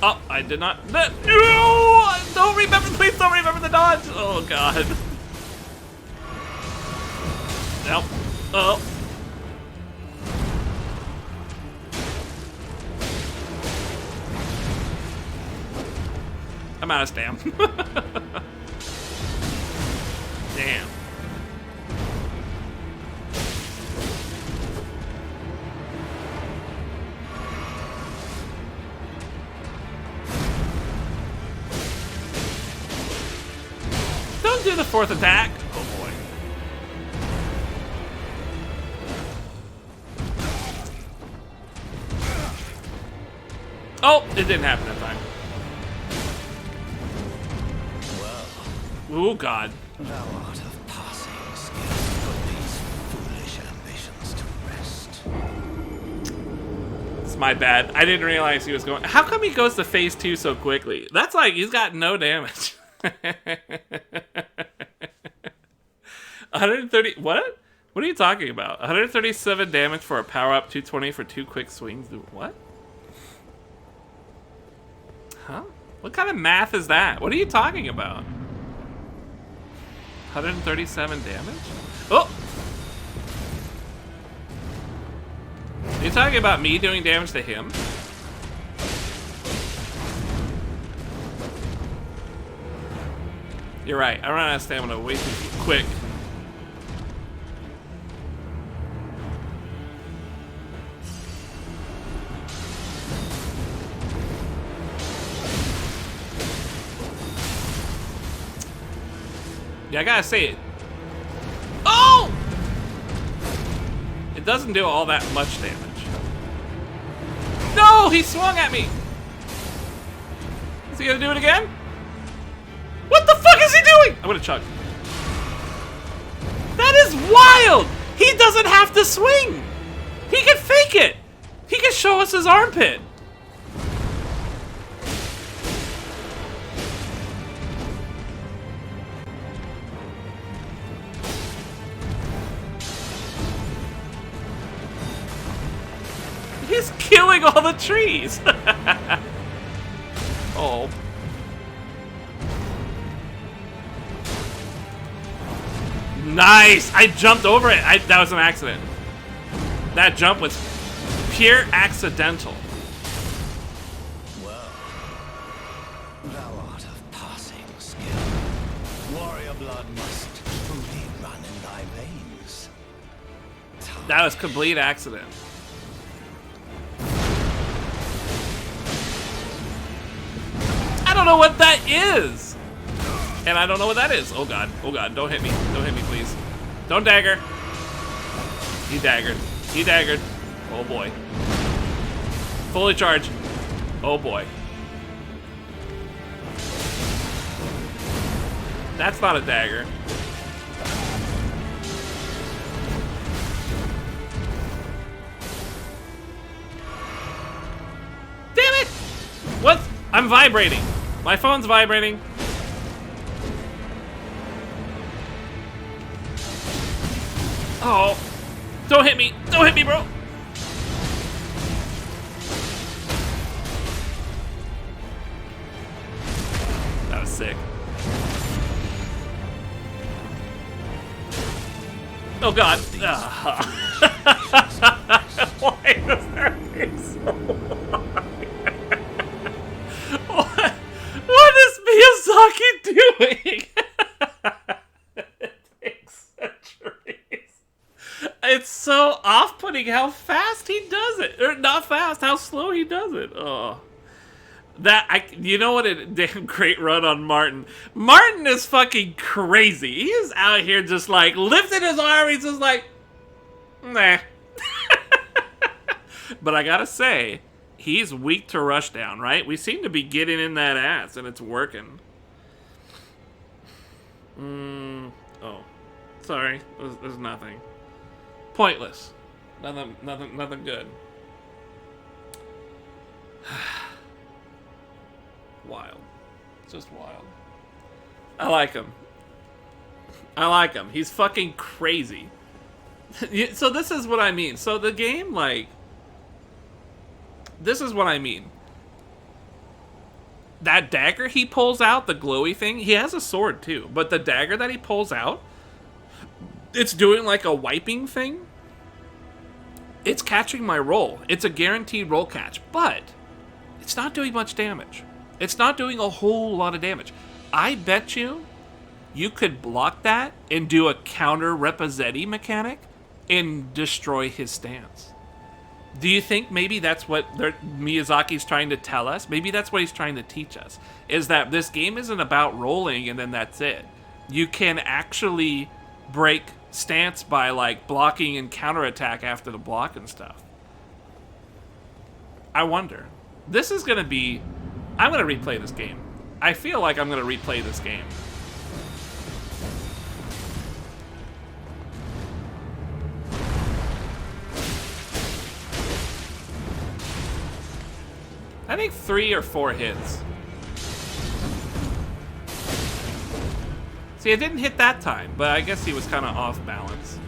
Oh, I did not. No! Don't remember. Please don't remember the dodge. Oh, God. Nope. Oh. I'm out of stam. Damn. Don't do the fourth attack. Oh boy. Oh, it didn't happen that time. Well. Oh God. Thou art of passing skill. Put these foolish ambitions to rest. It's my bad. I didn't realize he was going. How come he goes to phase 2 so quickly? That's like he's got no damage. 130. What? What are you talking about? 137 damage for a power up, 220 for 2 quick swings. What? Huh? What kind of math is that? What are you talking about? 137 damage? Oh! Are you talking about me doing damage to him? You're right. I run out of stamina way too quick. Yeah, I gotta say it. Oh! It doesn't do all that much damage. No! He swung at me! Is he gonna do it again? What the fuck is he doing? I'm gonna chug. That is wild! He doesn't have to swing! He can fake it! He can show us his armpit! He's killing all the trees! Oh. Nice! I jumped over it. That was an accident. That jump was pure accidental. Well, thou art of passing skill. Warrior blood must truly run in thy veins. That was complete accident. I don't know what that is. And I don't know what that is. Oh god. Oh god. Don't hit me. Don't hit me, please. Don't dagger. He daggered. He daggered. Oh boy. Fully charged. Oh boy. That's not a dagger. Damn it! What? I'm vibrating. My phone's vibrating. Oh. Don't hit me. Don't hit me, bro. That was sick. Oh god. Why does that take so long? What is Miyazaki doing? It takes centuries. It's so off-putting how fast he does it. Or not fast, how slow he does it. Oh. You know what a damn great run on Martin. Martin is fucking crazy. He is out here just like lifting his arm. He's just like, nah. But I gotta say, he's weak to rush down, right? We seem to be getting in that ass, and it's working. Oh, sorry. There's nothing. Pointless. Nothing good. Wild. Just wild. I like him. I like him. He's fucking crazy. So this is what I mean. So the game, like... This is what I mean. That dagger he pulls out, the glowy thing, he has a sword too. But the dagger that he pulls out, it's doing like a wiping thing. It's catching my roll. It's a guaranteed roll catch. But it's not doing much damage. It's not doing a whole lot of damage. I bet you could block that and do a counter Reposetti mechanic and destroy his stance. Do you think maybe that's what Miyazaki's trying to tell us? Maybe that's what he's trying to teach us. Is that this game isn't about rolling and then that's it. You can actually break stance by like blocking and counterattack after the block and stuff. I wonder. This is going to be... I'm going to replay this game. I feel like I'm going to replay this game. I think 3 or 4 hits. See, it didn't hit that time, but I guess he was kind of off balance.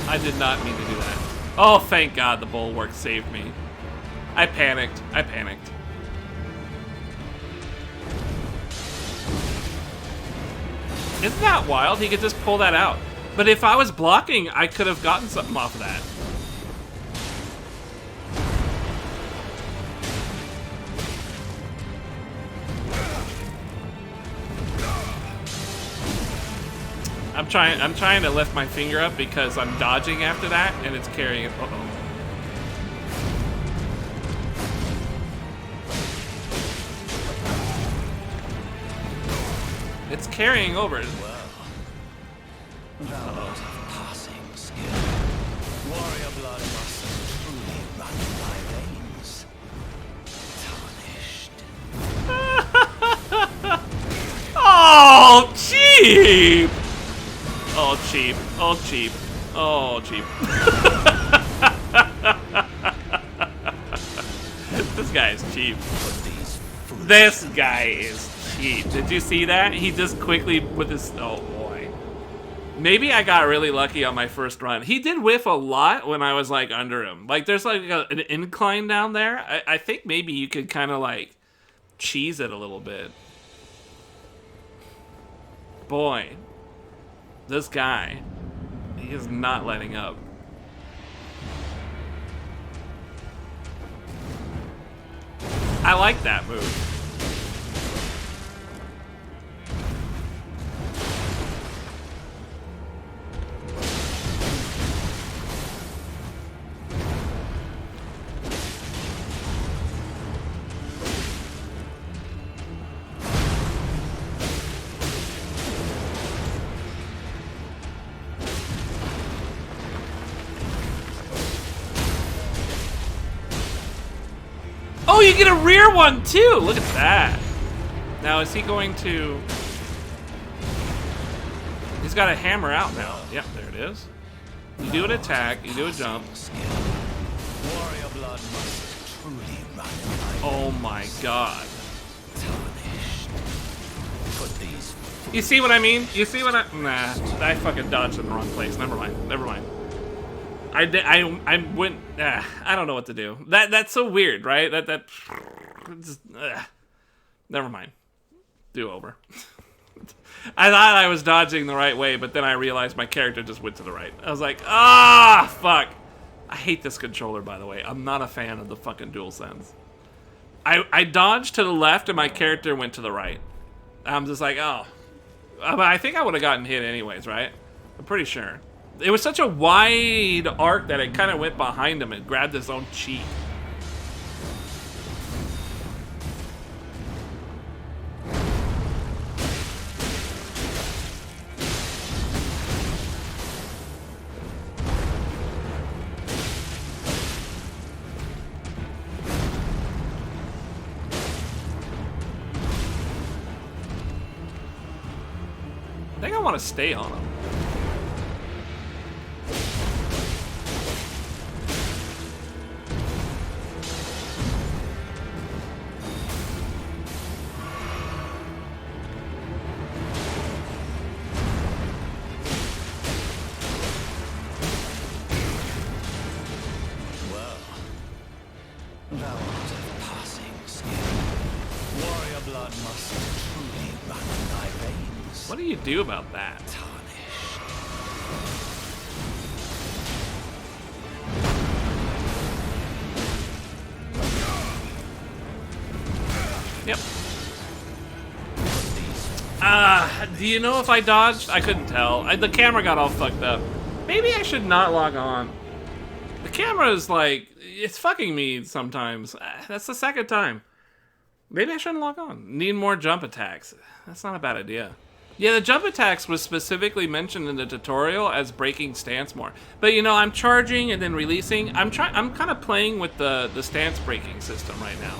I did not mean to do that. Oh, thank God the bulwark saved me. I panicked. Isn't that wild? He could just pull that out. But if I was blocking, I could have gotten something off of that. I'm trying to lift my finger up because I'm dodging after that and it's carrying it. Uh-oh. It's carrying over. Thou art of passing skill. Warrior blood must truly run in thy veins. Tarnished. Oh, cheap! Oh, cheap. Oh, cheap. Oh, cheap. This guy is cheap. This guy is cheap. Did you see that? He just quickly with his... Oh, boy. Maybe I got really lucky on my first run. He did whiff a lot when I was, like, under him. Like, there's, like, an incline down there. I think maybe you could kind of, like, cheese it a little bit. Boy. This guy, he is not letting up. I like that move. Oh, you get a rear one too! Look at that. Now, is he going to... He's got a hammer out now. Yep, there it is. You do an attack, you do a jump. Warrior blood must truly run in thy Oh my god. tarnished. Put these You see what I mean? You see what I... Nah, I fucking dodged in the wrong place. Never mind. Never mind. I went... I don't know what to do. That's so weird, right? Just, never mind. Do over. I thought I was dodging the right way, but then I realized my character just went to the right. I was like, ah, fuck. I hate this controller, by the way. I'm not a fan of the fucking DualSense. I dodged to the left and my character went to the right. I'm just like, oh. But I think I would have gotten hit anyways, right? I'm pretty sure. It was such a wide arc that it kind of went behind him and grabbed his own cheek. I think I want to stay on him. Thou art of passing skill. Warrior blood must truly run in thy veins. What do you do about that? Tarnished. Yep. Do you know if I dodged? I couldn't tell. The camera got all fucked up. Maybe I should not log on. The camera is like, it's fucking me sometimes. That's the second time. Maybe I shouldn't log on. Need more jump attacks. That's not a bad idea. Yeah, the jump attacks was specifically mentioned in the tutorial as breaking stance more. But you know, I'm charging and then releasing. I'm kind of playing with the stance breaking system right now.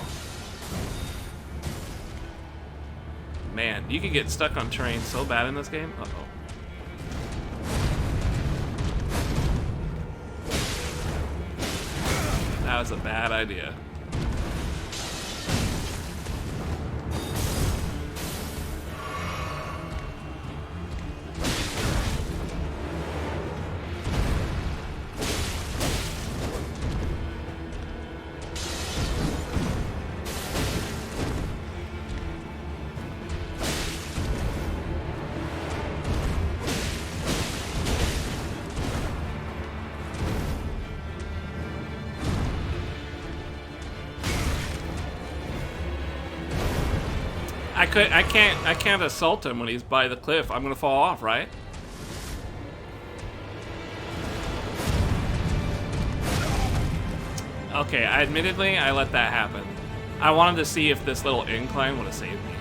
Man, you can get stuck on terrain so bad in this game. Uh-oh. That was a bad idea. I can't assault him when he's by the cliff. I'm gonna fall off, right? Okay, admittedly, I let that happen. I wanted to see if this little incline would have saved me.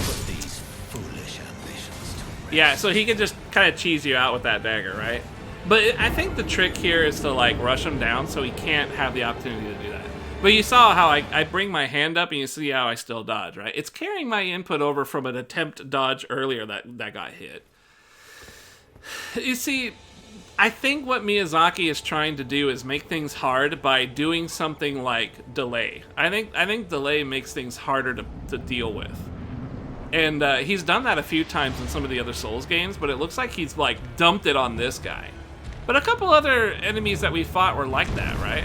Put these foolish ambitions to rest. Yeah, so he can just kind of cheese you out with that dagger, right? But I think the trick here is to like rush him down so he can't have the opportunity to do that. But you saw how I bring my hand up and you see how I still dodge, right? It's carrying my input over from an attempt dodge earlier that got hit. You see, I think what Miyazaki is trying to do is make things hard by doing something like delay. I think delay makes things harder to deal with. And he's done that a few times in some of the other Souls games, but it looks like he's like dumped it on this guy. But a couple other enemies that we fought were like that, right?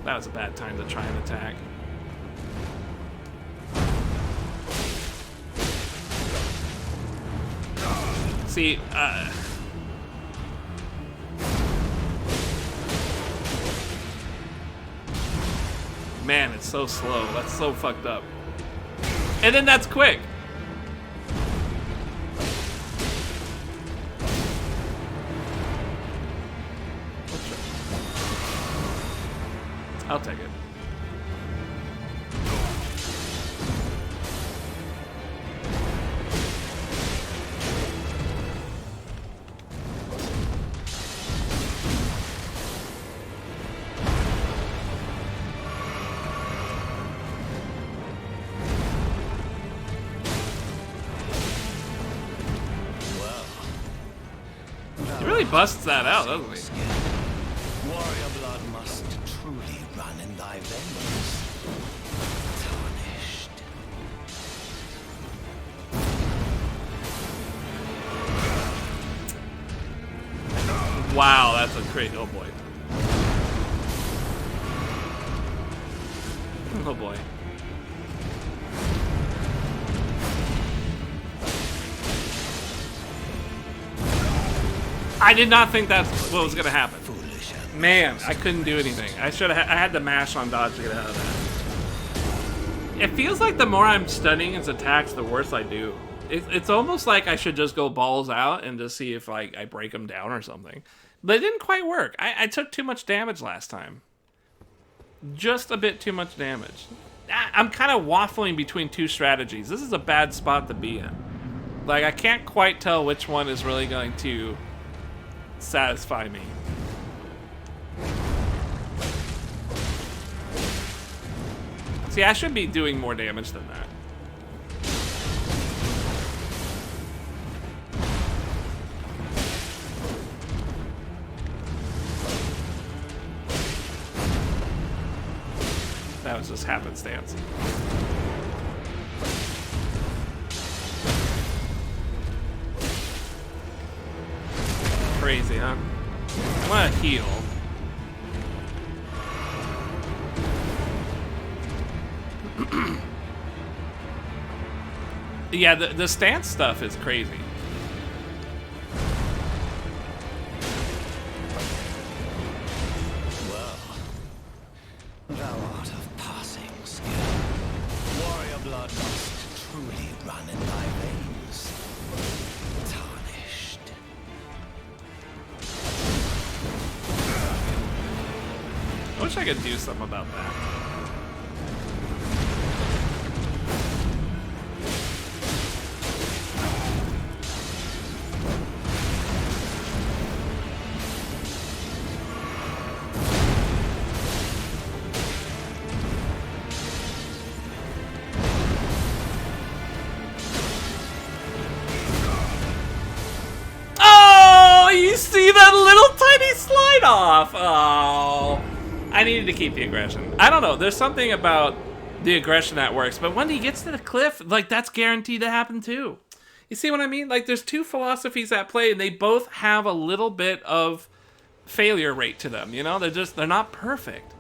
That was a bad time to try and attack. See, man, it's so slow. That's so fucked up. And then that's quick. I'll take it. He really busts that out, doesn't he? Warrior blood must truly run in thy veins. Tarnished. Wow, that's a great. Oh boy. Oh boy. I did not think that's what was gonna happen. Man, I couldn't do anything. I had to mash on dodge to get out of that. It feels like the more I'm stunning his attacks, the worse I do. It's almost like I should just go balls out and just see if like I break him down or something. But it didn't quite work. I took too much damage last time. Just a bit too much damage. I'm kind of waffling between two strategies. This is a bad spot to be in. Like, I can't quite tell which one is really going to satisfy me. See, I should be doing more damage than that. That was just happenstance. Crazy, huh? I want to heal. Yeah, the stance stuff is crazy. Well, thou art of passing skill. Warrior blood must truly run in thy veins. Tarnished. I wish I could do something about that. Off. Oh, I needed to keep the aggression. I don't know. There's something about the aggression that works, but when he gets to the cliff, like that's guaranteed to happen too. You see what I mean? Like there's two philosophies at play, and they both have a little bit of failure rate to them. You know, they're not perfect.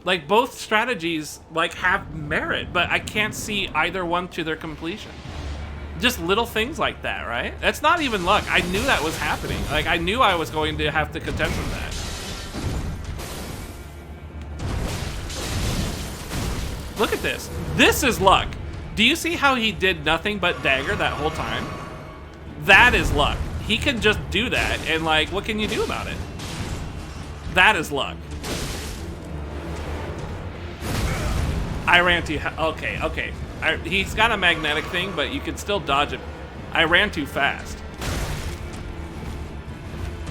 Like both strategies like have merit, but I can't see either one to their completion. Just little things like that, right? That's not even luck. I knew that was happening. Like, I knew I was going to have to contend with that. Look at this. This is luck. Do you see how he did nothing but dagger that whole time? That is luck. He can just do that, and like, what can you do about it? That is luck. I ran too. Okay. He's got a magnetic thing, but you can still dodge it. I ran too fast.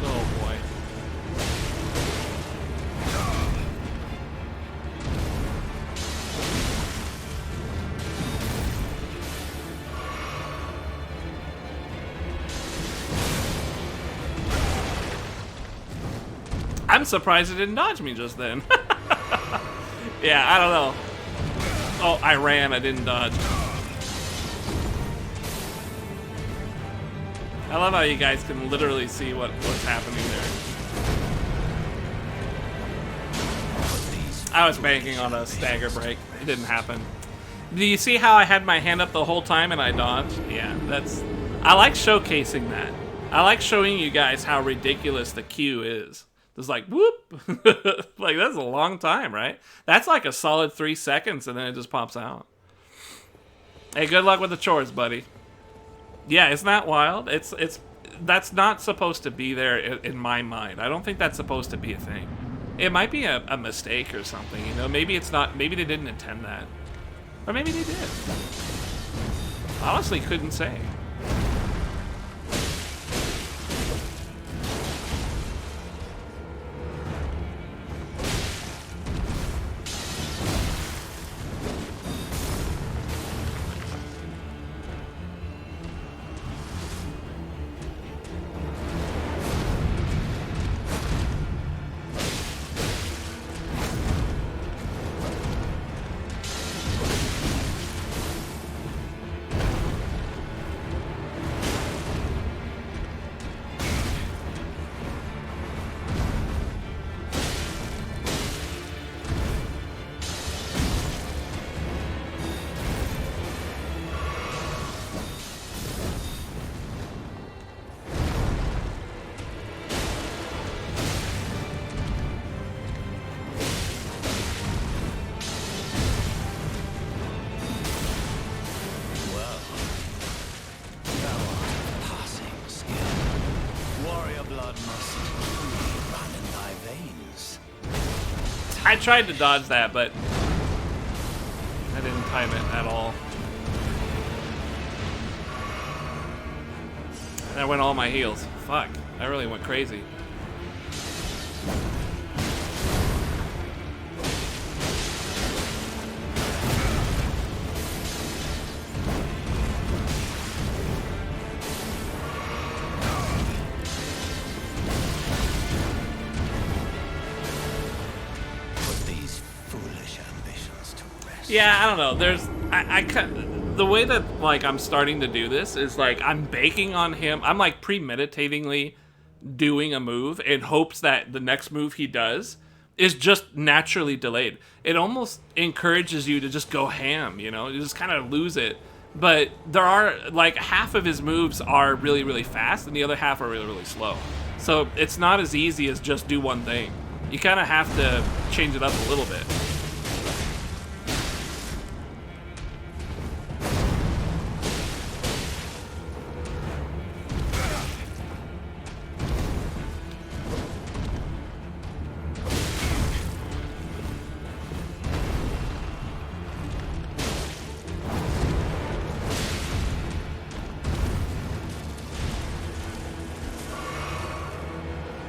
Oh boy. I'm surprised it didn't dodge me just then. Yeah, I don't know. Oh, I ran, I didn't dodge. I love how you guys can literally see what's happening there. I was banking on a stagger break. It didn't happen. Do you see how I had my hand up the whole time and I dodged? Yeah, I like showcasing that. I like showing you guys how ridiculous the Q is. It's like, whoop. Like, that's a long time, right? That's like a solid 3 seconds, and then it just pops out. Hey, good luck with the chores, buddy. Yeah, isn't that wild? That's not supposed to be there in my mind. I don't think that's supposed to be a thing. It might be a mistake or something, you know? Maybe it's not, maybe they didn't intend that. Or maybe they did. Honestly, couldn't say. I tried to dodge that, but I didn't time it at all. And I went all my heals. Fuck, I really went crazy. Yeah, I don't know. The way that like I'm starting to do this is like I'm baking on him. I'm like premeditatingly doing a move in hopes that the next move he does is just naturally delayed. It almost encourages you to just go ham, you know? You just kind of lose it. But there are like half of his moves are really, really fast and the other half are really, really slow. So it's not as easy as just do one thing. You kind of have to change it up a little bit.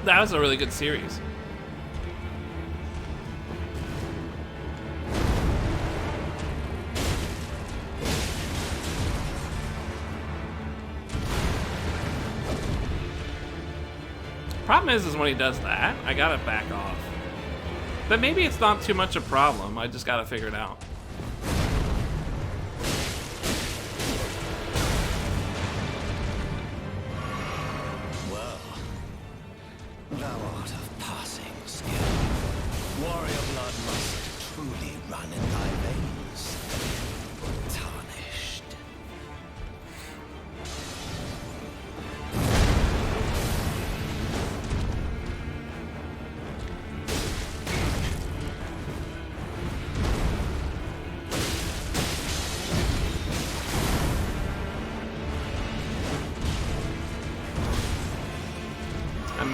That was a really good series. Problem is when he does that, I gotta back off. But maybe it's not too much a problem, I just gotta figure it out.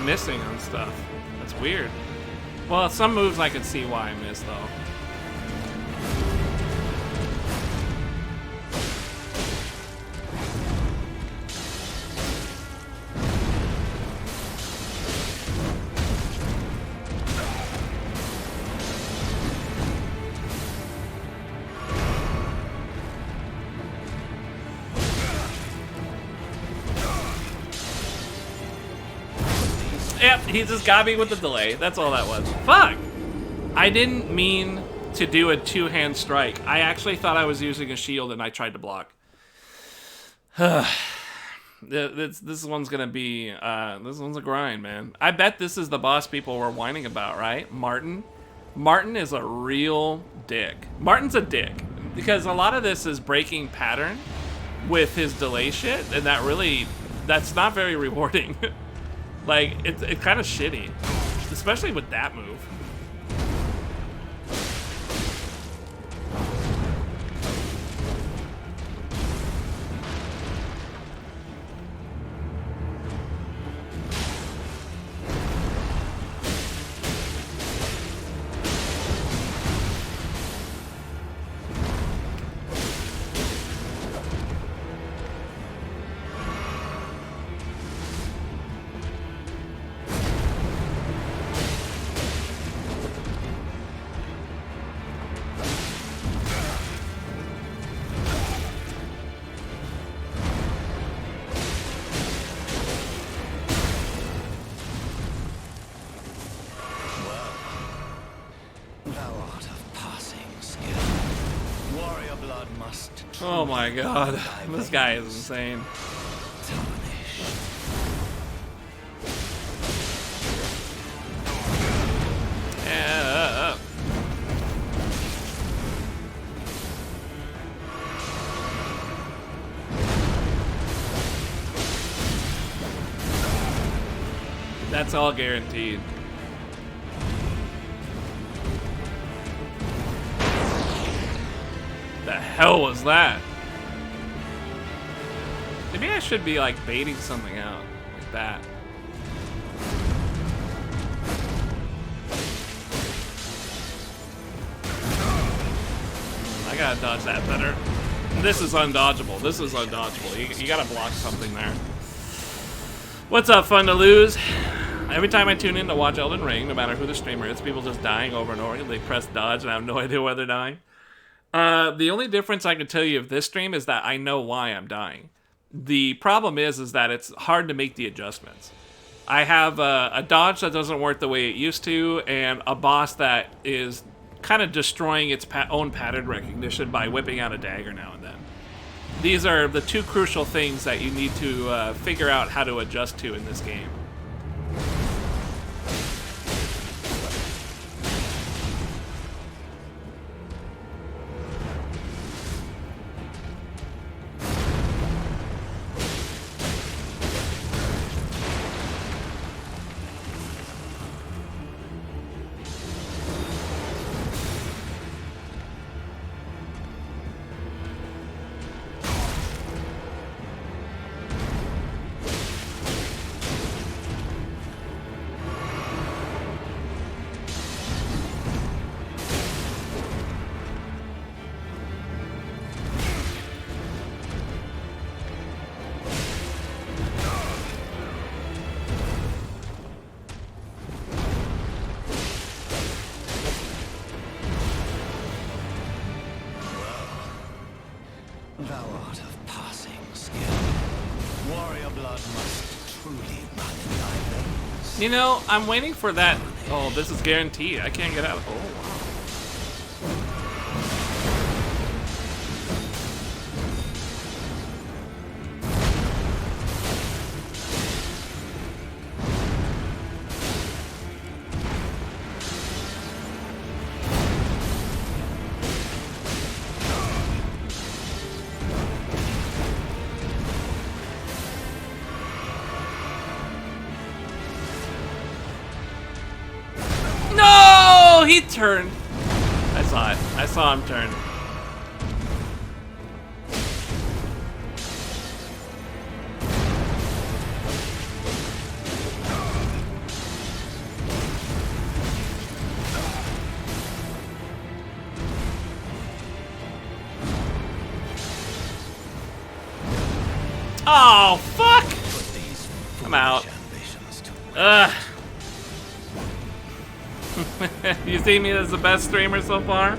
missing on stuff. That's weird. Well, some moves I can see why I missed, though. Yep, he just got me with the delay. That's all that was. Fuck! I didn't mean to do a two-hand strike. I actually thought I was using a shield and I tried to block. This one's gonna be, this one's a grind, man. I bet this is the boss people were whining about, right? Martin? Martin is a real dick. Martin's a dick. Because a lot of this is breaking pattern with his delay shit, and that's not very rewarding. Like, it's kind of shitty. Especially with that move. Oh my god, this guy is insane. Yeah. That's all guaranteed. The hell was that? Maybe I should be like baiting something out like that. I gotta dodge that better. This is undodgeable. This is undodgeable. You gotta block something there. What's up, Fun to Lose? Every time I tune in to watch Elden Ring, no matter who the streamer is, people just dying over and over. They press dodge and I have no idea why they're dying. The only difference I can tell you of this stream is that I know why I'm dying. The problem is that it's hard to make the adjustments. I have a dodge that doesn't work the way it used to, and a boss that is kind of destroying its own pattern recognition by whipping out a dagger now and then. These are the two crucial things that you need to figure out how to adjust to in this game. Thou art of passing skill. Warrior blood must truly run in thy veins. You know, I'm waiting for that. Oh, this is guaranteed. I can't get out. Oh, wow. He turned. I saw it. I saw him turn. Oh, fuck! I'm out. Ugh. You see me as the best streamer so far?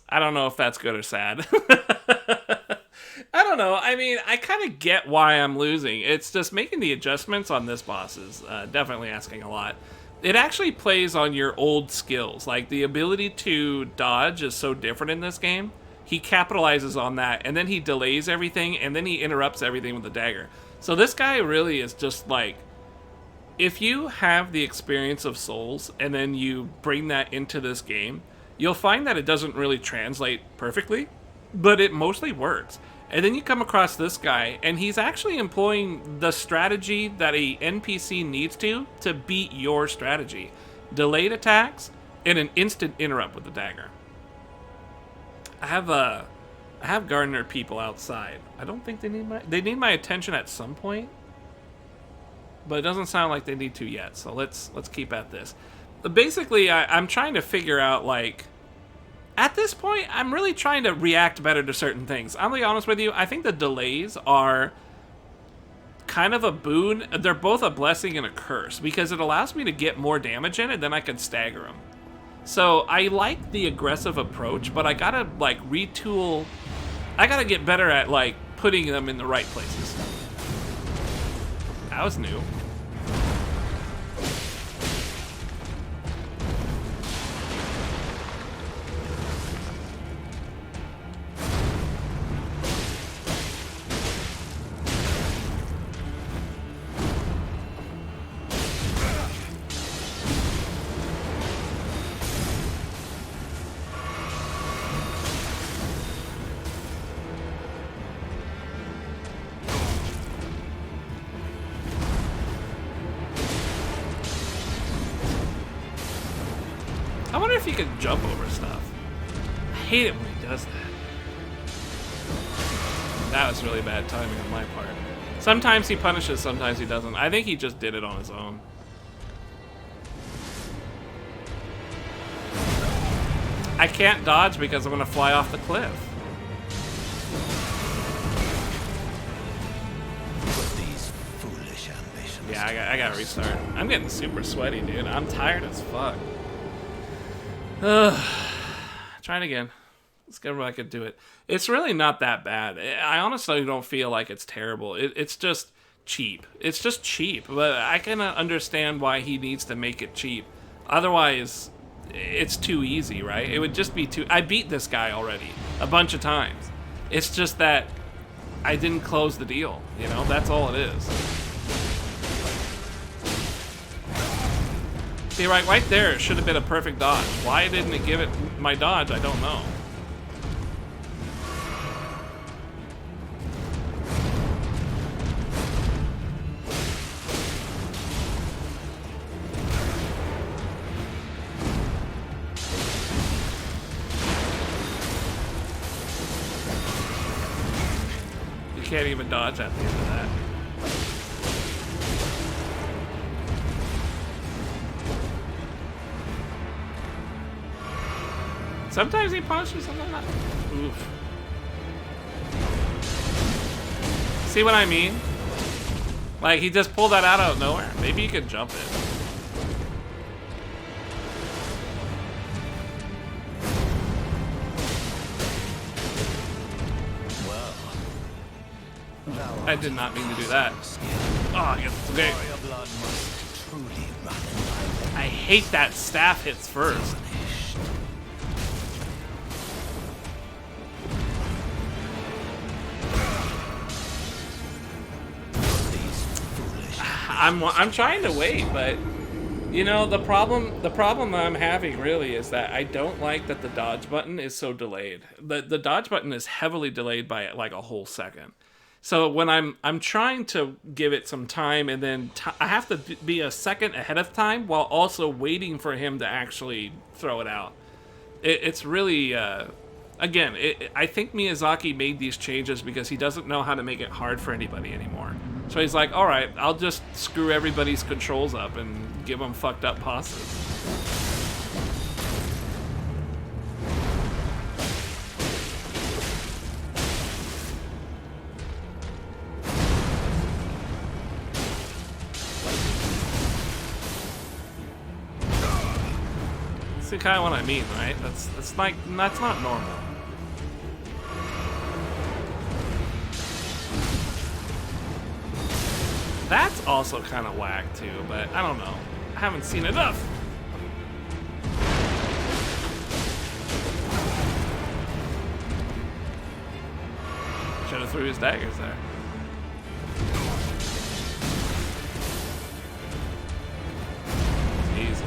I don't know if that's good or sad. I don't know. I mean, I kind of get why I'm losing. It's just making the adjustments on this boss is definitely asking a lot. It actually plays on your old skills. Like, the ability to dodge is so different in this game. He capitalizes on that, and then he delays everything, and then he interrupts everything with the dagger. So this guy really is just like, if you have the experience of Souls, and then you bring that into this game, you'll find that it doesn't really translate perfectly, but it mostly works. And then you come across this guy, and he's actually employing the strategy that a NPC needs to beat your strategy. Delayed attacks and an instant interrupt with the dagger. I have gardener people outside. I don't think they need my attention at some point, but it doesn't sound like they need to yet. So let's keep at this. Basically, I'm trying to figure out, like, at this point, I'm really trying to react better to certain things. I'll be honest with you, I think the delays are kind of a boon. They're both a blessing and a curse, because it allows me to get more damage in, and then I can stagger them. So I like the aggressive approach, but I gotta, like, retool. I gotta get better at, like, putting them in the right places. That was new. I wonder if he can jump over stuff. I hate it when he does that. That was really bad timing on my part. Sometimes he punishes, sometimes he doesn't. I think he just did it on his own. I can't dodge because I'm gonna fly off the cliff. Yeah, I gotta restart. I'm getting super sweaty, dude. I'm tired as fuck. Trying again. Let's go back and do it. It's really not that bad. I honestly don't feel like it's terrible. It's just cheap. It's just cheap. But I can understand why he needs to make it cheap. Otherwise, it's too easy, right? It would just be too... I beat this guy already a bunch of times. It's just that I didn't close the deal. You know, that's all it is. See, right there, it should have been a perfect dodge. Why didn't it give it my dodge, I don't know. You can't even dodge at the end of that. Sometimes he punches, sometimes not. Oof. See what I mean? Like, he just pulled that out of nowhere. Maybe you could jump it. I did not mean to do that. Oh, I guess it's okay. I hate that staff hits first. I'm trying to wait, but you know, the problem I'm having really is that I don't like that the dodge button is so delayed. The dodge button is heavily delayed by like a whole second. So when I'm trying to give it some time, and then I have to be a second ahead of time while also waiting for him to actually throw it out. It's really again, I think Miyazaki made these changes because he doesn't know how to make it hard for anybody anymore. So he's like, all right, I'll just screw everybody's controls up and give them fucked up bosses. exactly kind of what I mean, right? That's not normal. That's also kind of whack too, but I don't know. I haven't seen enough. Should have threw his daggers there. Jesus.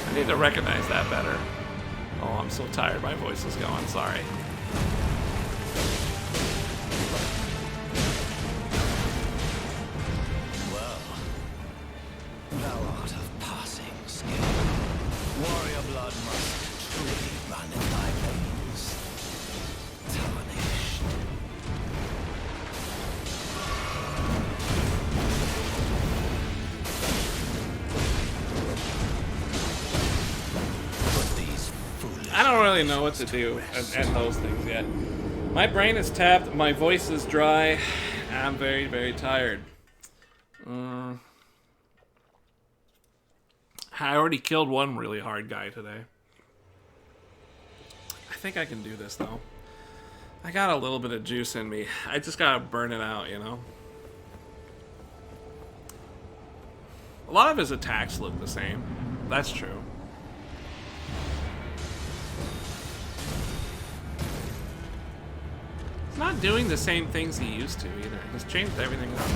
I need to recognize that better. Oh, I'm so tired. My voice is going. Sorry. Well, thou art of passing skill. Warrior blood must truly run in thy veins. Tarnished. But these foolish I don't really know what to do at those things yet. My brain is tapped. My voice is dry. I'm very, very tired. I already killed one really hard guy today. I think I can do this, though. I got a little bit of juice in me. I just gotta burn it out, you know? A lot of his attacks look the same. That's true. He's not doing the same things he used to, either. He's changed everything up.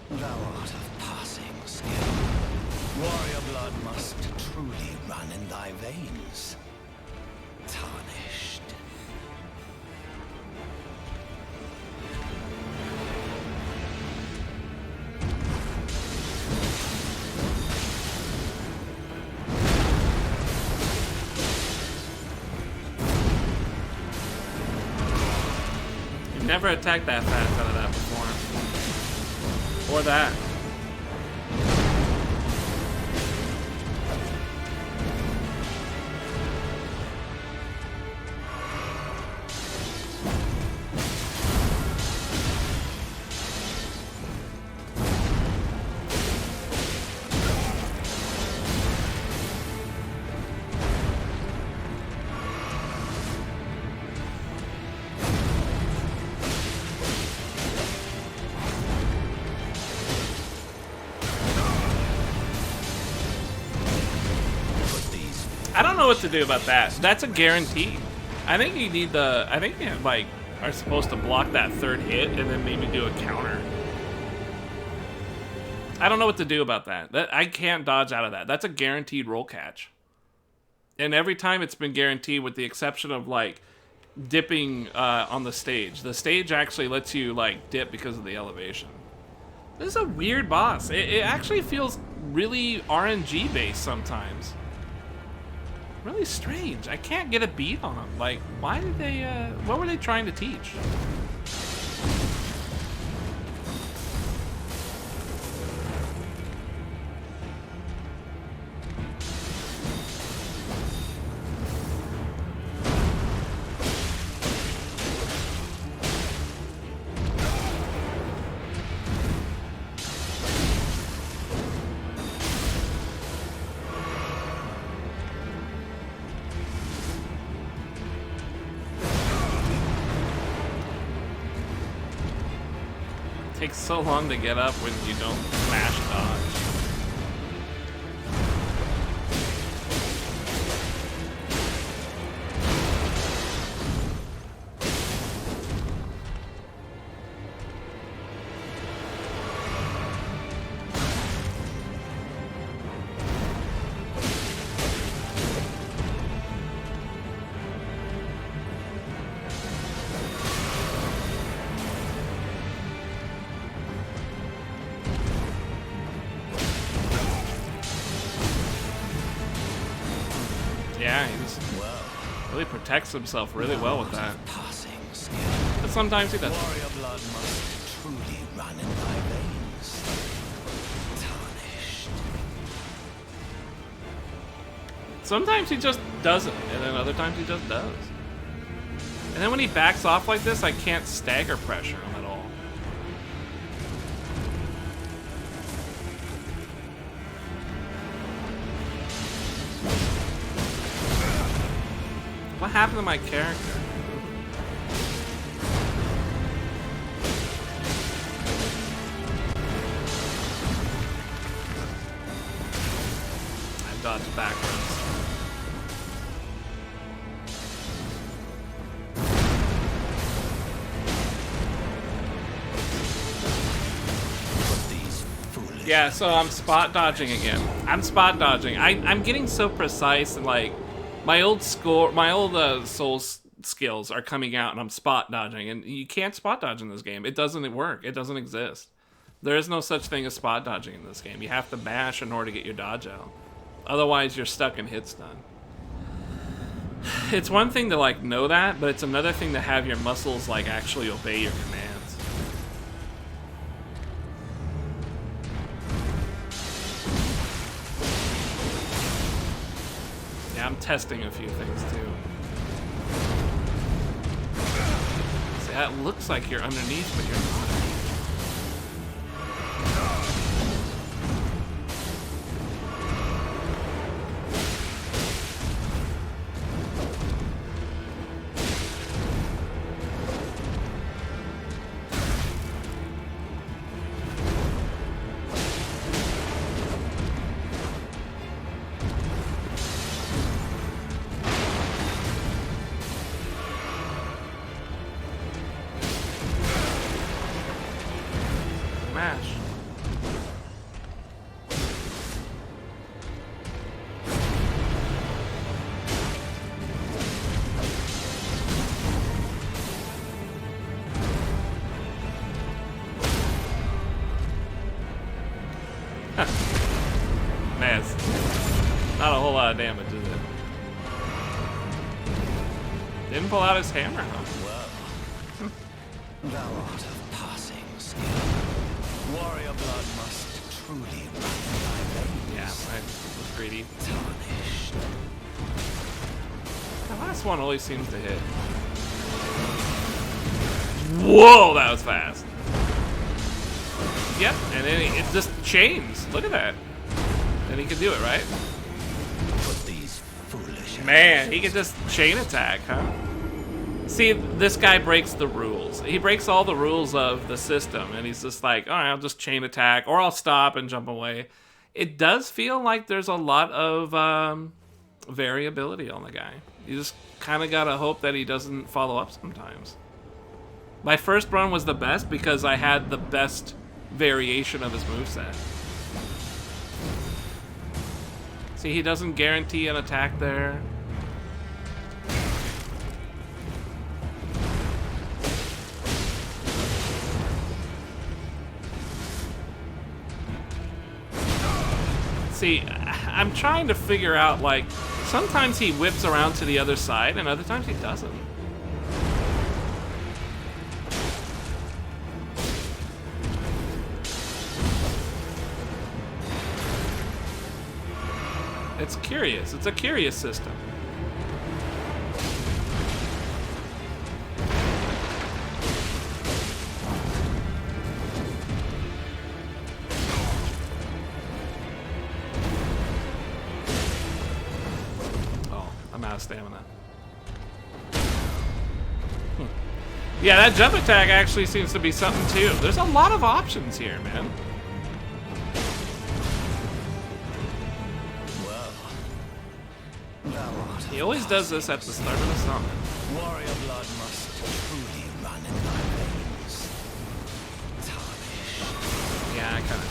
Thou art of passing skill. Warrior blood must truly run in thy veins. Tarnished. You've never attacked that fast out of that before. Or that. I don't know what to do about that. That's a guarantee. I think you need the... I think you like are supposed to block that third hit and then maybe do a counter. I don't know what to do about that. I can't dodge out of that. That's a guaranteed roll catch. And every time it's been guaranteed with the exception of like dipping on the stage. The stage actually lets you like dip because of the elevation. This is a weird boss. It actually feels really RNG based sometimes. Really strange. I can't get a beat on them. Like, why did they, what were they trying to teach? Takes so long to get up when you don't smash dodge. Yeah, he just really protects himself really well with that. But sometimes he doesn't. Warrior blood must truly run in thy veins. Tarnished. Sometimes he just doesn't, and then other times he just does. And then when he backs off like this, I can't stagger pressure him at all. What happened to my character? I dodged backwards. Yeah, so I'm spot dodging again. I'm spot dodging. I'm getting so precise and like my old Souls skills are coming out and I'm spot dodging, and you can't spot dodge in this game. It doesn't work. It doesn't exist. There is no such thing as spot dodging in this game. You have to mash in order to get your dodge out. Otherwise, you're stuck in hit stun. It's one thing to like know that, but it's another thing to have your muscles like actually obey your commands. Yeah, I'm testing a few things too. See, that looks like you're underneath, but you're not. Mash. Man, it's not a whole lot of damage, is it? Didn't pull out his hammer, huh? Thou art of passing skill. Warrior blood must truly run in thy veins. Yeah, I was greedy. Tarnished. The last one always seems to hit. Whoa, that was fast. Yep, and then it just chains. Look at that. Then he can do it, right? But these foolish Man, he can just chain attack, huh? See, this guy breaks the rules. He breaks all the rules of the system, and he's just like, all right, I'll just chain attack, or I'll stop and jump away. It does feel like there's a lot of variability on the guy. You just kind of gotta hope that he doesn't follow up sometimes. My first run was the best because I had the best variation of his moveset. See, he doesn't guarantee an attack there. See, I'm trying to figure out, like, sometimes he whips around to the other side, and other times he doesn't. It's curious. It's a curious system. Oh, I'm out of stamina. Yeah, that jump attack actually seems to be something too. There's a lot of options here, man. He always does this at the start of the summon. Warrior blood must truly run in my veins. Tarnish. Yeah, I kind of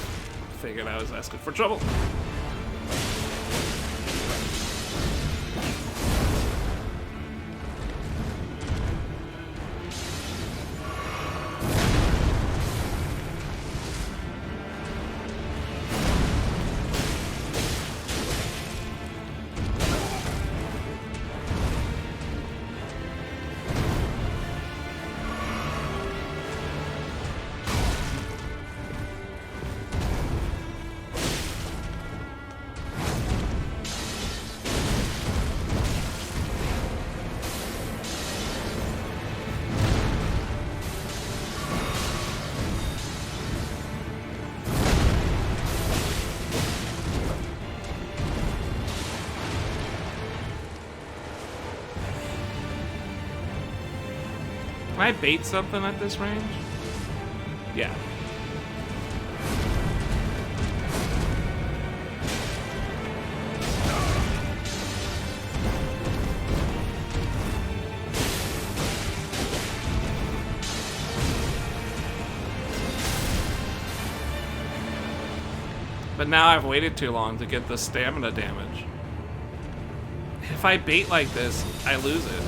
figured I was asking for trouble. Can I bait something at this range? Yeah. But now I've waited too long to get the stamina damage. If I bait like this, I lose it.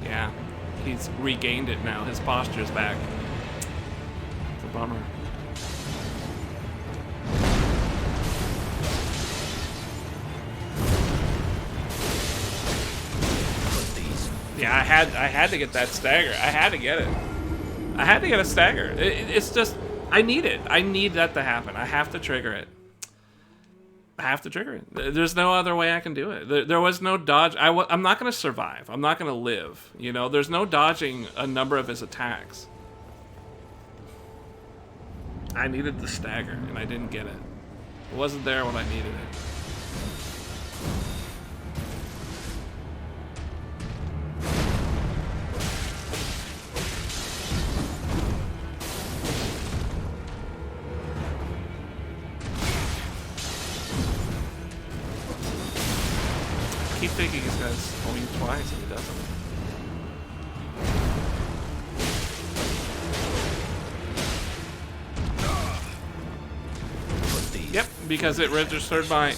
Yeah. He's regained it now. His posture's back. It's a bummer. Yeah, I had to get that stagger. I had to get it. I had to get a stagger. It's just, I need it. I need that to happen. I have to trigger it. I have to trigger it. There's no other way I can do it. There was no dodge. I'm not going to survive. I'm not going to live. You know, there's no dodging a number of his attacks. I needed the stagger, and I didn't get it. It wasn't there when I needed it. I keep thinking he's gonna swing twice and he doesn't. Yep, because it registered my...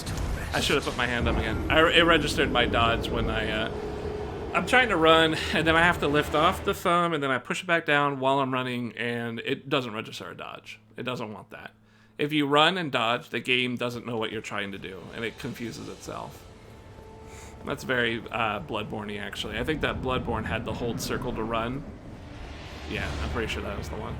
I should have put my hand up again. It registered my dodge when I'm trying to run, and then I have to lift off the thumb, and then I push it back down while I'm running, and it doesn't register a dodge. It doesn't want that. If you run and dodge, the game doesn't know what you're trying to do, and it confuses itself. That's very Bloodborne-y, actually. I think that Bloodborne had the hold circle to run. Yeah, I'm pretty sure that was the one.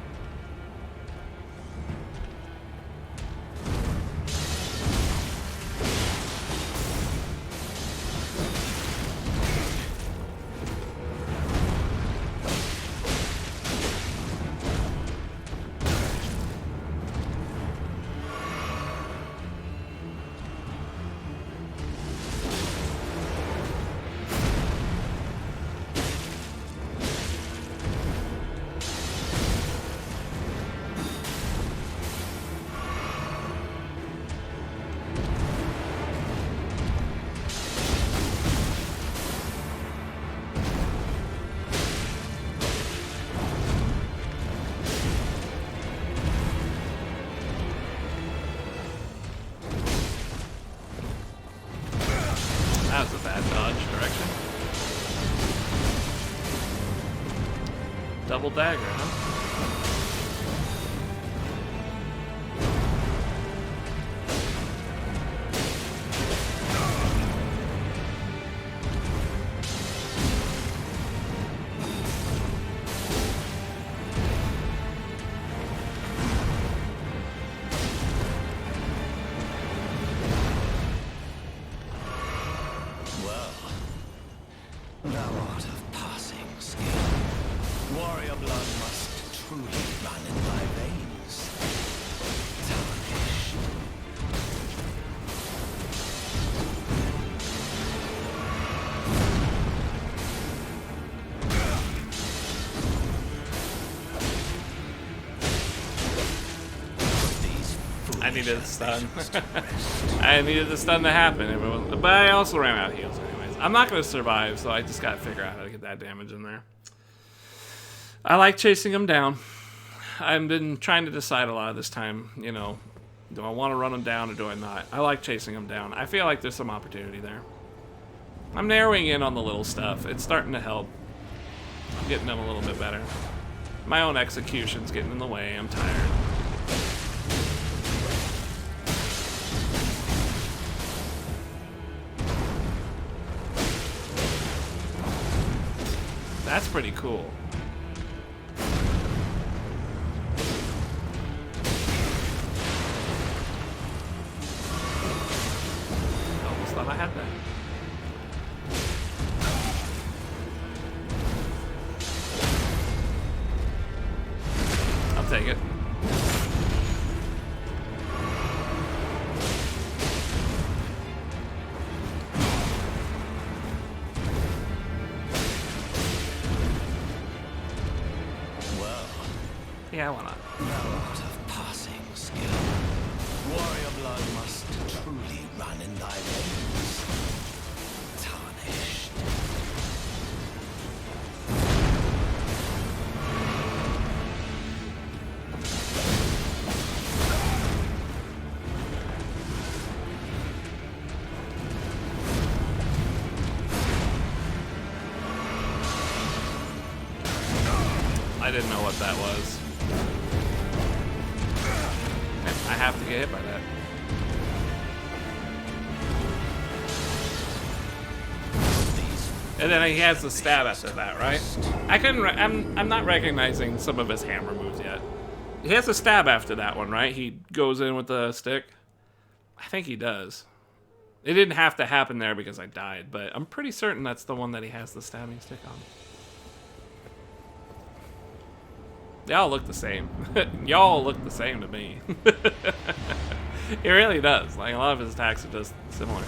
That was a bad dodge direction. Double dagger, huh? Thou art of passing skill. Warrior blood must truly run in thy veins. Tarnished. I needed the stun. I needed the stun to happen, everyone. But I also ran out of heals anyways. I'm not going to survive, so I just got to figure out how to get that damage in there. I like chasing them down. I've been trying to decide a lot of this time, you know, do I want to run them down or do I not? I like chasing them down. I feel like there's some opportunity there. I'm narrowing in on the little stuff. It's starting to help. I'm getting them a little bit better. My own execution's getting in the way. I'm tired. That's pretty cool. Almost thought I had that. I'll take it. Yeah, why not? Thou art of passing skill. Warrior blood must truly run in thy veins. Tarnished. I didn't know what that was. I have to get hit by that. And then he has the stab after that, right? I couldn't. I'm not recognizing some of his hammer moves yet. He has a stab after that one, right? He goes in with the stick. I think he does. It didn't have to happen there because I died, but I'm pretty certain that's the one that he has the stabbing stick on. They all look the same. Y'all look the same to me. It really does. Like, a lot of his attacks are just similar.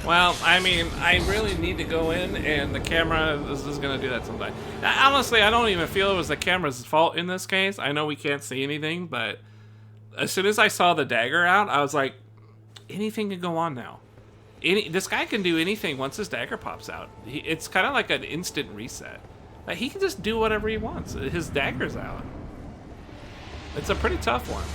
Well, I mean, I really need to go in, and the camera is going to do that sometime. Honestly, I don't even feel it was the camera's fault in this case. I know we can't see anything, but as soon as I saw the dagger out, I was like, anything can go on now. This guy can do anything once his dagger pops out. It's kind of like an instant reset. Like, he can just do whatever he wants. His dagger's out. It's a pretty tough one.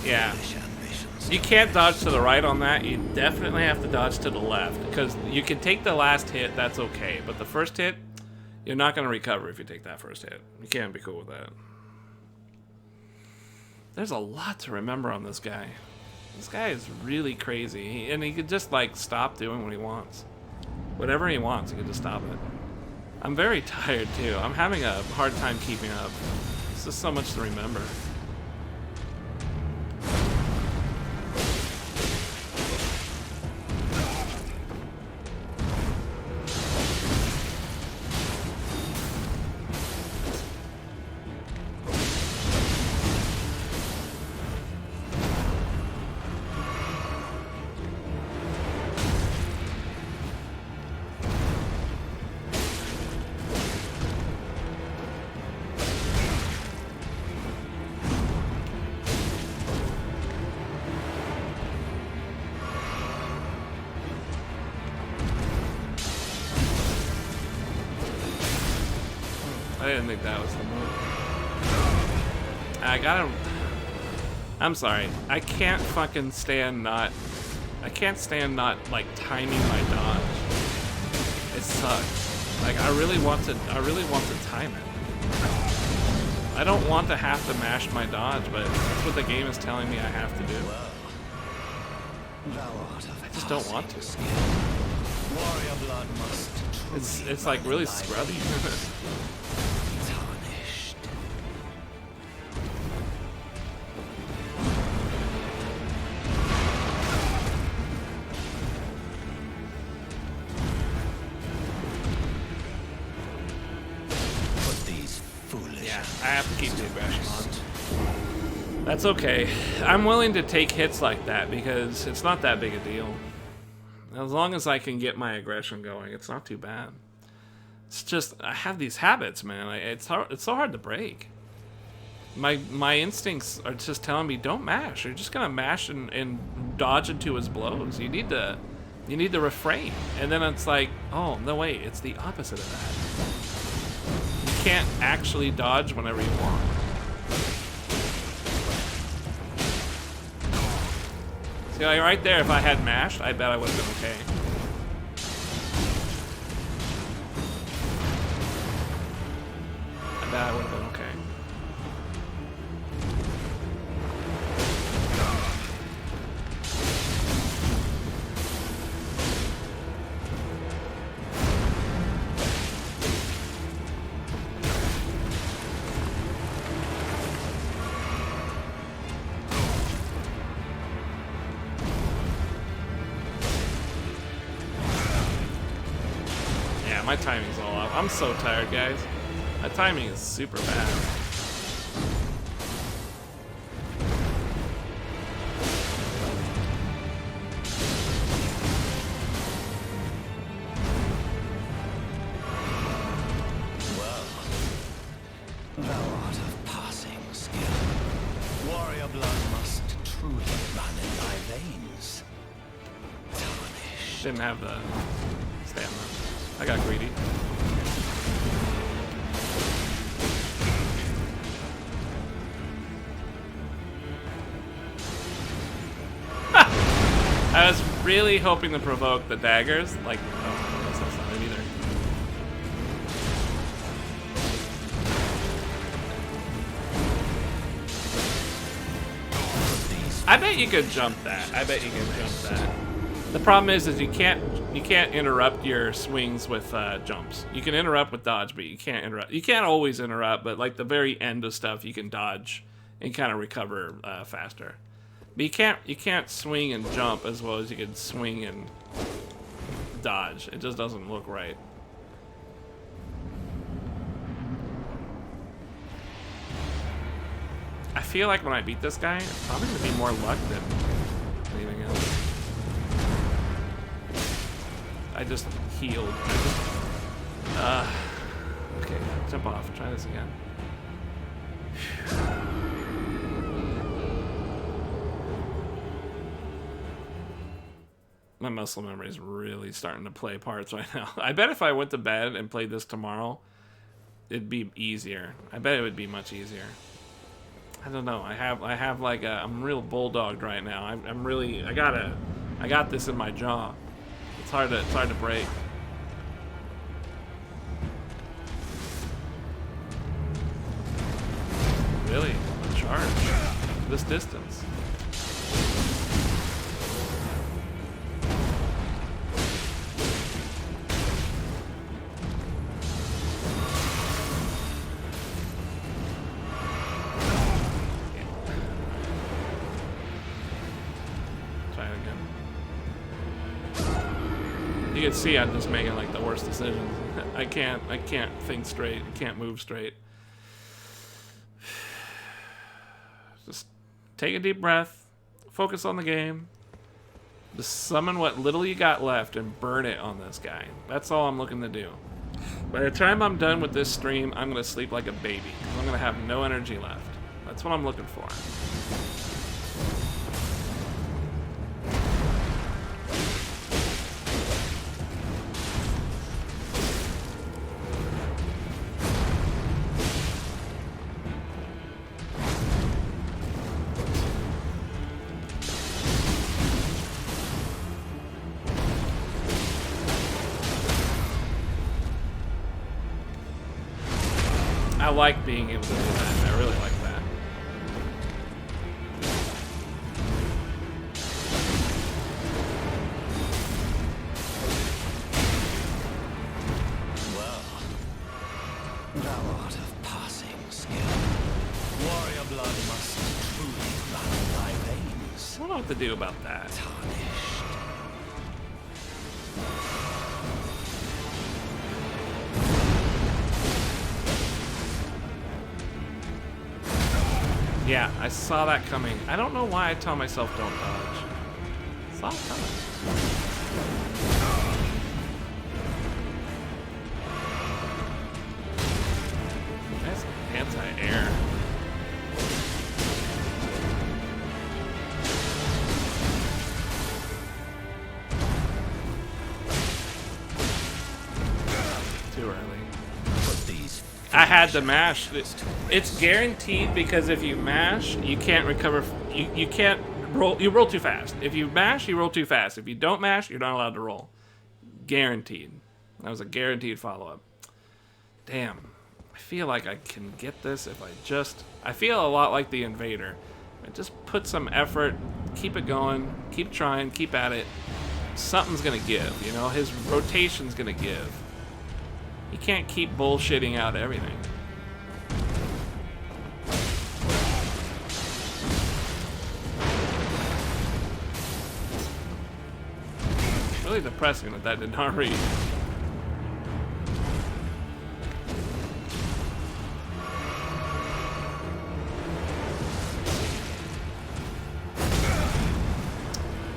Yeah. You can't dodge to the right on that. You definitely have to dodge to the left. Because you can take the last hit, that's okay. But the first hit, you're not going to recover if you take that first hit. You can't be cool with that. There's a lot to remember on this guy. This guy is really crazy. And he could just, like, stop doing what he wants. Whatever he wants, he can just stop it. I'm very tired, too. I'm having a hard time keeping up. It's just so much to remember. I didn't think that was the move. I gotta... I'm sorry. I can't fucking stand not... I can't stand not, like, timing my dodge. It sucks. Like, I really want to time it. I don't want to have to mash my dodge, but that's what the game is telling me I have to do. I just don't want to. It's like really scrubby. I have to keep the aggression on. That's okay. I'm willing to take hits like that because it's not that big a deal. As long as I can get my aggression going, it's not too bad. It's just, I have these habits, man. It's so hard to break. My instincts are just telling me, don't mash. You're just gonna mash and dodge into his blows. You need to refrain. And then it's like, oh, no wait, it's the opposite of that. You can't actually dodge whenever you want. See, like right there, if I had mashed, I bet I would have been okay. I bet I would have been okay. My timing's all off. I'm so tired, guys. My timing is super bad. Well, thou art of passing skill. Warrior blood must truly run in thy veins. Tarnished. Didn't have the stamina. I got greedy. I was really hoping to provoke the daggers. Like, oh, I guess that's not it either. I bet you could jump that. I bet you can jump that. The problem is you can't interrupt your swings with jumps. You can interrupt with dodge, but you can't interrupt. You can't always interrupt, but like the very end of stuff, you can dodge and kind of recover faster. But you can't swing and jump as well as you can swing and dodge. It just doesn't look right. I feel like when I beat this guy, it's probably gonna be more luck than anything else. I just healed. Okay, jump off. Try this again. My muscle memory is really starting to play parts right now. I bet if I went to bed and played this tomorrow, it'd be easier. I bet it would be much easier. I don't know. I have like I'm real bulldogged right now. I'm really I got this in my jaw. It's hard to break. Really? A charge? This distance? Try it again. You can see I'm just making like the worst decisions. I can't think straight. I can't move straight. Just take a deep breath, focus on the game, just summon what little you got left and burn it on this guy. That's all I'm looking to do. By the time I'm done with this stream, I'm going to sleep like a baby. I'm going to have no energy left. That's what I'm looking for. I like being able to do that. I really like that. Well, thou art of passing skill. Warrior blood must truly run thy veins. I don't know what to do about that. Tarnished. Yeah, I saw that coming. I don't know why I tell myself don't dodge. I saw it coming. That's anti-air. Too early. I had to mash. It's guaranteed because if you mash, you can't recover. You can't roll. You roll too fast. If you mash, you roll too fast. If you don't mash, you're not allowed to roll. Guaranteed. That was a guaranteed follow-up. Damn. I feel like I can get this if I just... I feel a lot like the Invader. I just put some effort, keep it going, keep trying, keep at it. Something's gonna give, you know? His rotation's gonna give. You can't keep bullshitting out everything. It's really depressing that did not read.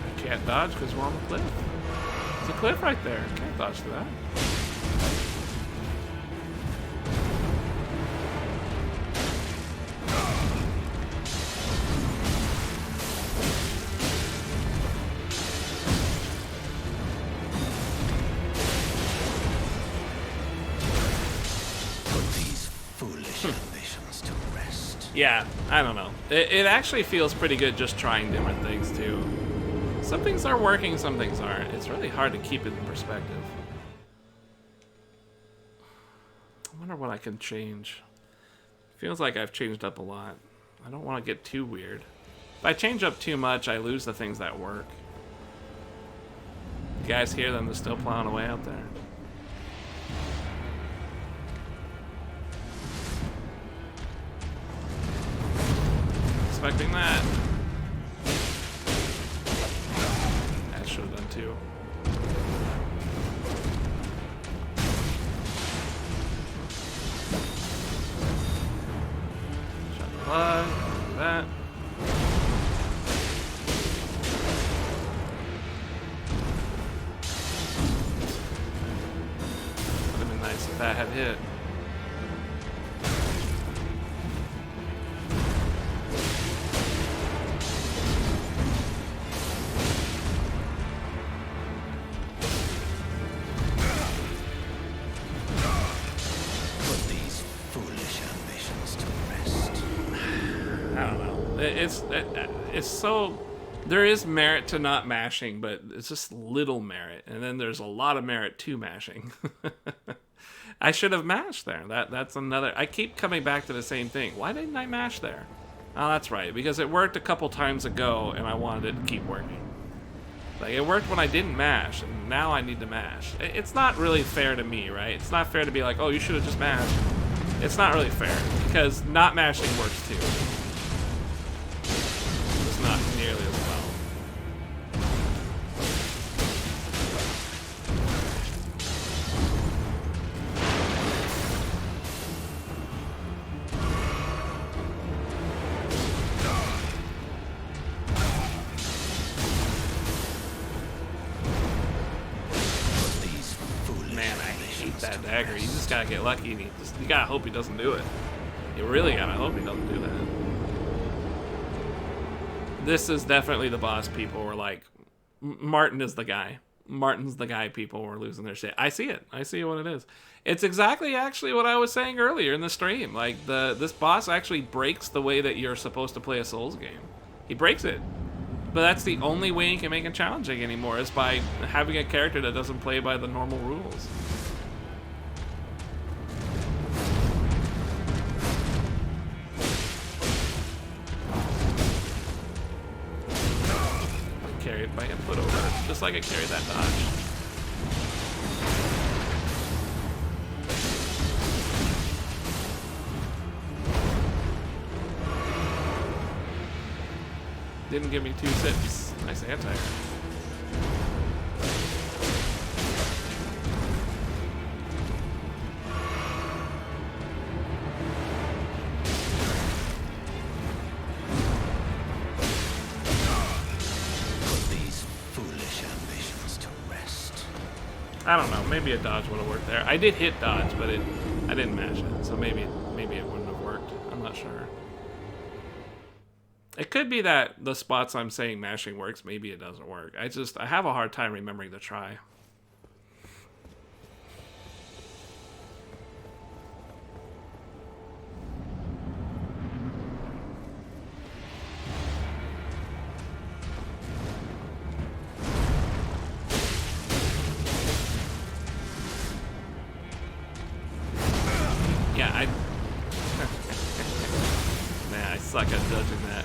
I can't dodge because we're on the cliff. There's a cliff right there. Can't dodge to that. Yeah, I don't know. It actually feels pretty good just trying different things, too. Some things are working, some things aren't. It's really hard to keep it in perspective. I wonder what I can change. Feels like I've changed up a lot. I don't want to get too weird. If I change up too much, I lose the things that work. You guys hear them? They're still plowing away out there. Expecting that. That should have done too. Shot the plug, do that. Would have been nice if that had hit. It's so... There is merit to not mashing, but it's just little merit. And then there's a lot of merit to mashing. I should have mashed there. That's another... I keep coming back to the same thing. Why didn't I mash there? Oh, that's right. Because it worked a couple times ago, and I wanted it to keep working. Like, it worked when I didn't mash, and now I need to mash. It's not really fair to me, right? It's not fair to be like, oh, you should have just mashed. It's not really fair, because not mashing works too. It's not nearly as well. That dagger, you just gotta get lucky, and you gotta hope he doesn't do it. You really gotta hope he doesn't do that. This is definitely the boss. People were like, Martin is the guy. Martin's the guy. People were losing their shit. I see it. I see what it is. It's exactly actually what I was saying earlier in the stream. Like, this boss actually breaks the way that you're supposed to play a Souls game. He breaks it. But that's the only way you can make it challenging anymore, is by having a character that doesn't play by the normal rules. Carried by input over, just like I carried that dodge. Didn't give me 2 sips. Nice anti-air. I don't know. Maybe a dodge would have worked there. I did hit dodge, but I didn't mash it, so maybe it wouldn't have worked. I'm not sure. It could be that the spots I'm saying mashing works, maybe it doesn't work. I have a hard time remembering to try. Yeah, I suck at judging that.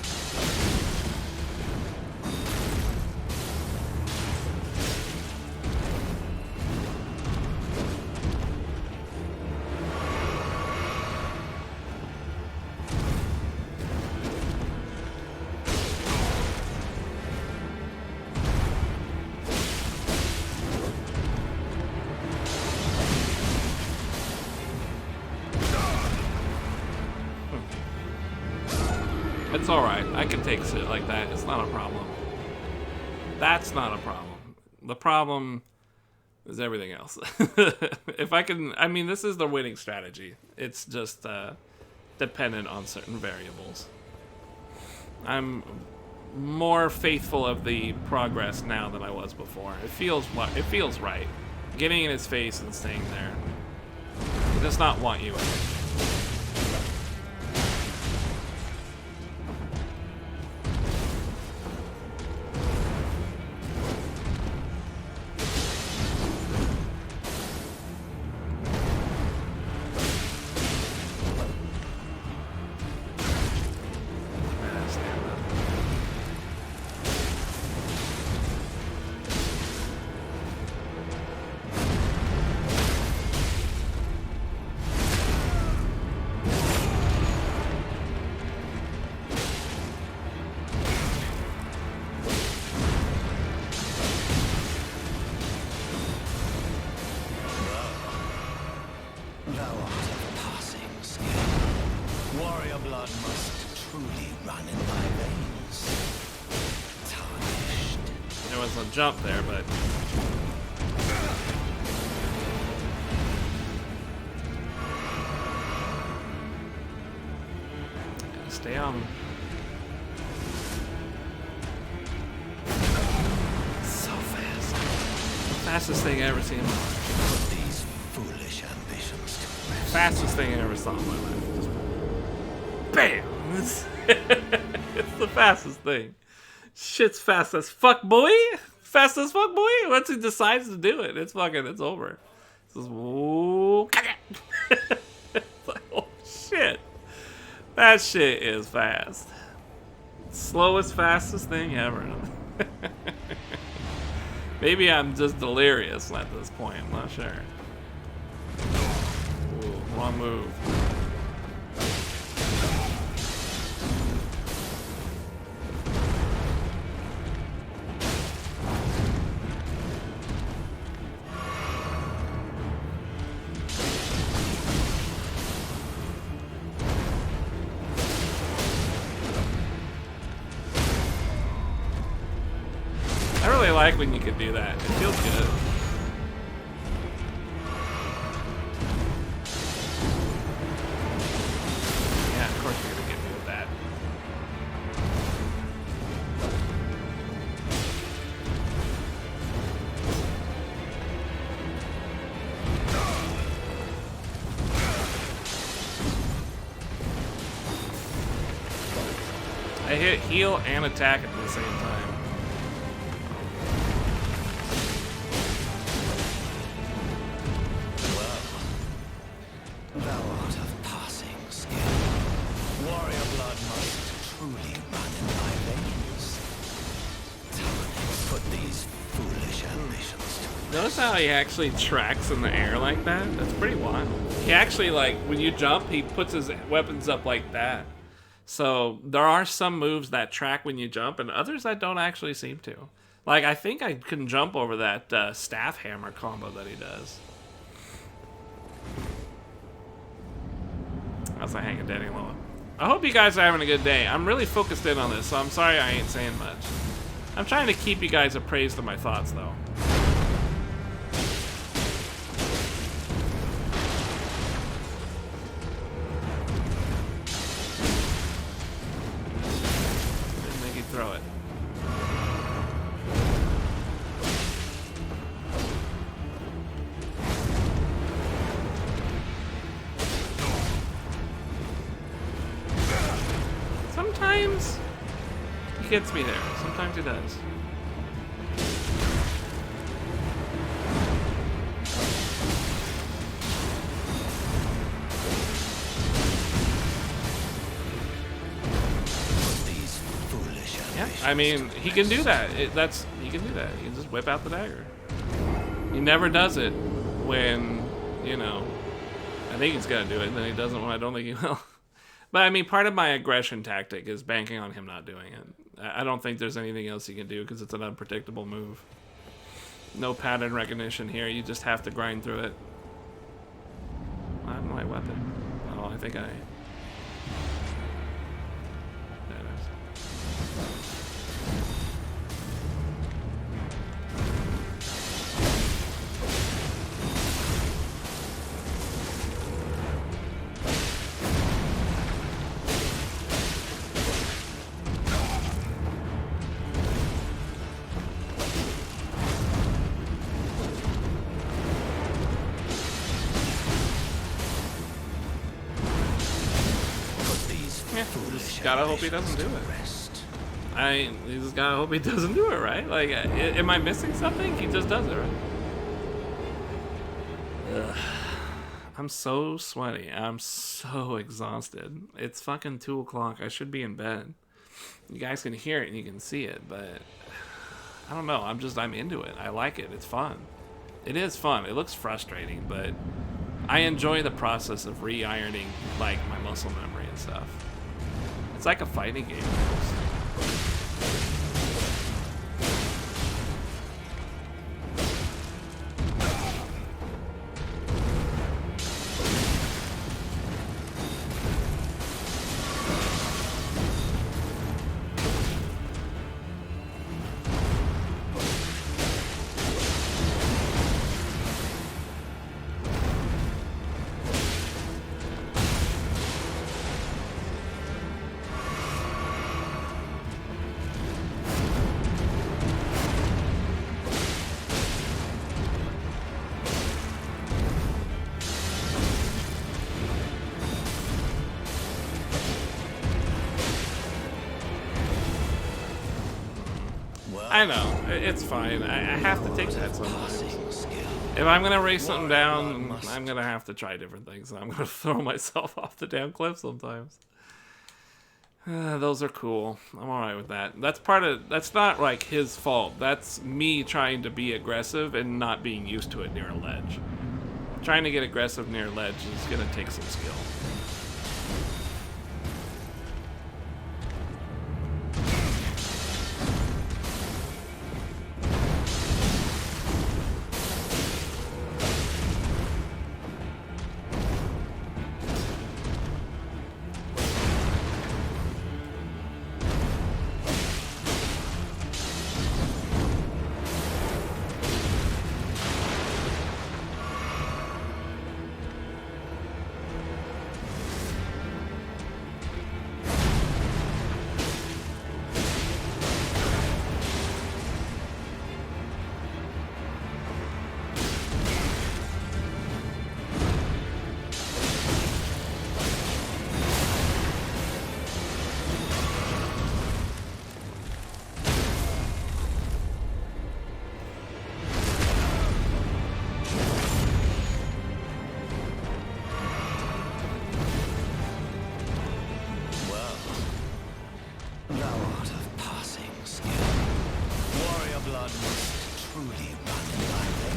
It's alright. I can take shit like that. It's not a problem. That's not a problem. The problem is everything else. If I can... I mean, this is the winning strategy. It's just dependent on certain variables. I'm more faithful of the progress now than I was before. It feels right. Getting in his face and staying there. He does not want you in it. Jump there, but gotta stay on. So fast. Fastest thing I ever seen in my life. These foolish ambitions. Fastest thing I ever saw in my life. bam. It's the fastest thing. Shit's fast as fuck, boy. Fast as fuck, boy. Once he decides to do it, it's over. It's just, whoa. It's like, oh shit. That shit is fast. Slowest, fastest thing ever. Maybe I'm just delirious at this point. I'm not sure. Ooh, wrong move. I really like when you can do that. It feels good. Yeah, of course you're gonna get me with that. I hit heal and attack at the same time. Notice how he actually tracks in the air like that? That's pretty wild. He actually, like, when you jump, he puts his weapons up like that. So there are some moves that track when you jump, and others that don't actually seem to. Like, I think I can jump over that staff hammer combo that he does. How's that hanging Danny low? I hope you guys are having a good day. I'm really focused in on this, so I'm sorry I ain't saying much. I'm trying to keep you guys appraised of my thoughts, though. Didn't think he'd throw it. Sometimes he gets me there. Sometimes he does. Yeah, I mean, he can do that. He can do that. He can just whip out the dagger. He never does it when, you know, I think he's gonna do it, and then he doesn't when I don't think he will. But I mean, part of my aggression tactic is banking on him not doing it. I don't think there's anything else you can do because it's an unpredictable move. No pattern recognition here. You just have to grind through it. I have my weapon. Oh, I think I... There it is. Gotta hope he doesn't do it. You just gotta hope he doesn't do it, right? Like, am I missing something? He just does it, right? Ugh. I'm so sweaty. I'm so exhausted. It's fucking 2 o'clock. I should be in bed. You guys can hear it and you can see it, but I don't know. I'm into it. I like it. It's fun. It is fun. It looks frustrating, but I enjoy the process of re-ironing, like, my muscle memory and stuff. It's like a fighting game almost. I know. It's fine. I have to take that sometimes. If I'm gonna race something down, I'm gonna have to try different things. I'm gonna throw myself off the damn cliff sometimes. Those are cool. I'm alright with that. That's not like his fault. That's me trying to be aggressive and not being used to it near a ledge. Trying to get aggressive near a ledge is gonna take some skill.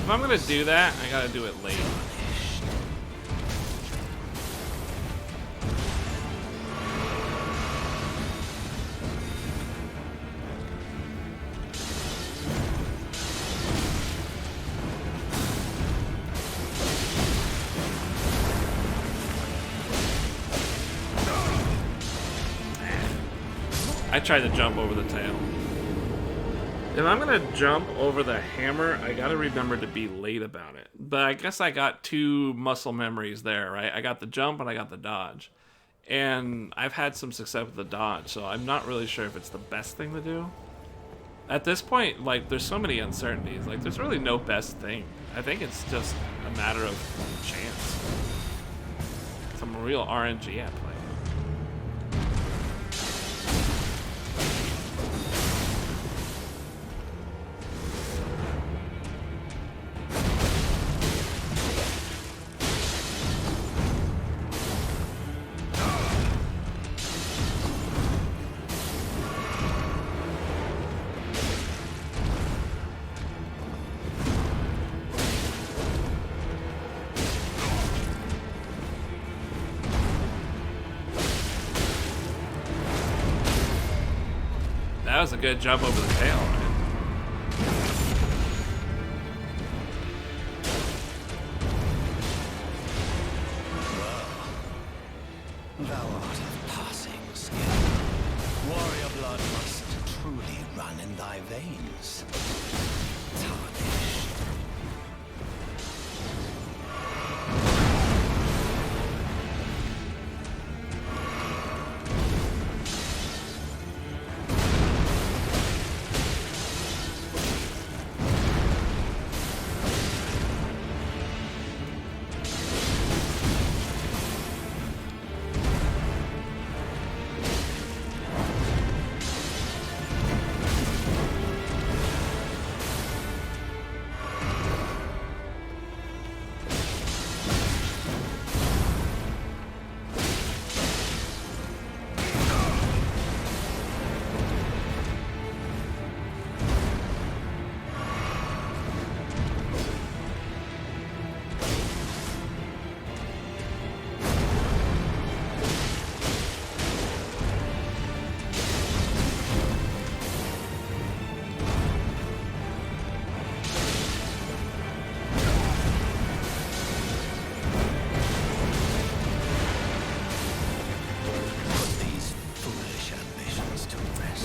If I'm gonna do that, I gotta do it late. I tried to jump over the tail. If I'm gonna jump over the hammer, I gotta remember to be late about it. But I guess I got two muscle memories there, right? I got the jump and I got the dodge. And I've had some success with the dodge, so I'm not really sure if it's the best thing to do. At this point, like, there's so many uncertainties. Like, there's really no best thing. I think it's just a matter of chance. Some real RNG at play. That was a good jump over the tail, right? Thou art of passing skill. Warrior blood must truly run in thy veins. Tarnished.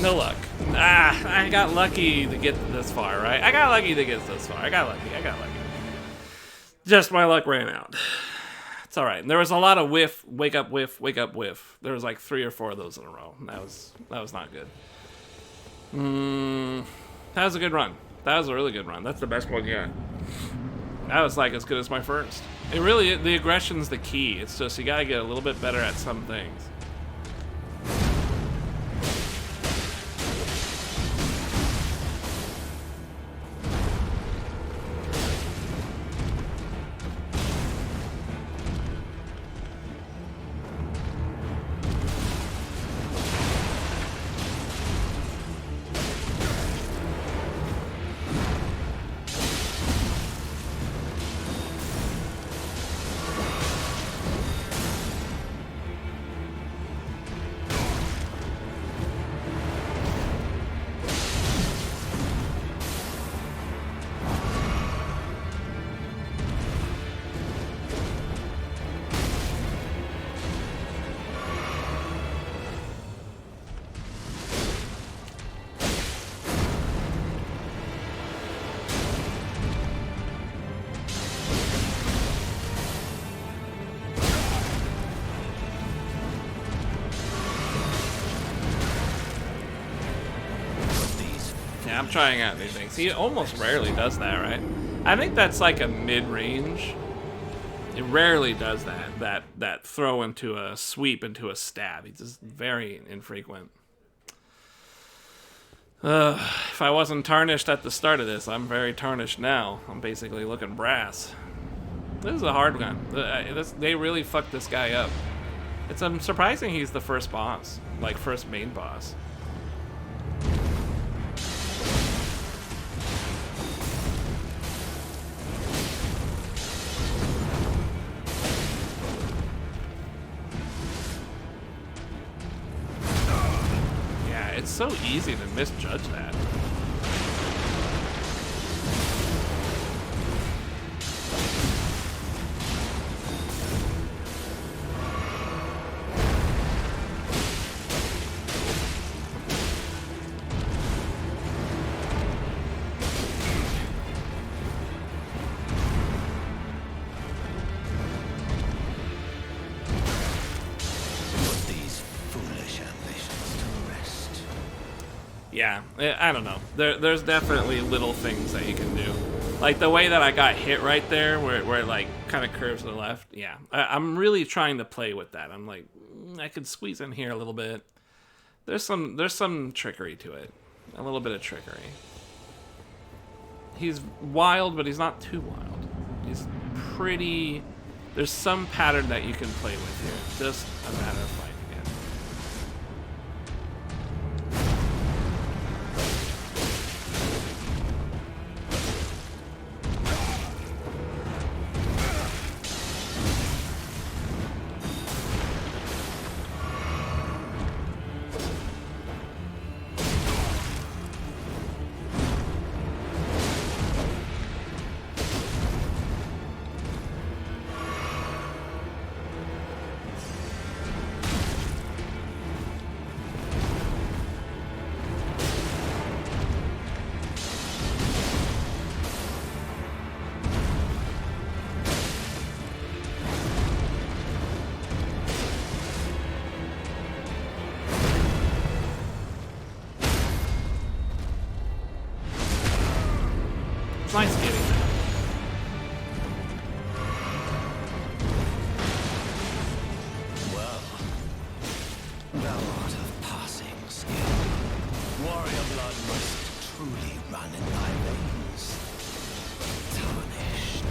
No luck. I got lucky to get this far, right? I got lucky to get this far. I got lucky. Just my luck ran out. It's all right. And there was a lot of whiff, wake up, whiff, wake up, whiff. There was like 3 or 4 of those in a row. That was not good. That was a good run. That was a really good run. That's the best one yet. That was like as good as my first. It really, the aggression's the key. It's just you gotta get a little bit better at some things. Yeah, I'm trying out new things. He almost rarely does that, right? I think that's like a mid-range. It rarely does that throw into a sweep into a stab. He's just very infrequent. If I wasn't tarnished at the start of this, I'm very tarnished now. I'm basically looking brass. This is a hard one. They really fucked this guy up. It's surprising he's the first boss, like first main boss. Yeah, it's so easy to misjudge that. Yeah, I don't know. There's definitely little things that you can do. Like the way that I got hit right there, where it like kind of curves to the left. Yeah, I'm really trying to play with that. I'm like, I could squeeze in here a little bit. There's some trickery to it. A little bit of trickery. He's wild, but he's not too wild. He's pretty... There's some pattern that you can play with here. It's just a matter of fighting it. It's nice getting that. Well, thou art of passing skill. Warrior blood must truly run in thy veins. Tarnished.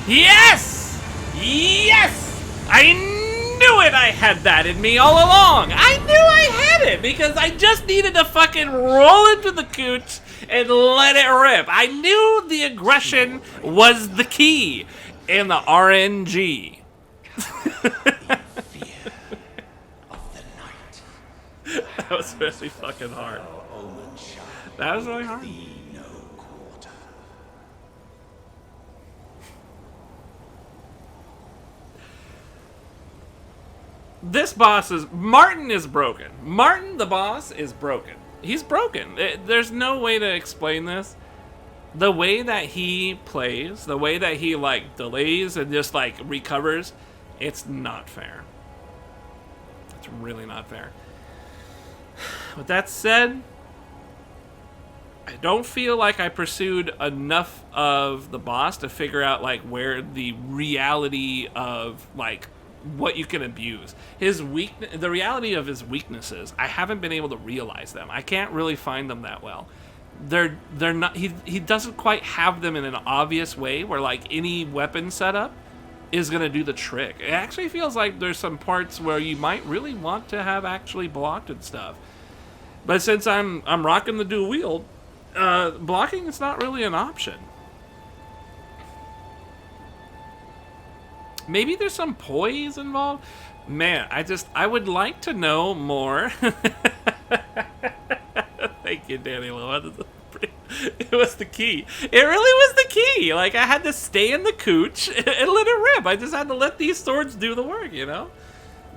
Yes! Yes! I knew it! I had that in me all along! I knew I had it! Because I just needed to fucking roll into the cooch and let it rip. I knew the aggression was the key in the RNG. That was really fucking hard. That was really hard. This boss is... Martin is broken. Martin, the boss, is broken. He's broken. There's no way to explain this. The way that he plays, the way that he, like, delays and just, like, recovers, it's not fair. It's really not fair. With that said, I don't feel like I pursued enough of the boss to figure out like where the reality of like what you can abuse. The reality of his weaknesses, I haven't been able to realize them. I can't really find them that well. They're not. He doesn't quite have them in an obvious way where like any weapon setup is gonna do the trick. It actually feels like there's some parts where you might really want to have actually blocked and stuff. But since I'm rocking the dual wield, blocking is not really an option. Maybe there's some poise involved. Man, I would like to know more. Thank you, Danny Lowe. It was the key. It really was the key. Like, I had to stay in the cooch and let it rip. I just had to let these swords do the work, you know?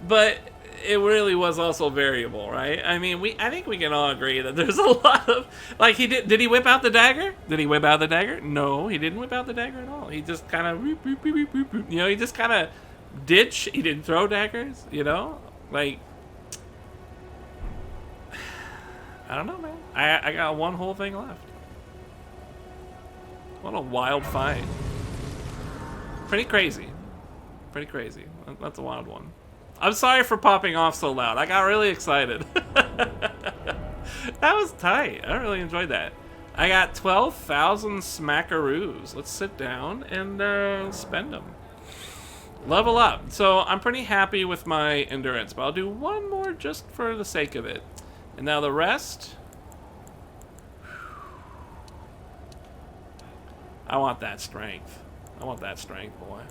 But it really was also variable, right? I mean, I think we can all agree that there's a lot of... Like, did he whip out the dagger? Did he whip out the dagger? No, he didn't whip out the dagger at all. He just kind of... You know, he just kind of did... He didn't throw daggers, you know? Like... I don't know, man. I got one whole thing left. What a wild fight. Pretty crazy. Pretty crazy. That's a wild one. I'm sorry for popping off so loud. I got really excited. That was tight. I really enjoyed that. I got 12,000 smackaroos. Let's sit down and spend them. Level up. So I'm pretty happy with my endurance, but I'll do one more just for the sake of it. And now the rest... I want that strength. I want that strength, boy.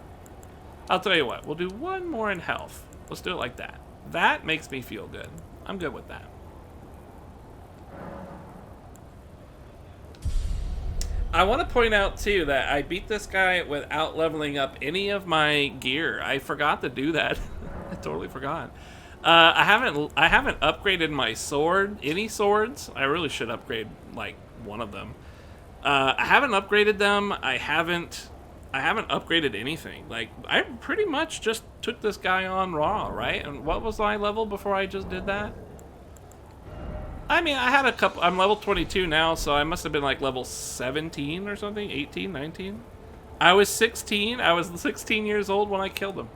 I'll tell you what. We'll do one more in health. Let's do it like that. That makes me feel good. I'm good with that. I want to point out, too, that I beat this guy without leveling up any of my gear. I forgot to do that. I totally forgot. I haven't upgraded my sword, any swords. I really should upgrade like one of them. I haven't upgraded them. I haven't upgraded anything. Like, I pretty much just took this guy on raw, right? And what was my level before I just did that? I mean, I had a couple. I'm level 22 now, so I must have been like level 17 or something, 18, 19. I was 16. I was 16 years old when I killed him.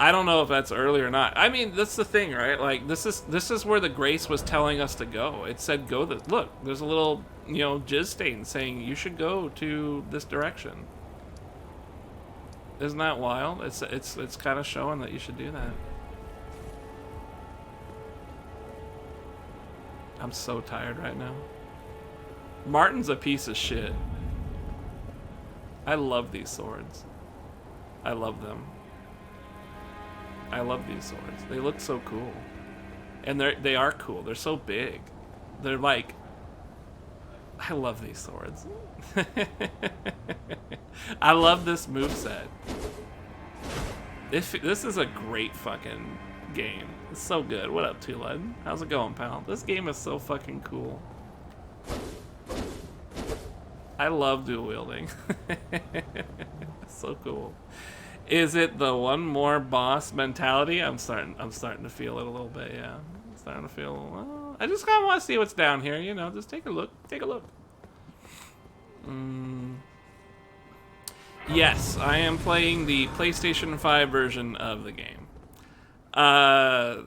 I don't know if that's early or not. I mean, that's the thing, right? Like, this is where the grace was telling us to go. It said go this. Look, there's a little, you know, jizz stain saying you should go to this direction. Isn't that wild? It's kind of showing that you should do that. I'm so tired right now. Martin's a piece of shit. I love these swords. I love them. I love these swords. They look so cool. And they are cool. They're so big. They're like... I love these swords. I love this moveset. This is a great fucking game. It's so good. What up, Tulad? How's it going, pal? This game is so fucking cool. I love dual wielding. So cool. Is it the one more boss mentality? I'm starting to feel it a little bit, yeah. I'm starting to feel, well, I just kind of want to see what's down here, you know, just take a look. Take a look. Yes, I am playing the PlayStation 5 version of the game. I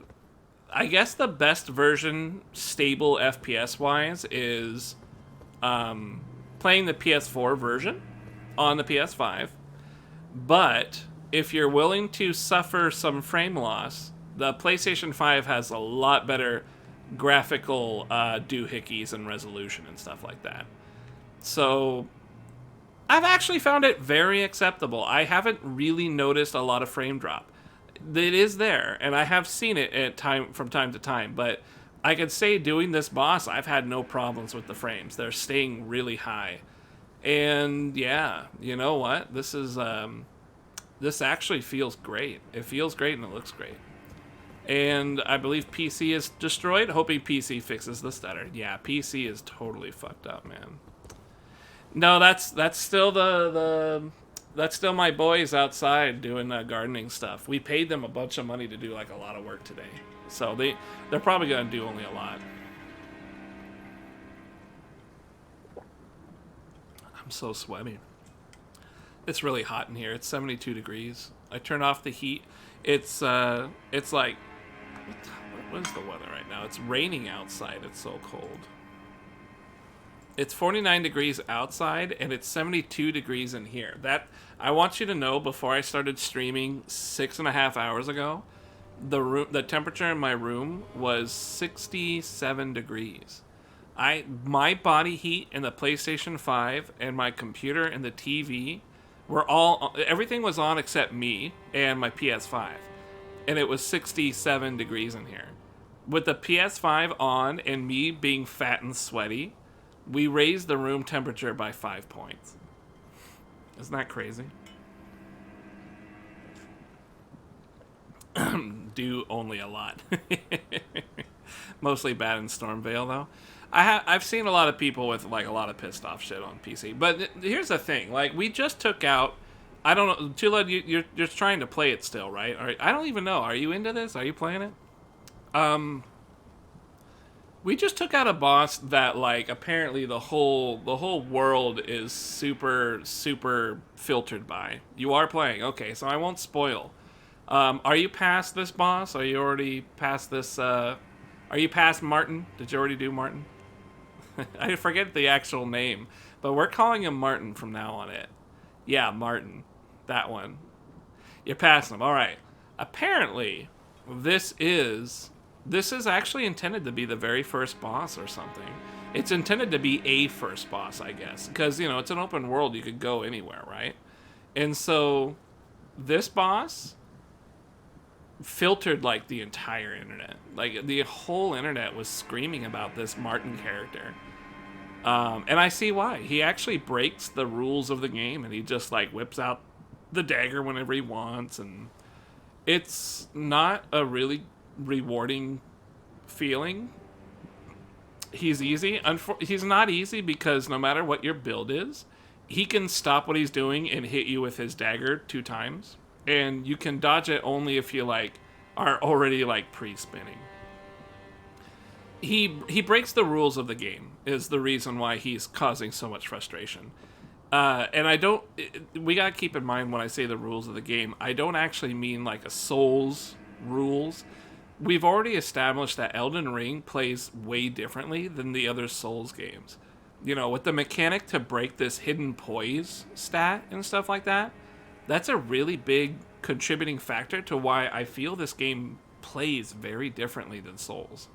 guess the best version, stable FPS-wise, is playing the PS4 version on the PS5. But if you're willing to suffer some frame loss, the PlayStation 5 has a lot better graphical doohickeys and resolution and stuff like that. So I've actually found it very acceptable. I haven't really noticed a lot of frame drop. It is there, and I have seen it from time to time, but I could say doing this boss, I've had no problems with the frames. They're staying really high. And yeah, you know what? This is this actually feels great. It feels great and it looks great. And I believe PC is destroyed. Hoping PC fixes the stutter. Yeah, PC is totally fucked up, man. No, that's still that's still my boys outside doing gardening stuff. We paid them a bunch of money to do like a lot of work today, so they're probably gonna do only a lot. so sweaty. It's really hot in here. It's 72 degrees. I turn off the heat. It's like, what is the weather right now? It's raining outside. It's so cold. It's 49 degrees outside, and it's 72 degrees in here. That, I want you to know, before I started streaming 6.5 hours ago, the temperature in my room was 67 degrees. My body heat and the PlayStation 5 and my computer and the TV were everything was on except me and my PS5. And it was 67 degrees in here. With the PS5 on and me being fat and sweaty, we raised the room temperature by 5 points. Isn't that crazy? Do only a lot. Mostly bad in Stormvale, though. I've seen a lot of people with like a lot of pissed off shit on PC. But here's the thing: like, we just took out. I don't know, Tula. You're trying to play it still, right? I don't even know. Are you into this? Are you playing it? We just took out a boss that, like, apparently the whole world is super filtered by. You are playing, okay? So I won't spoil. Are you past this boss? Are you already past this? Are you past Martin? Did you already do Martin? I forget the actual name, but we're calling him Martin from now on. Yeah, Martin, that one. You're past him. All right. Apparently, this is actually intended to be the very first boss or something. It's intended to be a first boss, I guess, because, you know, it's an open world. You could go anywhere, right? And so this boss filtered like the entire internet. Like, the whole internet was screaming about this Martin character. And I see why. He actually breaks the rules of the game, and he just, like, whips out the dagger whenever he wants, and it's not a really rewarding feeling. He's easy. He's not easy because no matter what your build is, he can stop what he's doing and hit you with his dagger 2 times. And you can dodge it only if you, like, are already, like, pre-spinning. He breaks the rules of the game is the reason why he's causing so much frustration. And we gotta keep in mind when I say the rules of the game, I don't actually mean like a Souls rules. We've already established that Elden Ring plays way differently than the other Souls games. You know, with the mechanic to break this hidden poise stat and stuff like that, that's a really big contributing factor to why I feel this game plays very differently than Souls.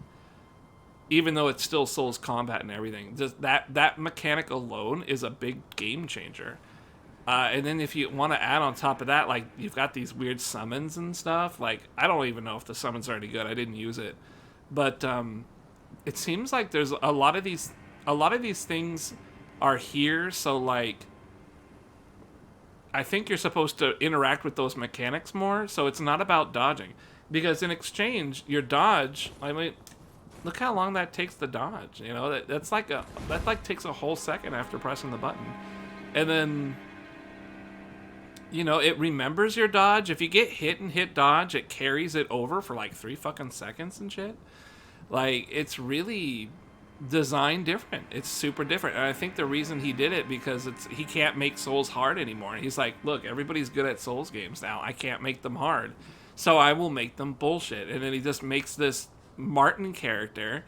Even though it's still Souls combat and everything, just that mechanic alone is a big game changer. And then if you want to add on top of that, like, you've got these weird summons and stuff. Like, I don't even know if the summons are any good. I didn't use it, but it seems like there's a lot of these things are here. So, like, I think you're supposed to interact with those mechanics more. So it's not about dodging, because in exchange, your dodge, I mean, look how long that takes to dodge. You know, that takes a whole second after pressing the button. And then, you know, it remembers your dodge. If you get hit and hit dodge, it carries it over for like 3 fucking seconds and shit. Like, it's really designed different. It's super different. And I think the reason he did it, because he can't make Souls hard anymore. He's like, look, everybody's good at Souls games now. I can't make them hard. So I will make them bullshit. And then he just makes this Martin character.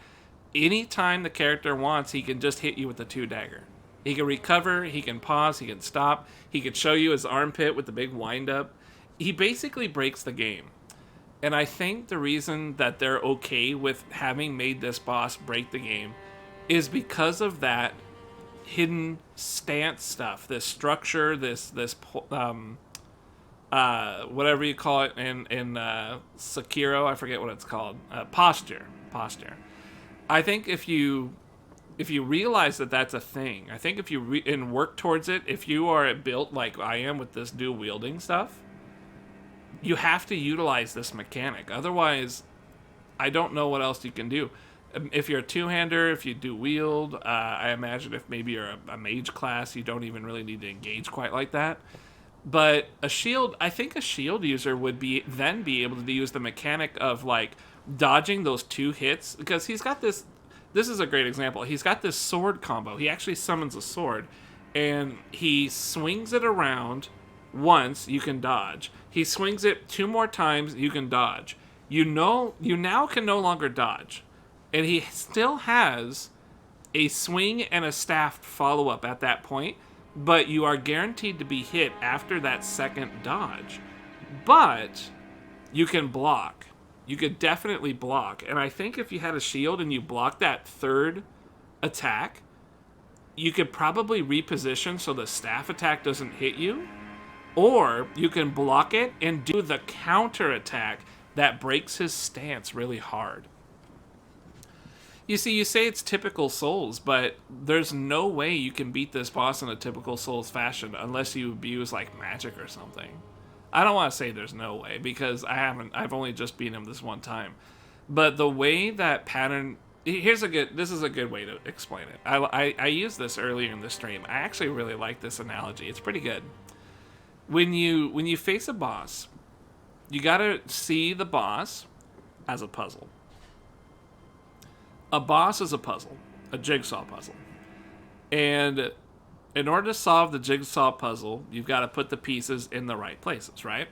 Anytime the character wants, he can just hit you with the 2 dagger. He can recover, he can pause, he can stop, he can show you his armpit with the big wind-up. He basically breaks the game. And I think the reason that they're okay with having made this boss break the game is because of that hidden stance stuff, this structure, this whatever you call it in Sekiro, I forget what it's called, posture. I think if you realize that that's a thing, I think if you and work towards it, if you are built like I am with this dual wielding stuff, you have to utilize this mechanic. Otherwise, I don't know what else you can do. If you're a two-hander, if you do wield, I imagine if maybe you're a mage class, you don't even really need to engage quite like that. But a shield, I think a shield user would be able to use the mechanic of, like, dodging those 2 hits, because he's got this is a great example. He's got this sword combo. He actually summons a sword, and he swings it around once, you can dodge. He swings it 2 more times, you can dodge. You now can no longer dodge. And he still has a swing and a staff follow-up at that point, but you are guaranteed to be hit after that second dodge. But you can block. You could definitely block. And I think if you had a shield and you block that third attack, you could probably reposition so the staff attack doesn't hit you. Or you can block it and do the counter attack that breaks his stance really hard. You see, you say it's typical Souls, but there's no way you can beat this boss in a typical Souls fashion unless you abuse like magic or something. I don't want to say there's no way, because I've only just beaten him this one time. But the way that pattern, this is a good way to explain it. I used this earlier in the stream. I actually really like this analogy. It's pretty good. When you face a boss, you gotta see the boss as a puzzle. A boss is a puzzle, a jigsaw puzzle. And in order to solve the jigsaw puzzle, you've got to put the pieces in the right places, right?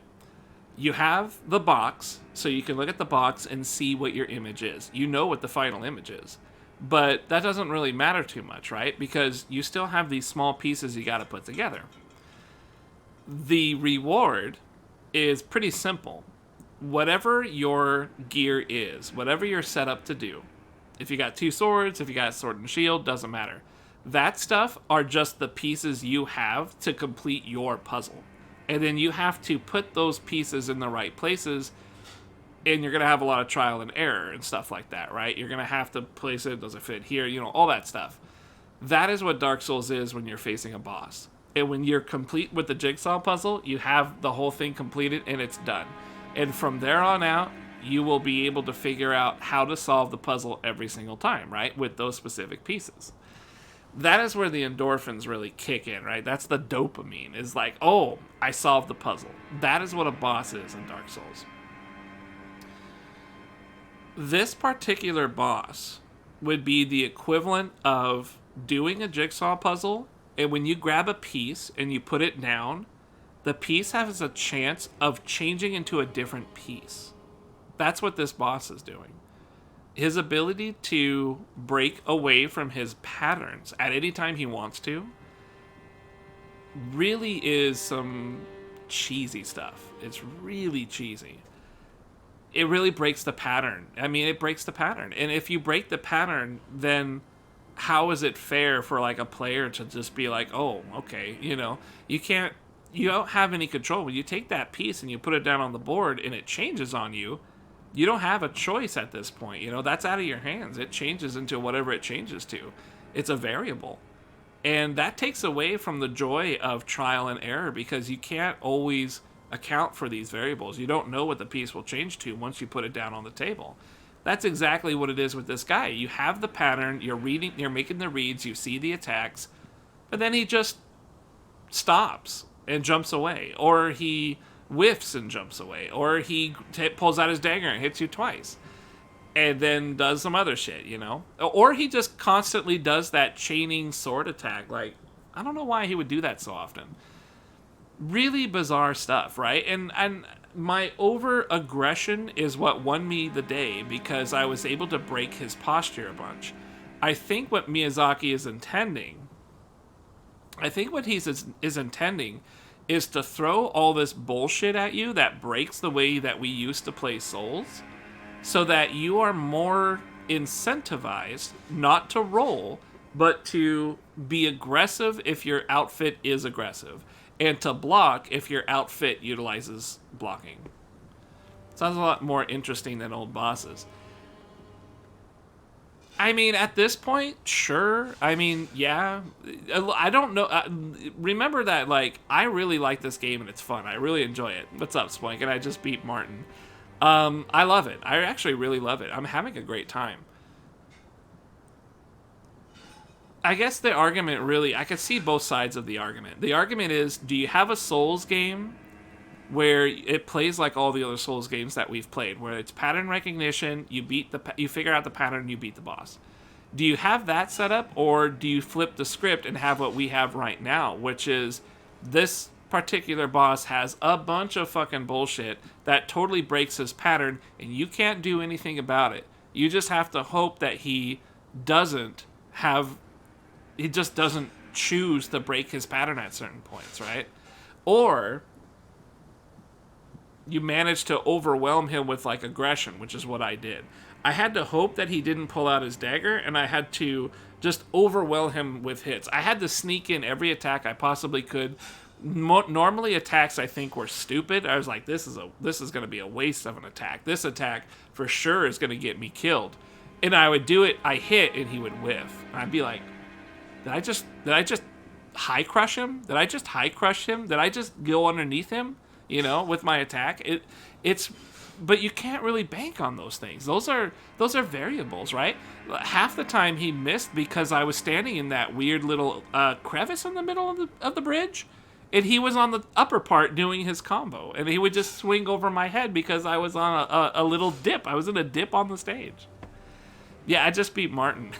You have the box, so you can look at the box and see what your image is. You know what the final image is. But that doesn't really matter too much, right? Because you still have these small pieces you got to put together. The reward is pretty simple. Whatever your gear is, whatever you're set up to do, if you got 2 swords, if you got a sword and shield, doesn't matter. That stuff are just the pieces you have to complete your puzzle. And then you have to put those pieces in the right places, and you're going to have a lot of trial and error and stuff like that, right? You're going to have to place it, does it fit here, all that stuff. That is what Dark Souls is when you're facing a boss. And when you're complete with the jigsaw puzzle, you have the whole thing completed and it's done. And from there on out, you will be able to figure out how to solve the puzzle every single time, right? With those specific pieces. That is where the endorphins really kick in, right? That's the dopamine. Is like, oh, I solved the puzzle. That is what a boss is in Dark Souls. This particular boss would be the equivalent of doing a jigsaw puzzle, and when you grab a piece and you put it down, the piece has a chance of changing into a different piece. That's what this boss is doing. His ability to break away from his patterns at any time he wants to really is some cheesy stuff. It's really cheesy. It really breaks the pattern. I mean, it breaks the pattern. And if you break the pattern, then how is it fair for like a player to just be like, oh, okay, you don't have any control. When you take that piece and you put it down on the board and it changes on you, you don't have a choice at this point. That's out of your hands. It changes into whatever it changes to. It's a variable. And that takes away from the joy of trial and error, because you can't always account for these variables. You don't know what the piece will change to once you put it down on the table. That's exactly what it is with this guy. You have the pattern, you're making the reads, you see the attacks, but then he just stops and jumps away, or he whiffs and jumps away, or he pulls out his dagger and hits you twice, and then does some other shit, or he just constantly does that chaining sword attack. Like, I don't know why he would do that so often. Really bizarre stuff, right? And my over aggression is what won me the day, because I was able to break his posture a bunch. I think what Miyazaki is intending, is intending is to throw all this bullshit at you that breaks the way that we used to play Souls, so that you are more incentivized not to roll, but to be aggressive if your outfit is aggressive, and to block if your outfit utilizes blocking. Sounds a lot more interesting than old bosses. I mean, at this point, sure. I mean, yeah. I don't know. Remember that, like, I really like this game and it's fun. I really enjoy it. What's up, Spoink? And I just beat Martin. I love it. I actually really love it. I'm having a great time. I guess the argument really, I could see both sides of the argument. The argument is, do you have a Souls game where it plays like all the other Souls games that we've played, where it's pattern recognition, you figure out the pattern, you beat the boss. Do you have that set up, or do you flip the script and have what we have right now, which is this particular boss has a bunch of fucking bullshit that totally breaks his pattern, and you can't do anything about it. You just have to hope that he just doesn't choose to break his pattern at certain points, right? Or you manage to overwhelm him with like aggression, which is what I did. I had to hope that he didn't pull out his dagger, and I had to just overwhelm him with hits. I had to sneak in every attack I possibly could. Normally attacks I think were stupid. I was like, this is going to be a waste of an attack. This attack for sure is going to get me killed. And I would do it, I hit, and he would whiff. And I'd be like, did I just high crush him? Did I just high crush him? Did I just go underneath him, with my attack? But you can't really bank on those things. Those are variables, right? Half the time he missed because I was standing in that weird little crevice in the middle of the bridge, and he was on the upper part doing his combo, and he would just swing over my head because I was on a little dip. I was in a dip on the stage. Yeah, I just beat Martin.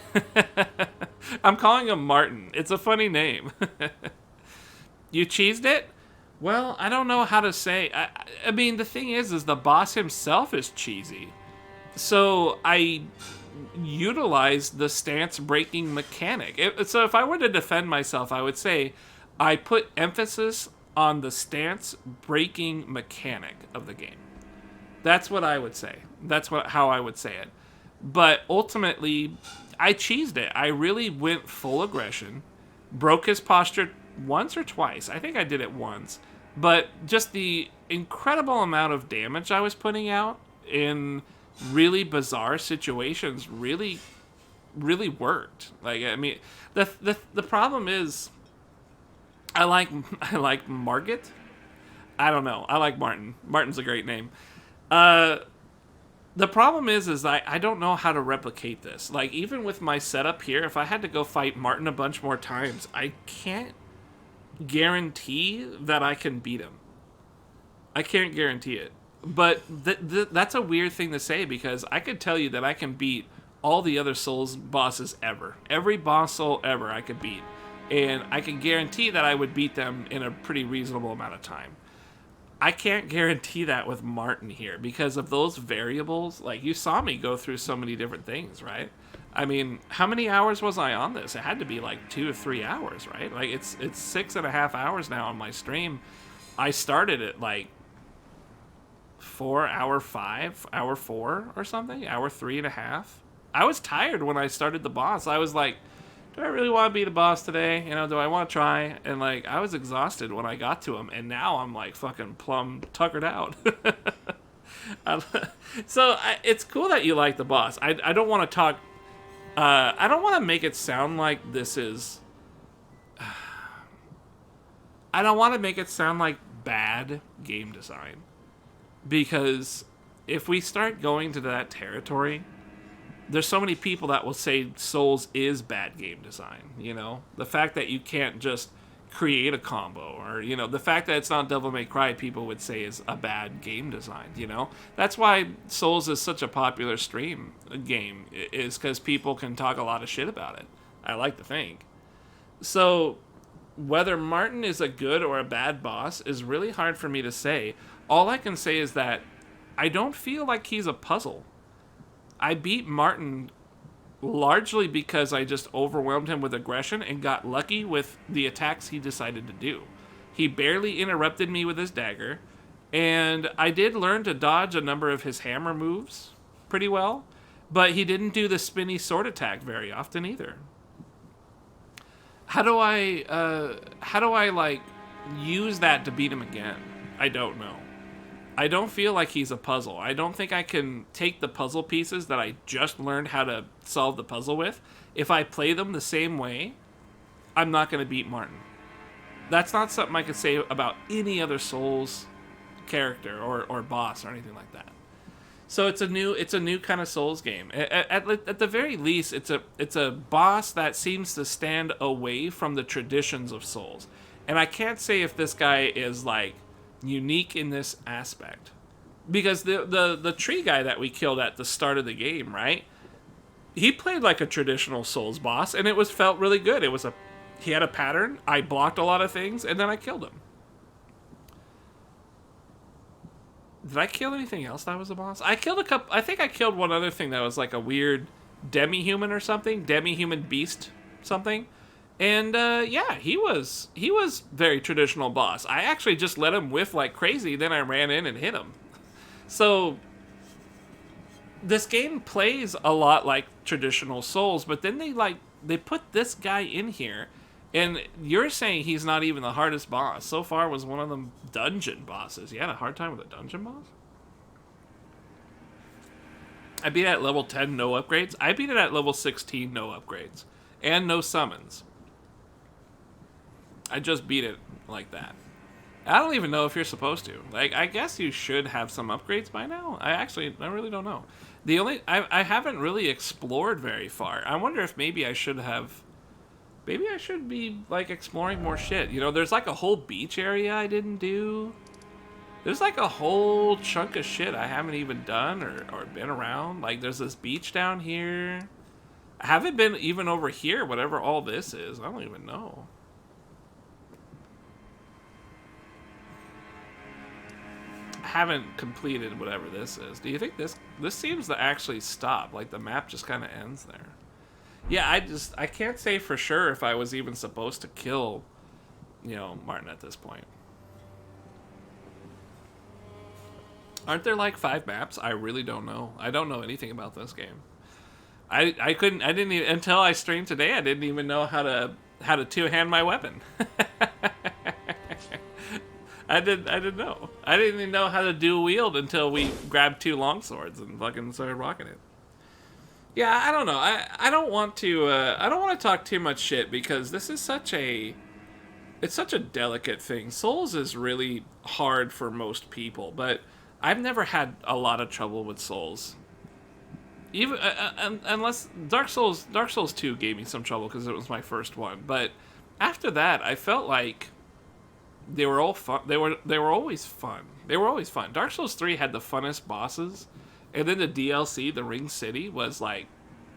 I'm calling him Martin. It's a funny name. You cheesed it? Well, I don't know how to say. I mean, the thing is the boss himself is cheesy. So I utilized the stance breaking mechanic. So if I were to defend myself, I would say I put emphasis on the stance breaking mechanic of the game. That's what I would say. That's how I would say it. But ultimately, I cheesed it. I really went full aggression, broke his posture once or twice. I think I did it once. But just the incredible amount of damage I was putting out in really bizarre situations really worked. Like, I mean, the problem is I like Margit. I don't know. I like Martin. Martin's a great name. The problem is I don't know how to replicate this. Like, even with my setup here, if I had to go fight Martin a bunch more times, I can't guarantee that I can beat him. I can't guarantee it. But that's a weird thing to say, because I could tell you that I can beat all the other Souls bosses ever. Every boss soul ever I could beat. And I can guarantee that I would beat them in a pretty reasonable amount of time. I can't guarantee that with Martin here because of those variables. Like, you saw me go through so many different things, right? I mean, how many hours was I on this? It had to be like 2 or 3 hours, right? Like, it's 6.5 hours now on my stream. I started at like hour 4 or something, hour 3.5. I was tired when I started the boss. I was like, do I really want to be the boss today? Do I want to try? And like, I was exhausted when I got to him, and now I'm like fucking plumb tuckered out. So it's cool that you like the boss. I don't want to talk. I don't want to make it sound like this is. I don't want to make it sound like bad game design, because if we start going to that territory, there's so many people that will say Souls is bad game design. The fact that you can't just create a combo, or the fact that it's not Devil May Cry, people would say is a bad game design. That's why Souls is such a popular stream game, is because people can talk a lot of shit about it. I like to think. So whether Martin is a good or a bad boss is really hard for me to say. All I can say is that I don't feel like he's a puzzle. I beat Martin largely because I just overwhelmed him with aggression and got lucky with the attacks he decided to do. He barely interrupted me with his dagger, and I did learn to dodge a number of his hammer moves pretty well, but he didn't do the spinny sword attack very often either. How do I like use that to beat him again? I don't know. I don't feel like he's a puzzle. I don't think I can take the puzzle pieces that I just learned how to solve the puzzle with. If I play them the same way, I'm not going to beat Martin. That's not something I could say about any other Souls character or boss or anything like that. So it's a new kind of Souls game. At the very least, it's a boss that seems to stand away from the traditions of Souls. And I can't say if this guy is like unique in this aspect, because the tree guy that we killed at the start of the game, right? he played like a traditional Souls boss, and it felt really good. He had a pattern. I blocked a lot of things, and then I killed him. Did I kill anything else that was a boss? I think I killed one other thing that was like a weird demi-human or something. Demi-human beast something. And yeah, he was very traditional boss. I actually just let him whiff like crazy, then I ran in and hit him. So this game plays a lot like traditional Souls, but then they put this guy in here, and you're saying he's not even the hardest boss. So far was one of them dungeon bosses. You had a hard time with a dungeon boss? I beat it at level 10, no upgrades. I beat it at level 16, no upgrades. And no summons. I just beat it like that. I don't even know if you're supposed to. Like, I guess you should have some upgrades by now. I really don't know. I haven't really explored very far. I wonder if maybe I should be, like, exploring more shit. You know, there's, like, a whole beach area I didn't do. There's, like, a whole chunk of shit I haven't even done or been around. Like, there's this beach down here. I haven't been even over here, whatever all this is. I don't even know. I haven't completed whatever this is. Do you think this seems to actually stop? Like, the map just kind of ends there. Yeah, I can't say for sure if I was even supposed to kill, you know, Martin at this point. Aren't there like 5 maps? I really don't know. I don't know anything about this game. I didn't even, until I streamed today, I didn't even know how to two-hand my weapon. I didn't know. I didn't even know how to dual wield until we grabbed 2 longswords and fucking started rocking it. Yeah, I don't know. I don't want to talk too much shit because this is such a delicate thing. Souls is really hard for most people, but I've never had a lot of trouble with Souls. Even unless Dark Souls 2 gave me some trouble because it was my first one, but after that I felt like they were all fun. They were always fun. They were always fun. Dark Souls 3 had the funnest bosses. And then the DLC, the Ring City, was like,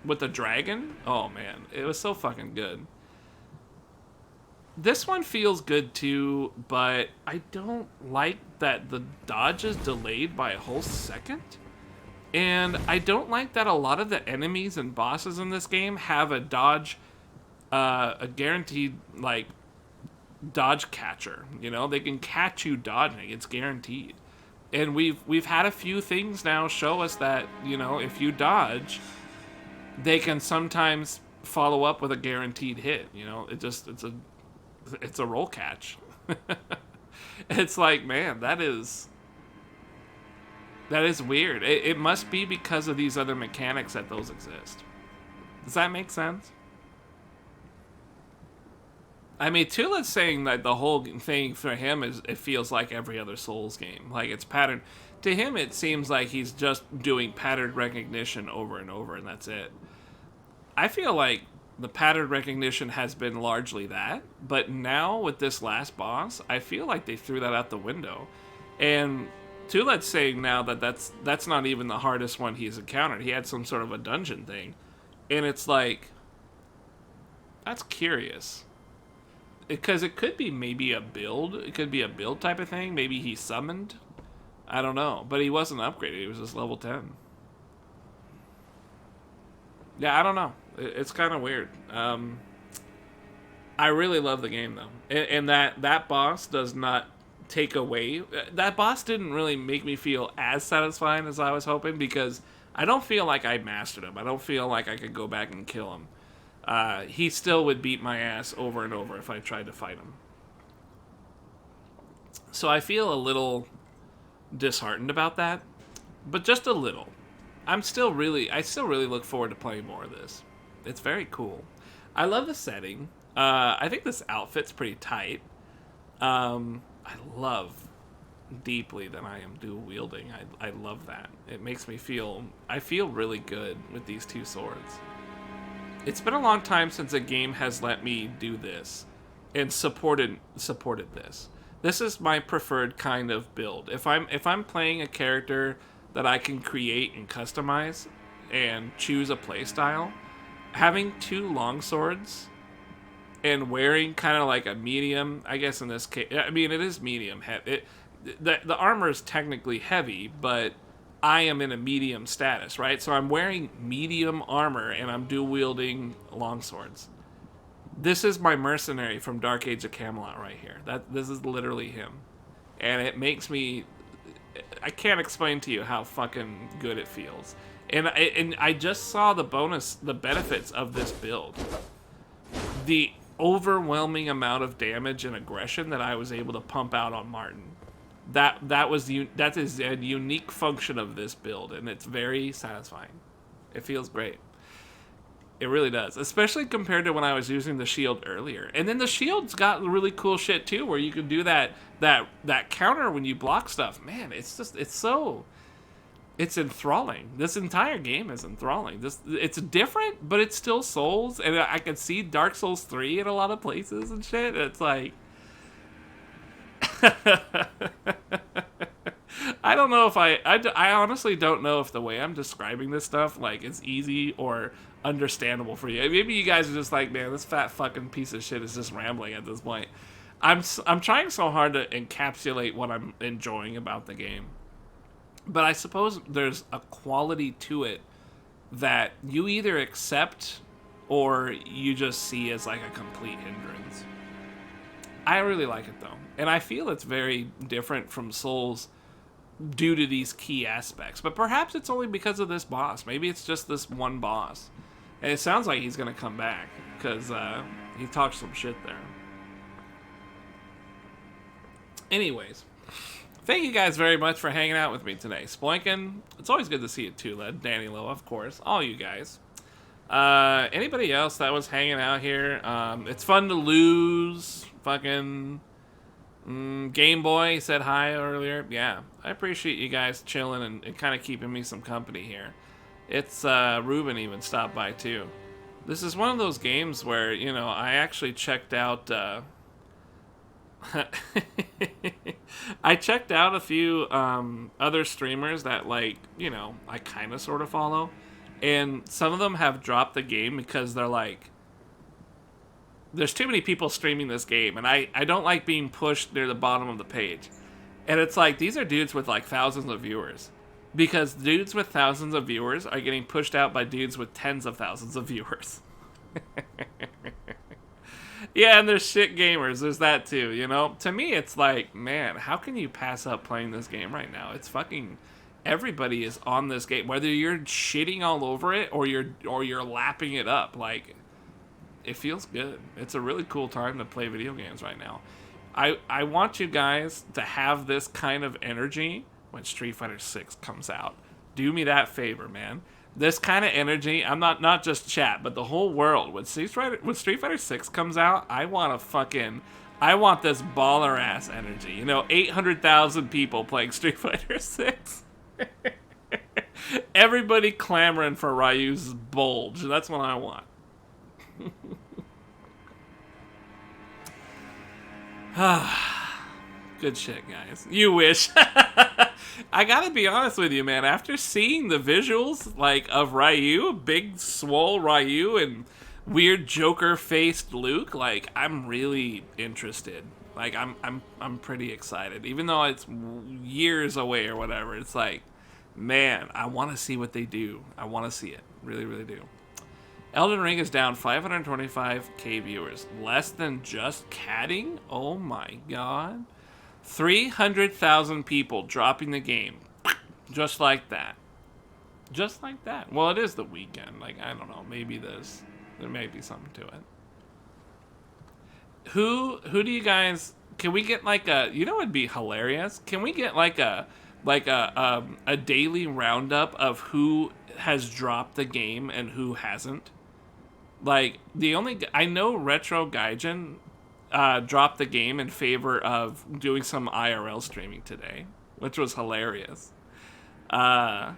with the dragon? Oh man, it was so fucking good. This one feels good too, but I don't like that the dodge is delayed by a whole second. And I don't like that a lot of the enemies and bosses in this game have a dodge, a guaranteed, like, dodge catcher. You know, they can catch you dodging. It's guaranteed. And we've had a few things now show us that, you know, if you dodge, they can sometimes follow up with a guaranteed hit. You know, it's a roll catch. It's like, man, that is weird. It must be because of these other mechanics that those exist. Does that make sense? I mean, Tula's saying that the whole thing for him is it feels like every other Souls game. Like, it's pattern. To him, it seems like he's just doing pattern recognition over and over, and that's it. I feel like the pattern recognition has been largely that, but now with this last boss, I feel like they threw that out the window. And Tula's saying now that that's not even the hardest one he's encountered. He had some sort of a dungeon thing. And it's like, that's curious. Because it could be maybe a build. It could be a build type of thing. Maybe he summoned. I don't know. But he wasn't upgraded. He was just level 10. Yeah, I don't know. It's kind of weird. I really love the game, though. And that boss does not take away. That boss didn't really make me feel as satisfying as I was hoping, because I don't feel like I mastered him. I don't feel like I could go back and kill him. He still would beat my ass over and over if I tried to fight him. So I feel a little disheartened about that, but just a little. I still really look forward to playing more of this. It's very cool. I love the setting. I think this outfit's pretty tight. I love deeply that I am dual wielding. I love that. It makes me feel really good with these 2 swords. It's been a long time since a game has let me do this and supported this. This is my preferred kind of build. If I'm playing a character that I can create and customize, and choose a playstyle, having 2 longswords and wearing kind of like a medium, I guess in this case, I mean, it is medium heavy. The armor is technically heavy, but I am in a medium status, right? So I'm wearing medium armor and I'm dual wielding longswords. This is my mercenary from Dark Age of Camelot right here. This is literally him. And it makes me... I can't explain to you how fucking good it feels. And I just saw the benefits of this build. The overwhelming amount of damage and aggression that I was able to pump out on Martin. That is a unique function of this build, and it's very satisfying. It feels great. It really does, especially compared to when I was using the shield earlier. And then the shield's got really cool shit too, where you can do that counter when you block stuff. Man, it's enthralling. This entire game is enthralling. It's different, but it's still Souls, and I can see Dark Souls 3 in a lot of places and shit. It's like... I don't know if I honestly don't know if the way I'm describing this stuff, like, is easy or understandable for you. Maybe you guys are just like, man, this fat fucking piece of shit is just rambling at this point. I'm trying so hard to encapsulate what I'm enjoying about the game. But I suppose there's a quality to it that you either accept or you just see as like a complete hindrance. I really like it though. And I feel it's very different from Souls due to these key aspects. But perhaps it's only because of this boss. Maybe it's just this one boss. And it sounds like he's going to come back because he talked some shit there. Anyways, thank you guys very much for hanging out with me today. Sploinkin, it's always good to see you too, Led. Danny Lowe, of course. All you guys. Anybody else that was hanging out here? It's fun to lose. Fucking Game Boy said hi earlier. Yeah, I appreciate you guys chilling and kind of keeping me some company here. It's Ruben even stopped by too. This is one of those games where, you know, I actually checked out I checked out a few other streamers that, like, you know, I kind of sort of follow, and some of them have dropped the game because they're like, there's too many people streaming this game, and I don't like being pushed near the bottom of the page. And it's like, these are dudes with like thousands of viewers, because dudes with thousands of viewers are getting pushed out by dudes with tens of thousands of viewers. Yeah, and there's shit gamers. There's that too, you know? To me, it's like, man, how can you pass up playing this game right now? It's fucking... Everybody is on this game. Whether you're shitting all over it or you're lapping it up. Like, it feels good. It's a really cool time to play video games right now. I want you guys to have this kind of energy when Street Fighter 6 comes out. Do me that favor, man. This kind of energy, I'm not just chat, but the whole world. When Street Fighter 6 comes out, I want this baller ass energy. You know, 800,000 people playing Street Fighter 6. Everybody clamoring for Ryu's bulge. That's what I want. Good shit, guys. You wish. I gotta be honest with you, man. After seeing the visuals, like, of Ryu, big swole Ryu, and weird Joker-faced Luke, like, I'm really interested. Like, I'm pretty excited, even though it's years away or whatever. It's like, man, I want to see what they do. I want to see it, really, really do. Elden Ring is down 525k viewers, less than just catting. Oh my god. 300,000 people dropping the game. Just like that. Just like that. Well, it is the weekend. Like, I don't know. Maybe there may be something to it. Who do you guys... Can we get like a... You know what would be hilarious? Can we get like a daily roundup of who has dropped the game and who hasn't? Like, I know Retro Gaijin dropped the game in favor of doing some IRL streaming today, which was hilarious. I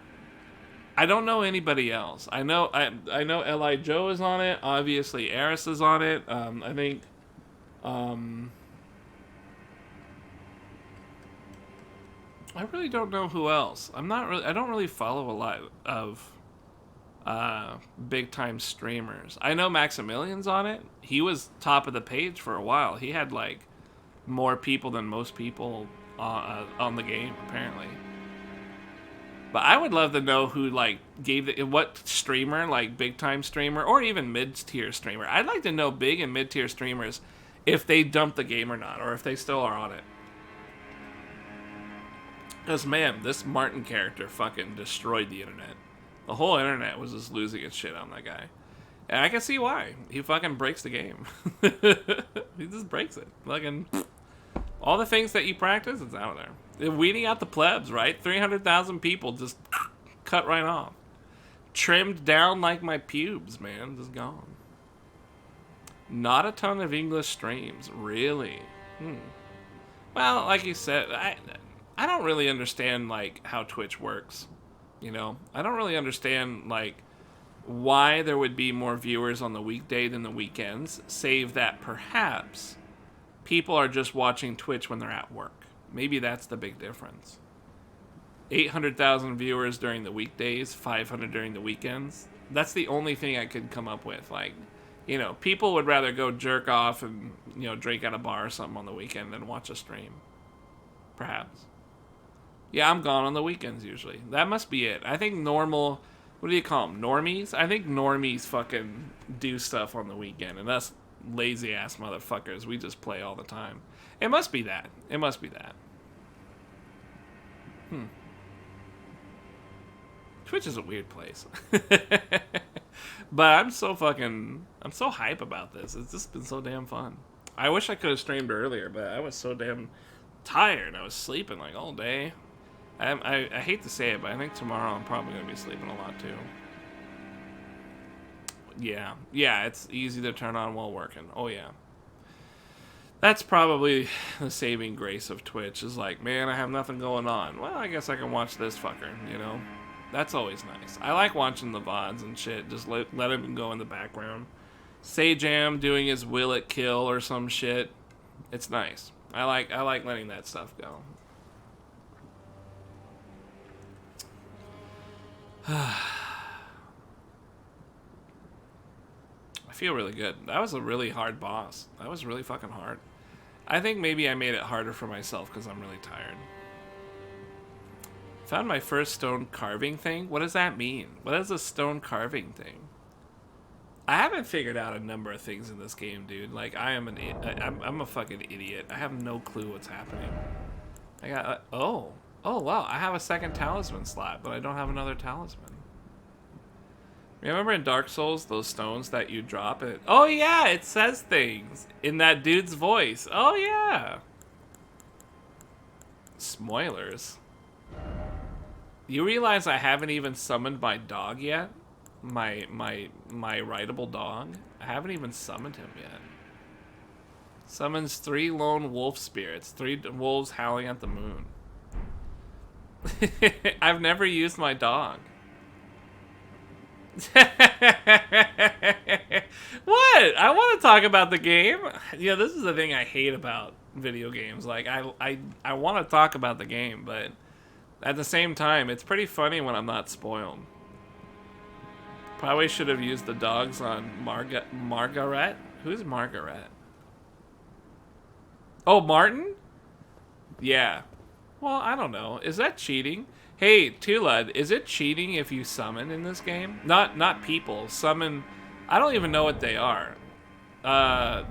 don't know anybody else. I know Li Joe is on it. Obviously, Eris is on it. I think. I really don't know who else. I don't really follow a lot of big time streamers. I know Maximilian's on it. He was top of the page for a while. He had like more people than most people on the game apparently. But I would love to know who like gave what streamer, like big time streamer or even mid tier streamer. I'd like to know big and mid tier streamers if they dumped the game or not, or if they still are on it. Because man, this Martin character fucking destroyed the internet. The whole internet was just losing its shit on that guy. And I can see why. He fucking breaks the game. He just breaks it. Fucking all the things that you practice, it's out there. They're weeding out the plebs, right? 300,000 people just cut right off. Trimmed down like my pubes, man. Just gone. Not a ton of English streams. Really? Well, like you said, I don't really understand, like, how Twitch works. You know? I don't really understand, like, why there would be more viewers on the weekday than the weekends, save that perhaps people are just watching Twitch when they're at work. Maybe that's the big difference. 800,000 viewers during the weekdays, 500 during the weekends. That's the only thing I could come up with. Like, you know, people would rather go jerk off and, you know, drink at a bar or something on the weekend than watch a stream. Perhaps. Yeah, I'm gone on the weekends usually. That must be it. I think normal, what do you call them? Normies? I think normies fucking do stuff on the weekend. And us lazy ass motherfuckers, we just play all the time. It must be that. It must be that. Twitch is a weird place. But I'm so hype about this. It's just been so damn fun. I wish I could have streamed earlier, but I was so damn tired. I was sleeping like all day. I hate to say it, but I think tomorrow I'm probably going to be sleeping a lot too. Yeah, it's easy to turn on while working. Oh yeah. That's probably the saving grace of Twitch, is like, man, I have nothing going on. Well, I guess I can watch this fucker, you know? That's always nice. I like watching the VODs and shit, just let him go in the background. Sajam doing his will it kill or some shit. It's nice. I like letting that stuff go. I feel really good. That was a really hard boss. That was really fucking hard. I think maybe I made it harder for myself because I'm really tired. Found my first stone carving thing. What does that mean? What is a stone carving thing? I haven't figured out a number of things in this game, dude. Like, I'm a fucking idiot. I have no clue what's happening. I got oh wow, I have a second talisman slot, but I don't have another talisman. Remember in Dark Souls, those stones that you drop it? Oh yeah, it says things in that dude's voice. Oh yeah. Spoilers. You realize I haven't even summoned my dog yet? My rideable dog? I haven't even summoned him yet. Summons 3 lone wolf spirits, 3 wolves howling at the moon. I've never used my dog. What? I want to talk about the game. Yeah, this is the thing I hate about video games. Like, I want to talk about the game, but at the same time, it's pretty funny when I'm not spoiled. Probably should have used the dogs on Margaret. Who's Margaret? Oh, Martin? Yeah. Well, I don't know. Is that cheating? Hey, Tulad, is it cheating if you summon in this game? Not people. Summon. I don't even know what they are.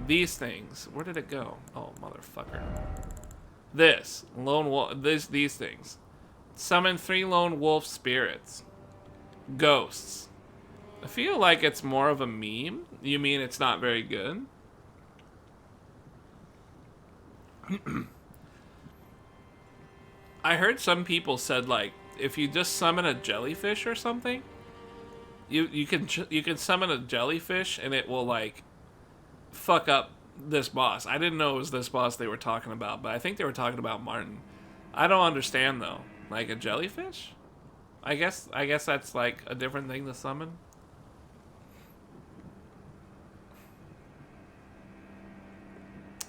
These things. Where did it go? Oh, motherfucker. This. Lone wolf. These things. Summon 3 lone wolf spirits. Ghosts. I feel like it's more of a meme. You mean it's not very good? I heard some people said, like, if you just summon a jellyfish or something, you can summon a jellyfish and it will, like, fuck up this boss. I didn't know it was this boss they were talking about, but I think they were talking about Martin. I don't understand though. Like a jellyfish? I guess that's like a different thing to summon.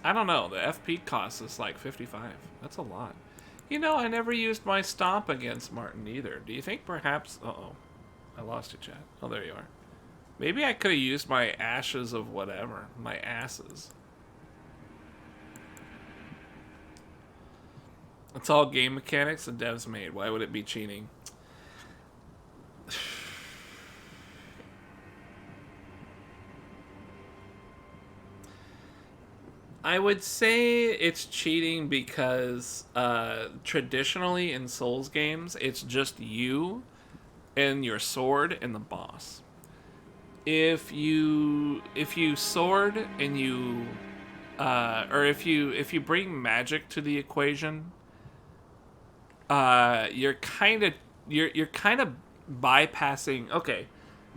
I don't know. The FP cost is like 55. That's a lot. You know, I never used my stomp against Martin either. Do you think perhaps... Uh-oh. I lost you, chat. Oh, there you are. Maybe I could have used my ashes of whatever. My asses. It's all game mechanics the devs made. Why would it be cheating? I would say it's cheating because traditionally in Souls games, it's just you and your sword and the boss. If you sword and you or if you bring magic to the equation, you're kind of bypassing. Okay,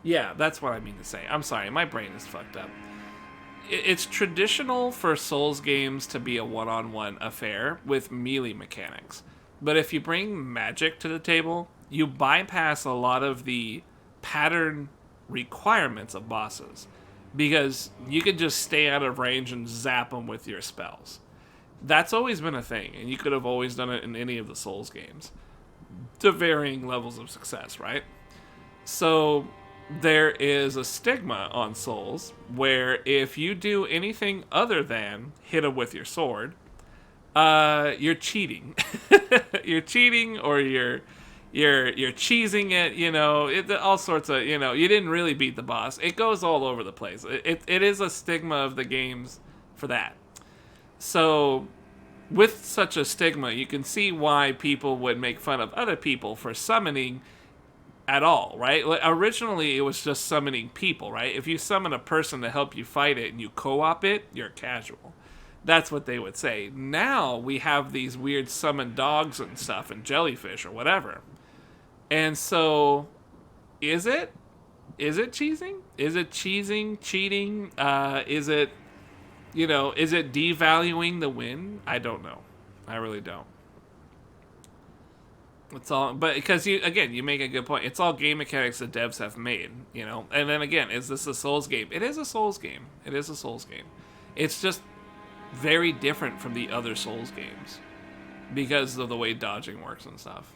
yeah, that's what I mean to say. I'm sorry, my brain is fucked up. It's traditional for Souls games to be a one-on-one affair with melee mechanics. But if you bring magic to the table, you bypass a lot of the pattern requirements of bosses. Because you can just stay out of range and zap them with your spells. That's always been a thing, and you could have always done it in any of the Souls games. To varying levels of success, right? So there is a stigma on Souls where if you do anything other than hit them with your sword, you're cheating. You're cheating, or you're cheesing it. You know, all sorts of, you know, you didn't really beat the boss. It goes all over the place. It is a stigma of the games for that. So with such a stigma, you can see why people would make fun of other people for summoning at all, right? Like, originally, it was just summoning people, right? If you summon a person to help you fight it and you co-op it, you're casual. That's what they would say. Now, we have these weird summoned dogs and stuff and jellyfish or whatever. And so, is it? Is it cheesing? Is it cheesing, cheating? Is it, you know, is it devaluing the win? I don't know. I really don't. It's all, but because you make a good point. It's all game mechanics that devs have made, you know. And then again, is this a Souls game? It is a Souls game. It is a Souls game. It's just very different from the other Souls games because of the way dodging works and stuff.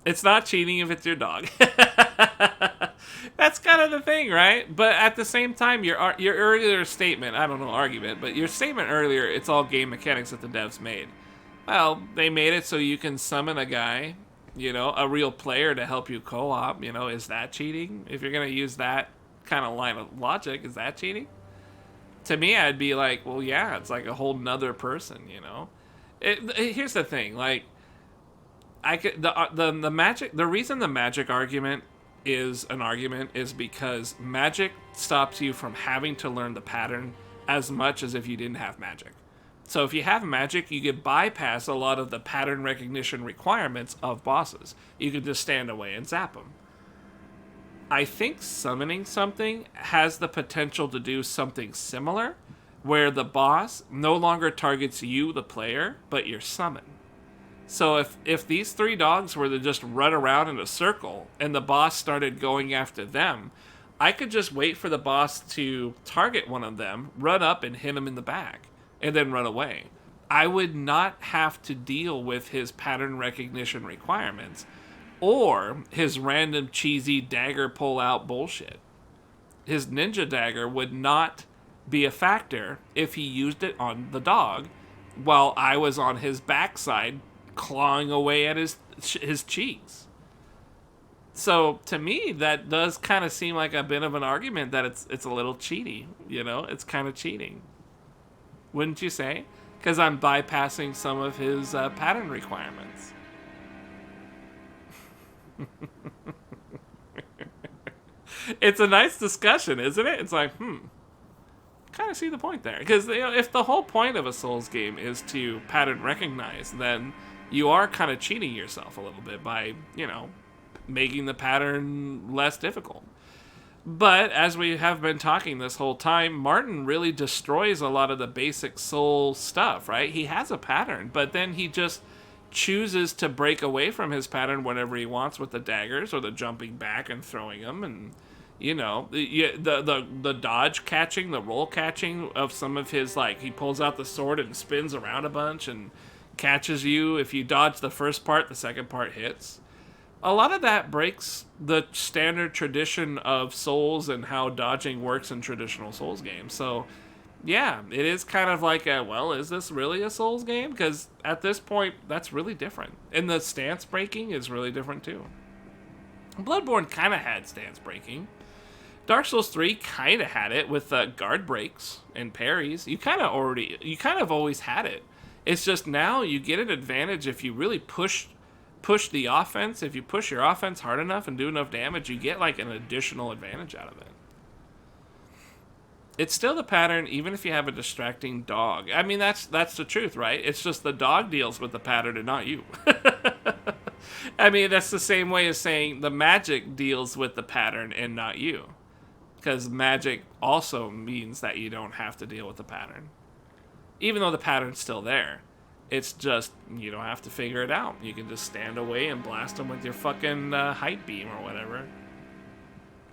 It's not cheating if it's your dog. That's kind of the thing, right? But at the same time, your earlier statement, I don't know, argument, but your statement earlier, it's all game mechanics that the devs made. Well, they made it so you can summon a guy, you know, a real player to help you co-op. You know, is that cheating? If you're going to use that kind of line of logic, is that cheating? To me, I'd be like, well, yeah, it's like a whole nother person, you know? Here's the thing, like, the magic, the reason the magic argument is an argument is because magic stops you from having to learn the pattern as much as if you didn't have magic. So if you have magic, you can bypass a lot of the pattern recognition requirements of bosses. You can just stand away and zap them. I think summoning something has the potential to do something similar, where the boss no longer targets you, the player, but your summon. So if these three dogs were to just run around in a circle and the boss started going after them, I could just wait for the boss to target one of them, run up and hit him in the back, and then run away. I would not have to deal with his pattern recognition requirements or his random cheesy dagger pull-out bullshit. His ninja dagger would not be a factor if he used it on the dog while I was on his backside clawing away at his cheeks. So to me, that does kind of seem like a bit of an argument that it's a little cheaty. You know, it's kind of cheating. Wouldn't you say? Because I'm bypassing some of his pattern requirements. It's a nice discussion, isn't it? It's like, kind of see the point there. Because, you know, if the whole point of a Souls game is to pattern recognize, then you are kind of cheating yourself a little bit by, you know, making the pattern less difficult. But as we have been talking this whole time, Martin really destroys a lot of the basic Soul stuff, right? He has a pattern, but then he just chooses to break away from his pattern whenever he wants with the daggers or the jumping back and throwing them, and you know, the dodge catching, the roll catching of some of his, like, he pulls out the sword and spins around a bunch and catches you. If you dodge the first part, the second part hits. a lot of that breaks the standard tradition of Souls and how dodging works in traditional Souls games. So, yeah, it is kind of like well, is this really a Souls game? Because at this point, that's really different. And the stance breaking is really different too. Bloodborne kind of had stance breaking. Dark Souls 3 kind of had it with guard breaks and parries. You kind of always had it. It's just now you get an advantage if you really push the offense. If you push your offense hard enough and do enough damage, you get like an additional advantage out of it. It's still the pattern, even if you have a distracting dog. I mean, that's the truth, right? It's just the dog deals with the pattern and not you. I mean, that's the same way as saying the magic deals with the pattern and not you. Because magic also means that you don't have to deal with the pattern. Even though the pattern's still there. It's just, you don't have to figure it out. You can just stand away and blast them with your fucking height beam or whatever.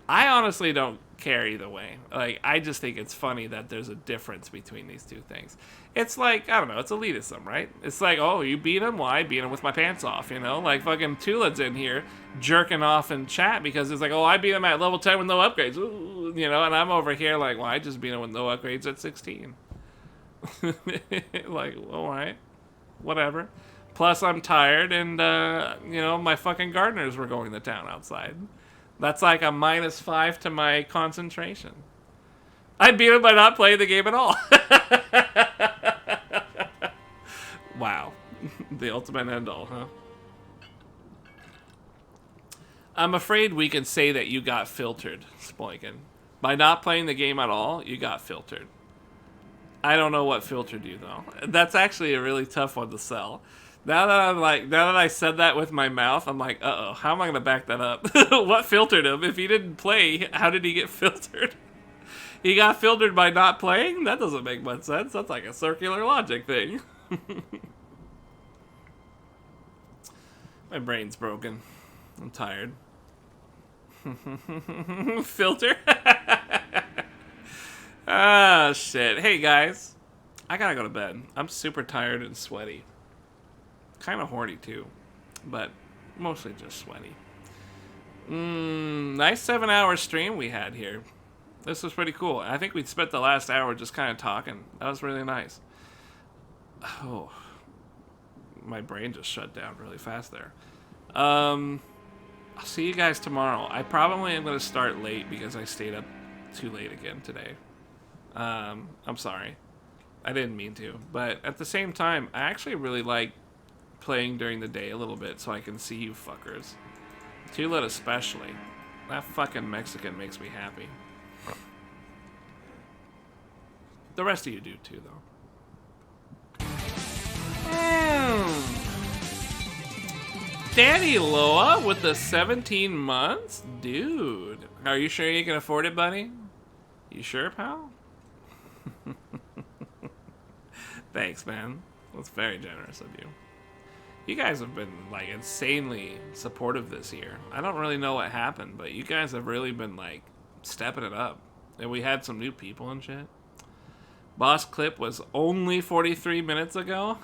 I honestly don't care either way. Like, I just think it's funny that there's a difference between these two things. It's like, I don't know, it's elitism, right? It's like, oh, you beat him? Well, I beat him with my pants off, you know? Like, fucking Tulad's in here jerking off in chat because it's like, oh, I beat him at level 10 with no upgrades. Ooh, you know, and I'm over here like, well, I just beat him with no upgrades at 16. Like, all right. Whatever. Plus, I'm tired and, you know, my fucking gardeners were going to town outside. That's like a -5 to my concentration. I beat him by not playing the game at all. Wow. The ultimate end all, huh? I'm afraid we can say that you got filtered, Spoiken. By not playing the game at all, you got filtered. I don't know what filtered you, though. That's actually a really tough one to sell. Now that I said that with my mouth, I'm like, uh-oh, how am I going to back that up? What filtered him? If he didn't play, how did he get filtered? He got filtered by not playing? That doesn't make much sense. That's like a circular logic thing. My brain's broken. I'm tired. Filter? Ah, shit. Hey, guys. I gotta go to bed. I'm super tired and sweaty. Kind of horny, too. But mostly just sweaty. Nice 7-hour stream we had here. This was pretty cool. I think we spent the last hour just kind of talking. That was really nice. Oh. My brain just shut down really fast there. I'll see you guys tomorrow. I probably am going to start late because I stayed up too late again today. I'm sorry. I didn't mean to. But at the same time, I actually really like playing during the day a little bit so I can see you fuckers. Tulad especially. That fucking Mexican makes me happy. The rest of you do too, though. Danny Loa with the 17 months? Dude. Are you sure you can afford it, buddy? You sure, pal? Thanks, man. That's very generous of you. You guys have been, like, insanely supportive this year. I don't really know what happened, but you guys have really been, like, stepping it up. And we had some new people and shit. Boss clip was only 43 minutes ago?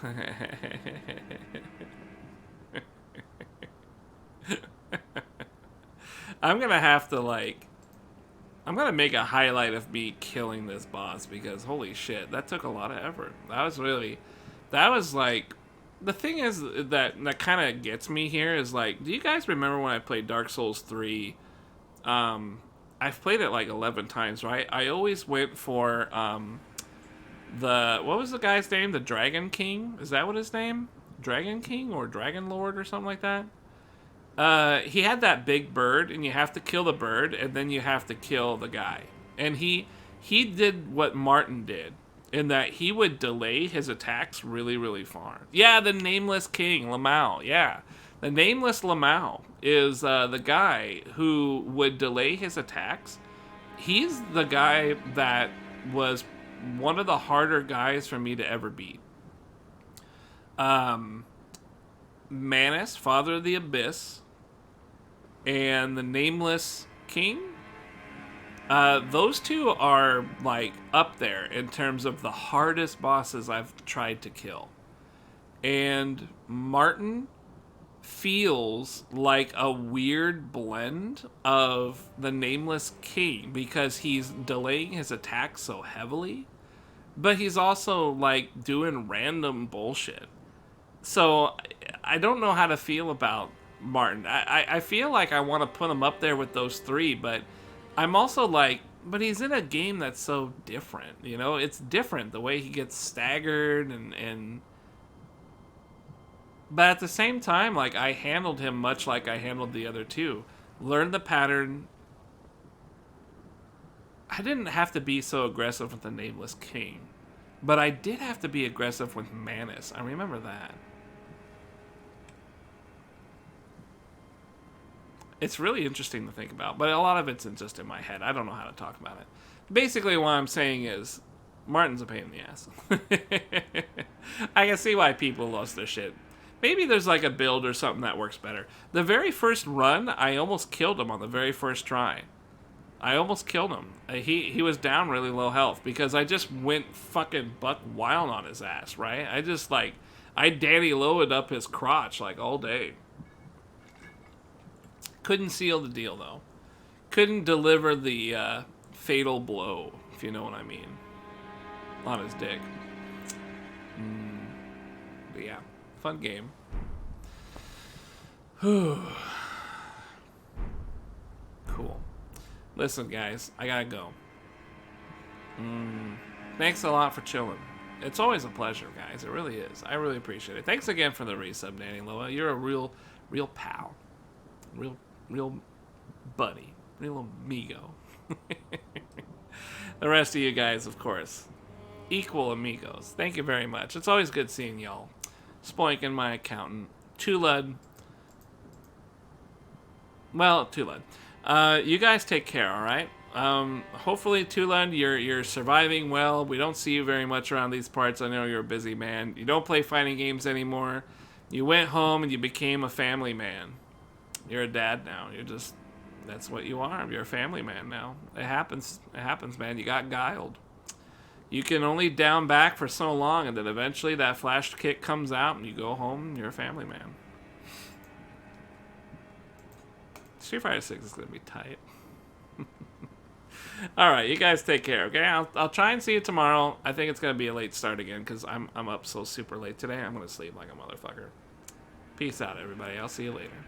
I'm gonna have to, like... I'm gonna make a highlight of me killing this boss because, holy shit, that took a lot of effort. That was, like... The thing is that kind of gets me here is, like, do you guys remember when I played Dark Souls 3? I've played it, like, 11 times, right? I always went for, what was the guy's name? The Dragon King? Is that what his name? Dragon King or Dragon Lord or something like that? He had that big bird, and you have to kill the bird, and then you have to kill the guy. And he did what Martin did, in that he would delay his attacks really, really far. Yeah, the Nameless King, Lamau, yeah. The Nameless Lamau is the guy who would delay his attacks. He's the guy that was one of the harder guys for me to ever beat. Manus, Father of the Abyss, and the Nameless King. Those two are, like, up there in terms of the hardest bosses I've tried to kill. And Martin feels like a weird blend of the Nameless King because he's delaying his attack so heavily, but he's also like doing random bullshit. So I don't know how to feel about Martin. I feel like I want to put him up there with those three, but I'm also like, but he's in a game that's so different, you know? It's different, the way he gets staggered and but at the same time, like, I handled him much like I handled the other two. Learned the pattern. I didn't have to be so aggressive with the Nameless King, but I did have to be aggressive with Manus. I remember that. It's really interesting to think about, but a lot of it's just in my head. I don't know how to talk about it. Basically, what I'm saying is, Martin's a pain in the ass. I can see why people lost their shit. Maybe there's like a build or something that works better. The very first run, I almost killed him on the very first try. I almost killed him. He was down really low health because I just went fucking buck wild on his ass, right? I just like, I Danny Lowe'd up his crotch like all day. Couldn't seal the deal though. Couldn't deliver the fatal blow, if you know what I mean, on his dick. But yeah, fun game. Cool. Listen, guys, I gotta go. Thanks a lot for chilling. It's always a pleasure, guys. It really is. I really appreciate it. Thanks again for the resub, Danny Loa. You're a real pal. Real buddy. Real amigo. The rest of you guys, of course, equal amigos. Thank you very much. It's always good seeing y'all. Spoinkin, my accountant. Tulud. Well, Tulud. You guys take care, alright? Hopefully, Tulud, you're surviving well. We don't see you very much around these parts. I know you're a busy man. You don't play fighting games anymore. You went home and you became a family man. You're a dad now. You're just... That's what you are. You're a family man now. It happens. It happens, man. You got guiled. You can only down back for so long, and then eventually that flash kick comes out, and you go home, and you're a family man. Street Fighter 6 is going to be tight. Alright, you guys take care, okay? I'll try and see you tomorrow. I think it's going to be a late start again, because I'm up so super late today. I'm going to sleep like a motherfucker. Peace out, everybody. I'll see you later.